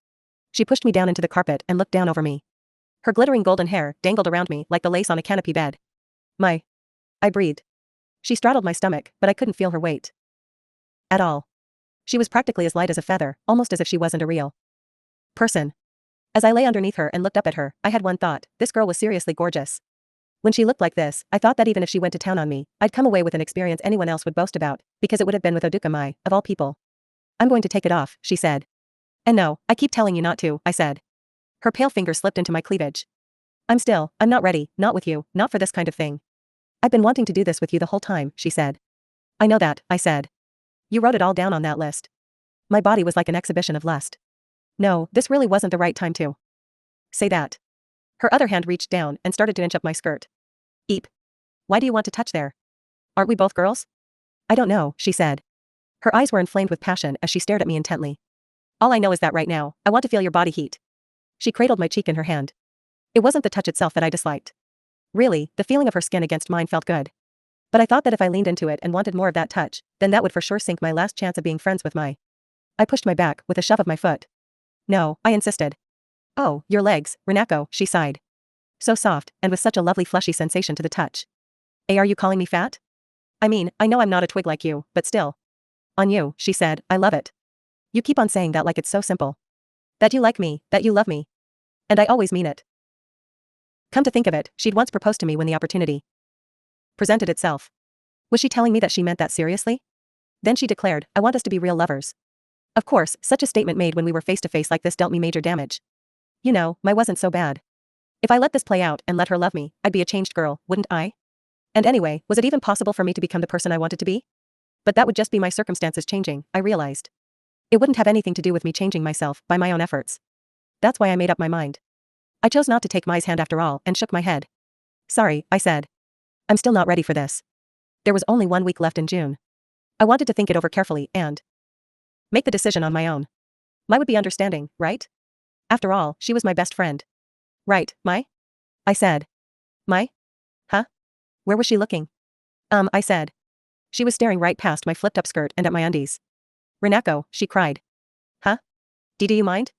[SPEAKER 1] She pushed me down into the carpet and looked down over me. Her glittering golden hair dangled around me like the lace on a canopy bed. Mai. I breathed. She straddled my stomach, but I couldn't feel her weight. At all. She was practically as light as a feather, almost as if she wasn't a real person. As I lay underneath her and looked up at her, I had one thought: this girl was seriously gorgeous. When she looked like this, I thought that even if she went to town on me, I'd come away with an experience anyone else would boast about, because it would have been with Oduka Mai, of all people. I'm going to take it off, she said. And no, I keep telling you not to, I said. Her pale finger slipped into my cleavage. I'm not ready, not with you, not for this kind of thing. I've been wanting to do this with you the whole time, she said. I know that, I said. You wrote it all down on that list. My body was like an exhibition of lust. No, this really wasn't the right time to say that. Her other hand reached down and started to inch up my skirt. Eep. Why do you want to touch there? Aren't we both girls? I don't know, she said. Her eyes were inflamed with passion as she stared at me intently. All I know is that right now, I want to feel your body heat. She cradled my cheek in her hand. It wasn't the touch itself that I disliked. Really, the feeling of her skin against mine felt good. But I thought that if I leaned into it and wanted more of that touch, then that would for sure sink my last chance of being friends with Mai. I pushed my back with a shove of my foot. No, I insisted. Oh, your legs, Renako, she sighed. So soft, and with such a lovely fleshy sensation to the touch. Are you calling me fat? I mean, I know I'm not a twig like you, but still. On you, she said, I love it. You keep on saying that like it's so simple. That you like me, that you love me. And I always mean it. Come to think of it, she'd once proposed to me when the opportunity presented itself. Was she telling me that she meant that seriously? Then she declared, I want us to be real lovers. Of course, such a statement made when we were face to face like this dealt me major damage. You know, Mai wasn't so bad. If I let this play out and let her love me, I'd be a changed girl, wouldn't I? And anyway, was it even possible for me to become the person I wanted to be? But that would just be my circumstances changing, I realized. It wouldn't have anything to do with me changing myself by my own efforts. That's why I made up my mind. I chose not to take Mai's hand after all and shook my head. Sorry, I said. I'm still not ready for this. There was only 1 week left in June. I wanted to think it over carefully and make the decision on my own. Mai would be understanding, right? After all, she was my best friend. Right, Mai? I said. Mai? Huh? Where was she looking? I said. She was staring right past my flipped up skirt and at my undies. Renako, she cried. Huh? Do you mind?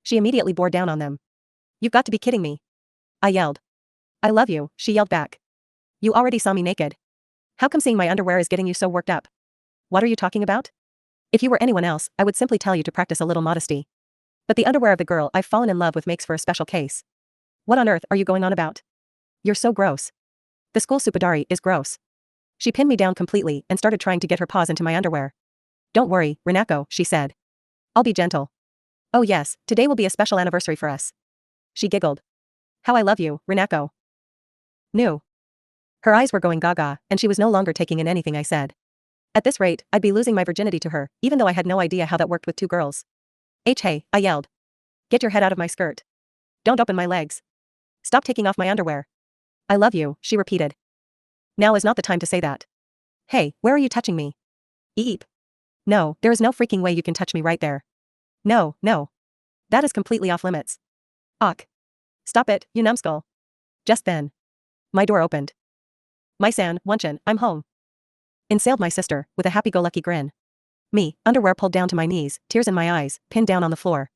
[SPEAKER 1] She immediately bore down on them. You've got to be kidding me. I yelled. I love you, she yelled back. You already saw me naked. How come seeing my underwear is getting you so worked up? What are you talking about? If you were anyone else, I would simply tell you to practice a little modesty. But the underwear of the girl I've fallen in love with makes for a special case. What on earth are you going on about? You're so gross. The school superdari is gross. She pinned me down completely and started trying to get her paws into my underwear. Don't worry, Renako, she said. I'll be gentle. Oh yes, today will be a special anniversary for us. She giggled. How I love you, Renako. New. Her eyes were going gaga, and she was no longer taking in anything I said. At this rate, I'd be losing my virginity to her, even though I had no idea how that worked with two girls. Hey, I yelled. Get your head out of my skirt. Don't open my legs. Stop taking off my underwear. I love you, she repeated. Now is not the time to say that. Hey, where are you touching me? Eep. No, there is no freaking way you can touch me right there. No. That is completely off limits. Ugh. Stop it, you numbskull. Just then. My door opened. My san, Wunchin, I'm home. In sailed my sister, with a happy-go-lucky grin. Me, underwear pulled down to my knees, tears in my eyes, pinned down on the floor.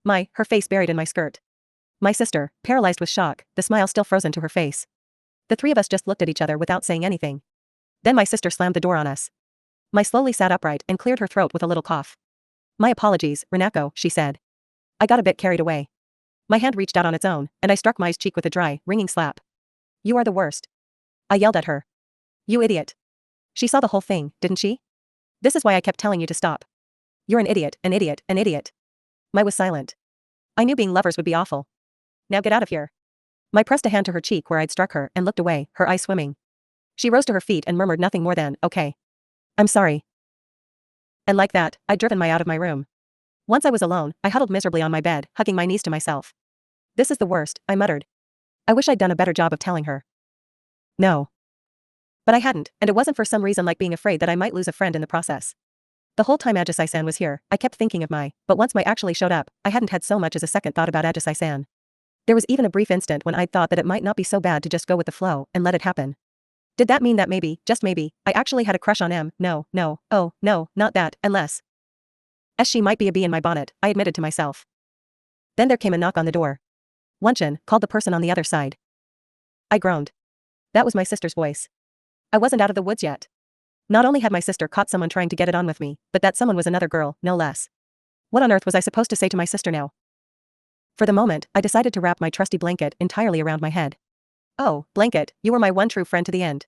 [SPEAKER 1] Her face buried in my skirt. My sister, paralyzed with shock, the smile still frozen to her face. The three of us just looked at each other without saying anything. Then my sister slammed the door on us. My slowly sat upright and cleared her throat with a little cough. My apologies, Renako, she said. I got a bit carried away. My hand reached out on its own, and I struck Mai's cheek with a dry, ringing slap. You are the worst. I yelled at her. You idiot. She saw the whole thing, didn't she? This is why I kept telling you to stop. You're an idiot, an idiot, an idiot. Mai was silent. I knew being lovers would be awful. Now get out of here. Mai pressed a hand to her cheek where I'd struck her and looked away, her eyes swimming. She rose to her feet and murmured nothing more than, okay. I'm sorry. And like that, I'd driven Mai out of my room. Once I was alone, I huddled miserably on my bed, hugging my knees to myself. This is the worst, I muttered. I wish I'd done a better job of telling her. No. But I hadn't, and it wasn't for some reason like being afraid that I might lose a friend in the process. The whole time Ajisai-san was here, I kept thinking of Mai, but once Mai actually showed up, I hadn't had so much as a second thought about Ajisai-san. There was even a brief instant when I'd thought that it might not be so bad to just go with the flow and let it happen. Did that mean that maybe, just maybe, I actually had a crush on him? No, oh, no, not that, unless. As she might be a bee in my bonnet, I admitted to myself. Then there came a knock on the door. Wunchin, called the person on the other side. I groaned. That was my sister's voice. I wasn't out of the woods yet. Not only had my sister caught someone trying to get it on with me, but that someone was another girl, no less. What on earth was I supposed to say to my sister now? For the moment, I decided to wrap my trusty blanket entirely around my head. Oh, blanket, you were my one true friend to the end.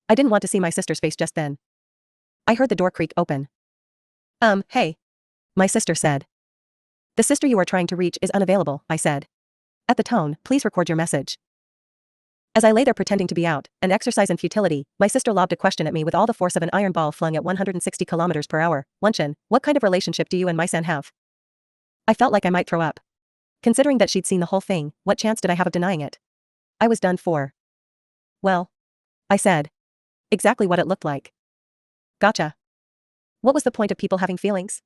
[SPEAKER 1] I didn't want to see my sister's face just then. I heard the door creak open. Hey. My sister said. The sister you are trying to reach is unavailable, I said. At the tone, please record your message. As I lay there pretending to be out, an exercise in futility, my sister lobbed a question at me with all the force of an iron ball flung at 160 kilometers per hour. Wunchin, what kind of relationship do you and Mai-san have? I felt like I might throw up. Considering that she'd seen the whole thing, what chance did I have of denying it? I was done for. Well. I said. Exactly what it looked like. Gotcha. What was the point of people having feelings?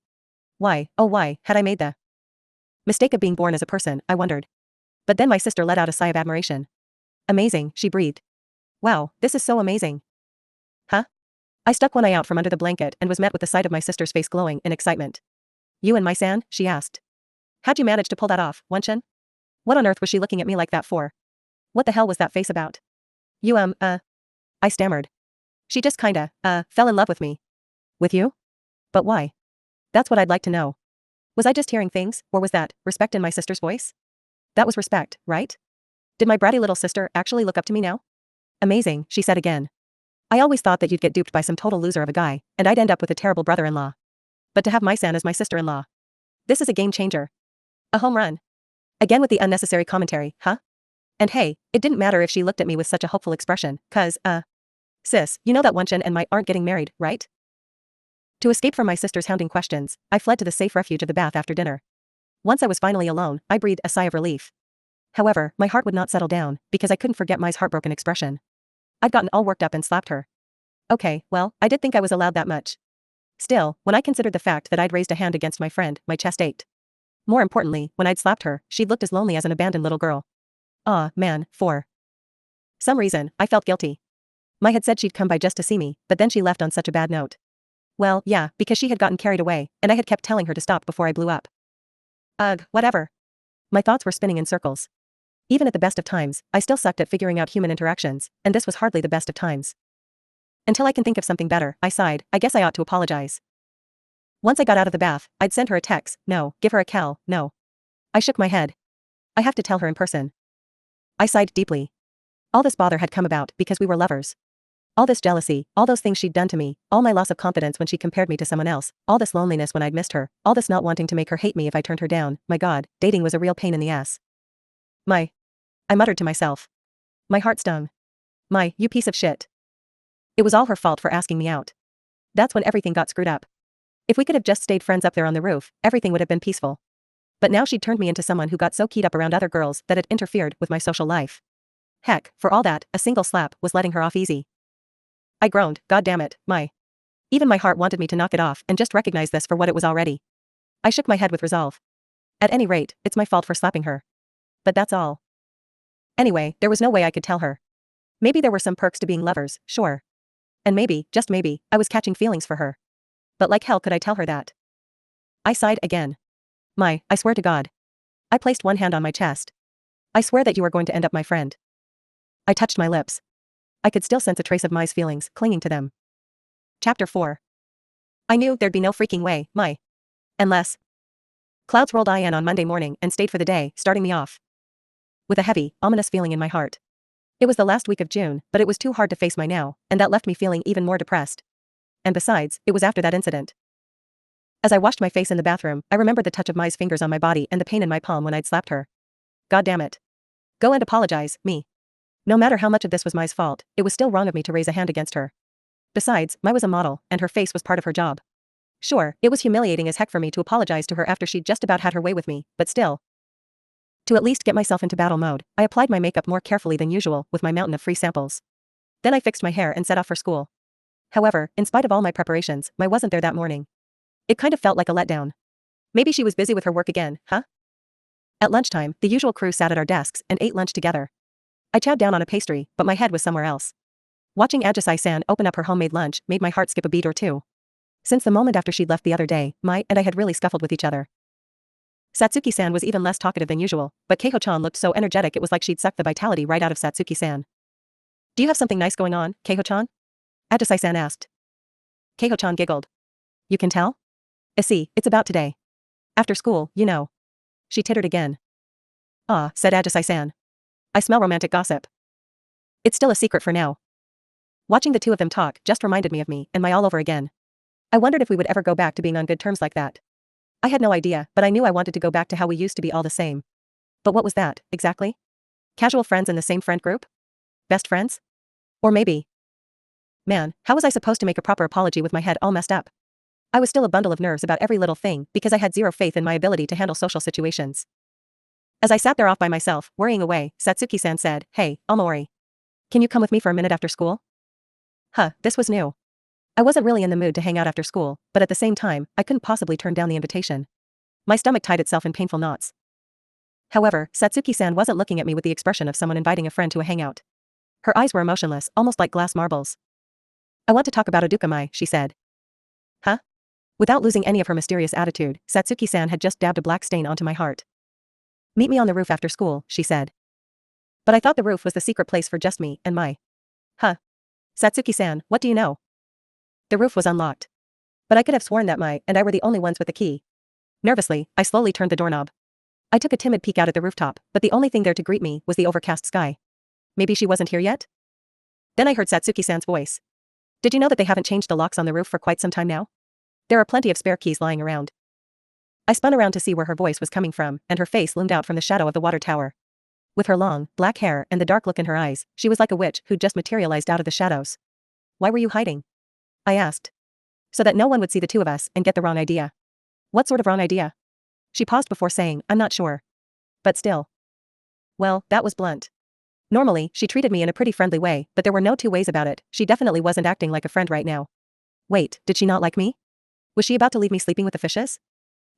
[SPEAKER 1] Why, oh why, had I made the mistake of being born as a person, I wondered. But then my sister let out a sigh of admiration. Amazing, she breathed. Wow, this is so amazing. Huh? I stuck one eye out from under the blanket and was met with the sight of my sister's face glowing in excitement. You and Mai-san? She asked. How'd you manage to pull that off, Wunchin? What on earth was she looking at me like that for? What the hell was that face about? You I stammered. She just kinda, fell in love with me. With you? But why? That's what I'd like to know. Was I just hearing things, or was that respect in my sister's voice? That was respect, right? Did my bratty little sister actually look up to me now? Amazing, she said again. I always thought that you'd get duped by some total loser of a guy, and I'd end up with a terrible brother-in-law. But to have Mai-san as my sister-in-law. This is a game changer. A home run. Again with the unnecessary commentary, huh? And hey, it didn't matter if she looked at me with such a hopeful expression, cause, sis, you know that Wunchin and Mai aren't getting married, right? To escape from my sister's hounding questions, I fled to the safe refuge of the bath after dinner. Once I was finally alone, I breathed a sigh of relief. However, my heart would not settle down, because I couldn't forget Mai's heartbroken expression. I'd gotten all worked up and slapped her. Okay, well, I did think I was allowed that much. Still, when I considered the fact that I'd raised a hand against my friend, my chest ached. More importantly, when I'd slapped her, she'd looked as lonely as an abandoned little girl. Ah, man, for some reason, I felt guilty. Mai had said she'd come by just to see me, but then she left on such a bad note. Well, yeah, because she had gotten carried away, and I had kept telling her to stop before I blew up. Ugh, whatever. My thoughts were spinning in circles. Even at the best of times, I still sucked at figuring out human interactions, and this was hardly the best of times. Until I can think of something better, I sighed, I guess I ought to apologize. Once I got out of the bath, I'd send her a text, no, give her a call, no. I shook my head. I have to tell her in person. I sighed deeply. All this bother had come about because we were lovers. All this jealousy, all those things she'd done to me, all my loss of confidence when she compared me to someone else, all this loneliness when I'd missed her, all this not wanting to make her hate me if I turned her down, my god, dating was a real pain in the ass. I muttered to myself. My heart stung. My, you piece of shit. It was all her fault for asking me out. That's when everything got screwed up. If we could have just stayed friends up there on the roof, everything would have been peaceful. But now she'd turned me into someone who got so keyed up around other girls that it interfered with my social life. Heck, for all that, a single slap was letting her off easy. I groaned, God damn it, my. Even my heart wanted me to knock it off and just recognize this for what it was already. I shook my head with resolve. At any rate, it's my fault for slapping her. But that's all. Anyway, there was no way I could tell her. Maybe there were some perks to being lovers, sure. And maybe, just maybe, I was catching feelings for her. But like hell could I tell her that? I sighed again. My, I swear to God. I placed one hand on my chest. I swear that you are going to end up my friend. I touched my lips. I could still sense a trace of Mai's feelings clinging to them. Chapter 4. I knew there'd be no freaking way, Mai. Unless. Clouds rolled in on Monday morning and stayed for the day, starting me off with a heavy, ominous feeling in my heart. It was the last week of June, but it was too hard to face my now, and that left me feeling even more depressed. And besides, it was after that incident. As I washed my face in the bathroom, I remembered the touch of Mai's fingers on my body and the pain in my palm when I'd slapped her. God damn it. Go and apologize, me. No matter how much of this was Mai's fault, it was still wrong of me to raise a hand against her. Besides, Mai was a model, and her face was part of her job. Sure, it was humiliating as heck for me to apologize to her after she'd just about had her way with me, but still. To at least get myself into battle mode, I applied my makeup more carefully than usual with my mountain of free samples. Then I fixed my hair and set off for school. However, in spite of all my preparations, Mai wasn't there that morning. It kind of felt like a letdown. Maybe she was busy with her work again, huh? At lunchtime, the usual crew sat at our desks and ate lunch together. I chowed down on a pastry, but my head was somewhere else. Watching Ajisai-san open up her homemade lunch made my heart skip a beat or two. Since the moment after she'd left the other day, Mai and I had really scuffled with each other. Satsuki-san was even less talkative than usual, but Keiho-chan looked so energetic it was like she'd sucked the vitality right out of Satsuki-san. Do you have something nice going on, Keiho-chan? Ajisai-san asked. Keiho-chan giggled. You can tell? See, it's about today. After school, you know. She tittered again. Ah, said Ajisai-san. I smell romantic gossip. It's still a secret for now. Watching the two of them talk just reminded me of me and Mai all over again. I wondered if we would ever go back to being on good terms like that. I had no idea, but I knew I wanted to go back to how we used to be all the same. But what was that, exactly? Casual friends in the same friend group? Best friends? Or maybe. Man, how was I supposed to make a proper apology with my head all messed up? I was still a bundle of nerves about every little thing because I had zero faith in my ability to handle social situations. As I sat there off by myself, worrying away, Satsuki-san said, Hey, Amori. Can you come with me for a minute after school? Huh, this was new. I wasn't really in the mood to hang out after school, but at the same time, I couldn't possibly turn down the invitation. My stomach tied itself in painful knots. However, Satsuki-san wasn't looking at me with the expression of someone inviting a friend to a hangout. Her eyes were emotionless, almost like glass marbles. I want to talk about Oduka-mai, she said. Huh? Without losing any of her mysterious attitude, Satsuki-san had just dabbed a black stain onto my heart. Meet me on the roof after school, she said. But I thought the roof was the secret place for just me and Mai. Huh? Satsuki-san, what do you know? The roof was unlocked. But I could have sworn that Mai and I were the only ones with the key. Nervously, I slowly turned the doorknob. I took a timid peek out at the rooftop, but the only thing there to greet me was the overcast sky. Maybe she wasn't here yet? Then I heard Satsuki-san's voice. Did you know that they haven't changed the locks on the roof for quite some time now? There are plenty of spare keys lying around. I spun around to see where her voice was coming from, and her face loomed out from the shadow of the water tower. With her long, black hair and the dark look in her eyes, she was like a witch who'd just materialized out of the shadows. Why were you hiding? I asked. So that no one would see the two of us and get the wrong idea. What sort of wrong idea? She paused before saying, I'm not sure. But still. Well, that was blunt. Normally, she treated me in a pretty friendly way, but there were no two ways about it. She definitely wasn't acting like a friend right now. Wait, did she not like me? Was she about to leave me sleeping with the fishes?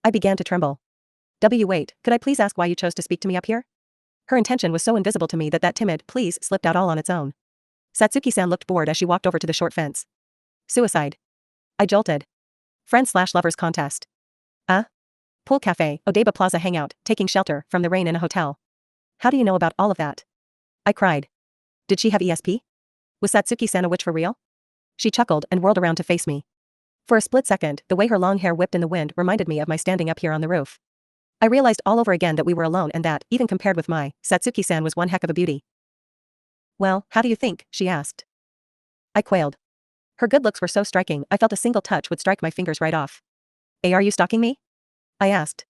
[SPEAKER 1] I began to tremble. Wait, could I please ask why you chose to speak to me up here? Her intention was so invisible to me that timid please slipped out all on its own. Satsuki-san looked bored as she walked over to the short fence. Suicide. I jolted. Friend/lovers contest. Pool cafe, Odeba Plaza hangout, taking shelter from the rain in a hotel. How do you know about all of that? I cried. Did she have ESP? Was Satsuki-san a witch for real? She chuckled and whirled around to face me. For a split second, the way her long hair whipped in the wind reminded me of my standing up here on the roof. I realized all over again that we were alone and that, even compared with Mai, Satsuki-san was one heck of a beauty. Well, how do you think? She asked. I quailed. Her good looks were so striking, I felt a single touch would strike my fingers right off. Hey, are you stalking me? I asked.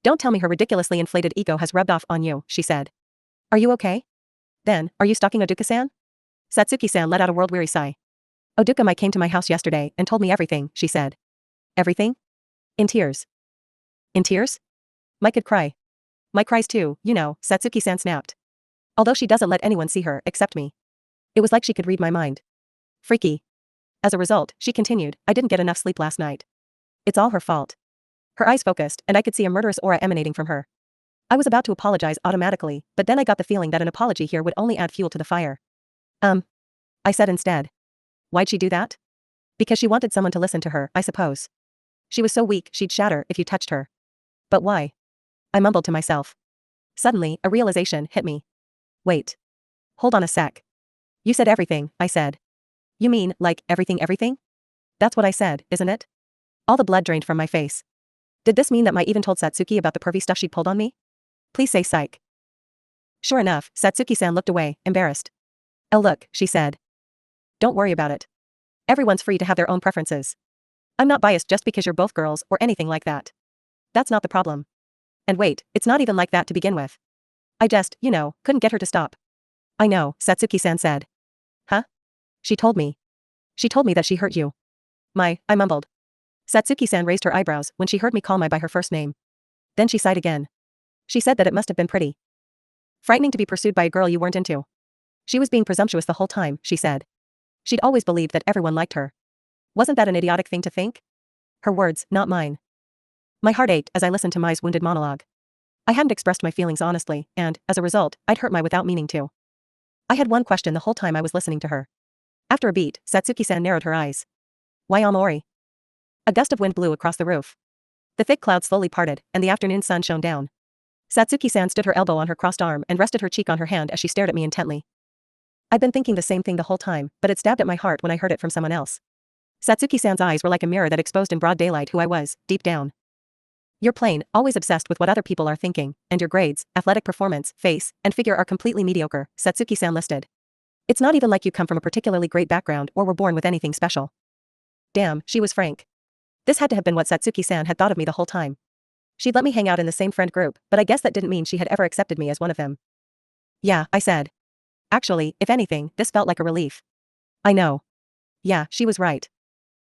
[SPEAKER 1] Don't tell me her ridiculously inflated ego has rubbed off on you, she said. Are you okay? Then, are you stalking Oduka-san? Satsuki-san let out a world-weary sigh. Oduka-mai came to my house yesterday and told me everything, she said. Everything? In tears. In tears? Mai could cry. Mai cries too, you know, Satsuki-san snapped. Although she doesn't let anyone see her except me. It was like she could read my mind. Freaky. As a result, she continued, I didn't get enough sleep last night. It's all her fault. Her eyes focused, and I could see a murderous aura emanating from her. I was about to apologize automatically, but then I got the feeling that an apology here would only add fuel to the fire. I said instead. Why'd she do that? Because she wanted someone to listen to her, I suppose. She was so weak, she'd shatter if you touched her. But why? I mumbled to myself. Suddenly, a realization hit me. Wait. Hold on a sec. You said everything, I said. You mean, like, everything? That's what I said, isn't it? All the blood drained from my face. Did this mean that Mai even told Satsuki about the pervy stuff she'd pulled on me? Please say psych. Sure enough, Satsuki-san looked away, embarrassed. Oh look, she said. Don't worry about it. Everyone's free to have their own preferences. I'm not biased just because you're both girls or anything like that. That's not the problem. And wait, it's not even like that to begin with. I just, couldn't get her to stop. I know, Satsuki-san said. Huh? She told me. She told me that she hurt you. I mumbled. Satsuki-san raised her eyebrows when she heard me call Mai by her first name. Then she sighed again. She said that it must have been pretty frightening to be pursued by a girl you weren't into. She was being presumptuous the whole time, she said. She'd always believed that everyone liked her. Wasn't that an idiotic thing to think? Her words, not mine. My heart ached as I listened to Mai's wounded monologue. I hadn't expressed my feelings honestly, and, as a result, I'd hurt Mai without meaning to. I had one question the whole time I was listening to her. After a beat, Satsuki-san narrowed her eyes. Why Amori? A gust of wind blew across the roof. The thick clouds slowly parted, and the afternoon sun shone down. Satsuki-san stood her elbow on her crossed arm and rested her cheek on her hand as she stared at me intently. I'd been thinking the same thing the whole time, but it stabbed at my heart when I heard it from someone else. Satsuki-san's eyes were like a mirror that exposed in broad daylight who I was, deep down. You're plain, always obsessed with what other people are thinking, and your grades, athletic performance, face, and figure are completely mediocre, Satsuki-san listed. It's not even like you come from a particularly great background or were born with anything special. Damn, she was frank. This had to have been what Satsuki-san had thought of me the whole time. She'd let me hang out in the same friend group, but I guess that didn't mean she had ever accepted me as one of them. Yeah, I said. Actually, if anything, this felt like a relief. I know. Yeah, she was right.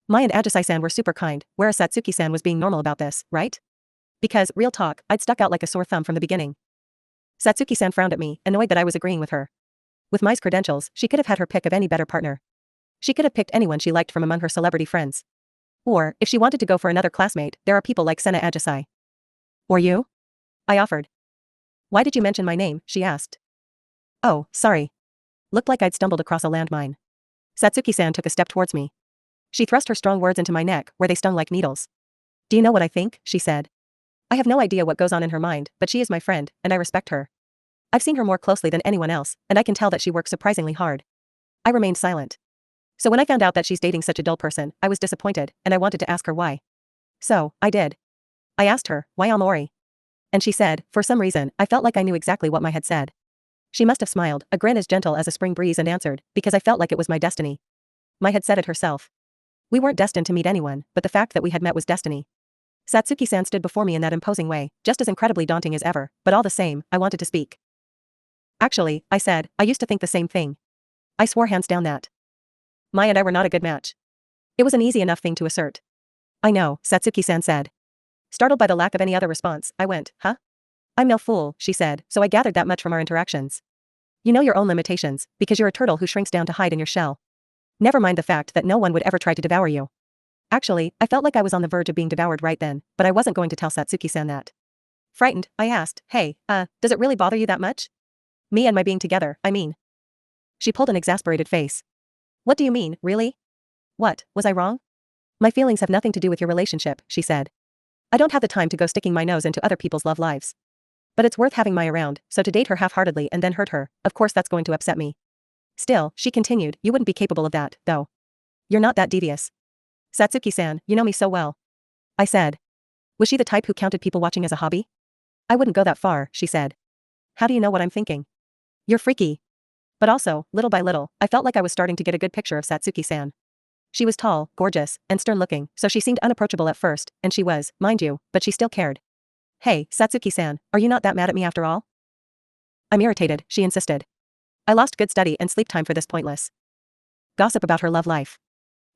[SPEAKER 1] Mai and Ajisai-san were super kind, whereas Satsuki-san was being normal about this, right? Because, real talk, I'd stuck out like a sore thumb from the beginning. Satsuki-san frowned at me, annoyed that I was agreeing with her. With Mai's credentials, she could have had her pick of any better partner. She could have picked anyone she liked from among her celebrity friends. Or, if she wanted to go for another classmate, there are people like Sena Ajisai. Or you? I offered. Why did you mention my name, she asked. Oh, sorry. Looked like I'd stumbled across a landmine. Satsuki-san took a step towards me. She thrust her strong words into my neck, where they stung like needles. Do you know what I think? She said. I have no idea what goes on in her mind, but she is my friend, and I respect her. I've seen her more closely than anyone else, and I can tell that she works surprisingly hard. I remained silent. So when I found out that she's dating such a dull person, I was disappointed, and I wanted to ask her why. So, I did. I asked her, why Amori? And she said, for some reason, I felt like I knew exactly what Mai had said. She must have smiled, a grin as gentle as a spring breeze, and answered, because I felt like it was my destiny. Mai had said it herself. We weren't destined to meet anyone, but the fact that we had met was destiny. Satsuki-san stood before me in that imposing way, just as incredibly daunting as ever, but all the same, I wanted to speak. Actually, I said, I used to think the same thing. I swore hands down that Mai and I were not a good match. It was an easy enough thing to assert. I know, Satsuki-san said. Startled by the lack of any other response, I went, huh? I'm no fool, she said, so I gathered that much from our interactions. You know your own limitations, because you're a turtle who shrinks down to hide in your shell. Never mind the fact that no one would ever try to devour you. Actually, I felt like I was on the verge of being devoured right then, but I wasn't going to tell Satsuki-san that. Frightened, I asked, hey, does it really bother you that much? Me and my being together, I mean. She pulled an exasperated face. What do you mean, really? What, was I wrong? My feelings have nothing to do with your relationship, she said. I don't have the time to go sticking my nose into other people's love lives. But it's worth having Mai around, so to date her half-heartedly and then hurt her, of course that's going to upset me. Still, she continued, you wouldn't be capable of that, though. You're not that devious. Satsuki-san, you know me so well. I said. Was she the type who counted people watching as a hobby? I wouldn't go that far, she said. How do you know what I'm thinking? You're freaky. But also, little by little, I felt like I was starting to get a good picture of Satsuki-san. She was tall, gorgeous, and stern-looking, so she seemed unapproachable at first, and she was, mind you, but she still cared. Hey, Satsuki-san, are you not that mad at me after all? I'm irritated, she insisted. I lost good study and sleep time for this pointless gossip about her love life.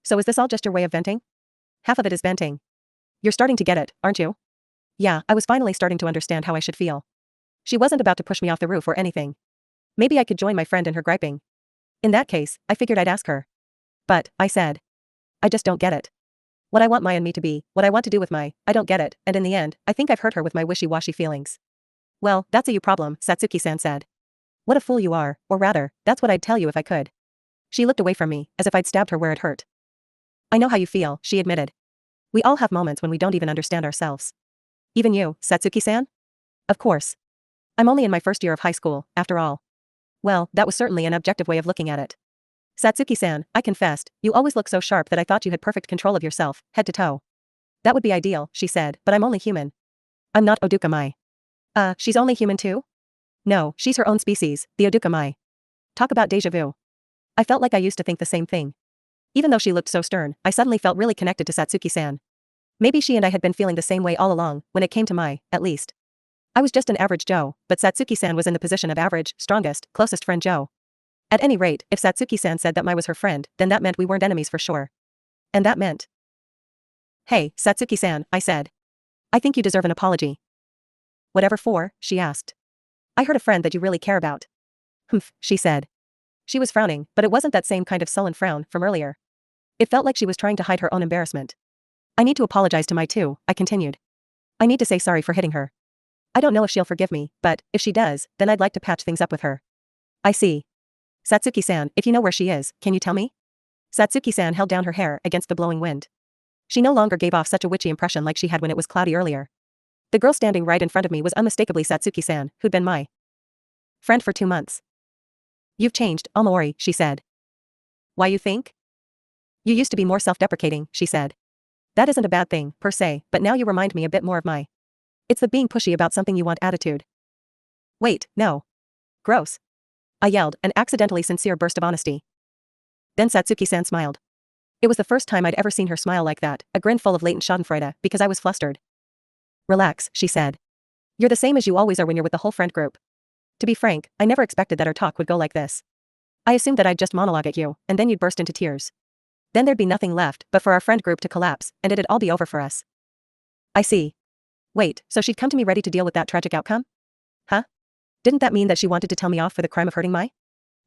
[SPEAKER 1] So is this all just your way of venting? Half of it is venting. You're starting to get it, aren't you? Yeah, I was finally starting to understand how I should feel. She wasn't about to push me off the roof or anything. Maybe I could join my friend in her griping. In that case, I figured I'd ask her. But, I said. I just don't get it. What I want Mai and me to be, what I want to do with Mai, I don't get it, and in the end, I think I've hurt her with my wishy-washy feelings. Well, that's a you problem, Satsuki-san said. What a fool you are, or rather, that's what I'd tell you if I could. She looked away from me, as if I'd stabbed her where it hurt. I know how you feel, she admitted. We all have moments when we don't even understand ourselves. Even you, Satsuki-san? Of course. I'm only in my first year of high school, after all. Well, that was certainly an objective way of looking at it. Satsuki-san, I confessed, you always look so sharp that I thought you had perfect control of yourself, head to toe. That would be ideal, she said, but I'm only human. I'm not Oduka Mai. She's only human too? No, she's her own species, the Oduka Mai. Talk about déjà vu. I felt like I used to think the same thing. Even though she looked so stern, I suddenly felt really connected to Satsuki-san. Maybe she and I had been feeling the same way all along, when it came to Mai, at least. I was just an average Joe, but Satsuki-san was in the position of average, strongest, closest friend Joe. At any rate, if Satsuki-san said that Mai was her friend, then that meant we weren't enemies for sure. And that meant. Hey, Satsuki-san, I said. I think you deserve an apology. Whatever for? She asked. I heard a friend that you really care about. Humph, she said. She was frowning, but it wasn't that same kind of sullen frown from earlier. It felt like she was trying to hide her own embarrassment. I need to apologize to Mai too, I continued. I need to say sorry for hitting her. I don't know if she'll forgive me, but, if she does, then I'd like to patch things up with her. I see. Satsuki-san, if you know where she is, can you tell me? Satsuki-san held down her hair against the blowing wind. She no longer gave off such a witchy impression like she had when it was cloudy earlier. The girl standing right in front of me was unmistakably Satsuki-san, who'd been my friend for 2 months. You've changed, Omori, she said. Why you think? You used to be more self-deprecating, she said. That isn't a bad thing, per se, but now you remind me a bit more of my. It's the being pushy about something you want attitude. Wait, no. Gross. I yelled, an accidentally sincere burst of honesty. Then Satsuki-san smiled. It was the first time I'd ever seen her smile like that, a grin full of latent schadenfreude, because I was flustered. Relax, she said. You're the same as you always are when you're with the whole friend group. To be frank, I never expected that our talk would go like this. I assumed that I'd just monologue at you, and then you'd burst into tears. Then there'd be nothing left but for our friend group to collapse, and it'd all be over for us. I see. Wait, so she'd come to me ready to deal with that tragic outcome? Huh? Didn't that mean that she wanted to tell me off for the crime of hurting Mai?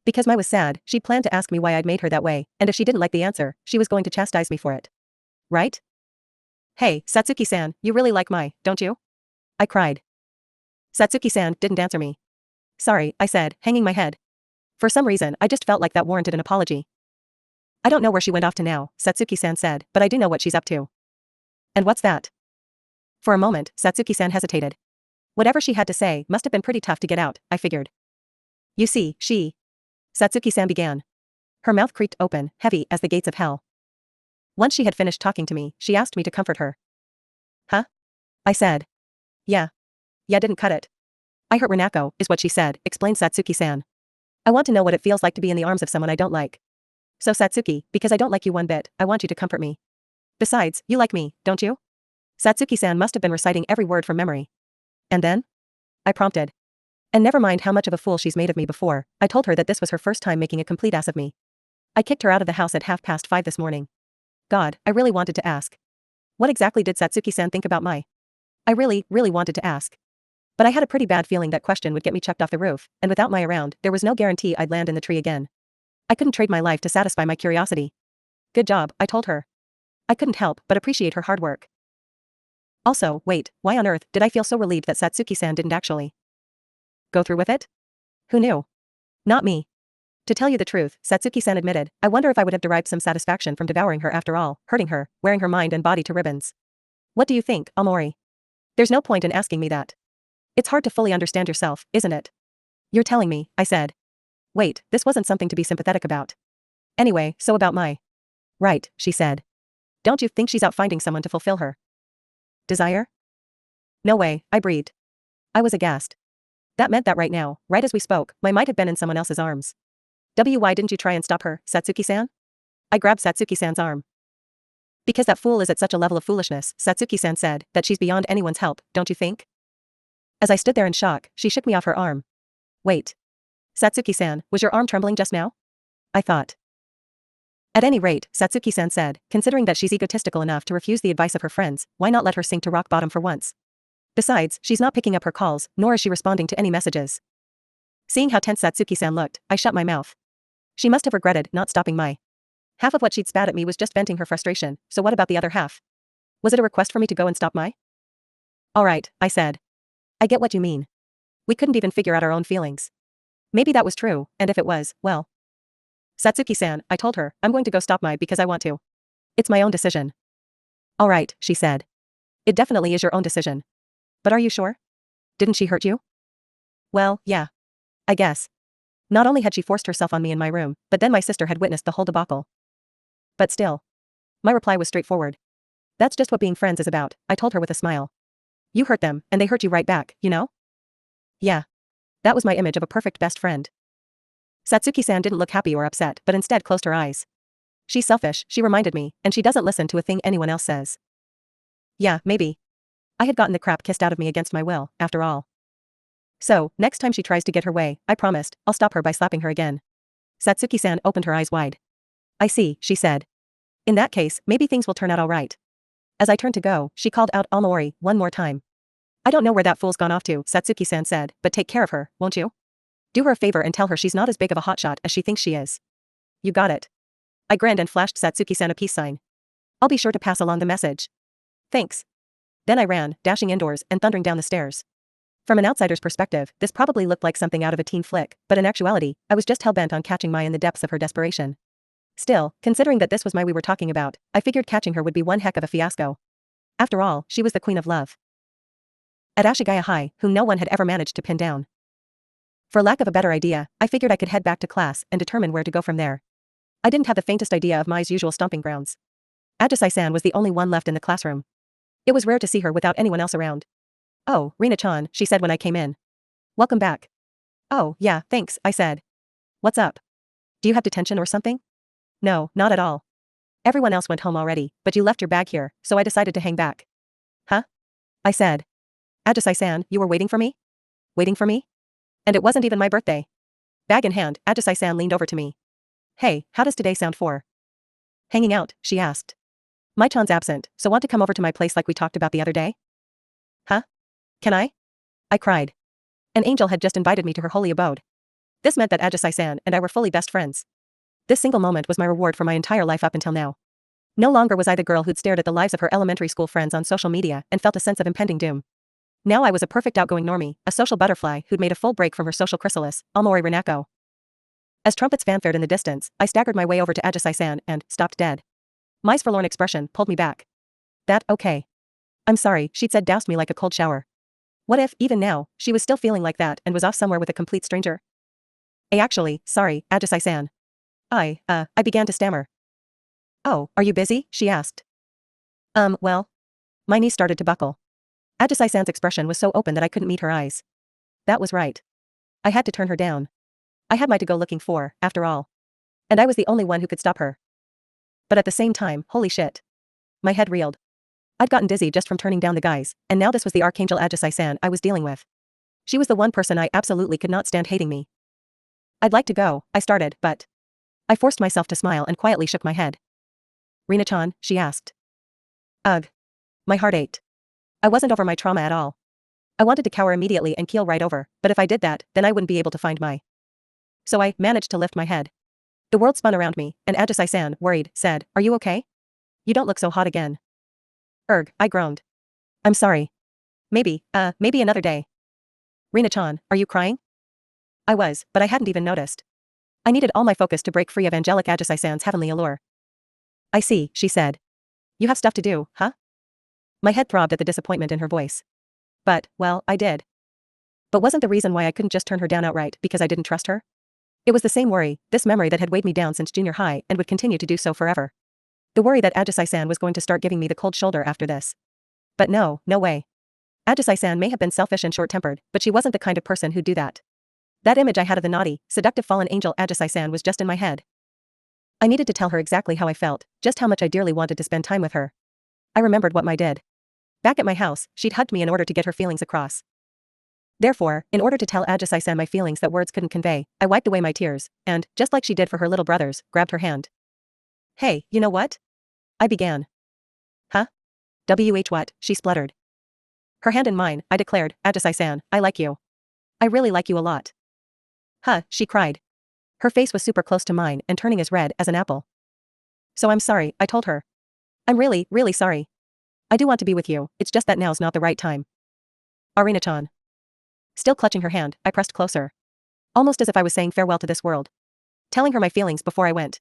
[SPEAKER 1] Because Mai was sad, she'd planned to ask me why I'd made her that way, and if she didn't like the answer, she was going to chastise me for it. Right? Hey, Satsuki-san, you really like Mai, don't you? I cried. Satsuki-san didn't answer me. Sorry, I said, hanging my head. For some reason, I just felt like that warranted an apology. I don't know where she went off to now, Satsuki-san said, but I do know what she's up to. And what's that? For a moment, Satsuki-san hesitated. Whatever she had to say must have been pretty tough to get out, I figured. You see, Satsuki-san began. Her mouth creaked open, heavy as the gates of hell. Once she had finished talking to me, she asked me to comfort her. Huh? I said. Yeah, didn't cut it. I hurt Renako, is what she said, explained Satsuki-san. I want to know what it feels like to be in the arms of someone I don't like. So Satsuki, because I don't like you one bit, I want you to comfort me. Besides, you like me, don't you? Satsuki-san must have been reciting every word from memory. And then? I prompted. And never mind how much of a fool she's made of me before, I told her that this was her first time making a complete ass of me. I kicked her out of the house at 5:30 this morning. God, I really wanted to ask. What exactly did Satsuki-san think about Mai? I really wanted to ask. But I had a pretty bad feeling that question would get me chucked off the roof, and without Mai around, there was no guarantee I'd land in the tree again. I couldn't trade my life to satisfy my curiosity. Good job, I told her. I couldn't help but appreciate her hard work. Also, wait, why on earth did I feel so relieved that Satsuki-san didn't actually go through with it? Who knew? Not me. To tell you the truth, Satsuki-san admitted, I wonder if I would have derived some satisfaction from devouring her after all, hurting her, wearing her mind and body to ribbons. What do you think, Omori? There's no point in asking me that. It's hard to fully understand yourself, isn't it? You're telling me, I said. Wait, this wasn't something to be sympathetic about. Anyway, so about Mai. Right, she said. Don't you think she's out finding someone to fulfill her desire? No way, I breathed. I was aghast. That meant that right now, right as we spoke, Mai might have been in someone else's arms. Why didn't you try and stop her, Satsuki-san? I grabbed Satsuki-san's arm. Because that fool is at such a level of foolishness, Satsuki-san said, that she's beyond anyone's help, don't you think? As I stood there in shock, she shook me off her arm. Wait. Satsuki-san, was your arm trembling just now? I thought. At any rate, Satsuki-san said, considering that she's egotistical enough to refuse the advice of her friends, why not let her sink to rock bottom for once? Besides, she's not picking up her calls, nor is she responding to any messages. Seeing how tense Satsuki-san looked, I shut my mouth. She must have regretted not stopping my. Half of what she'd spat at me was just venting her frustration, so what about the other half? Was it a request for me to go and stop my? Alright, I said. I get what you mean. We couldn't even figure out our own feelings. Maybe that was true, and if it was, well. Satsuki-san, I told her, I'm going to go stop my because I want to. It's my own decision. Alright, she said. It definitely is your own decision. But are you sure? Didn't she hurt you? Well, yeah. I guess. Not only had she forced herself on me in my room, but then my sister had witnessed the whole debacle. But still. My reply was straightforward. That's just what being friends is about, I told her with a smile. You hurt them, and they hurt you right back, you know? Yeah. That was my image of a perfect best friend. Satsuki-san didn't look happy or upset, but instead closed her eyes. She's selfish, she reminded me, and she doesn't listen to a thing anyone else says. Yeah, maybe. I had gotten the crap kissed out of me against my will, after all. So, next time she tries to get her way, I promised, I'll stop her by slapping her again. Satsuki-san opened her eyes wide. I see, she said. In that case, maybe things will turn out alright. As I turned to go, she called out Almori one more time. I don't know where that fool's gone off to, Satsuki-san said, but take care of her, won't you? Do her a favor and tell her she's not as big of a hotshot as she thinks she is. You got it. I grinned and flashed Satsuki-san a peace sign. I'll be sure to pass along the message. Thanks. Then I ran, dashing indoors and thundering down the stairs. From an outsider's perspective, this probably looked like something out of a teen flick, but in actuality, I was just hell-bent on catching Mai in the depths of her desperation. Still, considering that this was Mai we were talking about, I figured catching her would be one heck of a fiasco. After all, she was the queen of love. At Ashigaya High, whom no one had ever managed to pin down. For lack of a better idea, I figured I could head back to class and determine where to go from there. I didn't have the faintest idea of Mai's usual stomping grounds. Ajisai-san was the only one left in the classroom. It was rare to see her without anyone else around. Oh, Rina-chan, she said when I came in. Welcome back. Oh, yeah, thanks, I said. What's up? Do you have detention or something? No, not at all. Everyone else went home already, but you left your bag here, so I decided to hang back. Huh? I said. Ajisai-san, you were waiting for me? Waiting for me? And it wasn't even my birthday. Bag in hand, Ajisai-san leaned over to me. Hey, how does today sound for? Hanging out, she asked. Mai-chan's absent, so want to come over to my place like we talked about the other day? Huh? Can I? I cried. An angel had just invited me to her holy abode. This meant that Ajisai-san and I were fully best friends. This single moment was my reward for my entire life up until now. No longer was I the girl who'd stared at the lives of her elementary school friends on social media and felt a sense of impending doom. Now I was a perfect outgoing normie, a social butterfly who'd made a full break from her social chrysalis, Almori Rinako. As trumpets fanfared in the distance, I staggered my way over to Ajisai-san and stopped dead. Mai's forlorn expression pulled me back. That, okay. I'm sorry, she'd said, doused me like a cold shower. What if, even now, she was still feeling like that and was off somewhere with a complete stranger? Actually, sorry, Ajisai-san. I began to stammer. Oh, are you busy? She asked. Well. My knee started to buckle. Ajisai-san's expression was so open that I couldn't meet her eyes. That was right. I had to turn her down. I had Mai to go looking for, after all. And I was the only one who could stop her. But at the same time, holy shit. My head reeled. I'd gotten dizzy just from turning down the guys, and now this was the Archangel Ajisai-san I was dealing with. She was the one person I absolutely could not stand hating me. I'd like to go, I started, but. I forced myself to smile and quietly shook my head. Rina-chan, she asked. Ugh. My heart ached. I wasn't over my trauma at all. I wanted to cower immediately and keel right over, but if I did that, then I wouldn't be able to find Mai. So I managed to lift my head. The world spun around me, and Ajisai-san, worried, said, Are you okay? You don't look so hot again. I groaned. I'm sorry. Maybe another day. Rina-chan, are you crying? I was, but I hadn't even noticed. I needed all my focus to break free of angelic Ajisai-san's heavenly allure. I see, she said. You have stuff to do, huh? My head throbbed at the disappointment in her voice. But, well, I did. But wasn't the reason why I couldn't just turn her down outright because I didn't trust her? It was the same worry, this memory that had weighed me down since junior high and would continue to do so forever. The worry that Ajisai-san was going to start giving me the cold shoulder after this. But no way. Ajisai-san may have been selfish and short-tempered, but she wasn't the kind of person who'd do that. That image I had of the naughty, seductive fallen angel Ajisai-san was just in my head. I needed to tell her exactly how I felt, just how much I dearly wanted to spend time with her. I remembered what Mai did. Back at my house, she'd hugged me in order to get her feelings across. Therefore, in order to tell Ajisai-san my feelings that words couldn't convey, I wiped away my tears, and, just like she did for her little brothers, grabbed her hand. Hey, you know what? I began. Huh? What? She spluttered. Her hand in mine, I declared, Ajisai-san, I like you. I really like you a lot. Huh, she cried. Her face was super close to mine and turning as red as an apple. So I'm sorry, I told her. I'm really, really sorry. I do want to be with you, it's just that now's not the right time. Arina-chan. Still clutching her hand, I pressed closer. Almost as if I was saying farewell to this world. Telling her my feelings before I went.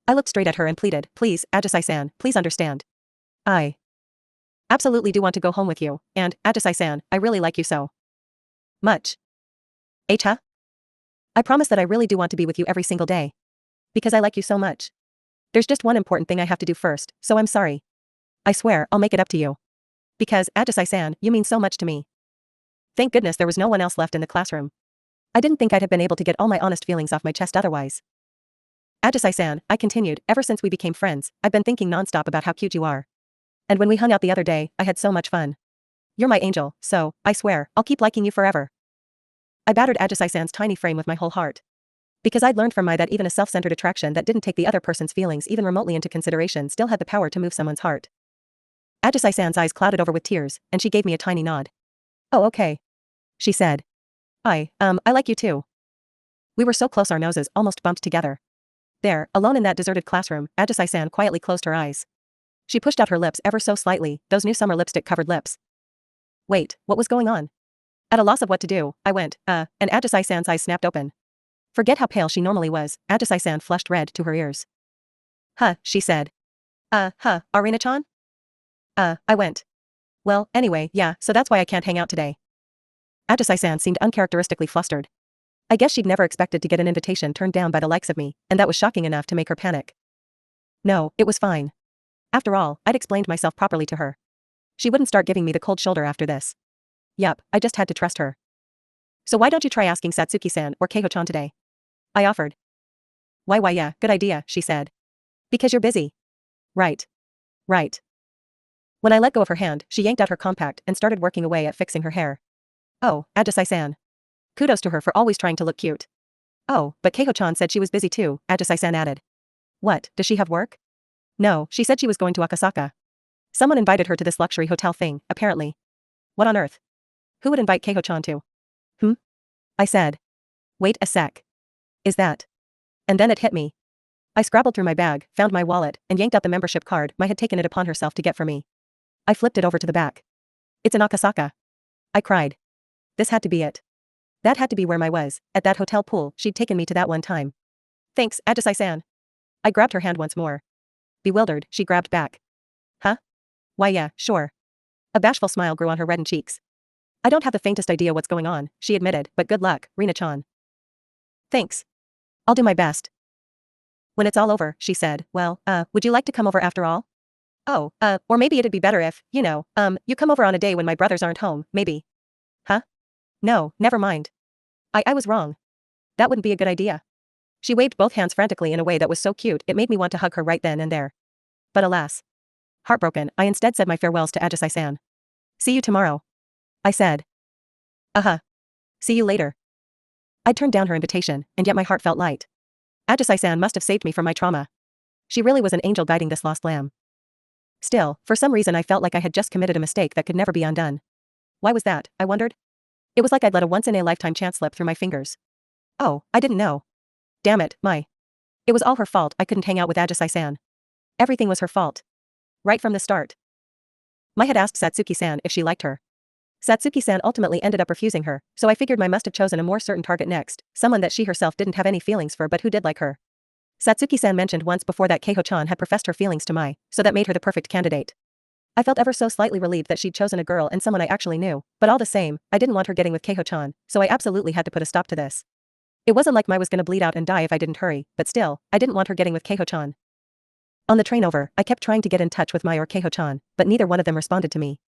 [SPEAKER 1] I looked straight at her and pleaded, please, Ajisai-san, please understand. I absolutely do want to go home with you, and, Ajisai-san, I really like you so much. Huh? I promise that I really do want to be with you every single day. Because I like you so much. There's just one important thing I have to do first, so I'm sorry. I swear, I'll make it up to you. Because, Ajisai-san, you mean so much to me. Thank goodness there was no one else left in the classroom. I didn't think I'd have been able to get all my honest feelings off my chest otherwise. Ajisai-san, I continued, ever since we became friends, I've been thinking nonstop about how cute you are. And when we hung out the other day, I had so much fun. You're my angel, so, I swear, I'll keep liking you forever. I battered Ajisai-san's tiny frame with my whole heart. Because I'd learned from Mai that even a self-centered attraction that didn't take the other person's feelings even remotely into consideration still had the power to move someone's heart. Ajisai-san's eyes clouded over with tears, and she gave me a tiny nod. Oh okay. She said. I like you too. We were so close our noses almost bumped together. There, alone in that deserted classroom, Ajisai-san quietly closed her eyes. She pushed out her lips ever so slightly, those new summer lipstick-covered lips. Wait, what was going on? At a loss of what to do, I went, and Ajisai-san's eyes snapped open. Forget how pale she normally was, Ajisai-san flushed red to her ears. Huh, she said. Arina-chan? I went. Well, anyway, yeah, so that's why I can't hang out today. Ajisai-san seemed uncharacteristically flustered. I guess she'd never expected to get an invitation turned down by the likes of me, and that was shocking enough to make her panic. No, it was fine. After all, I'd explained myself properly to her. She wouldn't start giving me the cold shoulder after this. Yup, I just had to trust her. So why don't you try asking Satsuki-san or Keiho-chan today? I offered. Why yeah, good idea, she said. Because you're busy. Right. When I let go of her hand, she yanked out her compact and started working away at fixing her hair. Oh, Ajisai-san. Kudos to her for always trying to look cute. Oh, but Keiho-chan said she was busy too, Ajisai-san added. What, does she have work? No, she said she was going to Akasaka. Someone invited her to this luxury hotel thing, apparently. What on earth? Who would invite Keiho-chan to? I said. Wait a sec. Is that? And then it hit me. I scrabbled through my bag, found my wallet, and yanked out the membership card Mai had taken it upon herself to get for me. I flipped it over to the back. It's in Akasaka. I cried. This had to be it. That had to be where Mai was, at that hotel pool she'd taken me to that one time. Thanks, Ajisai-san. I grabbed her hand once more. Bewildered, she grabbed back. Huh? Why yeah, sure. A bashful smile grew on her reddened cheeks. I don't have the faintest idea what's going on, she admitted, but good luck, Rina-chan. Thanks. I'll do my best. When it's all over, she said, well, would you like to come over after all? Oh, or maybe it'd be better if, you come over on a day when my brothers aren't home, maybe. Huh? No, never mind. I was wrong. That wouldn't be a good idea. She waved both hands frantically in a way that was so cute it made me want to hug her right then and there. But alas. Heartbroken, I instead said my farewells to Ajisai-san. See you tomorrow. I said. See you later. I turned down her invitation, and yet my heart felt light. Ajisai-san must have saved me from my trauma. She really was an angel guiding this lost lamb. Still, for some reason I felt like I had just committed a mistake that could never be undone. Why was that, I wondered? It was like I'd let a once-in-a-lifetime chance slip through my fingers. Oh, I didn't know. Damn it, Mai. It was all her fault I couldn't hang out with Ajisai-san. Everything was her fault. Right from the start. Mai had asked Satsuki-san if she liked her. Satsuki-san ultimately ended up refusing her, so I figured Mai must have chosen a more certain target next, someone that she herself didn't have any feelings for but who did like her. Satsuki-san mentioned once before that Keiho-chan had professed her feelings to Mai, so that made her the perfect candidate. I felt ever so slightly relieved that she'd chosen a girl and someone I actually knew, but all the same, I didn't want her getting with Keiho-chan, so I absolutely had to put a stop to this. It wasn't like Mai was gonna bleed out and die if I didn't hurry, but still, I didn't want her getting with Keiho-chan. On the train over, I kept trying to get in touch with Mai or Keiho-chan, but neither one of them responded to me.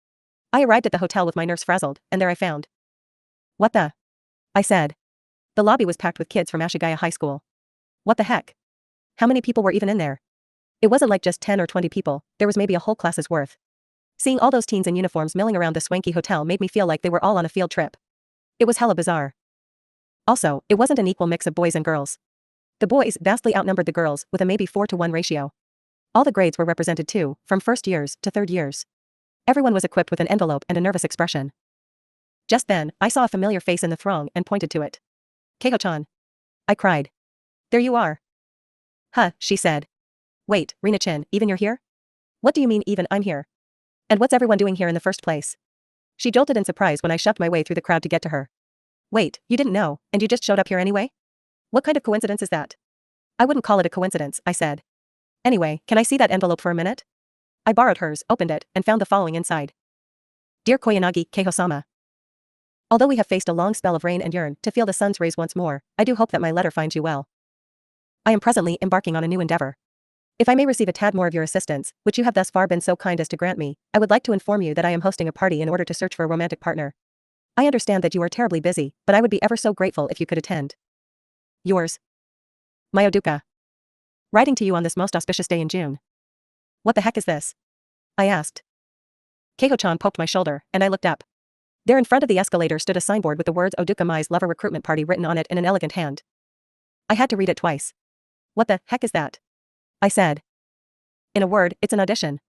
[SPEAKER 1] I arrived at the hotel with my nerves frazzled, and there I found. What the? I said. The lobby was packed with kids from Ashigaya High School. What the heck? How many people were even in there? It wasn't like just 10 or 20 people, there was maybe a whole class's worth. Seeing all those teens in uniforms milling around the swanky hotel made me feel like they were all on a field trip. It was hella bizarre. Also, it wasn't an equal mix of boys and girls. The boys vastly outnumbered the girls with a maybe 4-to-1 ratio. All the grades were represented too, from first years to third years. Everyone was equipped with an envelope and a nervous expression. Just then, I saw a familiar face in the throng and pointed to it. Keiho-chan. I cried. There you are. Huh, she said. Wait, Rina-chan, even you're here? What do you mean even I'm here? And what's everyone doing here in the first place? She jolted in surprise when I shoved my way through the crowd to get to her. Wait, you didn't know, and you just showed up here anyway? What kind of coincidence is that? I wouldn't call it a coincidence, I said. Anyway, can I see that envelope for a minute? I borrowed hers, opened it, and found the following inside. Dear Koyanagi Keiho-sama. Although we have faced a long spell of rain and yearn to feel the sun's rays once more, I do hope that my letter finds you well. I am presently embarking on a new endeavor. If I may receive a tad more of your assistance, which you have thus far been so kind as to grant me, I would like to inform you that I am hosting a party in order to search for a romantic partner. I understand that you are terribly busy, but I would be ever so grateful if you could attend. Yours. Mayoduka. Writing to you on this most auspicious day in June. What the heck is this? I asked. Keiho-chan poked my shoulder, and I looked up. There in front of the escalator stood a signboard with the words Oduka Mai's lover recruitment party written on it in an elegant hand. I had to read it twice. What the heck is that? I said. In a word, it's an audition.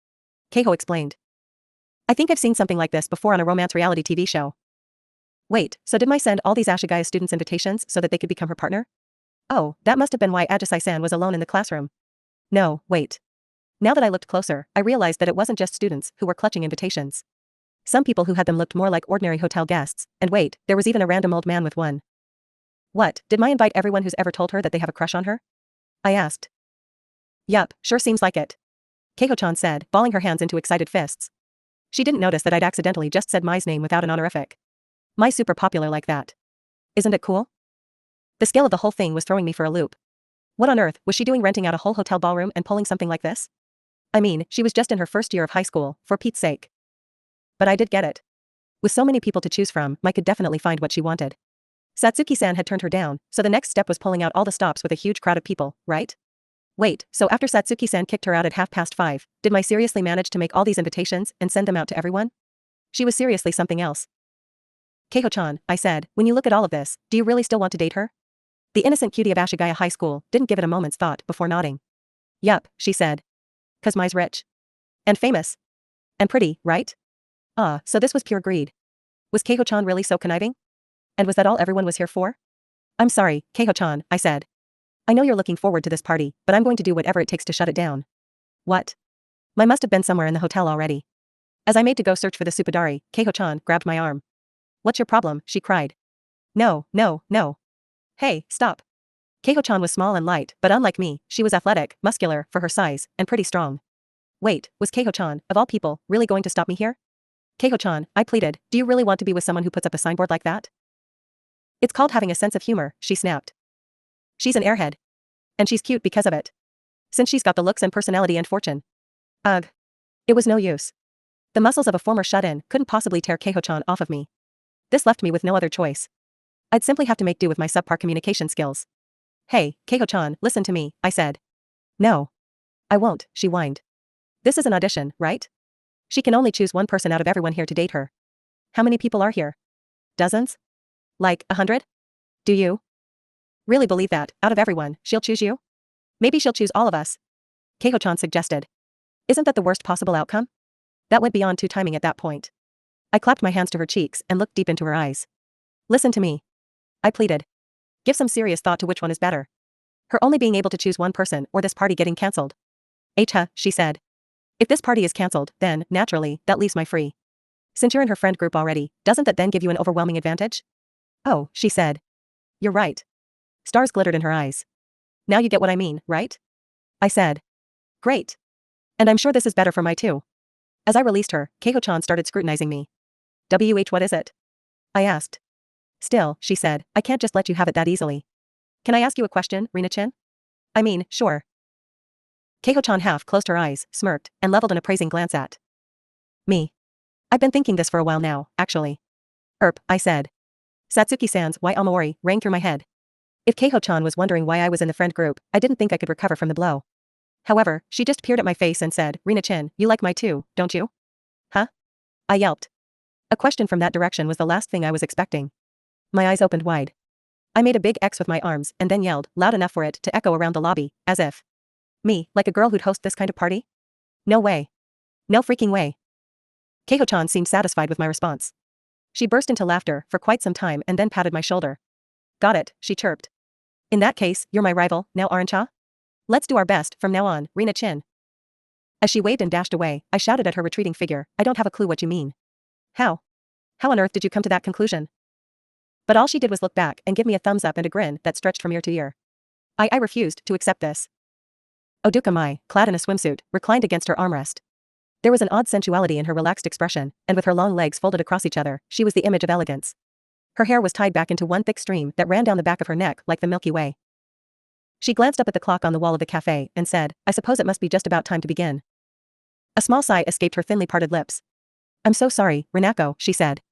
[SPEAKER 1] Keiho explained. I think I've seen something like this before on a romance reality TV show. Wait, so did Mai send all these Ashigaya students invitations so that they could become her partner? Oh, that must have been why Ajisai-san was alone in the classroom. No, wait. Now that I looked closer, I realized that it wasn't just students who were clutching invitations. Some people who had them looked more like ordinary hotel guests, and wait, there was even a random old man with one. What, did Mai invite everyone who's ever told her that they have a crush on her? I asked. Yup, sure seems like it. Keiho-chan said, balling her hands into excited fists. She didn't notice that I'd accidentally just said Mai's name without an honorific. Mai's super popular like that. Isn't it cool? The scale of the whole thing was throwing me for a loop. What on earth was she doing renting out a whole hotel ballroom and pulling something like this? I mean, she was just in her first year of high school, for Pete's sake. But I did get it. With so many people to choose from, Mai could definitely find what she wanted. Satsuki-san had turned her down, so the next step was pulling out all the stops with a huge crowd of people, right? Wait, so after Satsuki-san kicked her out at 5:30, did Mai seriously manage to make all these invitations and send them out to everyone? She was seriously something else. Keiho-chan, I said, when you look at all of this, do you really still want to date her? The innocent cutie of Ashigaya High School didn't give it a moment's thought before nodding. Yup, she said. 'Cause Mai's rich. And famous. And pretty, right? Ah, so this was pure greed. Was Keiho-chan really so conniving? And was that all everyone was here for? I'm sorry, Keiho-chan, I said. I know you're looking forward to this party, but I'm going to do whatever it takes to shut it down. What? Mai must have been somewhere in the hotel already. As I made to go search for the Suppadari, Keiho-chan grabbed my arm. What's your problem? She cried. No, no, no. Hey, stop. Keiho-chan was small and light, but unlike me, she was athletic, muscular, for her size, and pretty strong. Wait, was Keiho-chan, of all people, really going to stop me here? Keiho-chan, I pleaded, do you really want to be with someone who puts up a signboard like that? It's called having a sense of humor, she snapped. She's an airhead. And she's cute because of it. Since she's got the looks and personality and fortune. Ugh. It was no use. The muscles of a former shut-in couldn't possibly tear Keiho-chan off of me. This left me with no other choice. I'd simply have to make do with my subpar communication skills. Hey, Keiho-chan, listen to me, I said. No. I won't, she whined. This is an audition, right? She can only choose one person out of everyone here to date her. How many people are here? Dozens? Like, 100? Do you really believe that, out of everyone, she'll choose you? Maybe she'll choose all of us. Keiho-chan suggested. Isn't that the worst possible outcome? That went beyond timing at that point. I clapped my hands to her cheeks and looked deep into her eyes. Listen to me. I pleaded. Give some serious thought to which one is better. Her only being able to choose one person or this party getting cancelled. She said. If this party is cancelled, then, naturally, that leaves Mai free. Since you're in her friend group already, doesn't that then give you an overwhelming advantage? Oh, she said. You're right. Stars glittered in her eyes. Now you get what I mean, right? I said. Great. And I'm sure this is better for Mai too. As I released her, Keiho-chan started scrutinizing me. What is it? I asked. Still, she said, I can't just let you have it that easily. Can I ask you a question, Rina-chan? I mean, sure. Keiho-chan half closed her eyes, smirked, and leveled an appraising glance at me. I've been thinking this for a while now, actually. I said. Satsuki-san's why Amori rang through my head. If Keiho-chan was wondering why I was in the friend group, I didn't think I could recover from the blow. However, she just peered at my face and said, Rina-chan, you like Mai too, don't you? Huh? I yelped. A question from that direction was the last thing I was expecting. My eyes opened wide. I made a big X with my arms and then yelled, loud enough for it to echo around the lobby, as if. Me, like a girl who'd host this kind of party? No way. No freaking way. Keiho-chan seemed satisfied with my response. She burst into laughter for quite some time and then patted my shoulder. Got it, she chirped. In that case, you're my rival, now aren't ya? Let's do our best from now on, Rina Chin. As she waved and dashed away, I shouted at her retreating figure, I don't have a clue what you mean. How? How on earth did you come to that conclusion? But all she did was look back and give me a thumbs up and a grin that stretched from ear to ear. I refused to accept this. Oduka Mai, clad in a swimsuit, reclined against her armrest. There was an odd sensuality in her relaxed expression, and with her long legs folded across each other, she was the image of elegance. Her hair was tied back into one thick stream that ran down the back of her neck like the Milky Way. She glanced up at the clock on the wall of the cafe and said, I suppose it must be just about time to begin. A small sigh escaped her thinly parted lips. I'm so sorry, Renako, she said.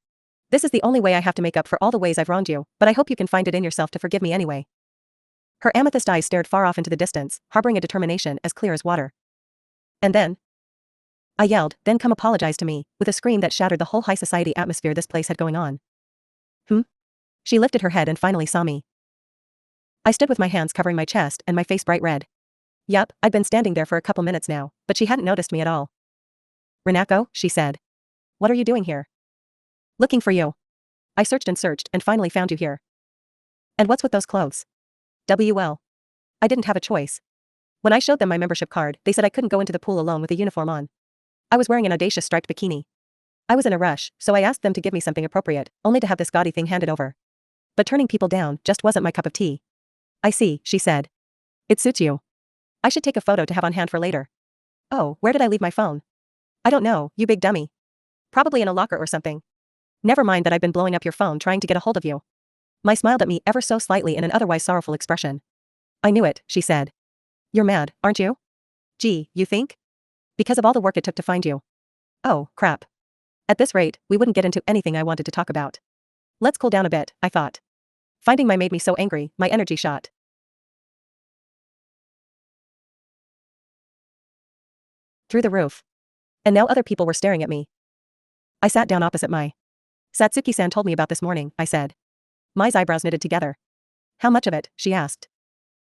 [SPEAKER 1] This is the only way I have to make up for all the ways I've wronged you, but I hope you can find it in yourself to forgive me anyway. Her amethyst eyes stared far off into the distance, harboring a determination as clear as water. And then? I yelled, then come apologize to me, with a scream that shattered the whole high society atmosphere this place had going on. She lifted her head and finally saw me. I stood with my hands covering my chest and my face bright red. Yup, I'd been standing there for a couple minutes now, but she hadn't noticed me at all. Renako, she said. What are you doing here? Looking for you. I searched and finally found you here. And what's with those clothes? WL. I didn't have a choice. When I showed them my membership card, they said I couldn't go into the pool alone with a uniform on. I was wearing an audacious striped bikini. I was in a rush, so I asked them to give me something appropriate, only to have this gaudy thing handed over. But turning people down just wasn't my cup of tea. I see, she said. It suits you. I should take a photo to have on hand for later. Oh, where did I leave my phone? I don't know, you big dummy. Probably in a locker or something. Never mind that I've been blowing up your phone trying to get a hold of you. Mai smiled at me ever so slightly in an otherwise sorrowful expression. I knew it, she said. You're mad, aren't you? Gee, you think? Because of all the work it took to find you. Oh, crap. At this rate, we wouldn't get into anything I wanted to talk about. Let's cool down a bit, I thought. Finding Mai made me so angry, my energy shot. Through the roof. And now other people were staring at me. I sat down opposite Mai. Satsuki-san told me about this morning, I said. Mai's eyebrows knitted together. How much of it, she asked.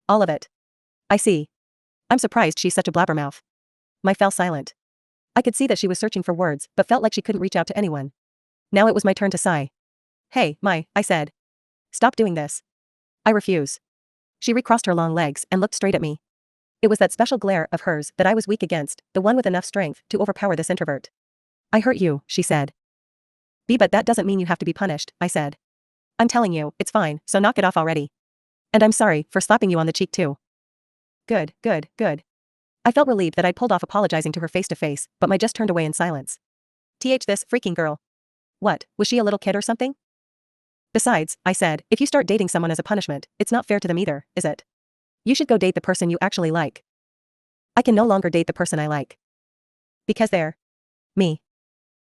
[SPEAKER 1] All of it. I see. I'm surprised she's such a blabbermouth. Mai fell silent. I could see that she was searching for words, but felt like she couldn't reach out to anyone. Now it was my turn to sigh. Hey, Mai, I said. Stop doing this. I refuse. She recrossed her long legs and looked straight at me. It was that special glare of hers that I was weak against, the one with enough strength to overpower this introvert. I hurt you, she said. But that doesn't mean you have to be punished, I said. I'm telling you, it's fine, so knock it off already. And I'm sorry for slapping you on the cheek too. Good, good, good. I felt relieved that I'd pulled off apologizing to her face to face, but Mai just turned away in silence. This freaking girl. What, was she a little kid or something? Besides, I said, if you start dating someone as a punishment, it's not fair to them either, is it? You should go date the person you actually like. I can no longer date the person I like. Because they're me.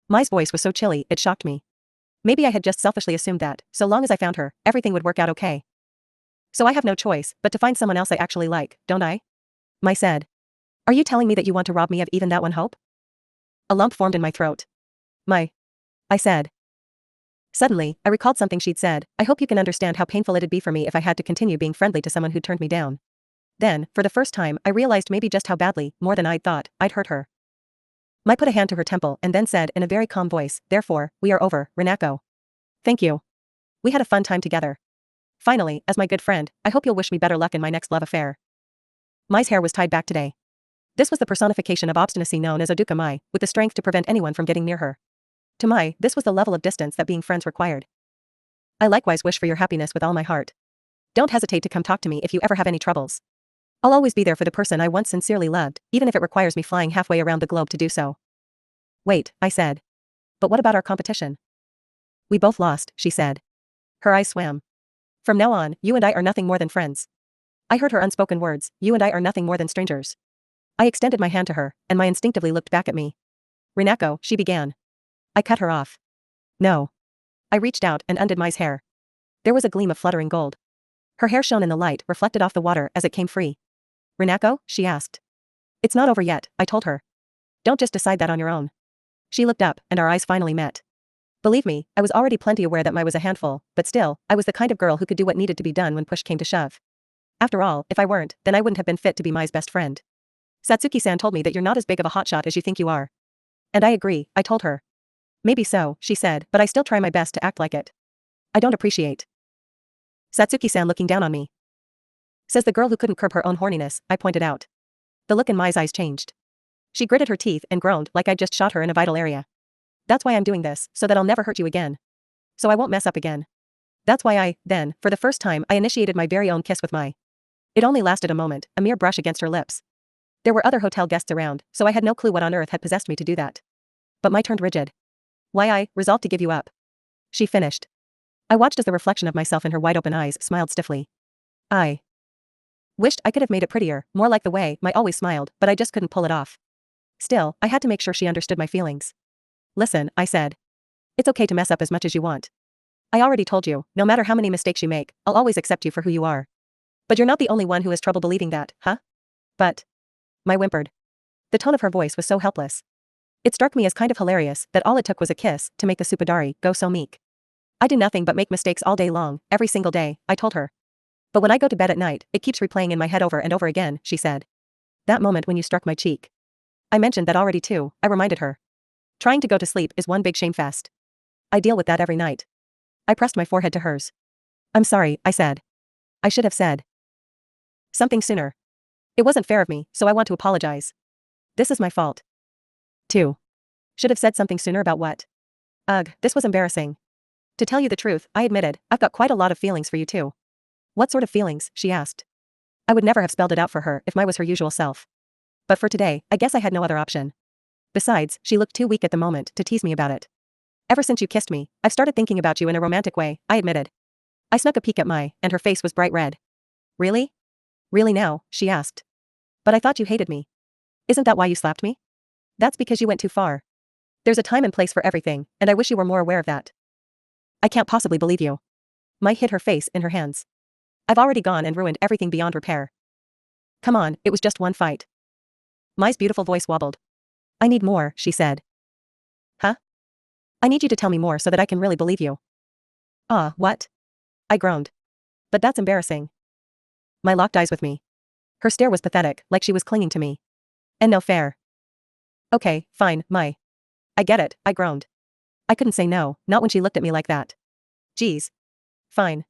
[SPEAKER 1] Mai's voice was so chilly, it shocked me. Maybe I had just selfishly assumed that, so long as I found her, everything would work out okay. So I have no choice but to find someone else I actually like, don't I? Mai said. Are you telling me that you want to rob me of even that one hope? A lump formed in my throat. Mai. I said. Suddenly, I recalled something she'd said. I hope you can understand how painful it'd be for me if I had to continue being friendly to someone who'd turned me down. Then, for the first time, I realized maybe just how badly, more than I'd thought, I'd hurt her. Mai put a hand to her temple and then said in a very calm voice, therefore, we are over, Renako. Thank you. We had a fun time together. Finally, as my good friend, I hope you'll wish me better luck in my next love affair. Mai's hair was tied back today. This was the personification of obstinacy known as Oduka Mai, with the strength to prevent anyone from getting near her. To Mai, this was the level of distance that being friends required. I likewise wish for your happiness with all my heart. Don't hesitate to come talk to me if you ever have any troubles. I'll always be there for the person I once sincerely loved, even if it requires me flying halfway around the globe to do so. Wait, I said. But what about our competition? We both lost, she said. Her eyes swam. From now on, you and I are nothing more than friends. I heard her unspoken words, you and I are nothing more than strangers. I extended my hand to her, and Mai instinctively looked back at me. Renako, she began. I cut her off. No. I reached out and undid Mai's hair. There was a gleam of fluttering gold. Her hair shone in the light, reflected off the water as it came free. Renako, she asked. It's not over yet, I told her. Don't just decide that on your own. She looked up, and our eyes finally met. Believe me, I was already plenty aware that Mai was a handful, but still, I was the kind of girl who could do what needed to be done when push came to shove. After all, if I weren't, then I wouldn't have been fit to be Mai's best friend. Satsuki-san told me that you're not as big of a hotshot as you think you are. And I agree, I told her. Maybe so, she said, but I still try my best to act like it. I don't appreciate. Satsuki-san looking down on me. Says the girl who couldn't curb her own horniness, I pointed out. The look in Mai's eyes changed. She gritted her teeth and groaned like I'd just shot her in a vital area. That's why I'm doing this, so that I'll never hurt you again. So I won't mess up again. That's why then, for the first time, I initiated my very own kiss with Mai. It only lasted a moment, a mere brush against her lips. There were other hotel guests around, so I had no clue what on earth had possessed me to do that. But Mai turned rigid. Why I, resolved to give you up. She finished. I watched as the reflection of myself in her wide-open eyes smiled stiffly. I wished I could have made it prettier, more like the way Mai always smiled, but I just couldn't pull it off. Still, I had to make sure she understood my feelings. Listen, I said. It's okay to mess up as much as you want. I already told you, no matter how many mistakes you make, I'll always accept you for who you are. But you're not the only one who has trouble believing that, huh? But. Mai whimpered. The tone of her voice was so helpless. It struck me as kind of hilarious that all it took was a kiss to make the Supadari go so meek. I do nothing but make mistakes all day long, every single day, I told her. But when I go to bed at night, it keeps replaying in my head over and over again, she said. That moment when you struck my cheek. I mentioned that already too, I reminded her. Trying to go to sleep is one big shamefest. I deal with that every night. I pressed my forehead to hers. I'm sorry, I said. I should have said something sooner. It wasn't fair of me, so I want to apologize. This is my fault. 2. Should have said something sooner about what? Ugh, this was embarrassing. To tell you the truth, I admitted, I've got quite a lot of feelings for you too. What sort of feelings, she asked. I would never have spelled it out for her if Mai was her usual self. But for today, I guess I had no other option. Besides, she looked too weak at the moment to tease me about it. Ever since you kissed me, I've started thinking about you in a romantic way, I admitted. I snuck a peek at Mai, and her face was bright red. Really? Really now, she asked. But I thought you hated me. Isn't that why you slapped me? That's because you went too far. There's a time and place for everything, and I wish you were more aware of that. I can't possibly believe you. Mai hid her face in her hands. I've already gone and ruined everything beyond repair. Come on, it was just one fight. Mai's beautiful voice wobbled. I need more, she said. Huh? I need you to tell me more so that I can really believe you. What? I groaned. But that's embarrassing. Mai locked eyes with me. Her stare was pathetic, like she was clinging to me. And no fair. Okay, fine, Mai. I get it, I groaned. I couldn't say no, not when she looked at me like that. Geez. Fine.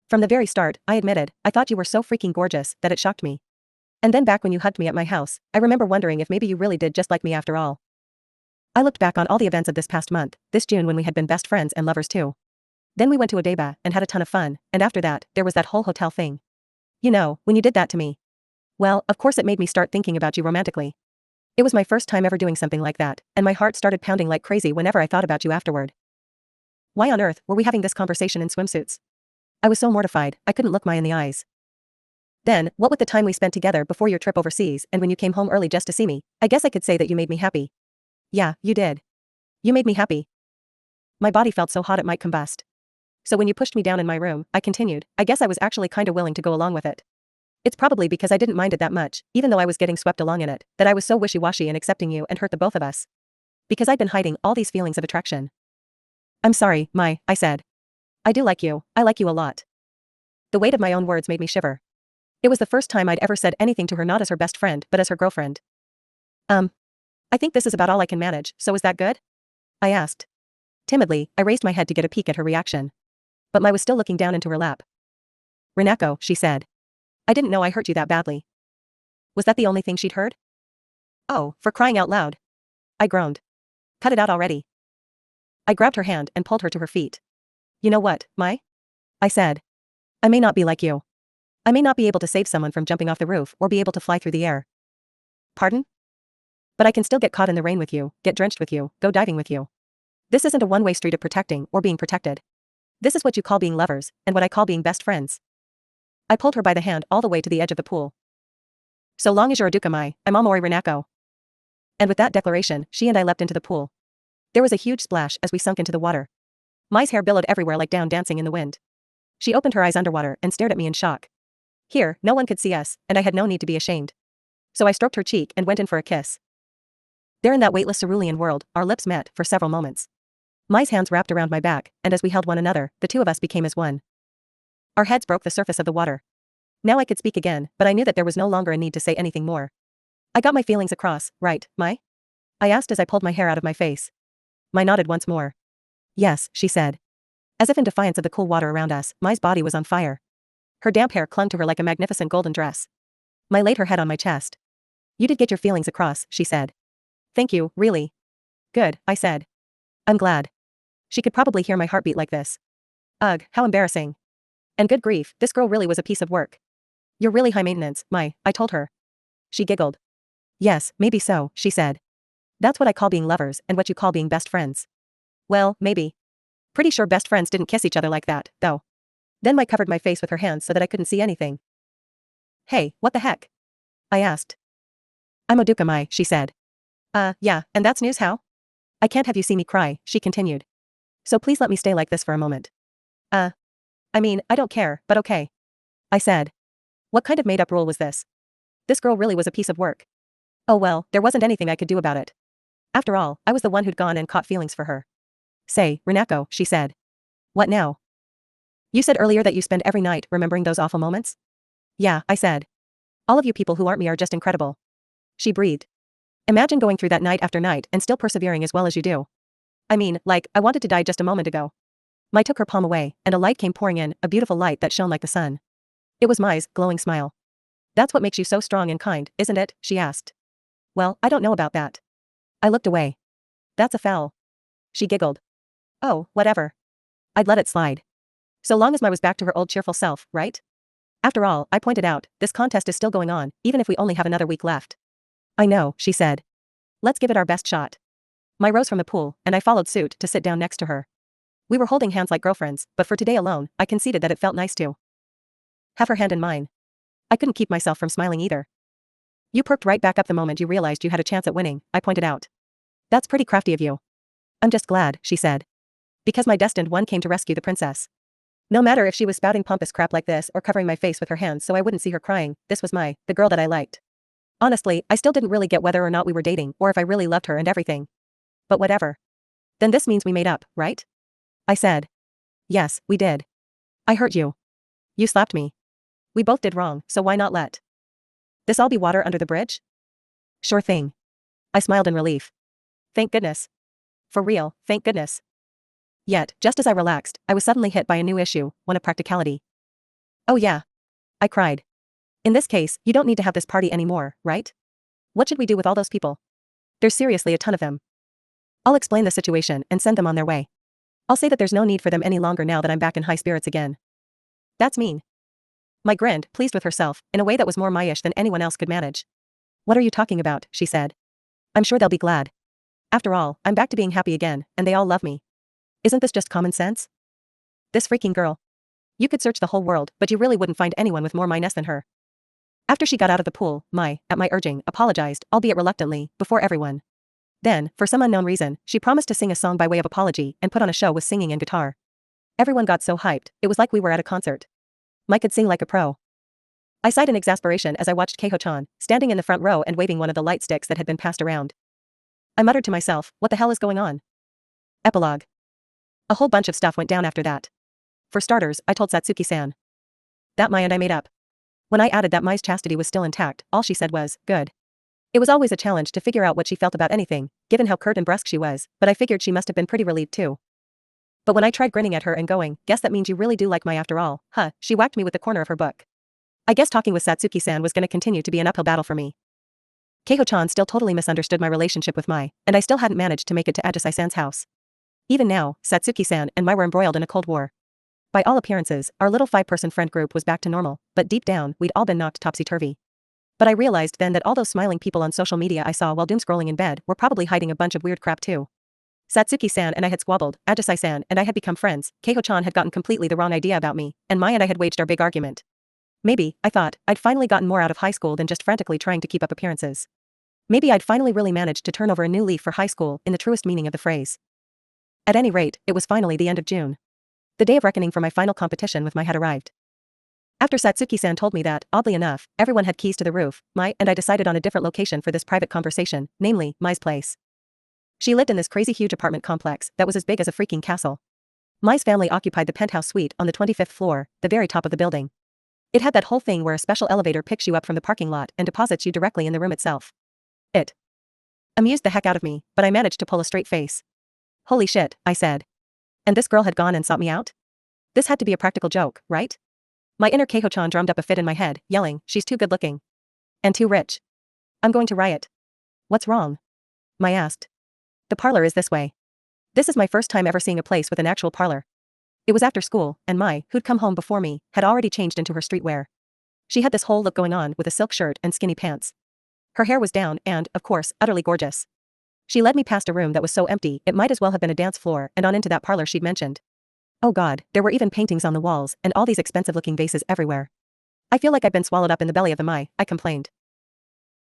[SPEAKER 1] From the very start, I admitted, I thought you were so freaking gorgeous that it shocked me. And then back when you hugged me at my house, I remember wondering if maybe you really did just like me after all. I looked back on all the events of this past month, this June when we had been best friends and lovers too. Then we went to Odaiba and had a ton of fun, and after that, there was that whole hotel thing. You know, when you did that to me. Well, of course it made me start thinking about you romantically. It was my first time ever doing something like that, and my heart started pounding like crazy whenever I thought about you afterward. Why on earth were we having this conversation in swimsuits? I was so mortified, I couldn't look Mai in the eyes. Then, what with the time we spent together before your trip overseas and when you came home early just to see me, I guess I could say that you made me happy. Yeah, you did. You made me happy. My body felt so hot it might combust. So when you pushed me down in my room, I continued, I guess I was actually kinda willing to go along with it. It's probably because I didn't mind it that much, even though I was getting swept along in it, that I was so wishy-washy in accepting you and hurt the both of us. Because I'd been hiding all these feelings of attraction. I'm sorry, Mai, I said. I do like you, I like you a lot. The weight of my own words made me shiver. It was the first time I'd ever said anything to her not as her best friend but as her girlfriend. I think this is about all I can manage, so is that good? I asked. Timidly, I raised my head to get a peek at her reaction. But Mai was still looking down into her lap. Renako, she said. I didn't know I hurt you that badly. Was that the only thing she'd heard? Oh, for crying out loud. I groaned. Cut it out already. I grabbed her hand and pulled her to her feet. You know what, Mai? I said. I may not be like you. I may not be able to save someone from jumping off the roof or be able to fly through the air. Pardon? But I can still get caught in the rain with you, get drenched with you, go diving with you. This isn't a one-way street of protecting or being protected. This is what you call being lovers, and what I call being best friends. I pulled her by the hand all the way to the edge of the pool. So long as you're a Dukamai, I'm Amori Renako. And with that declaration, she and I leapt into the pool. There was a huge splash as we sunk into the water. Mai's hair billowed everywhere like down dancing in the wind. She opened her eyes underwater and stared at me in shock. Here, no one could see us, and I had no need to be ashamed. So I stroked her cheek and went in for a kiss. There in that weightless cerulean world, our lips met for several moments. Mai's hands wrapped around my back, and as we held one another, the two of us became as one. Our heads broke the surface of the water. Now I could speak again, but I knew that there was no longer a need to say anything more. I got my feelings across, right, Mai? I asked as I pulled my hair out of my face. Mai nodded once more. Yes, she said. As if in defiance of the cool water around us, Mai's body was on fire. Her damp hair clung to her like a magnificent golden dress. Mai laid her head on my chest. You did get your feelings across, she said. Thank you, really. Good, I said. I'm glad. She could probably hear my heartbeat like this. Ugh, how embarrassing. And good grief, this girl really was a piece of work. You're really high maintenance, Mai, I told her. She giggled. Yes, maybe so, she said. That's what I call being lovers and what you call being best friends. Well, maybe. Pretty sure best friends didn't kiss each other like that, though. Then Mai covered my face with her hands so that I couldn't see anything. Hey, what the heck? I asked. I'm Oduka Mai, she said. Yeah, and that's news how? I can't have you see me cry, she continued. So please let me stay like this for a moment. I mean, I don't care, but okay. I said. What kind of made-up rule was this? This girl really was a piece of work. Oh well, there wasn't anything I could do about it. After all, I was the one who'd gone and caught feelings for her. Say, Renako, she said. What now? You said earlier that you spend every night remembering those awful moments? Yeah, I said. All of you people who aren't me are just incredible. She breathed. Imagine going through that night after night and still persevering as well as you do. I mean, like, I wanted to die just a moment ago. Mai took her palm away, and a light came pouring in, a beautiful light that shone like the sun. It was Mai's glowing smile. That's what makes you so strong and kind, isn't it? She asked. Well, I don't know about that. I looked away. That's a foul. She giggled. Oh, whatever. I'd let it slide. So long as Mai was back to her old cheerful self, right? After all, I pointed out, this contest is still going on, even if we only have another week left. I know, she said. Let's give it our best shot. Mai rose from the pool, and I followed suit to sit down next to her. We were holding hands like girlfriends, but for today alone, I conceded that it felt nice to have her hand in mine. I couldn't keep myself from smiling either. You perked right back up the moment you realized you had a chance at winning, I pointed out. That's pretty crafty of you. I'm just glad, she said. Because my destined one came to rescue the princess. No matter if she was spouting pompous crap like this or covering my face with her hands so I wouldn't see her crying, this was the girl that I liked. Honestly, I still didn't really get whether or not we were dating or if I really loved her and everything. But whatever. Then this means we made up, right? I said. Yes, we did. I hurt you. You slapped me. We both did wrong, so why not let this all be water under the bridge? Sure thing. I smiled in relief. Thank goodness. For real, thank goodness. Yet, just as I relaxed, I was suddenly hit by a new issue, one of practicality. Oh yeah. I cried. In this case, you don't need to have this party anymore, right? What should we do with all those people? There's seriously a ton of them. I'll explain the situation and send them on their way. I'll say that there's no need for them any longer now that I'm back in high spirits again. That's mean. Mai grinned, pleased with herself, in a way that was more Mai-ish than anyone else could manage. What are you talking about, she said. I'm sure they'll be glad. After all, I'm back to being happy again, and they all love me. Isn't this just common sense? This freaking girl. You could search the whole world, but you really wouldn't find anyone with more Mai-ness than her. After she got out of the pool, Mai, at my urging, apologized, albeit reluctantly, before everyone. Then, for some unknown reason, she promised to sing a song by way of apology and put on a show with singing and guitar. Everyone got so hyped, it was like we were at a concert. Mai could sing like a pro. I sighed in exasperation as I watched Keiho-chan, standing in the front row and waving one of the light sticks that had been passed around. I muttered to myself, what the hell is going on? Epilogue. A whole bunch of stuff went down after that. For starters, I told Satsuki-san that Mai and I made up. When I added that Mai's chastity was still intact, all she said was, good. It was always a challenge to figure out what she felt about anything, given how curt and brusque she was, but I figured she must have been pretty relieved too. But when I tried grinning at her and going, guess that means you really do like Mai after all, huh, she whacked me with the corner of her book. I guess talking with Satsuki-san was gonna continue to be an uphill battle for me. Keiho-chan still totally misunderstood my relationship with Mai, and I still hadn't managed to make it to Ajisai-san's house. Even now, Satsuki-san and Mai were embroiled in a cold war. By all appearances, our little 5-person friend group was back to normal, but deep down, we'd all been knocked topsy-turvy. But I realized then that all those smiling people on social media I saw while doom-scrolling in bed were probably hiding a bunch of weird crap too. Satsuki-san and I had squabbled, Ajisai-san and I had become friends, Keiho-chan had gotten completely the wrong idea about me, and Mai and I had waged our big argument. Maybe, I thought, I'd finally gotten more out of high school than just frantically trying to keep up appearances. Maybe I'd finally really managed to turn over a new leaf for high school in the truest meaning of the phrase. At any rate, it was finally the end of June. The day of reckoning for my final competition with Mai had arrived. After Satsuki-san told me that, oddly enough, everyone had keys to the roof, Mai and I decided on a different location for this private conversation, namely, Mai's place. She lived in this crazy huge apartment complex that was as big as a freaking castle. Mai's family occupied the penthouse suite on the 25th floor, the very top of the building. It had that whole thing where a special elevator picks you up from the parking lot and deposits you directly in the room itself. It amused the heck out of me, but I managed to pull a straight face. Holy shit, I said. And this girl had gone and sought me out? This had to be a practical joke, right? My inner Keiho-chan drummed up a fit in my head, yelling, she's too good looking. And too rich. I'm going to riot. What's wrong? Mai asked. The parlor is this way. This is my first time ever seeing a place with an actual parlor. It was after school, and Mai, who'd come home before me, had already changed into her streetwear. She had this whole look going on with a silk shirt and skinny pants. Her hair was down and, of course, utterly gorgeous. She led me past a room that was so empty it might as well have been a dance floor and on into that parlor she'd mentioned. Oh god, there were even paintings on the walls and all these expensive-looking vases everywhere. I feel like I've been swallowed up in the belly of the Mai, I complained.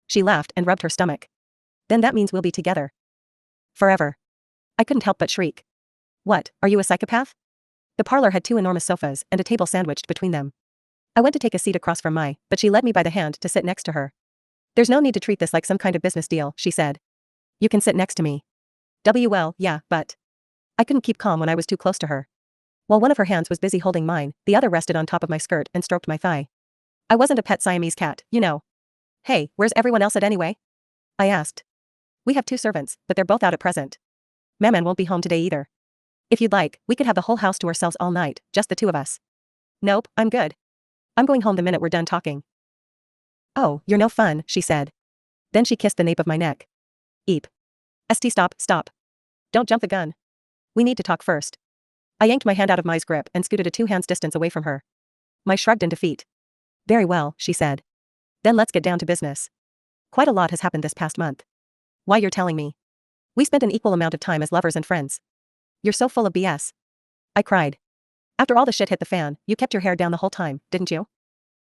[SPEAKER 1] She laughed and rubbed her stomach. Then that means we'll be together. Forever. I couldn't help but shriek. What, are you a psychopath? The parlor had 2 enormous sofas and a table sandwiched between them. I went to take a seat across from Mai, but she led me by the hand to sit next to her. There's no need to treat this like some kind of business deal, she said. You can sit next to me. Well, yeah, but. I couldn't keep calm when I was too close to her. While one of her hands was busy holding mine, the other rested on top of my skirt and stroked my thigh. I wasn't a pet Siamese cat, you know. Hey, where's everyone else at anyway? I asked. We have 2 servants, but they're both out at present. Maman won't be home today either. If you'd like, we could have the whole house to ourselves all night, just the 2 of us. Nope, I'm good. I'm going home the minute we're done talking. Oh, you're no fun, she said. Then she kissed the nape of my neck. Eep. Stop. Don't jump the gun. We need to talk first. I yanked my hand out of Mai's grip and scooted a 2 hands distance away from her. Mai shrugged in defeat. Very well, she said. Then let's get down to business. Quite a lot has happened this past month. Why, you're telling me? We spent an equal amount of time as lovers and friends. You're so full of BS. I cried. After all the shit hit the fan, you kept your hair down the whole time, didn't you?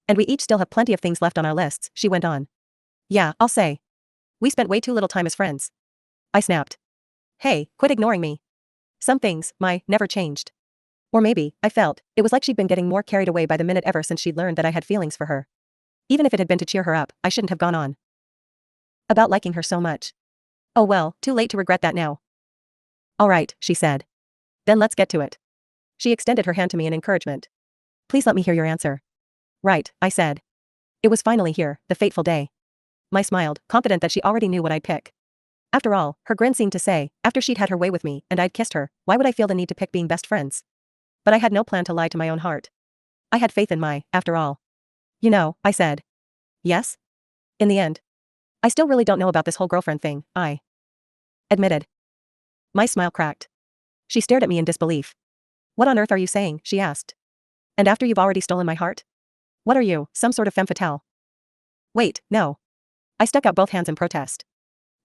[SPEAKER 1] And we each still have plenty of things left on our lists, she went on. Yeah, I'll say. We spent way too little time as friends. I snapped. Hey, quit ignoring me. Some things, Mai, never changed. Or maybe, I felt, it was like she'd been getting more carried away by the minute ever since she'd learned that I had feelings for her. Even if it had been to cheer her up, I shouldn't have gone on about liking her so much. Oh well, too late to regret that now. All right, she said. Then let's get to it. She extended her hand to me in encouragement. Please let me hear your answer. Right, I said. It was finally here, the fateful day. Mai smiled, confident that she already knew what I'd pick. After all, her grin seemed to say, after she'd had her way with me and I'd kissed her, why would I feel the need to pick being best friends? But I had no plan to lie to my own heart. I had faith in Mai, after all. You know, I said. Yes? In the end. I still really don't know about this whole girlfriend thing, I admitted. My smile cracked. She stared at me in disbelief. What on earth are you saying, she asked. And after you've already stolen my heart? What are you, some sort of femme fatale? Wait, no. I stuck out both hands in protest.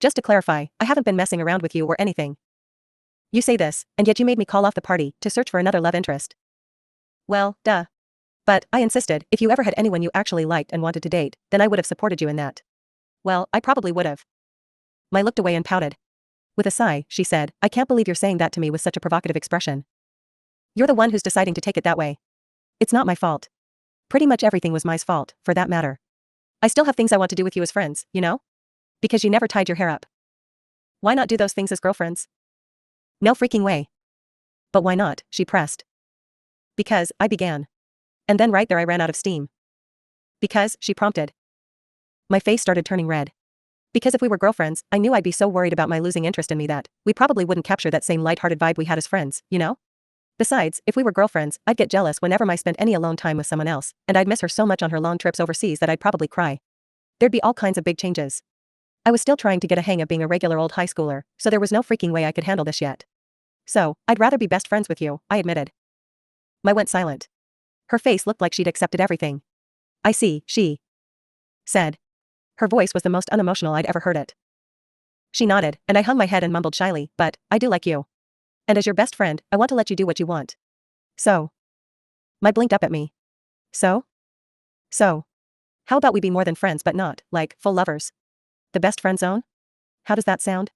[SPEAKER 1] Just to clarify, I haven't been messing around with you or anything. You say this, and yet you made me call off the party to search for another love interest. Well, duh. But, I insisted, if you ever had anyone you actually liked and wanted to date, then I would have supported you in that. Well, I probably would have. Mai looked away and pouted. With a sigh, she said, I can't believe you're saying that to me with such a provocative expression. You're the one who's deciding to take it that way. It's not my fault. Pretty much everything was Mai's fault, for that matter. I still have things I want to do with you as friends, you know? Because you never tied your hair up. Why not do those things as girlfriends? No freaking way. But why not, she pressed. Because, I began. And then right there I ran out of steam. Because, she prompted. My face started turning red. Because if we were girlfriends, I knew I'd be so worried about Mai losing interest in me that we probably wouldn't capture that same lighthearted vibe we had as friends, you know? Besides, if we were girlfriends, I'd get jealous whenever Mai spent any alone time with someone else, and I'd miss her so much on her long trips overseas that I'd probably cry. There'd be all kinds of big changes. I was still trying to get a hang of being a regular old high schooler, so there was no freaking way I could handle this yet. So, I'd rather be best friends with you, I admitted. Mai went silent. Her face looked like she'd accepted everything. I see, she said. Her voice was the most unemotional I'd ever heard it. She nodded, and I hung my head and mumbled shyly, but, I do like you. And as your best friend, I want to let you do what you want. So. Mai blinked up at me. So? So. How about we be more than friends but not, like, full lovers? The best friend zone? How does that sound?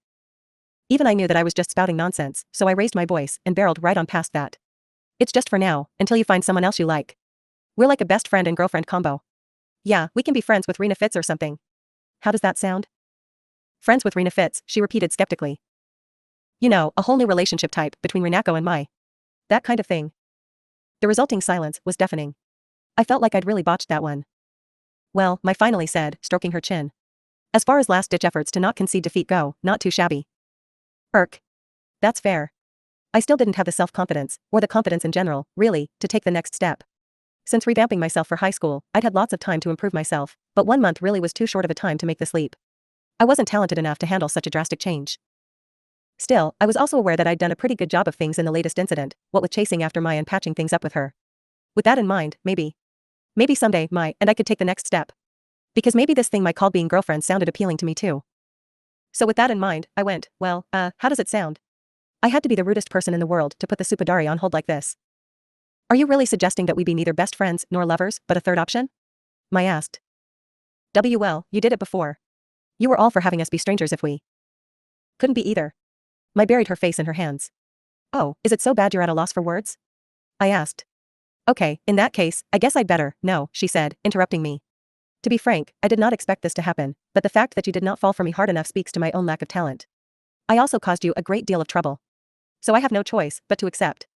[SPEAKER 1] Even I knew that I was just spouting nonsense, so I raised my voice and barreled right on past that. It's just for now, until you find someone else you like. We're like a best friend and girlfriend combo. Yeah, we can be friends with Rena Fitz or something. How does that sound? Friends with Rena Fitz, she repeated skeptically. You know, a whole new relationship type between Rinako and Mai. That kind of thing. The resulting silence was deafening. I felt like I'd really botched that one. Well, Mai finally said, stroking her chin. As far as last-ditch efforts to not concede defeat go, not too shabby. Irk. That's fair. I still didn't have the self-confidence, or the confidence in general, really, to take the next step. Since revamping myself for high school, I'd had lots of time to improve myself, but 1 month really was too short of a time to make this leap. I wasn't talented enough to handle such a drastic change. Still, I was also aware that I'd done a pretty good job of things in the latest incident, what with chasing after Mai and patching things up with her. With that in mind, maybe someday, Mai and I could take the next step. Because maybe this thing Mai called being girlfriends sounded appealing to me too. So with that in mind, I went, well, how does it sound? I had to be the rudest person in the world to put the Supadari on hold like this. Are you really suggesting that we be neither best friends nor lovers, but a third option? Mai asked. Well, you did it before. You were all for having us be strangers if we couldn't be either. Mai buried her face in her hands. Oh, is it so bad you're at a loss for words? I asked. Okay, in that case, I guess I'd better, no, she said, interrupting me. To be frank, I did not expect this to happen, but the fact that you did not fall for me hard enough speaks to my own lack of talent. I also caused you a great deal of trouble. So I have no choice but to accept.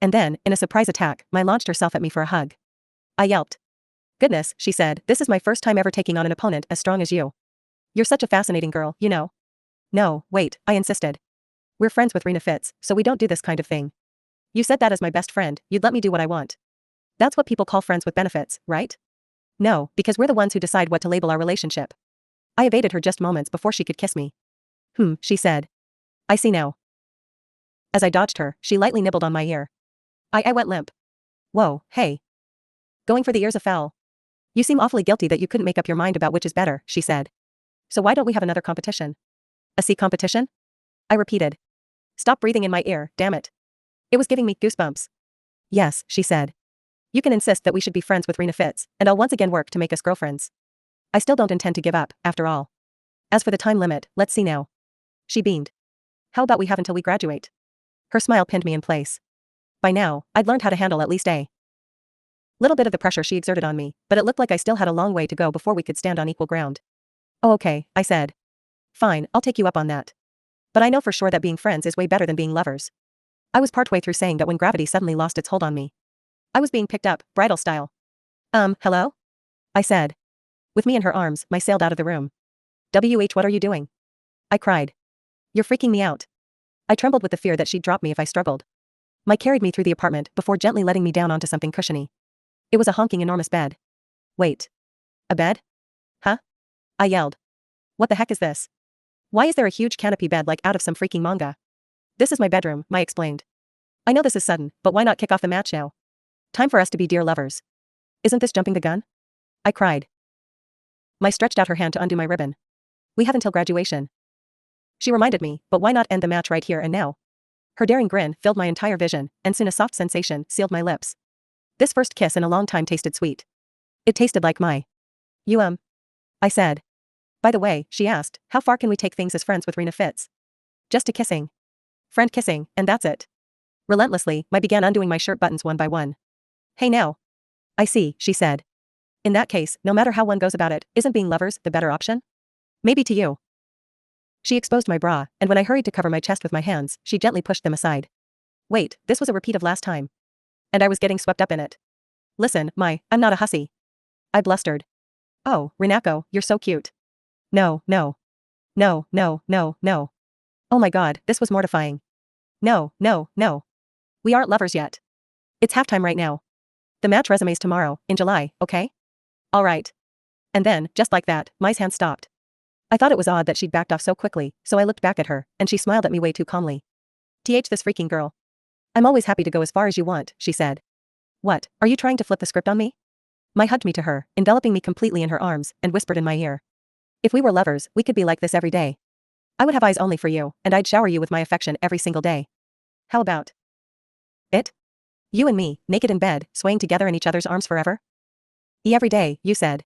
[SPEAKER 1] And then, in a surprise attack, Mai launched herself at me for a hug. I yelped. Goodness, she said, this is my first time ever taking on an opponent as strong as you. You're such a fascinating girl, you know. No, wait, I insisted. We're friends with Rena Fitz, so we don't do this kind of thing. You said that as my best friend, you'd let me do what I want. That's what people call friends with benefits, right? No, because we're the ones who decide what to label our relationship. I evaded her just moments before she could kiss me. She said. I see now. As I dodged her, she lightly nibbled on my ear. I went limp. Whoa, hey. Going for the ear's a foul. You seem awfully guilty that you couldn't make up your mind about which is better, she said. So why don't we have another competition? A C competition? I repeated. Stop breathing in my ear, damn it. It was giving me goosebumps. Yes, she said. You can insist that we should be friends with Rena Fitz, and I'll once again work to make us girlfriends. I still don't intend to give up, after all. As for the time limit, let's see now. She beamed. How about we have until we graduate? Her smile pinned me in place. By now, I'd learned how to handle at least a little bit of the pressure she exerted on me, but it looked like I still had a long way to go before we could stand on equal ground. Oh okay, I said. Fine, I'll take you up on that. But I know for sure that being friends is way better than being lovers. I was partway through saying that when gravity suddenly lost its hold on me. I was being picked up, bridal style. Hello? I said. With me in her arms, Mai sailed out of the room. What are you doing? I cried. You're freaking me out. I trembled with the fear that she'd drop me if I struggled. Mai carried me through the apartment before gently letting me down onto something cushiony. It was a honking enormous bed. Wait. A bed? Huh? I yelled. What the heck is this? Why is there a huge canopy bed like out of some freaking manga? This is my bedroom, Mai explained. I know this is sudden, but why not kick off the match now? Time for us to be dear lovers. Isn't this jumping the gun? I cried. Mai stretched out her hand to undo my ribbon. We have until graduation. She reminded me, but why not end the match right here and now? Her daring grin filled my entire vision, and soon a soft sensation sealed my lips. This first kiss in a long time tasted sweet. It tasted like Mai. You I said. By the way, she asked, how far can we take things as friends with Rena Fitz? Just to kissing. Friend kissing, and that's it. Relentlessly, Mai began undoing my shirt buttons one by one. Hey now. I see, she said. In that case, no matter how one goes about it, isn't being lovers the better option? Maybe to you. She exposed my bra, and when I hurried to cover my chest with my hands, she gently pushed them aside. Wait, this was a repeat of last time. And I was getting swept up in it. Listen, Mai, I'm not a hussy. I blustered. Oh, Rinako, you're so cute. No, no. No, no, no, no. Oh my god, this was mortifying. No, no, no. We aren't lovers yet. It's halftime right now. The match resumes tomorrow, in July, okay? Alright. And then, just like that, Mai's hand stopped. I thought it was odd that she'd backed off so quickly, so I looked back at her, and she smiled at me way too calmly. This freaking girl. I'm always happy to go as far as you want, she said. What, are you trying to flip the script on me? Mai hugged me to her, enveloping me completely in her arms, and whispered in my ear. If we were lovers, we could be like this every day. I would have eyes only for you, and I'd shower you with my affection every single day. How about it? You and me, naked in bed, swaying together in each other's arms forever? Every day, you said.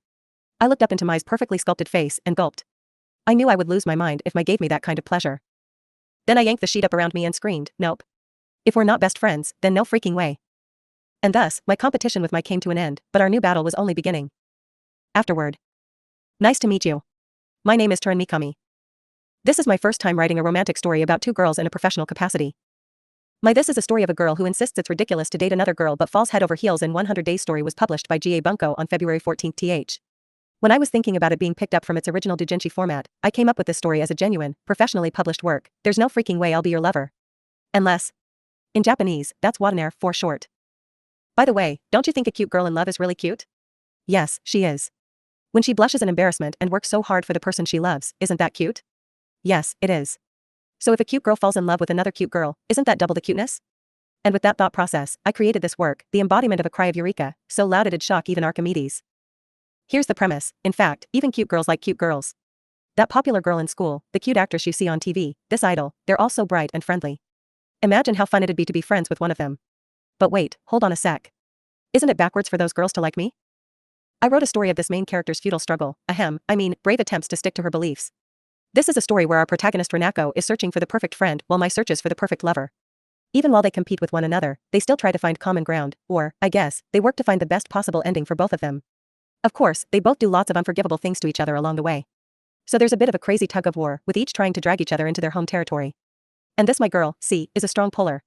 [SPEAKER 1] I looked up into Mai's perfectly sculpted face and gulped. I knew I would lose my mind if Mai gave me that kind of pleasure. Then I yanked the sheet up around me and screamed, nope. If we're not best friends, then no freaking way. And thus, my competition with Mai came to an end, but our new battle was only beginning. Afterward. Nice to meet you. My name is Turin Mikami. This is my first time writing a romantic story about two girls in a professional capacity. This is a story of a girl who insists it's ridiculous to date another girl but falls head over heels in 100 Days. Story was published by G.A. Bunko on February 14, th. When I was thinking about it being picked up from its original doujinshi format, I came up with this story as a genuine, professionally published work. There's no freaking way I'll be your lover. Unless. In Japanese, that's watanare for short. By the way, don't you think a cute girl in love is really cute? Yes, she is. When she blushes in embarrassment and works so hard for the person she loves, isn't that cute? Yes, it is. So if a cute girl falls in love with another cute girl, isn't that double the cuteness? And with that thought process, I created this work, the embodiment of a cry of eureka, so loud it'd shock even Archimedes. Here's the premise: in fact, even cute girls like cute girls. That popular girl in school, the cute actress you see on TV, this idol, they're all so bright and friendly. Imagine how fun it'd be to be friends with one of them. But wait, hold on a sec. Isn't it backwards for those girls to like me? I wrote a story of this main character's futile struggle, brave attempts to stick to her beliefs. This is a story where our protagonist Renako is searching for the perfect friend while my search is for the perfect lover. Even while they compete with one another, they still try to find common ground, or, I guess, they work to find the best possible ending for both of them. Of course, they both do lots of unforgivable things to each other along the way. So there's a bit of a crazy tug of war, with each trying to drag each other into their home territory. And this my girl, C, is a strong puller.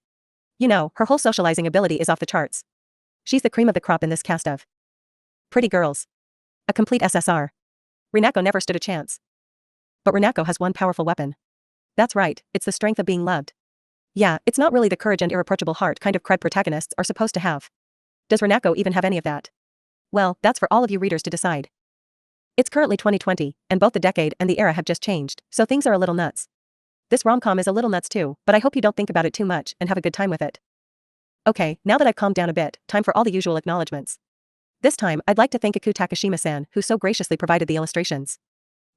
[SPEAKER 1] You know, her whole socializing ability is off the charts. She's the cream of the crop in this cast of pretty girls. A complete SSR. Renako never stood a chance. But Renako has one powerful weapon. That's right, it's the strength of being loved. Yeah, it's not really the courage and irreproachable heart kind of cred protagonists are supposed to have. Does Renako even have any of that? Well, that's for all of you readers to decide. It's currently 2020, and both the decade and the era have just changed, so things are a little nuts. This rom-com is a little nuts too, but I hope you don't think about it too much and have a good time with it. Okay, now that I've calmed down a bit, time for all the usual acknowledgements. This time, I'd like to thank Aku Takashima-san, who so graciously provided the illustrations.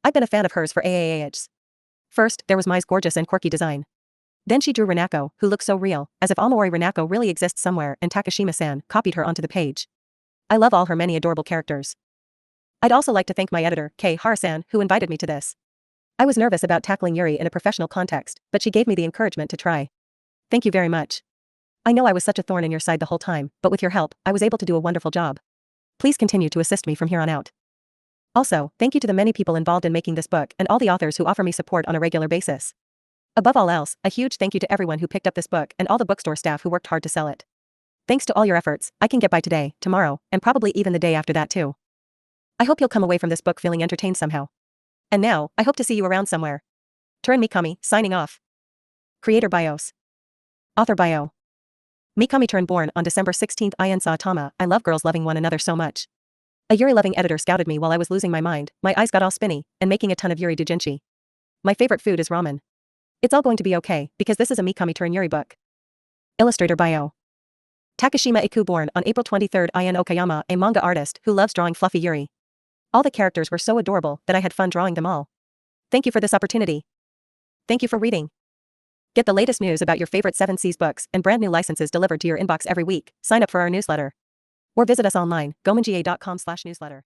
[SPEAKER 1] I've been a fan of hers for AAAHs. First, there was Mai's gorgeous and quirky design. Then she drew Renako, who looks so real, as if Amawari Renako really exists somewhere and Takashima-san copied her onto the page. I love all her many adorable characters. I'd also like to thank my editor, Kei Hara-san, who invited me to this. I was nervous about tackling Yuri in a professional context, but she gave me the encouragement to try. Thank you very much. I know I was such a thorn in your side the whole time, but with your help, I was able to do a wonderful job. Please continue to assist me from here on out. Also, thank you to the many people involved in making this book and all the authors who offer me support on a regular basis. Above all else, a huge thank you to everyone who picked up this book and all the bookstore staff who worked hard to sell it. Thanks to all your efforts, I can get by today, tomorrow, and probably even the day after that too. I hope you'll come away from this book feeling entertained somehow. And now, I hope to see you around somewhere. Turin Mikami, signing off. Creator bios. Author bio. Mikami Turin, born on December 16, in Saitama. I love girls loving one another so much. A Yuri-loving editor scouted me while I was losing my mind, my eyes got all spinny, and making a ton of Yuri doujinshi. My favorite food is ramen. It's all going to be okay, because this is a Mikami Turin Yuri book. Illustrator bio. Takashima Iku, born on April 23 in Okayama, a manga artist who loves drawing fluffy Yuri. All the characters were so adorable that I had fun drawing them all. Thank you for this opportunity. Thank you for reading. Get the latest news about your favorite 7Seas books and brand new licenses delivered to your inbox every week. Sign up for our newsletter. Or visit us online, gomanji.com/newsletter.